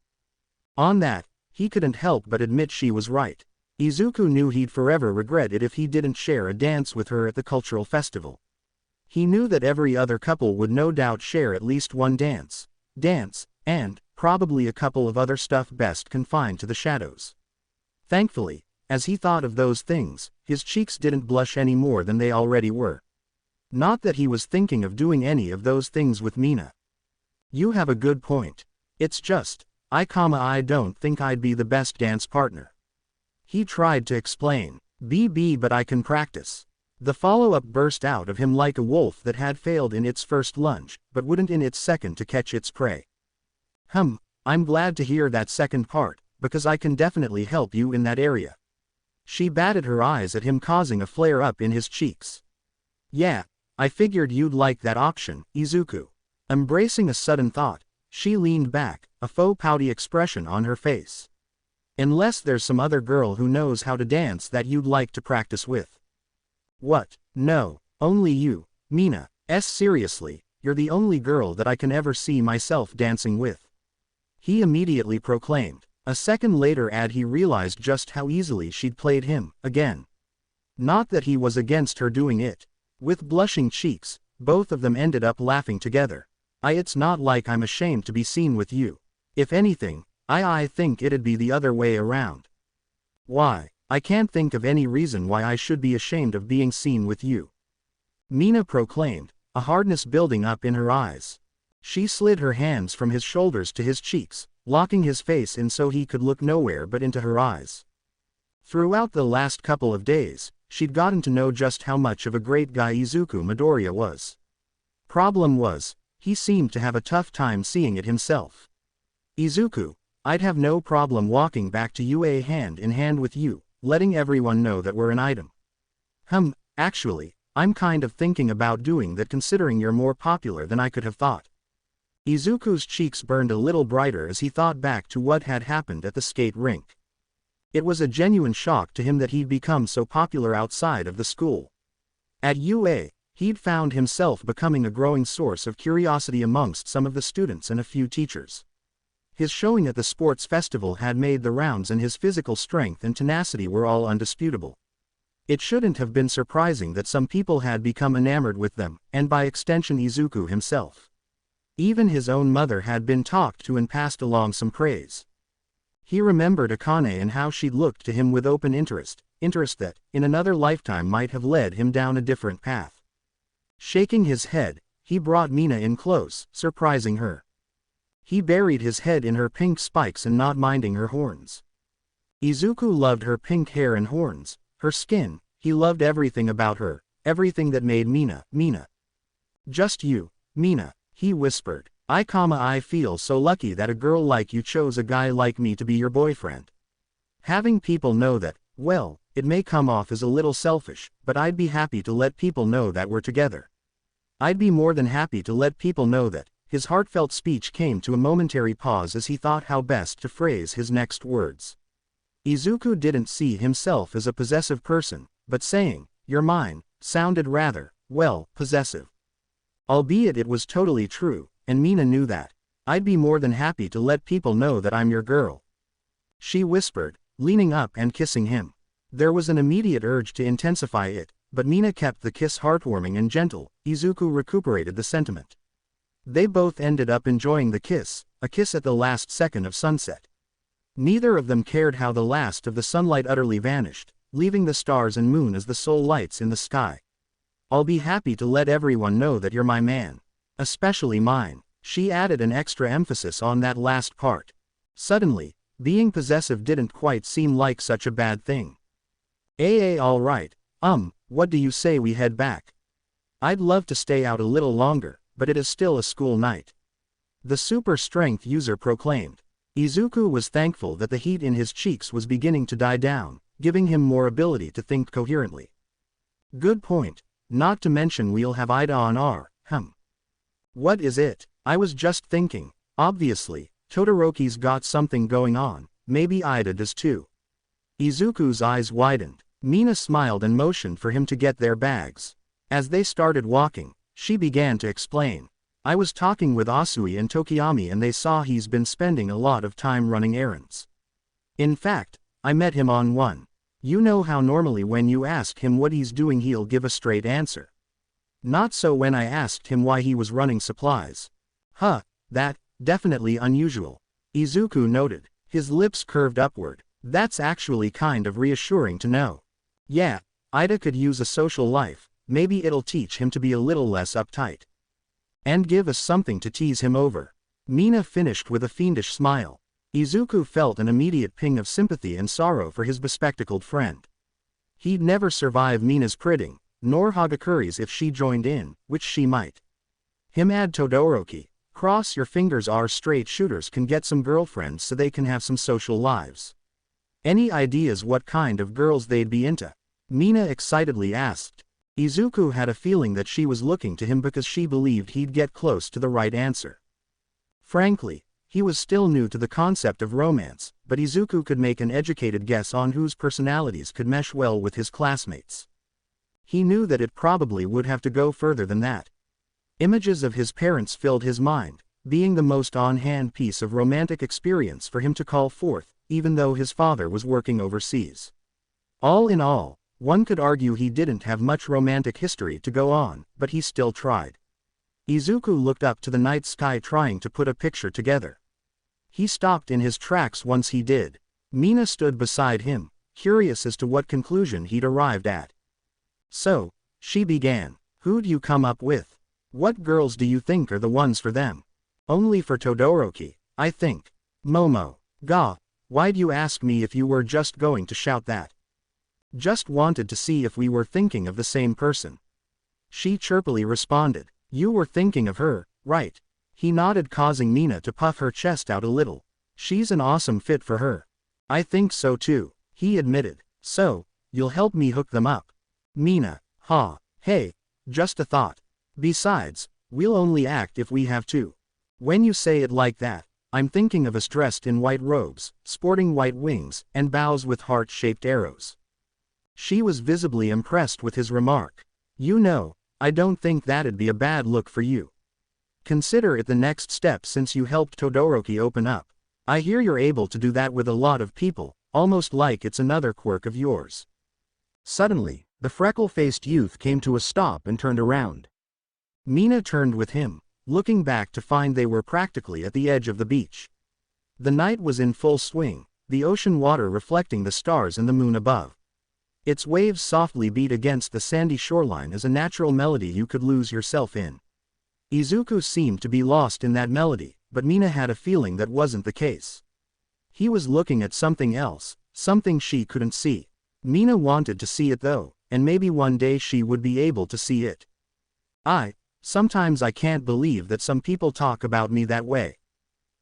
On that, he couldn't help but admit she was right. Izuku knew he'd forever regret it if he didn't share a dance with her at the cultural festival. He knew that every other couple would no doubt share at least one dance, and probably a couple of other stuff best confined to the shadows. Thankfully, as he thought of those things, his cheeks didn't blush any more than they already were. Not that he was thinking of doing any of those things with Mina. You have a good point. It's just, I don't think I'd be the best dance partner. He tried to explain. But I can practice. The follow-up burst out of him like a wolf that had failed in its first lunge, but wouldn't in its second to catch its prey. I'm glad to hear that second part, because I can definitely help you in that area. She batted her eyes at him, causing a flare-up in his cheeks. Yeah, I figured you'd like that option, Izuku. Embracing a sudden thought, she leaned back, a faux pouty expression on her face. Unless there's some other girl who knows how to dance that you'd like to practice with. What? No, only you, Mina. Seriously, you're the only girl that I can ever see myself dancing with. He immediately proclaimed. A second later he realized just how easily she'd played him, again. Not that he was against her doing it. With blushing cheeks, both of them ended up laughing together. It's not like I'm ashamed to be seen with you. If anything, I think it'd be the other way around. Why? I can't think of any reason why I should be ashamed of being seen with you. Mina proclaimed, a hardness building up in her eyes. She slid her hands from his shoulders to his cheeks, locking his face in so he could look nowhere but into her eyes. Throughout the last couple of days, she'd gotten to know just how much of a great guy Izuku Midoriya was. Problem was, he seemed to have a tough time seeing it himself. Izuku, I'd have no problem walking back to UA hand in hand with you, letting everyone know that we're an item. Actually, I'm kind of thinking about doing that considering you're more popular than I could have thought. Izuku's cheeks burned a little brighter as he thought back to what had happened at the skate rink. It was a genuine shock to him that he'd become so popular outside of the school. At UA, he'd found himself becoming a growing source of curiosity amongst some of the students and a few teachers. His showing at the sports festival had made the rounds and his physical strength and tenacity were all undisputable. It shouldn't have been surprising that some people had become enamored with them, and by extension Izuku himself. Even his own mother had been talked to and passed along some praise. He remembered Akane and how she'd looked to him with open interest that, in another lifetime might have led him down a different path. Shaking his head, he brought Mina in close, surprising her. He buried his head in her pink spikes and not minding her horns. Izuku loved her pink hair and horns, her skin, he loved everything about her, everything that made Mina. Just you, Mina, he whispered. I feel so lucky that a girl like you chose a guy like me to be your boyfriend. Having people know that, well, it may come off as a little selfish, but I'd be happy to let people know that we're together. I'd be more than happy to let people know that. His heartfelt speech came to a momentary pause as he thought how best to phrase his next words. Izuku didn't see himself as a possessive person, but saying, "You're mine," sounded rather, well, possessive. Albeit it was totally true, and Mina knew that. I'd be more than happy to let people know that I'm your girl. She whispered, leaning up and kissing him. There was an immediate urge to intensify it, but Mina kept the kiss heartwarming and gentle. Izuku recuperated the sentiment. They both ended up enjoying the kiss, a kiss at the last second of sunset. Neither of them cared how the last of the sunlight utterly vanished, leaving the stars and moon as the sole lights in the sky. I'll be happy to let everyone know that you're my man. Especially mine. She added an extra emphasis on that last part. Suddenly, being possessive didn't quite seem like such a bad thing. All right, what do you say we head back? I'd love to stay out a little longer, but it is still a school night. The super strength user proclaimed. Izuku was thankful that the heat in his cheeks was beginning to die down, giving him more ability to think coherently. Good point, not to mention we'll have Ida on our, What is it? I was just thinking. Obviously, Todoroki's got something going on, maybe Ida does too. Izuku's eyes widened. Mina smiled and motioned for him to get their bags. As they started walking, she began to explain. I was talking with Asui and Tokiyami and they saw he's been spending a lot of time running errands. In fact, I met him on one. You know how normally when you ask him what he's doing he'll give a straight answer. Not so when I asked him why he was running supplies. Huh, that, definitely unusual. Izuku noted, his lips curved upward. That's actually kind of reassuring to know. Yeah, Ida could use a social life, maybe it'll teach him to be a little less uptight. And give us something to tease him over. Mina finished with a fiendish smile. Izuku felt an immediate ping of sympathy and sorrow for his bespectacled friend. He'd never survive Mina's pridding, nor Hagakuri's if she joined in, which she might. Him add Todoroki, cross your fingers our straight shooters can get some girlfriends so they can have some social lives. Any ideas what kind of girls they'd be into? Mina excitedly asked. Izuku had a feeling that she was looking to him because she believed he'd get close to the right answer. Frankly, he was still new to the concept of romance, but Izuku could make an educated guess on whose personalities could mesh well with his classmates. He knew that it probably would have to go further than that. Images of his parents filled his mind, being the most on-hand piece of romantic experience for him to call forth, even though his father was working overseas. All in all, one could argue he didn't have much romantic history to go on, but he still tried. Izuku looked up to the night sky trying to put a picture together. He stopped in his tracks once he did. Mina stood beside him, curious as to what conclusion he'd arrived at. So, she began, who'd you come up with? What girls do you think are the ones for them? Only for Todoroki, I think. Momo. Gah, why'd you ask me if you were just going to shout that? Just wanted to see if we were thinking of the same person. She chirpily responded, you were thinking of her, right? He nodded, causing Mina to puff her chest out a little. She's an awesome fit for her. I think so too, he admitted. So, you'll help me hook them up? Mina, hey, just a thought. Besides, we'll only act if we have to. When you say it like that, I'm thinking of us dressed in white robes, sporting white wings, and bows with heart-shaped arrows. She was visibly impressed with his remark. You know, I don't think that'd be a bad look for you. Consider it the next step since you helped Todoroki open up. I hear you're able to do that with a lot of people, almost like it's another quirk of yours. Suddenly, the freckle-faced youth came to a stop and turned around. Mina turned with him, looking back to find they were practically at the edge of the beach. The night was in full swing, the ocean water reflecting the stars and the moon above. Its waves softly beat against the sandy shoreline as a natural melody you could lose yourself in. Izuku seemed to be lost in that melody, but Mina had a feeling that wasn't the case. He was looking at something else, something she couldn't see. Mina wanted to see it though, and maybe one day she would be able to see it. Sometimes I can't believe that some people talk about me that way.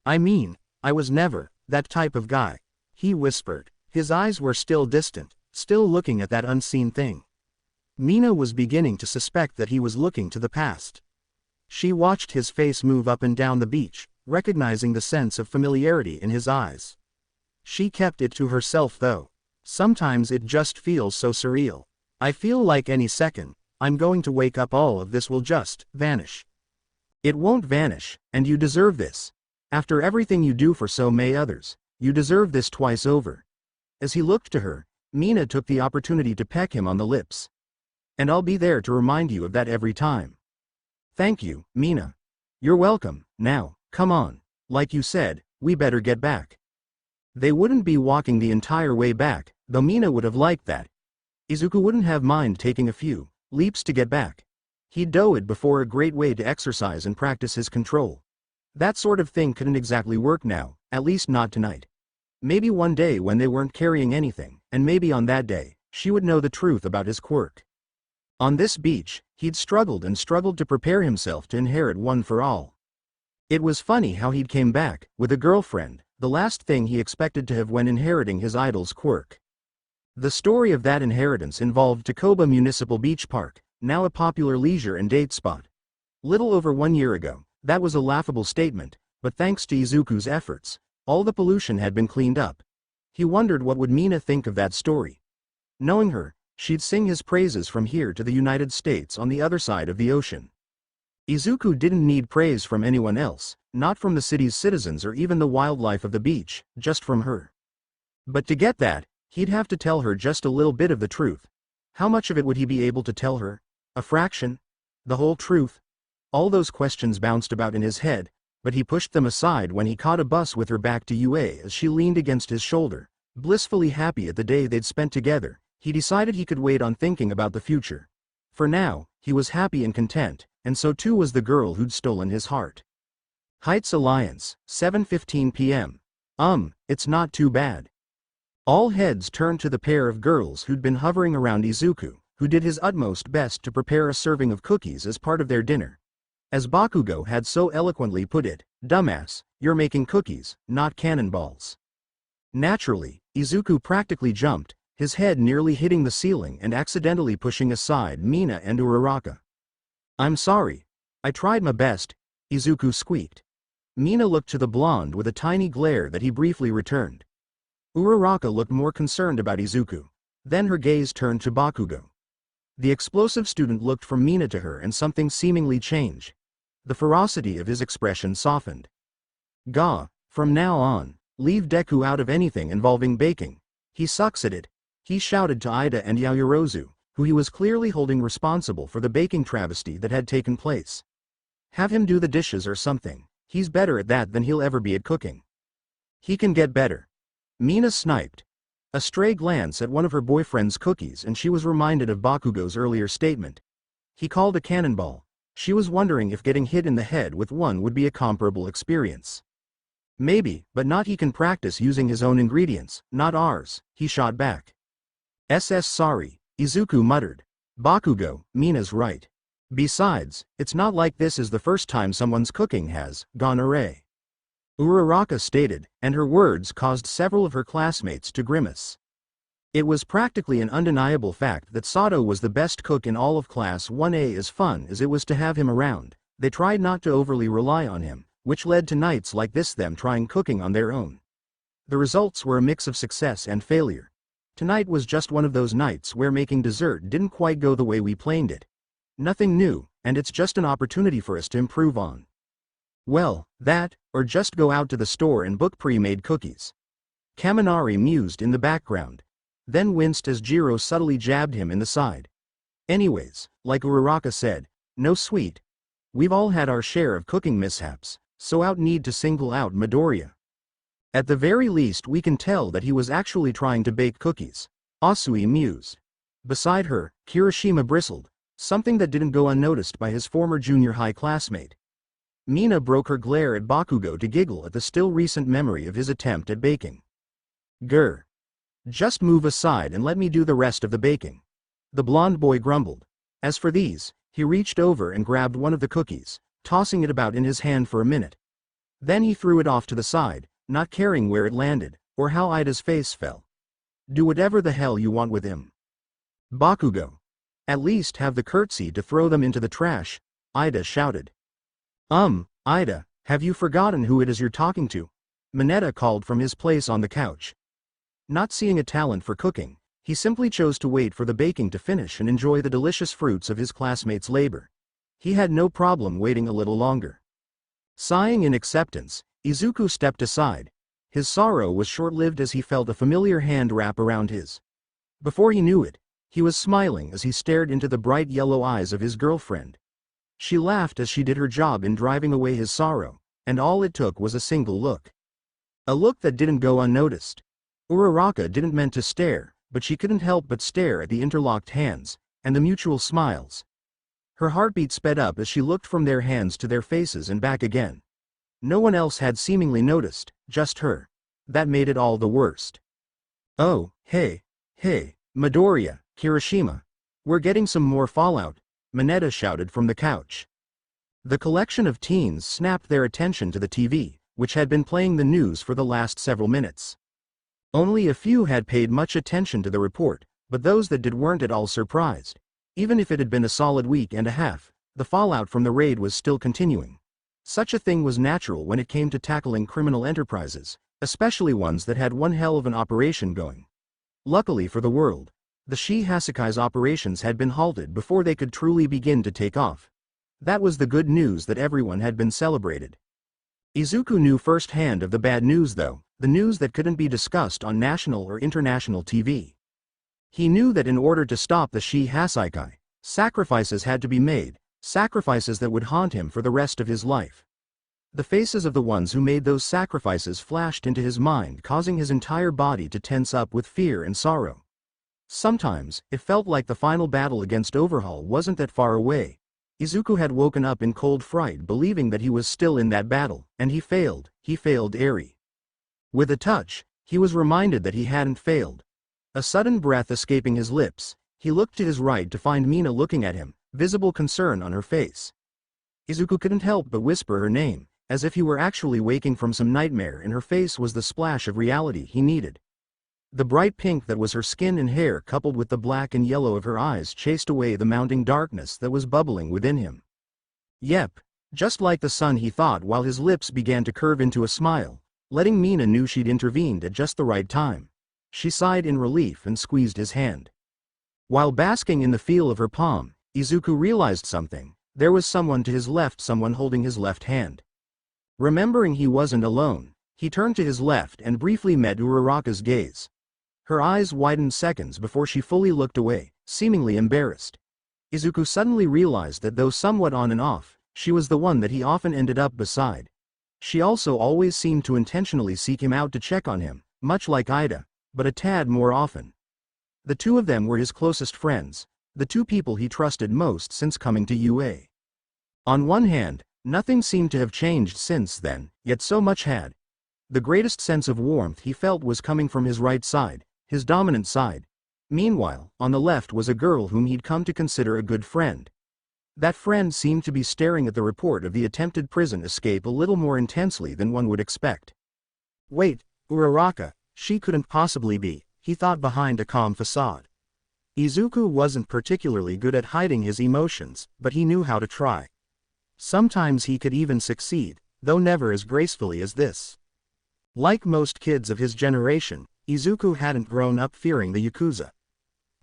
I mean, I was never that type of guy, he whispered. His eyes were still distant, still looking at that unseen thing. Mina was beginning to suspect that he was looking to the past. She watched his face move up and down the beach, recognizing the sense of familiarity in his eyes. She kept it to herself though. Sometimes it just feels so surreal. I feel like any second, I'm going to wake up, all of this will just vanish. It won't vanish, and you deserve this. After everything you do for so many others, you deserve this twice over. As he looked to her, Mina took the opportunity to peck him on the lips. And I'll be there to remind you of that every time. Thank you, Mina. You're welcome. Now, come on. Like you said, we better get back. They wouldn't be walking the entire way back, though Mina would have liked that. Izuku wouldn't have mind taking a few leaps to get back. He'd do it before, a great way to exercise and practice his control. That sort of thing couldn't exactly work now, at least not tonight. Maybe one day when they weren't carrying anything, and maybe on that day, she would know the truth about his quirk. On this beach, he'd struggled and struggled to prepare himself to inherit One for All. It was funny how he'd came back, with a girlfriend, the last thing he expected to have when inheriting his idol's quirk. The story of that inheritance involved Takoba Municipal Beach Park, now a popular leisure and date spot. Little over 1 year ago, that was a laughable statement, but thanks to Izuku's efforts, all the pollution had been cleaned up. He wondered what would Mina think of that story. Knowing her, she'd sing his praises from here to the United States on the other side of the ocean. Izuku didn't need praise from anyone else, not from the city's citizens or even the wildlife of the beach, just from her. But to get that, he'd have to tell her just a little bit of the truth. How much of it would he be able to tell her? A fraction? The whole truth? All those questions bounced about in his head, but he pushed them aside when he caught a bus with her back to UA as she leaned against his shoulder. Blissfully happy at the day they'd spent together, he decided he could wait on thinking about the future. For now, he was happy and content, and so too was the girl who'd stolen his heart. Heights Alliance, 7:15 p.m. It's not too bad. All heads turned to the pair of girls who'd been hovering around Izuku, who did his utmost best to prepare a serving of cookies as part of their dinner. As Bakugo had so eloquently put it, "Dumbass, you're making cookies, not cannonballs." Naturally, Izuku practically jumped, his head nearly hitting the ceiling and accidentally pushing aside Mina and Uraraka. "I'm sorry. I tried my best," Izuku squeaked. Mina looked to the blonde with a tiny glare that he briefly returned. Uraraka looked more concerned about Izuku. Then her gaze turned to Bakugo. The explosive student looked from Mina to her and something seemingly changed. The ferocity of his expression softened. "Gah, from now on, leave Deku out of anything involving baking. He sucks at it," he shouted to Ida and Yaoyorozu, who he was clearly holding responsible for the baking travesty that had taken place. "Have him do the dishes or something. He's better at that than he'll ever be at cooking." "He can get better." Mina sniped. A stray glance at one of her boyfriend's cookies and she was reminded of Bakugo's earlier statement. He called a cannonball. She was wondering if getting hit in the head with one would be a comparable experience. "Maybe, but not. He can practice using his own ingredients, not ours," he shot back. Sorry, Izuku muttered. "Bakugo, Mina's right. Besides, it's not like this is the first time someone's cooking has gone awry," Uraraka stated, and her words caused several of her classmates to grimace. It was practically an undeniable fact that Sato was the best cook in all of Class 1A. As fun as it was to have him around, they tried not to overly rely on him, which led to nights like this, them trying cooking on their own. The results were a mix of success and failure. Tonight was just one of those nights where making dessert didn't quite go the way we planned it. Nothing new, and it's just an opportunity for us to improve on. Well, that, or just go out to the store and book pre-made cookies. Kaminari mused in the background, then winced as Jiro subtly jabbed him in the side. Anyways, like Uraraka said, no sweet. We've all had our share of cooking mishaps, so out need to single out Midoriya. At the very least we can tell that he was actually trying to bake cookies, Asui mused. Beside her, Kirishima bristled, something that didn't go unnoticed by his former junior high classmate. Mina broke her glare at Bakugo to giggle at the still recent memory of his attempt at baking. "Grr. Just move aside and let me do the rest of the baking," the blonde boy grumbled. As for these, he reached over and grabbed one of the cookies, tossing it about in his hand for a minute. Then he threw it off to the side, not caring where it landed, or how Ida's face fell. "Do whatever the hell you want with him, Bakugo. At least have the courtesy to throw them into the trash," Ida shouted. Ida, have you forgotten who it is you're talking to?" Mineta called from his place on the couch. Not seeing a talent for cooking, he simply chose to wait for the baking to finish and enjoy the delicious fruits of his classmates' labor. He had no problem waiting a little longer. Sighing in acceptance, Izuku stepped aside. His sorrow was short-lived as he felt a familiar hand wrap around his. Before he knew it, he was smiling as he stared into the bright yellow eyes of his girlfriend. She laughed as she did her job in driving away his sorrow, and all it took was a single look. A look that didn't go unnoticed. Uraraka didn't meant to stare, but she couldn't help but stare at the interlocked hands, and the mutual smiles. Her heartbeat sped up as she looked from their hands to their faces and back again. No one else had seemingly noticed, just her. That made it all the worst. "Oh, hey, Midoriya, Kirishima. We're getting some more fallout," Mineta shouted from the couch. The collection of teens snapped their attention to the TV, which had been playing the news for the last several minutes. Only a few had paid much attention to the report, but those that did weren't at all surprised. Even if it had been a solid week and a half, The fallout from the raid was still continuing. Such a thing was natural when it came to tackling criminal enterprises, especially ones that had one hell of an operation going. Luckily for the world, the Shi-Hasakai's operations had been halted before they could truly begin to take off. That was the good news that everyone had been celebrated. Izuku knew firsthand of the bad news though, the news that couldn't be discussed on national or international TV. He knew that in order to stop the Shi-Hasakai, sacrifices had to be made, sacrifices that would haunt him for the rest of his life. The faces of the ones who made those sacrifices flashed into his mind, causing his entire body to tense up with fear and sorrow. Sometimes, it felt like the final battle against Overhaul wasn't that far away. Izuku had woken up in cold fright believing that he was still in that battle, and he failed Eri. With a touch, he was reminded that he hadn't failed. A sudden breath escaping his lips, he looked to his right to find Mina looking at him, visible concern on her face. Izuku couldn't help but whisper her name, as if he were actually waking from some nightmare, and her face was the splash of reality he needed. The bright pink that was her skin and hair coupled with the black and yellow of her eyes chased away the mounting darkness that was bubbling within him. Yep, just like the sun, he thought while his lips began to curve into a smile, letting Mina know she'd intervened at just the right time. She sighed in relief and squeezed his hand. While basking in the feel of her palm, Izuku realized something. There was someone to his left, someone holding his left hand. Remembering he wasn't alone, he turned to his left and briefly met Uraraka's gaze. Her eyes widened seconds before she fully looked away, seemingly embarrassed. Izuku suddenly realized that though somewhat on and off, she was the one that he often ended up beside. She also always seemed to intentionally seek him out to check on him, much like Ida, but a tad more often. The two of them were his closest friends, the two people he trusted most since coming to UA. On one hand, nothing seemed to have changed since then, yet so much had. The greatest sense of warmth he felt was coming from his right side, his dominant side. Meanwhile, on the left was a girl whom he'd come to consider a good friend. That friend seemed to be staring at the report of the attempted prison escape a little more intensely than one would expect. Wait, Uraraka, she couldn't possibly be, he thought behind a calm facade. Izuku wasn't particularly good at hiding his emotions, but he knew how to try. Sometimes he could even succeed, though never as gracefully as this. Like most kids of his generation, Izuku hadn't grown up fearing the Yakuza.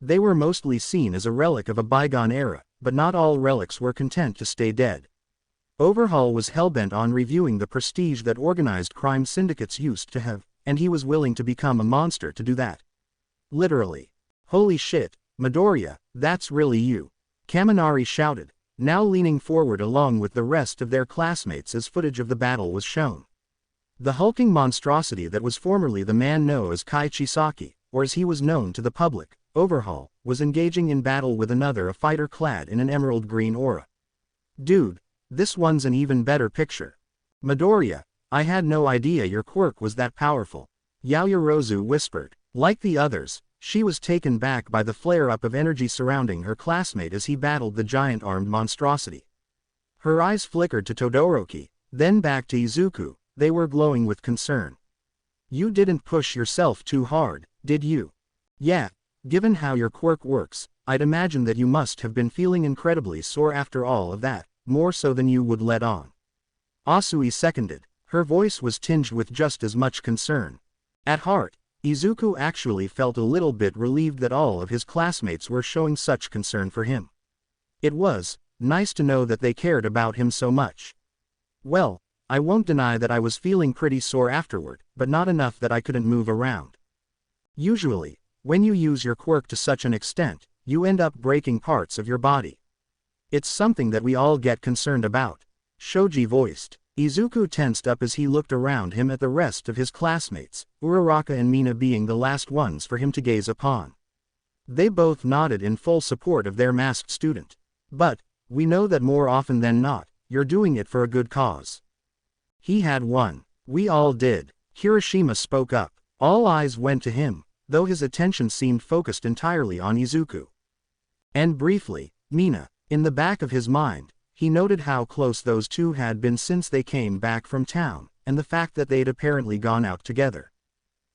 They were mostly seen as a relic of a bygone era, but not all relics were content to stay dead. Overhaul was hellbent on reviewing the prestige that organized crime syndicates used to have, and he was willing to become a monster to do that. Literally. Holy shit, Midoriya, that's really you. Kaminari shouted, now leaning forward along with the rest of their classmates as footage of the battle was shown. The hulking monstrosity that was formerly the man known as Kai Chisaki, or as he was known to the public, Overhaul, was engaging in battle with another, a fighter clad in an emerald green aura. Dude, this one's an even better picture. Midoriya, I had no idea your quirk was that powerful, Yaoyorozu whispered. Like the others, she was taken back by the flare-up of energy surrounding her classmate as he battled the giant-armed monstrosity. Her eyes flickered to Todoroki, then back to Izuku. They were glowing with concern. You didn't push yourself too hard, did you? Yeah, given how your quirk works, I'd imagine that you must have been feeling incredibly sore after all of that, more so than you would let on. Asui seconded. Her voice was tinged with just as much concern. At heart, Izuku actually felt a little bit relieved that all of his classmates were showing such concern for him. It was nice to know that they cared about him so much. Well, I won't deny that I was feeling pretty sore afterward, but not enough that I couldn't move around. Usually, when you use your quirk to such an extent, you end up breaking parts of your body. It's something that we all get concerned about, Shoji voiced. Izuku tensed up as he looked around him at the rest of his classmates, Uraraka and Mina being the last ones for him to gaze upon. They both nodded in full support of their masked student. But, we know that more often than not, you're doing it for a good cause. He had won. We all did. Kirishima spoke up. All eyes went to him, though his attention seemed focused entirely on Izuku. And briefly, Mina. In the back of his mind, he noted how close those two had been since they came back from town, and the fact that they'd apparently gone out together.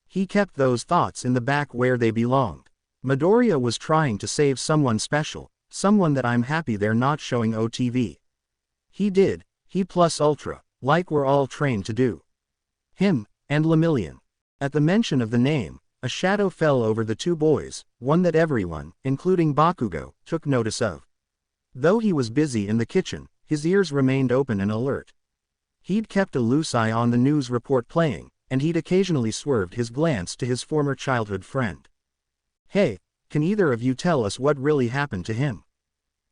He kept those thoughts in the back where they belonged. Midoriya was trying to save someone special, someone that I'm happy they're not showing OTV. He did, he plus ultra, like we're all trained to do. Him, and Lemillion. At the mention of the name, a shadow fell over the two boys, one that everyone, including Bakugo, took notice of. Though he was busy in the kitchen, his ears remained open and alert. He'd kept a loose eye on the news report playing, and he'd occasionally swerved his glance to his former childhood friend. Hey, can either of you tell us what really happened to him?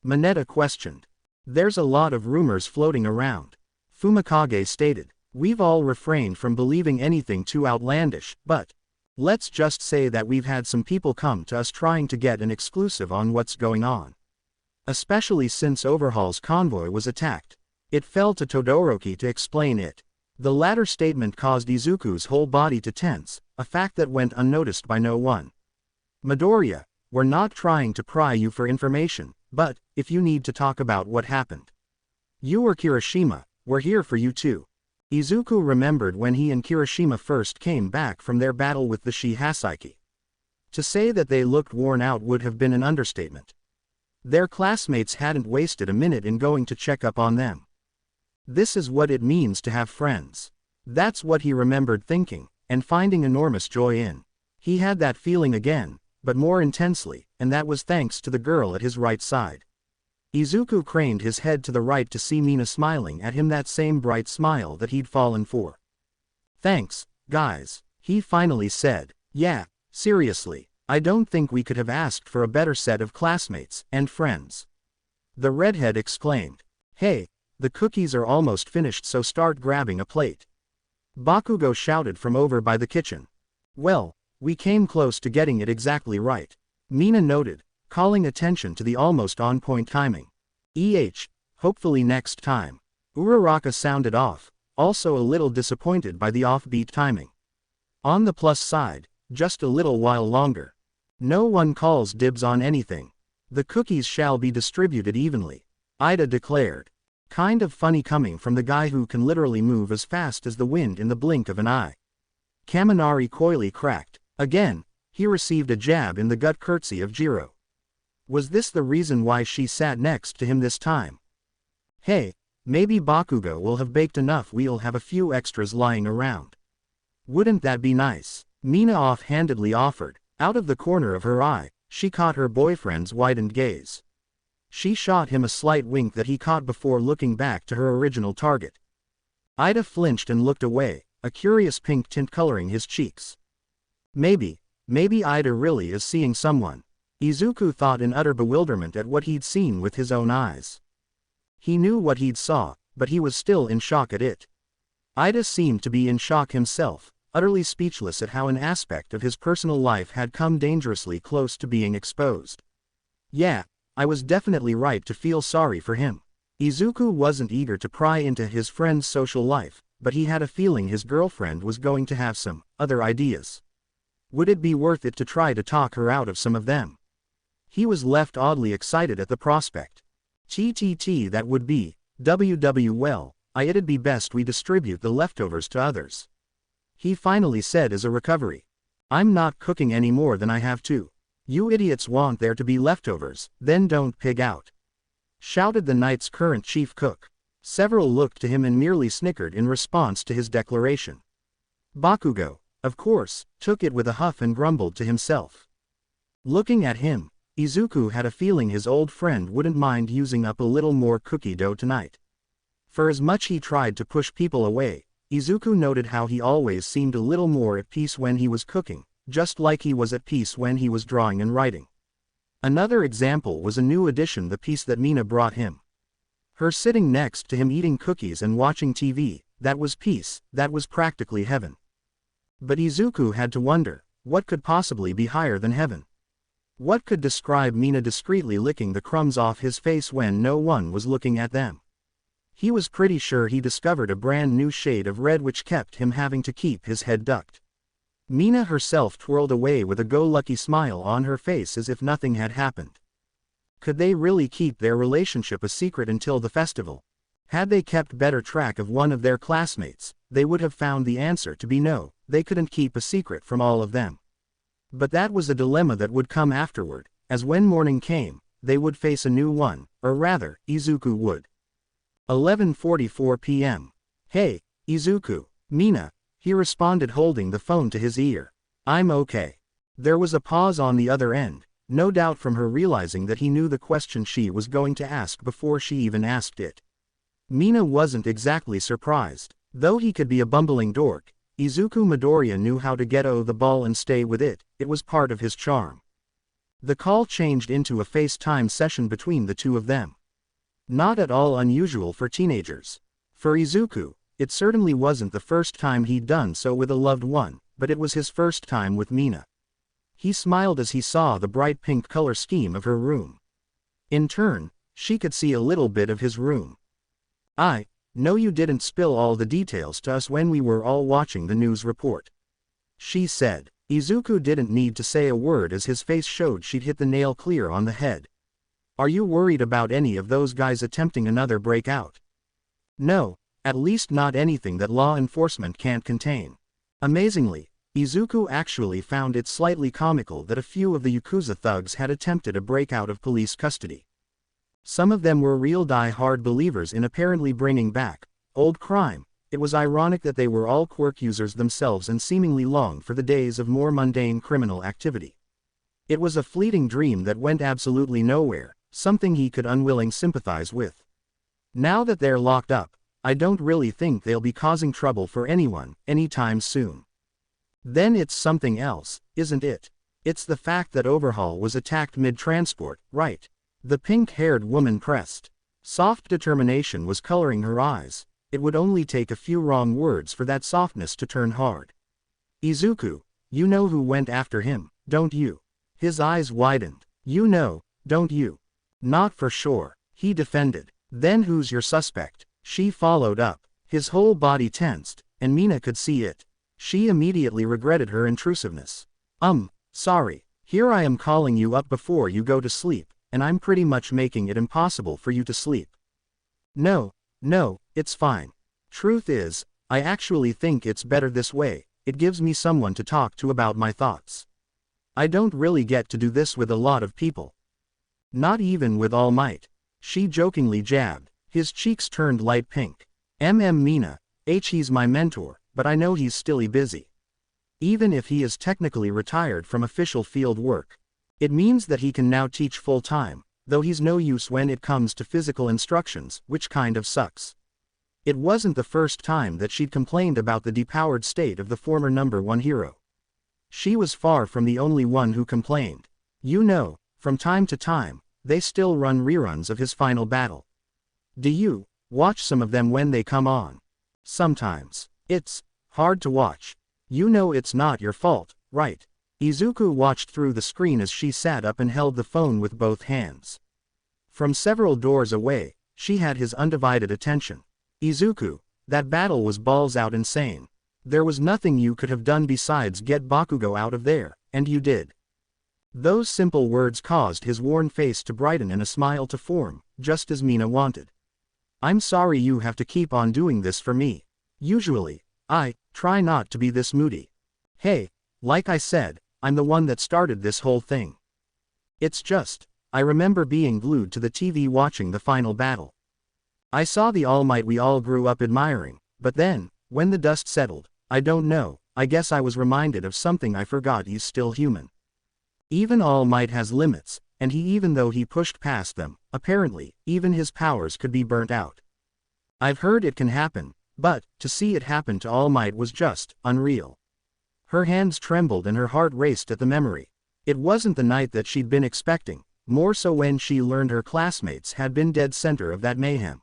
Mineta questioned. There's a lot of rumors floating around. Fumikage stated. We've all refrained from believing anything too outlandish, but let's just say that we've had some people come to us trying to get an exclusive on what's going on. Especially since Overhaul's convoy was attacked. It fell to Todoroki to explain it. The latter statement caused Izuku's whole body to tense, a fact that went unnoticed by no one. Midoriya, we're not trying to pry you for information, but if you need to talk about what happened, you or Kirishima, we're here for you too. Izuku remembered when he and Kirishima first came back from their battle with the Shihasaiki. To say that they looked worn out would have been an understatement. Their classmates hadn't wasted a minute in going to check up on them. This is what it means to have friends. That's what he remembered thinking, and finding enormous joy in. He had that feeling again, but more intensely, and that was thanks to the girl at his right side. Izuku craned his head to the right to see Mina smiling at him, that same bright smile that he'd fallen for. Thanks, guys, he finally said. Yeah, seriously, I don't think we could have asked for a better set of classmates and friends. The redhead exclaimed. Hey, the cookies are almost finished, so start grabbing a plate. Bakugo shouted from over by the kitchen. Well, we came close to getting it exactly right. Mina noted, calling attention to the almost on-point timing. Hopefully next time. Uraraka sounded off, also a little disappointed by the offbeat timing. On the plus side, just a little while longer. No one calls dibs on anything. The cookies shall be distributed evenly. Ida declared. Kind of funny coming from the guy who can literally move as fast as the wind in the blink of an eye. Kaminari coyly cracked. Again, he received a jab in the gut curtsy of Jiro. Was this the reason why she sat next to him this time? Hey, maybe Bakugo will have baked enough we'll have a few extras lying around. Wouldn't that be nice? Mina off-handedly offered. Out of the corner of her eye, she caught her boyfriend's widened gaze. She shot him a slight wink that he caught before looking back to her original target. Ida flinched and looked away, a curious pink tint coloring his cheeks. Maybe Ida really is seeing someone. Izuku thought in utter bewilderment at what he'd seen with his own eyes. He knew what he'd saw, but he was still in shock at it. Ida seemed to be in shock himself, utterly speechless at how an aspect of his personal life had come dangerously close to being exposed. Yeah, I was definitely right to feel sorry for him. Izuku wasn't eager to pry into his friend's social life, but he had a feeling his girlfriend was going to have some other ideas. Would it be worth it to try to talk her out of some of them? He was left oddly excited at the prospect. That would be, well, it'd be best we distribute the leftovers to others. He finally said as a recovery. I'm not cooking any more than I have to. You idiots want there to be leftovers, then don't pig out. Shouted the night's current chief cook. Several looked to him and merely snickered in response to his declaration. Bakugo, of course, took it with a huff and grumbled to himself. Looking at him, Izuku had a feeling his old friend wouldn't mind using up a little more cookie dough tonight. For as much he tried to push people away, Izuku noted how he always seemed a little more at peace when he was cooking, just like he was at peace when he was drawing and writing. Another example was a new addition, the piece that Mina brought him. Her sitting next to him eating cookies and watching TV, that was peace, that was practically heaven. But Izuku had to wonder, what could possibly be higher than heaven? What could describe Mina discreetly licking the crumbs off his face when no one was looking at them? He was pretty sure he discovered a brand new shade of red which kept him having to keep his head ducked. Mina herself twirled away with a go-lucky smile on her face as if nothing had happened. Could they really keep their relationship a secret until the festival? Had they kept better track of one of their classmates, they would have found the answer to be no, they couldn't keep a secret from all of them. But that was a dilemma that would come afterward, as when morning came, they would face a new one, or rather, Izuku would. 11:44 p.m. Hey, Izuku. Mina, he responded holding the phone to his ear. I'm okay. There was a pause on the other end, no doubt from her realizing that he knew the question she was going to ask before she even asked it. Mina wasn't exactly surprised. Though he could be a bumbling dork, Izuku Midoriya knew how to get the ball and stay with it. It was part of his charm. The call changed into a FaceTime session between the two of them. Not at all unusual for teenagers. For Izuku, it certainly wasn't the first time he'd done so with a loved one, but it was his first time with Mina. He smiled as he saw the bright pink color scheme of her room. In turn, she could see a little bit of his room. I know you didn't spill all the details to us when we were all watching the news report, she said. Izuku didn't need to say a word as his face showed she'd hit the nail clear on the head. Are you worried about any of those guys attempting another breakout? No, at least not anything that law enforcement can't contain. Amazingly, Izuku actually found it slightly comical that a few of the Yakuza thugs had attempted a breakout of police custody. Some of them were real die-hard believers in apparently bringing back old crime. It was ironic that they were all quirk users themselves and seemingly longed for the days of more mundane criminal activity. It was a fleeting dream that went absolutely nowhere, something he could unwilling sympathize with. Now that they're locked up, I don't really think they'll be causing trouble for anyone, anytime soon. Then it's something else, isn't it? It's the fact that Overhaul was attacked mid-transport, right? The pink-haired woman pressed. Soft determination was coloring her eyes. It would only take a few wrong words for that softness to turn hard. Izuku, you know who went after him, don't you? His eyes widened. You know, don't you? Not for sure, he defended. Then who's your suspect? She followed up. His whole body tensed, and Mina could see it. She immediately regretted her intrusiveness. Sorry. Here I am calling you up before you go to sleep, and I'm pretty much making it impossible for you to sleep. No, it's fine. Truth is, I actually think it's better this way. It gives me someone to talk to about my thoughts. I don't really get to do this with a lot of people. Not even with All Might. She jokingly jabbed. His cheeks turned light pink. Mina, he's my mentor, but I know he's still busy. Even if he is technically retired from official field work. It means that he can now teach full-time, though he's no use when it comes to physical instructions, which kind of sucks. It wasn't the first time that she'd complained about the depowered state of the former #1 hero. She was far from the only one who complained. You know, from time to time, they still run reruns of his final battle. Do you watch some of them when they come on? Sometimes. It's hard to watch. You know it's not your fault, right? Izuku watched through the screen as she sat up and held the phone with both hands. From several doors away, she had his undivided attention. Izuku, that battle was balls out insane. There was nothing you could have done besides get Bakugo out of there, and you did. Those simple words caused his worn face to brighten and a smile to form, just as Mina wanted. I'm sorry you have to keep on doing this for me. Usually, I try not to be this moody. Hey, like I said, I'm the one that started this whole thing. It's just, I remember being glued to the TV watching the final battle. I saw the All Might we all grew up admiring, but then, when the dust settled, I don't know, I guess I was reminded of something I forgot. He's still human. Even All Might has limits, and even though he pushed past them, apparently, even his powers could be burnt out. I've heard it can happen, but to see it happen to All Might was just unreal. Her hands trembled and her heart raced at the memory. It wasn't the night that she'd been expecting, more so when she learned her classmates had been dead center of that mayhem.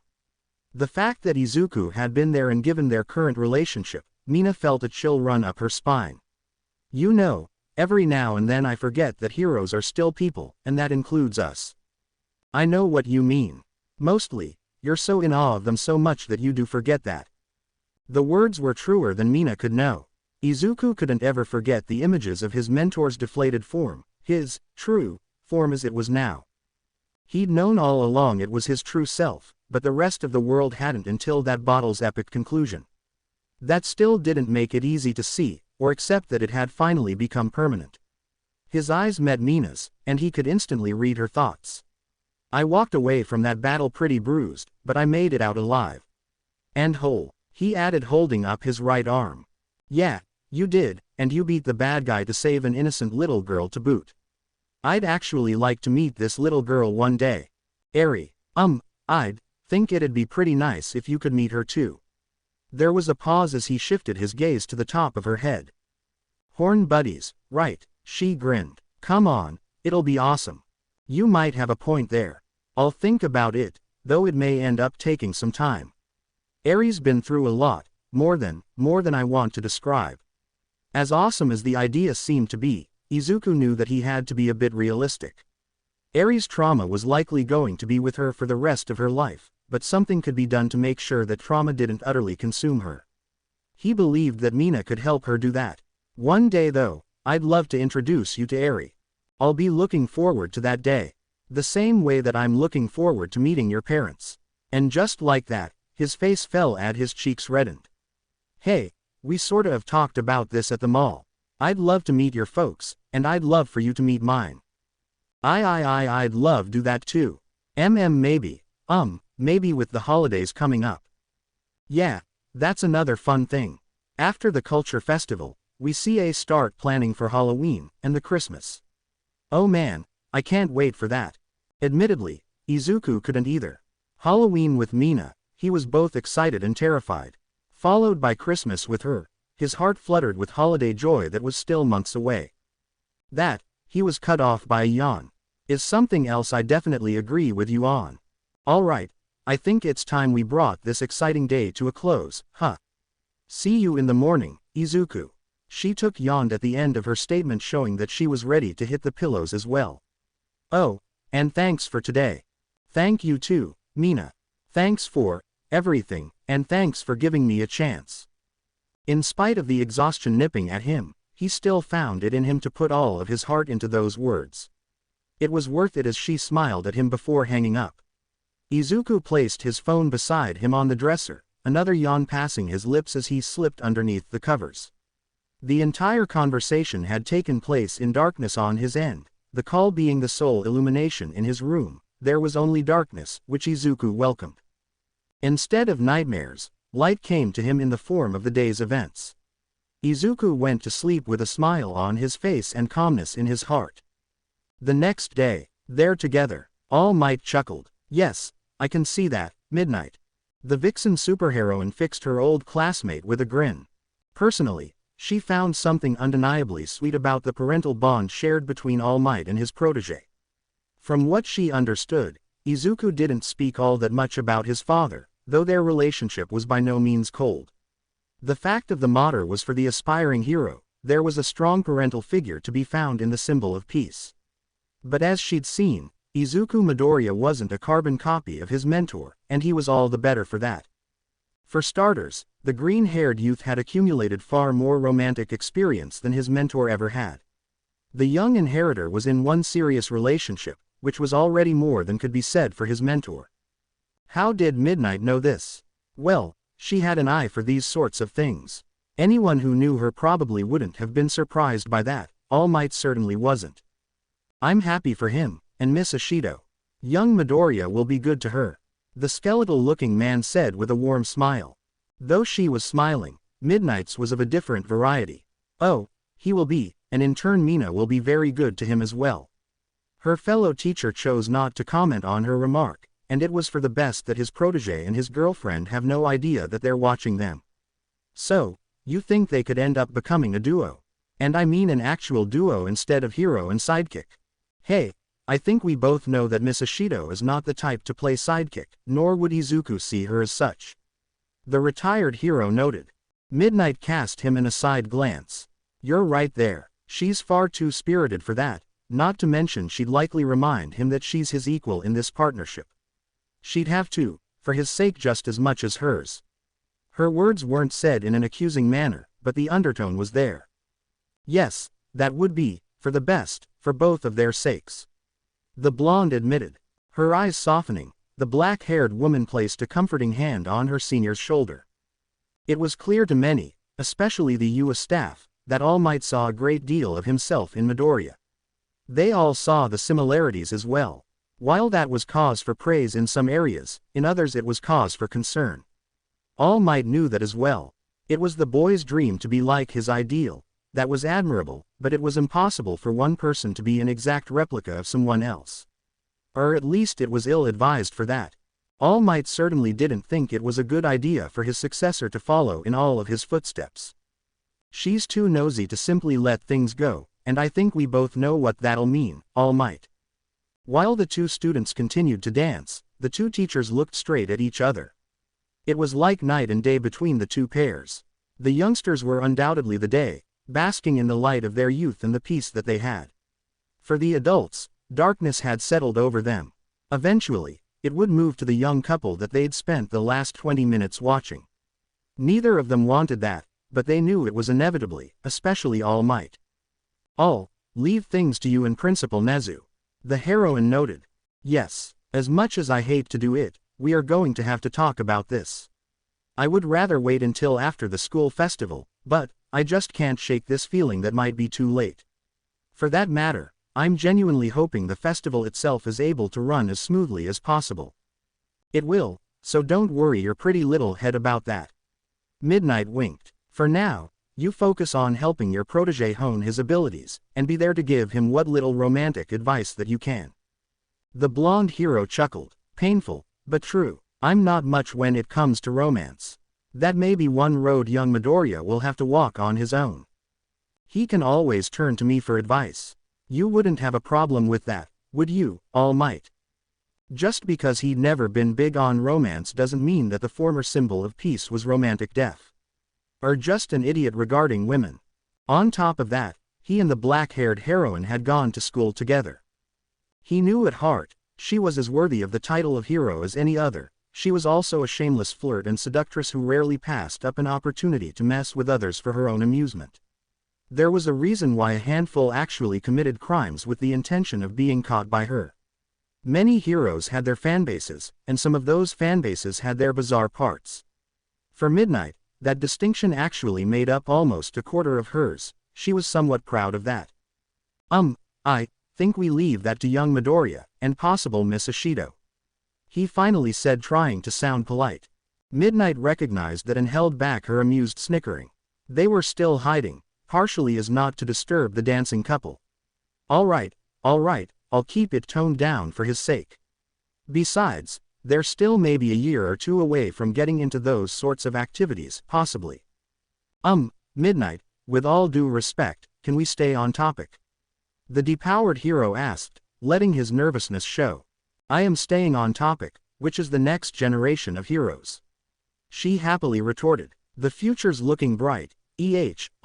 The fact that Izuku had been there, and given their current relationship, Mina felt a chill run up her spine. You know, every now and then I forget that heroes are still people, and that includes us. I know what you mean. Mostly, you're so in awe of them so much that you do forget that. The words were truer than Mina could know. Izuku couldn't ever forget the images of his mentor's deflated form, his true form as it was now. He'd known all along it was his true self, but the rest of the world hadn't until that battle's epic conclusion. That still didn't make it easy to see, or accept that it had finally become permanent. His eyes met Mina's, and he could instantly read her thoughts. I walked away from that battle pretty bruised, but I made it out alive. And whole, he added, holding up his right arm. Yeah, you did, and you beat the bad guy to save an innocent little girl to boot. I'd actually like to meet this little girl one day. Eri, I'd think it'd be pretty nice if you could meet her too. There was a pause as he shifted his gaze to the top of her head. Horn buddies, right, she grinned. Come on, it'll be awesome. You might have a point there. I'll think about it, though it may end up taking some time. Eri's been through a lot, more than I want to describe. As awesome as the idea seemed to be, Izuku knew that he had to be a bit realistic. Eri's trauma was likely going to be with her for the rest of her life, but something could be done to make sure that trauma didn't utterly consume her. He believed that Mina could help her do that. One day though, I'd love to introduce you to Eri. I'll be looking forward to that day. The same way that I'm looking forward to meeting your parents. And just like that, his face fell and his cheeks reddened. Hey, we sorta have talked about this at the mall. I'd love to meet your folks, and I'd love for you to meet mine. I'd love do that too. Maybe with the holidays coming up. Yeah, that's another fun thing. After the culture festival, we see A start planning for Halloween and the Christmas. Oh man, I can't wait for that. Admittedly, Izuku couldn't either. Halloween with Mina, he was both excited and terrified. Followed by Christmas with her, his heart fluttered with holiday joy that was still months away. That, he was cut off by a yawn, is something else I definitely agree with you on. Alright, I think it's time we brought this exciting day to a close, huh? See you in the morning, Izuku. She yawned at the end of her statement, showing that she was ready to hit the pillows as well. Oh, and thanks for today. Thank you too, Mina. Thanks for everything, and thanks for giving me a chance. In spite of the exhaustion nipping at him, he still found it in him to put all of his heart into those words. It was worth it as she smiled at him before hanging up. Izuku placed his phone beside him on the dresser, another yawn passing his lips as he slipped underneath the covers. The entire conversation had taken place in darkness on his end, the call being the sole illumination in his room. There was only darkness, which Izuku welcomed. Instead of nightmares, light came to him in the form of the day's events. Izuku went to sleep with a smile on his face and calmness in his heart. The next day, there together, All Might chuckled. Yes, I can see that, Midnight. The vixen superheroine fixed her old classmate with a grin. Personally, she found something undeniably sweet about the parental bond shared between All Might and his protege. From what she understood, Izuku didn't speak all that much about his father, though their relationship was by no means cold. The fact of the matter was, for the aspiring hero, there was a strong parental figure to be found in the symbol of peace. But as she'd seen, Izuku Midoriya wasn't a carbon copy of his mentor, and he was all the better for that. For starters, the green-haired youth had accumulated far more romantic experience than his mentor ever had. The young inheritor was in one serious relationship, which was already more than could be said for his mentor. How did Midnight know this? Well, she had an eye for these sorts of things. Anyone who knew her probably wouldn't have been surprised by that. All Might certainly wasn't. I'm happy for him, and Miss Ashido. Young Midoriya will be good to her, the skeletal-looking man said with a warm smile. Though she was smiling, Midnight's was of a different variety. Oh, he will be, and in turn Mina will be very good to him as well. Her fellow teacher chose not to comment on her remark, and it was for the best that his protege and his girlfriend have no idea that they're watching them. So, you think they could end up becoming a duo? And I mean an actual duo instead of hero and sidekick. Hey, I think we both know that Miss Ashido is not the type to play sidekick, nor would Izuku see her as such. The retired hero noted. Midnight cast him an aside glance. You're right there, she's far too spirited for that. Not to mention she'd likely remind him that she's his equal in this partnership. She'd have to, for his sake just as much as hers. Her words weren't said in an accusing manner, but the undertone was there. Yes, that would be, for the best, for both of their sakes. The blonde admitted. Her eyes softening, the black-haired woman placed a comforting hand on her senior's shoulder. It was clear to many, especially the UA staff, that All Might saw a great deal of himself in Midoriya. They all saw the similarities as well. While that was cause for praise in some areas, in others it was cause for concern. All Might knew that as well. It was the boy's dream to be like his ideal. That was admirable, but it was impossible for one person to be an exact replica of someone else. Or at least it was ill-advised for that. All Might certainly didn't think it was a good idea for his successor to follow in all of his footsteps. She's too nosy to simply let things go, and I think we both know what that'll mean, All Might. While the two students continued to dance, the two teachers looked straight at each other. It was like night and day between the two pairs. The youngsters were undoubtedly the day, basking in the light of their youth and the peace that they had. For the adults, darkness had settled over them. Eventually, it would move to the young couple that they'd spent the last 20 minutes watching. Neither of them wanted that, but they knew it was inevitably, especially All Might. I'll leave things to you in principle, Nezu. The heroine noted. Yes, as much as I hate to do it, we are going to have to talk about this. I would rather wait until after the school festival, but I just can't shake this feeling that might be too late. For that matter, I'm genuinely hoping the festival itself is able to run as smoothly as possible. It will, so don't worry your pretty little head about that. Midnight winked. For now, you focus on helping your protege hone his abilities, and be there to give him what little romantic advice that you can. The blonde hero chuckled. Painful, but true. I'm not much when it comes to romance. That may be one road young Midoriya will have to walk on his own. He can always turn to me for advice. You wouldn't have a problem with that, would you, All Might? Just because he'd never been big on romance doesn't mean that the former symbol of peace was romantic death. Or just an idiot regarding women. On top of that, he and the black-haired heroine had gone to school together. He knew at heart, she was as worthy of the title of hero as any other. She was also a shameless flirt and seductress who rarely passed up an opportunity to mess with others for her own amusement. There was a reason why a handful actually committed crimes with the intention of being caught by her. Many heroes had their fanbases, and some of those fanbases had their bizarre parts. For Midnight, that distinction actually made up almost a quarter of hers. She was somewhat proud of that. I think we leave that to young Midoriya, and possible Miss Ishido. He finally said, trying to sound polite. Midnight recognized that and held back her amused snickering. They were still hiding, partially as not to disturb the dancing couple. All right, I'll keep it toned down for his sake. Besides, they're still maybe a year or two away from getting into those sorts of activities, possibly. Midnight, with all due respect, can we stay on topic? The depowered hero asked, letting his nervousness show. I am staying on topic, which is the next generation of heroes. She happily retorted. The future's looking bright,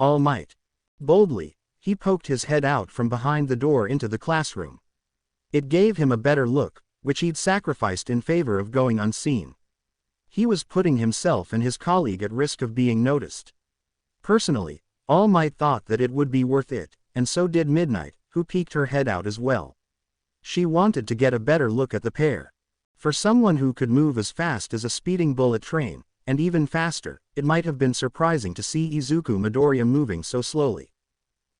All Might. Boldly, he poked his head out from behind the door into the classroom. It gave him a better look, which he'd sacrificed in favor of going unseen. He was putting himself and his colleague at risk of being noticed. Personally, All Might thought that it would be worth it, and so did Midnight, who peeked her head out as well. She wanted to get a better look at the pair. For someone who could move as fast as a speeding bullet train, and even faster, it might have been surprising to see Izuku Midoriya moving so slowly.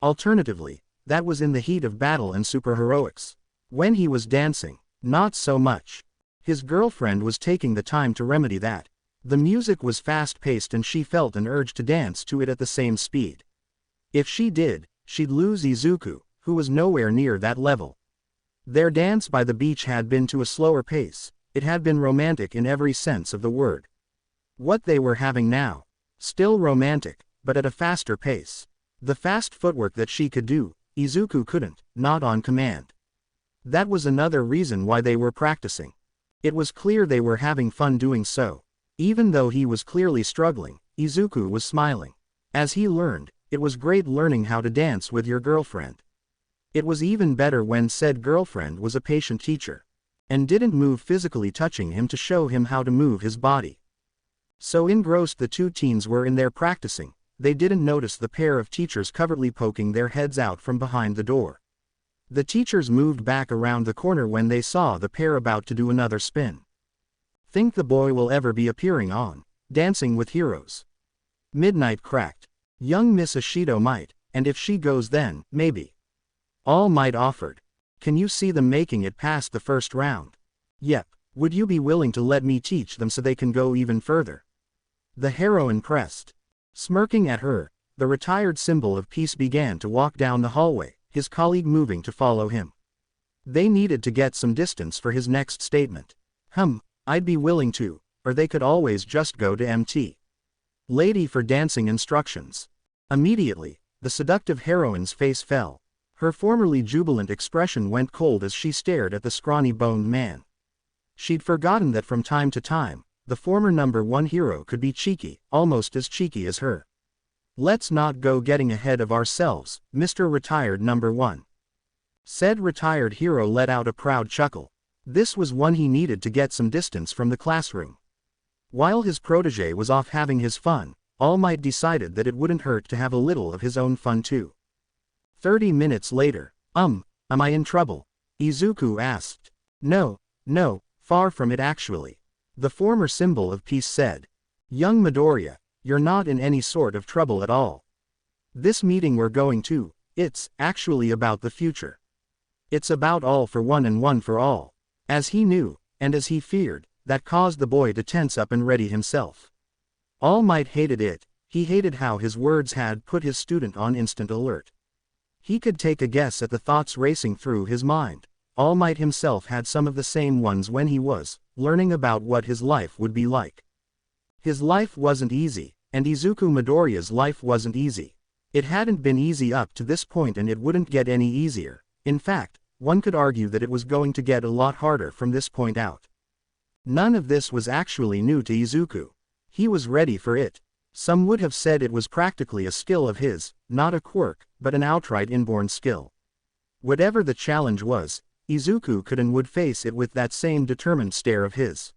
Alternatively, that was in the heat of battle and superheroics. When he was dancing, not so much. His girlfriend was taking the time to remedy that. The music was fast-paced and she felt an urge to dance to it at the same speed. If she did, she'd lose Izuku, who was nowhere near that level. Their dance by the beach had been to a slower pace. It had been romantic in every sense of the word. What they were having now, still romantic, but at a faster pace. The fast footwork that she could do, Izuku couldn't, not on command. That was another reason why they were practicing. It was clear they were having fun doing so. Even though he was clearly struggling, Izuku was smiling. As he learned, it was great learning how to dance with your girlfriend. It was even better when said girlfriend was a patient teacher, and didn't move physically touching him to show him how to move his body. So engrossed the two teens were in their practicing, they didn't notice the pair of teachers covertly poking their heads out from behind the door. The teachers moved back around the corner when they saw the pair about to do another spin. Think the boy will ever be appearing on Dancing with Heroes? Midnight cracked. Young Miss Ishido might, and if she goes then, maybe. All Might offered. Can you see them making it past the first round? Yep. Would you be willing to let me teach them so they can go even further? The heroine pressed. Smirking at her, the retired symbol of peace began to walk down the hallway, his colleague moving to follow him. They needed to get some distance for his next statement. I'd be willing to, or they could always just go to MT. Lady for dancing instructions. Immediately, the seductive heroine's face fell. Her formerly jubilant expression went cold as she stared at the scrawny boned man. She'd forgotten that from time to time, the former number one hero could be cheeky, almost as cheeky as her. Let's not go getting ahead of ourselves, Mr. Retired Number 1. Said retired hero let out a proud chuckle. This was one he needed to get some distance from the classroom. While his protege was off having his fun, All Might decided that it wouldn't hurt to have a little of his own fun too. 30 minutes later. Am I in trouble? Izuku asked. No, far from it actually. The former symbol of peace said. Young Midoriya, you're not in any sort of trouble at all. This meeting we're going to, it's actually about the future. It's about all for one and one for all. As he knew, and as he feared, that caused the boy to tense up and ready himself. All Might hated it. He hated how his words had put his student on instant alert. He could take a guess at the thoughts racing through his mind. All Might himself had some of the same ones when he was learning about what his life would be like. His life wasn't easy, and Izuku Midoriya's life wasn't easy. It hadn't been easy up to this point and it wouldn't get any easier. In fact, one could argue that it was going to get a lot harder from this point out. None of this was actually new to Izuku. He was ready for it. Some would have said it was practically a skill of his, not a quirk, but an outright inborn skill. Whatever the challenge was, Izuku could and would face it with that same determined stare of his.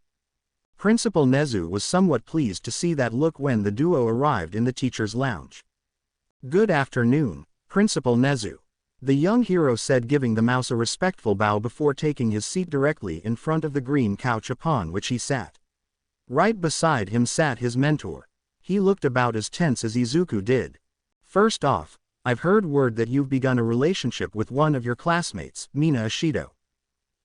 Principal Nezu was somewhat pleased to see that look when the duo arrived in the teacher's lounge. Good afternoon, Principal Nezu. The young hero said, giving the mouse a respectful bow before taking his seat directly in front of the green couch upon which he sat. Right beside him sat his mentor. He looked about as tense as Izuku did. First off, I've heard word that you've begun a relationship with one of your classmates, Mina Ashido.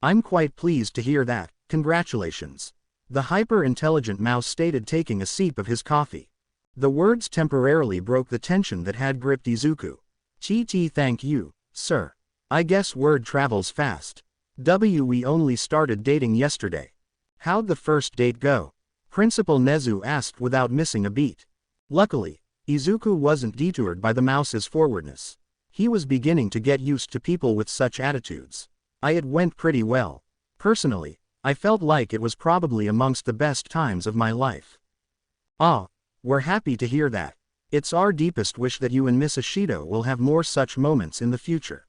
I'm quite pleased to hear that, congratulations. The hyper-intelligent mouse stated, taking a sip of his coffee. The words temporarily broke the tension that had gripped Izuku. Thank you, sir. I guess word travels fast. We only started dating yesterday. How'd the first date go? Principal Nezu asked without missing a beat. Luckily, Izuku wasn't detoured by the mouse's forwardness. He was beginning to get used to people with such attitudes. It went pretty well. Personally, I felt like it was probably amongst the best times of my life. We're happy to hear that. It's our deepest wish that you and Miss Ashido will have more such moments in the future.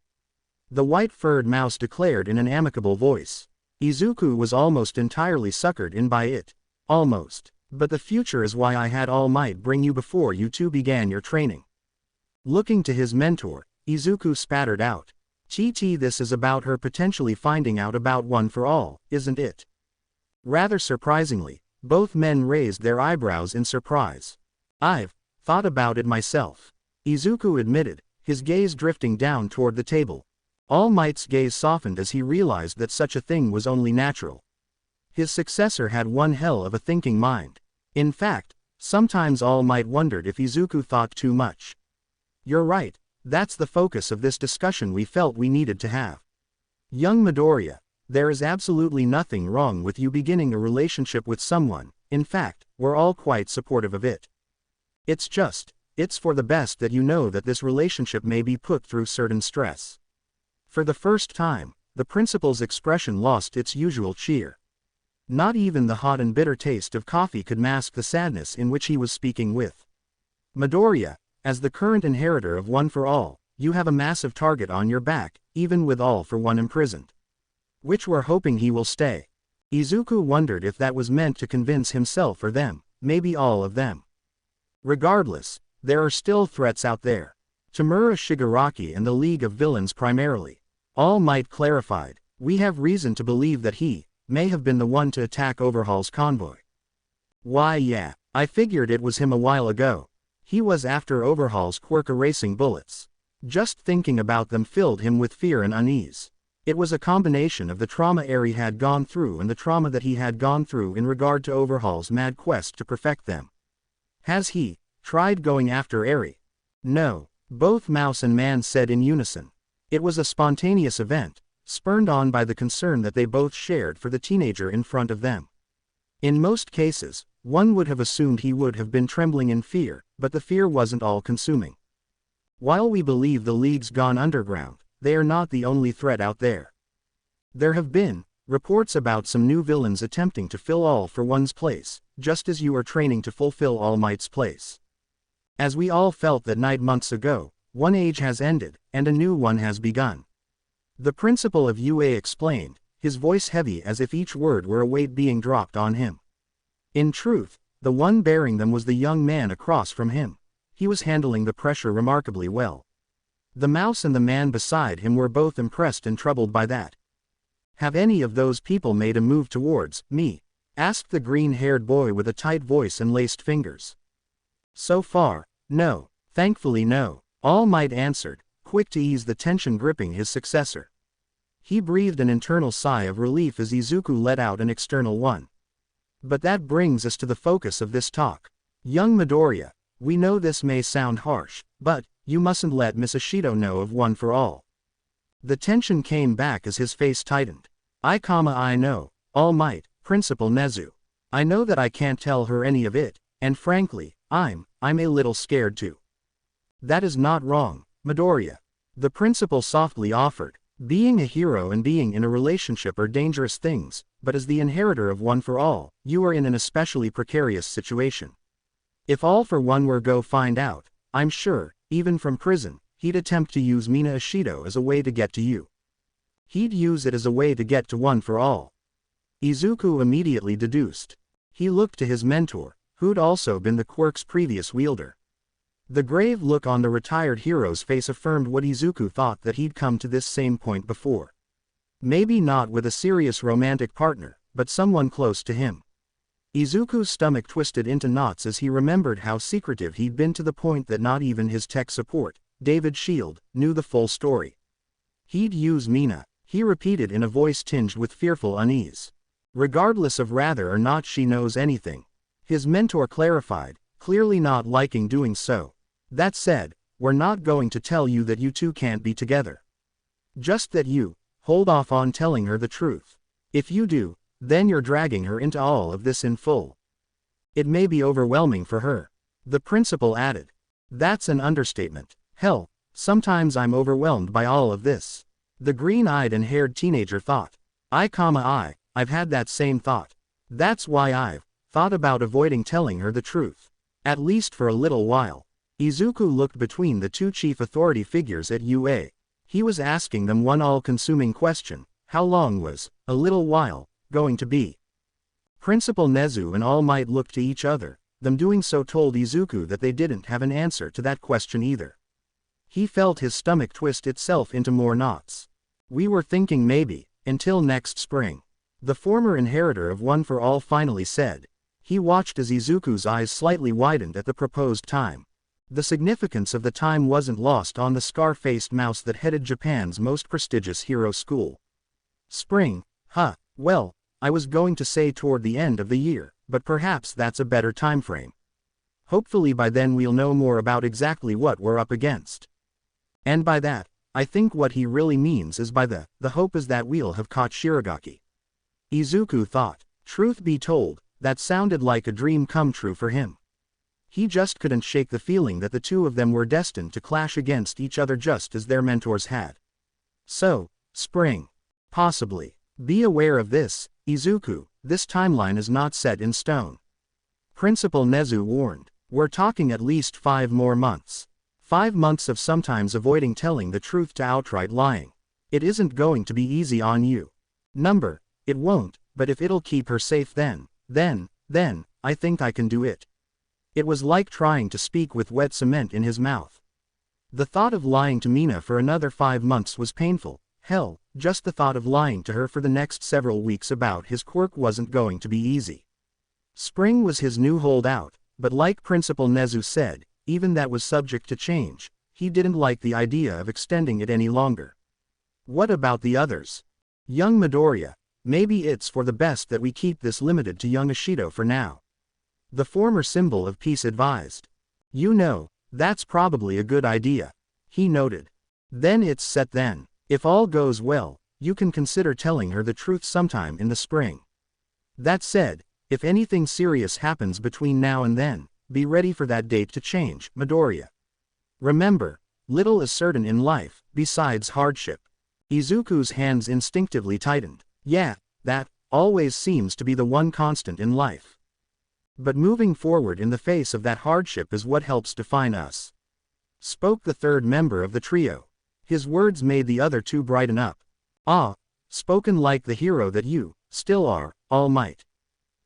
The white-furred mouse declared in an amicable voice. Izuku was almost entirely suckered in by it. Almost. But the future is why I had All Might bring you before you two began your training. Looking to his mentor, Izuku spattered out. This is about her potentially finding out about One for All, isn't it? Rather surprisingly, both men raised their eyebrows in surprise. I've thought about it myself, Izuku admitted, his gaze drifting down toward the table. All Might's gaze softened as he realized that such a thing was only natural. His successor had one hell of a thinking mind. In fact, sometimes All Might wondered if Izuku thought too much. You're right, that's the focus of this discussion we felt we needed to have. Young Midoriya, there is absolutely nothing wrong with you beginning a relationship with someone. In fact, we're all quite supportive of it. It's for the best that you know that this relationship may be put through certain stress. For the first time, the principal's expression lost its usual cheer. Not even the hot and bitter taste of coffee could mask the sadness in which he was speaking with. Midoriya, as the current inheritor of One for All, you have a massive target on your back, even with All for One imprisoned. Which we're hoping he will stay. Izuku wondered if that was meant to convince himself or them, maybe all of them. Regardless, there are still threats out there. Tamura Shigaraki and the League of Villains primarily. All Might clarified, we have reason to believe that he may have been the one to attack Overhaul's convoy. Why yeah, I figured it was him a while ago. He was after Overhaul's quirk erasing bullets. Just thinking about them filled him with fear and unease. It was a combination of the trauma Eri had gone through and the trauma that he had gone through in regard to Overhaul's mad quest to perfect them. Has he tried going after Eri? No, both Mouse and Man said in unison. It was a spontaneous event, spurred on by the concern that they both shared for the teenager in front of them. In most cases, one would have assumed he would have been trembling in fear, but the fear wasn't all-consuming. While we believe the League's gone underground, they are not the only threat out there. There have been reports about some new villains attempting to fill All for One's place, just as you are training to fulfill All Might's place. As we all felt that night months ago, one age has ended, and a new one has begun. The principal of UA explained, his voice heavy as if each word were a weight being dropped on him. In truth, the one bearing them was the young man across from him. He was handling the pressure remarkably well. The Mouse and the man beside him were both impressed and troubled by that. Have any of those people made a move towards me? Asked the green-haired boy with a tight voice and laced fingers. So far, no. Thankfully no. All Might answered, quick to ease the tension gripping his successor. He breathed an internal sigh of relief as Izuku let out an external one. But that brings us to the focus of this talk. Young Midoriya, we know this may sound harsh, but you mustn't let Miss Ishido know of One for All. The tension came back as his face tightened. I know, All Might, Principal Nezu. I know that I can't tell her any of it, and frankly, I'm a little scared too. That is not wrong, Midoriya. The principal softly offered. Being a hero and being in a relationship are dangerous things, but as the inheritor of One for All, you are in an especially precarious situation. If All for One were go find out, I'm sure, even from prison, he'd attempt to use Mina Ishido as a way to get to you. He'd use it as a way to get to One for All. Izuku immediately deduced. He looked to his mentor, who'd also been the quirk's previous wielder. The grave look on the retired hero's face affirmed what Izuku thought, that he'd come to this same point before. Maybe not with a serious romantic partner, but someone close to him. Izuku's stomach twisted into knots as he remembered how secretive he'd been to the point that not even his tech support, David Shield, knew the full story. He'd use Mina, he repeated in a voice tinged with fearful unease. Regardless of whether or not she knows anything. His mentor clarified, clearly not liking doing so. That said, we're not going to tell you that you two can't be together. Just that you hold off on telling her the truth. If you do, then you're dragging her into all of this in full. It may be overwhelming for her. The principal added. That's an understatement. Hell, sometimes I'm overwhelmed by all of this. The green-eyed and haired teenager thought. I've had that same thought. That's why I've thought about avoiding telling her the truth. At least for a little while. Izuku looked between the two chief authority figures at UA. He was asking them one all-consuming question. How long was a little while going to be? Principal Nezu and All Might looked to each other. Them doing so told Izuku that they didn't have an answer to that question either. He felt his stomach twist itself into more knots. We were thinking maybe, until next spring. The former inheritor of One for All finally said. He watched as Izuku's eyes slightly widened at the proposed time. The significance of the time wasn't lost on the scar-faced mouse that headed Japan's most prestigious hero school. Spring, well, I was going to say toward the end of the year, but perhaps that's a better time frame. Hopefully by then we'll know more about exactly what we're up against. And by that, I think what he really means is by the hope is that we'll have caught Shirogaki. Izuku thought. Truth be told, that sounded like a dream come true for him. He just couldn't shake the feeling that the two of them were destined to clash against each other just as their mentors had. So, spring. Possibly. Be aware of this, Izuku, this timeline is not set in stone. Principal Nezu warned. We're talking at least 5 more months. 5 months of sometimes avoiding telling the truth to outright lying. It isn't going to be easy on you. It won't, but if it'll keep her safe then, I think I can do it. It was like trying to speak with wet cement in his mouth. The thought of lying to Mina for another 5 months was painful. Hell, just the thought of lying to her for the next several weeks about his quirk wasn't going to be easy. Spring was his new holdout, but like Principal Nezu said, even that was subject to change. He didn't like the idea of extending it any longer. What about the others? Young Midoriya, maybe it's for the best that we keep this limited to young Ishido for now. The former symbol of peace advised. You know, that's probably a good idea, he noted. Then it's set then. If all goes well, you can consider telling her the truth sometime in the spring. That said, if anything serious happens between now and then, be ready for that date to change, Midoriya. Remember, little is certain in life, besides hardship. Izuku's hands instinctively tightened. Yeah, that always seems to be the one constant in life. But moving forward in the face of that hardship is what helps define us. Spoke the third member of the trio. His words made the other two brighten up. Ah, spoken like the hero that you still are, All Might.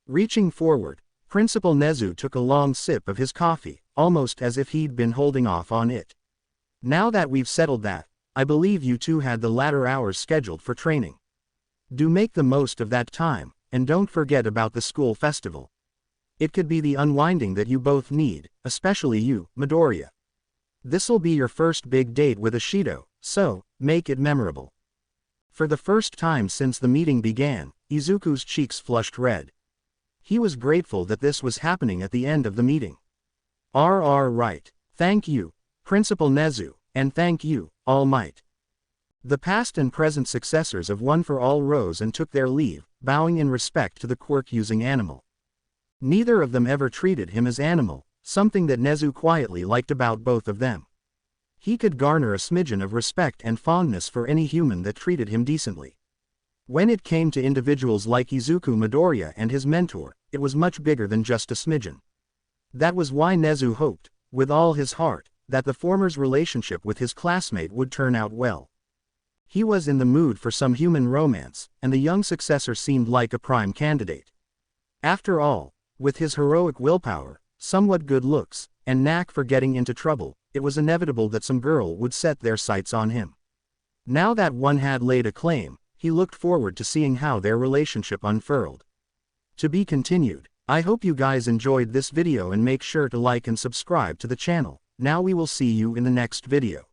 Reaching forward, Principal Nezu took a long sip of his coffee, almost as if he'd been holding off on it. Now that we've settled that, I believe you two had the latter hours scheduled for training. Do make the most of that time, and don't forget about the school festival. It could be the unwinding that you both need, especially you, Midoriya. This'll be your first big date with Ishido, so, make it memorable. For the first time since the meeting began, Izuku's cheeks flushed red. He was grateful that this was happening at the end of the meeting. Right. Thank you, Principal Nezu, and thank you, All Might. The past and present successors of One for All rose and took their leave, bowing in respect to the quirk-using animal. Neither of them ever treated him as animal, something that Nezu quietly liked about both of them. He could garner a smidgen of respect and fondness for any human that treated him decently. When it came to individuals like Izuku Midoriya and his mentor, it was much bigger than just a smidgen. That was why Nezu hoped, with all his heart, that the former's relationship with his classmate would turn out well. He was in the mood for some human romance, and the young successor seemed like a prime candidate. After all, with his heroic willpower, somewhat good looks, and knack for getting into trouble, it was inevitable that some girl would set their sights on him. Now that one had laid a claim, he looked forward to seeing how their relationship unfurled. To be continued. I hope you guys enjoyed this video and make sure to like and subscribe to the channel. Now we will see you in the next video.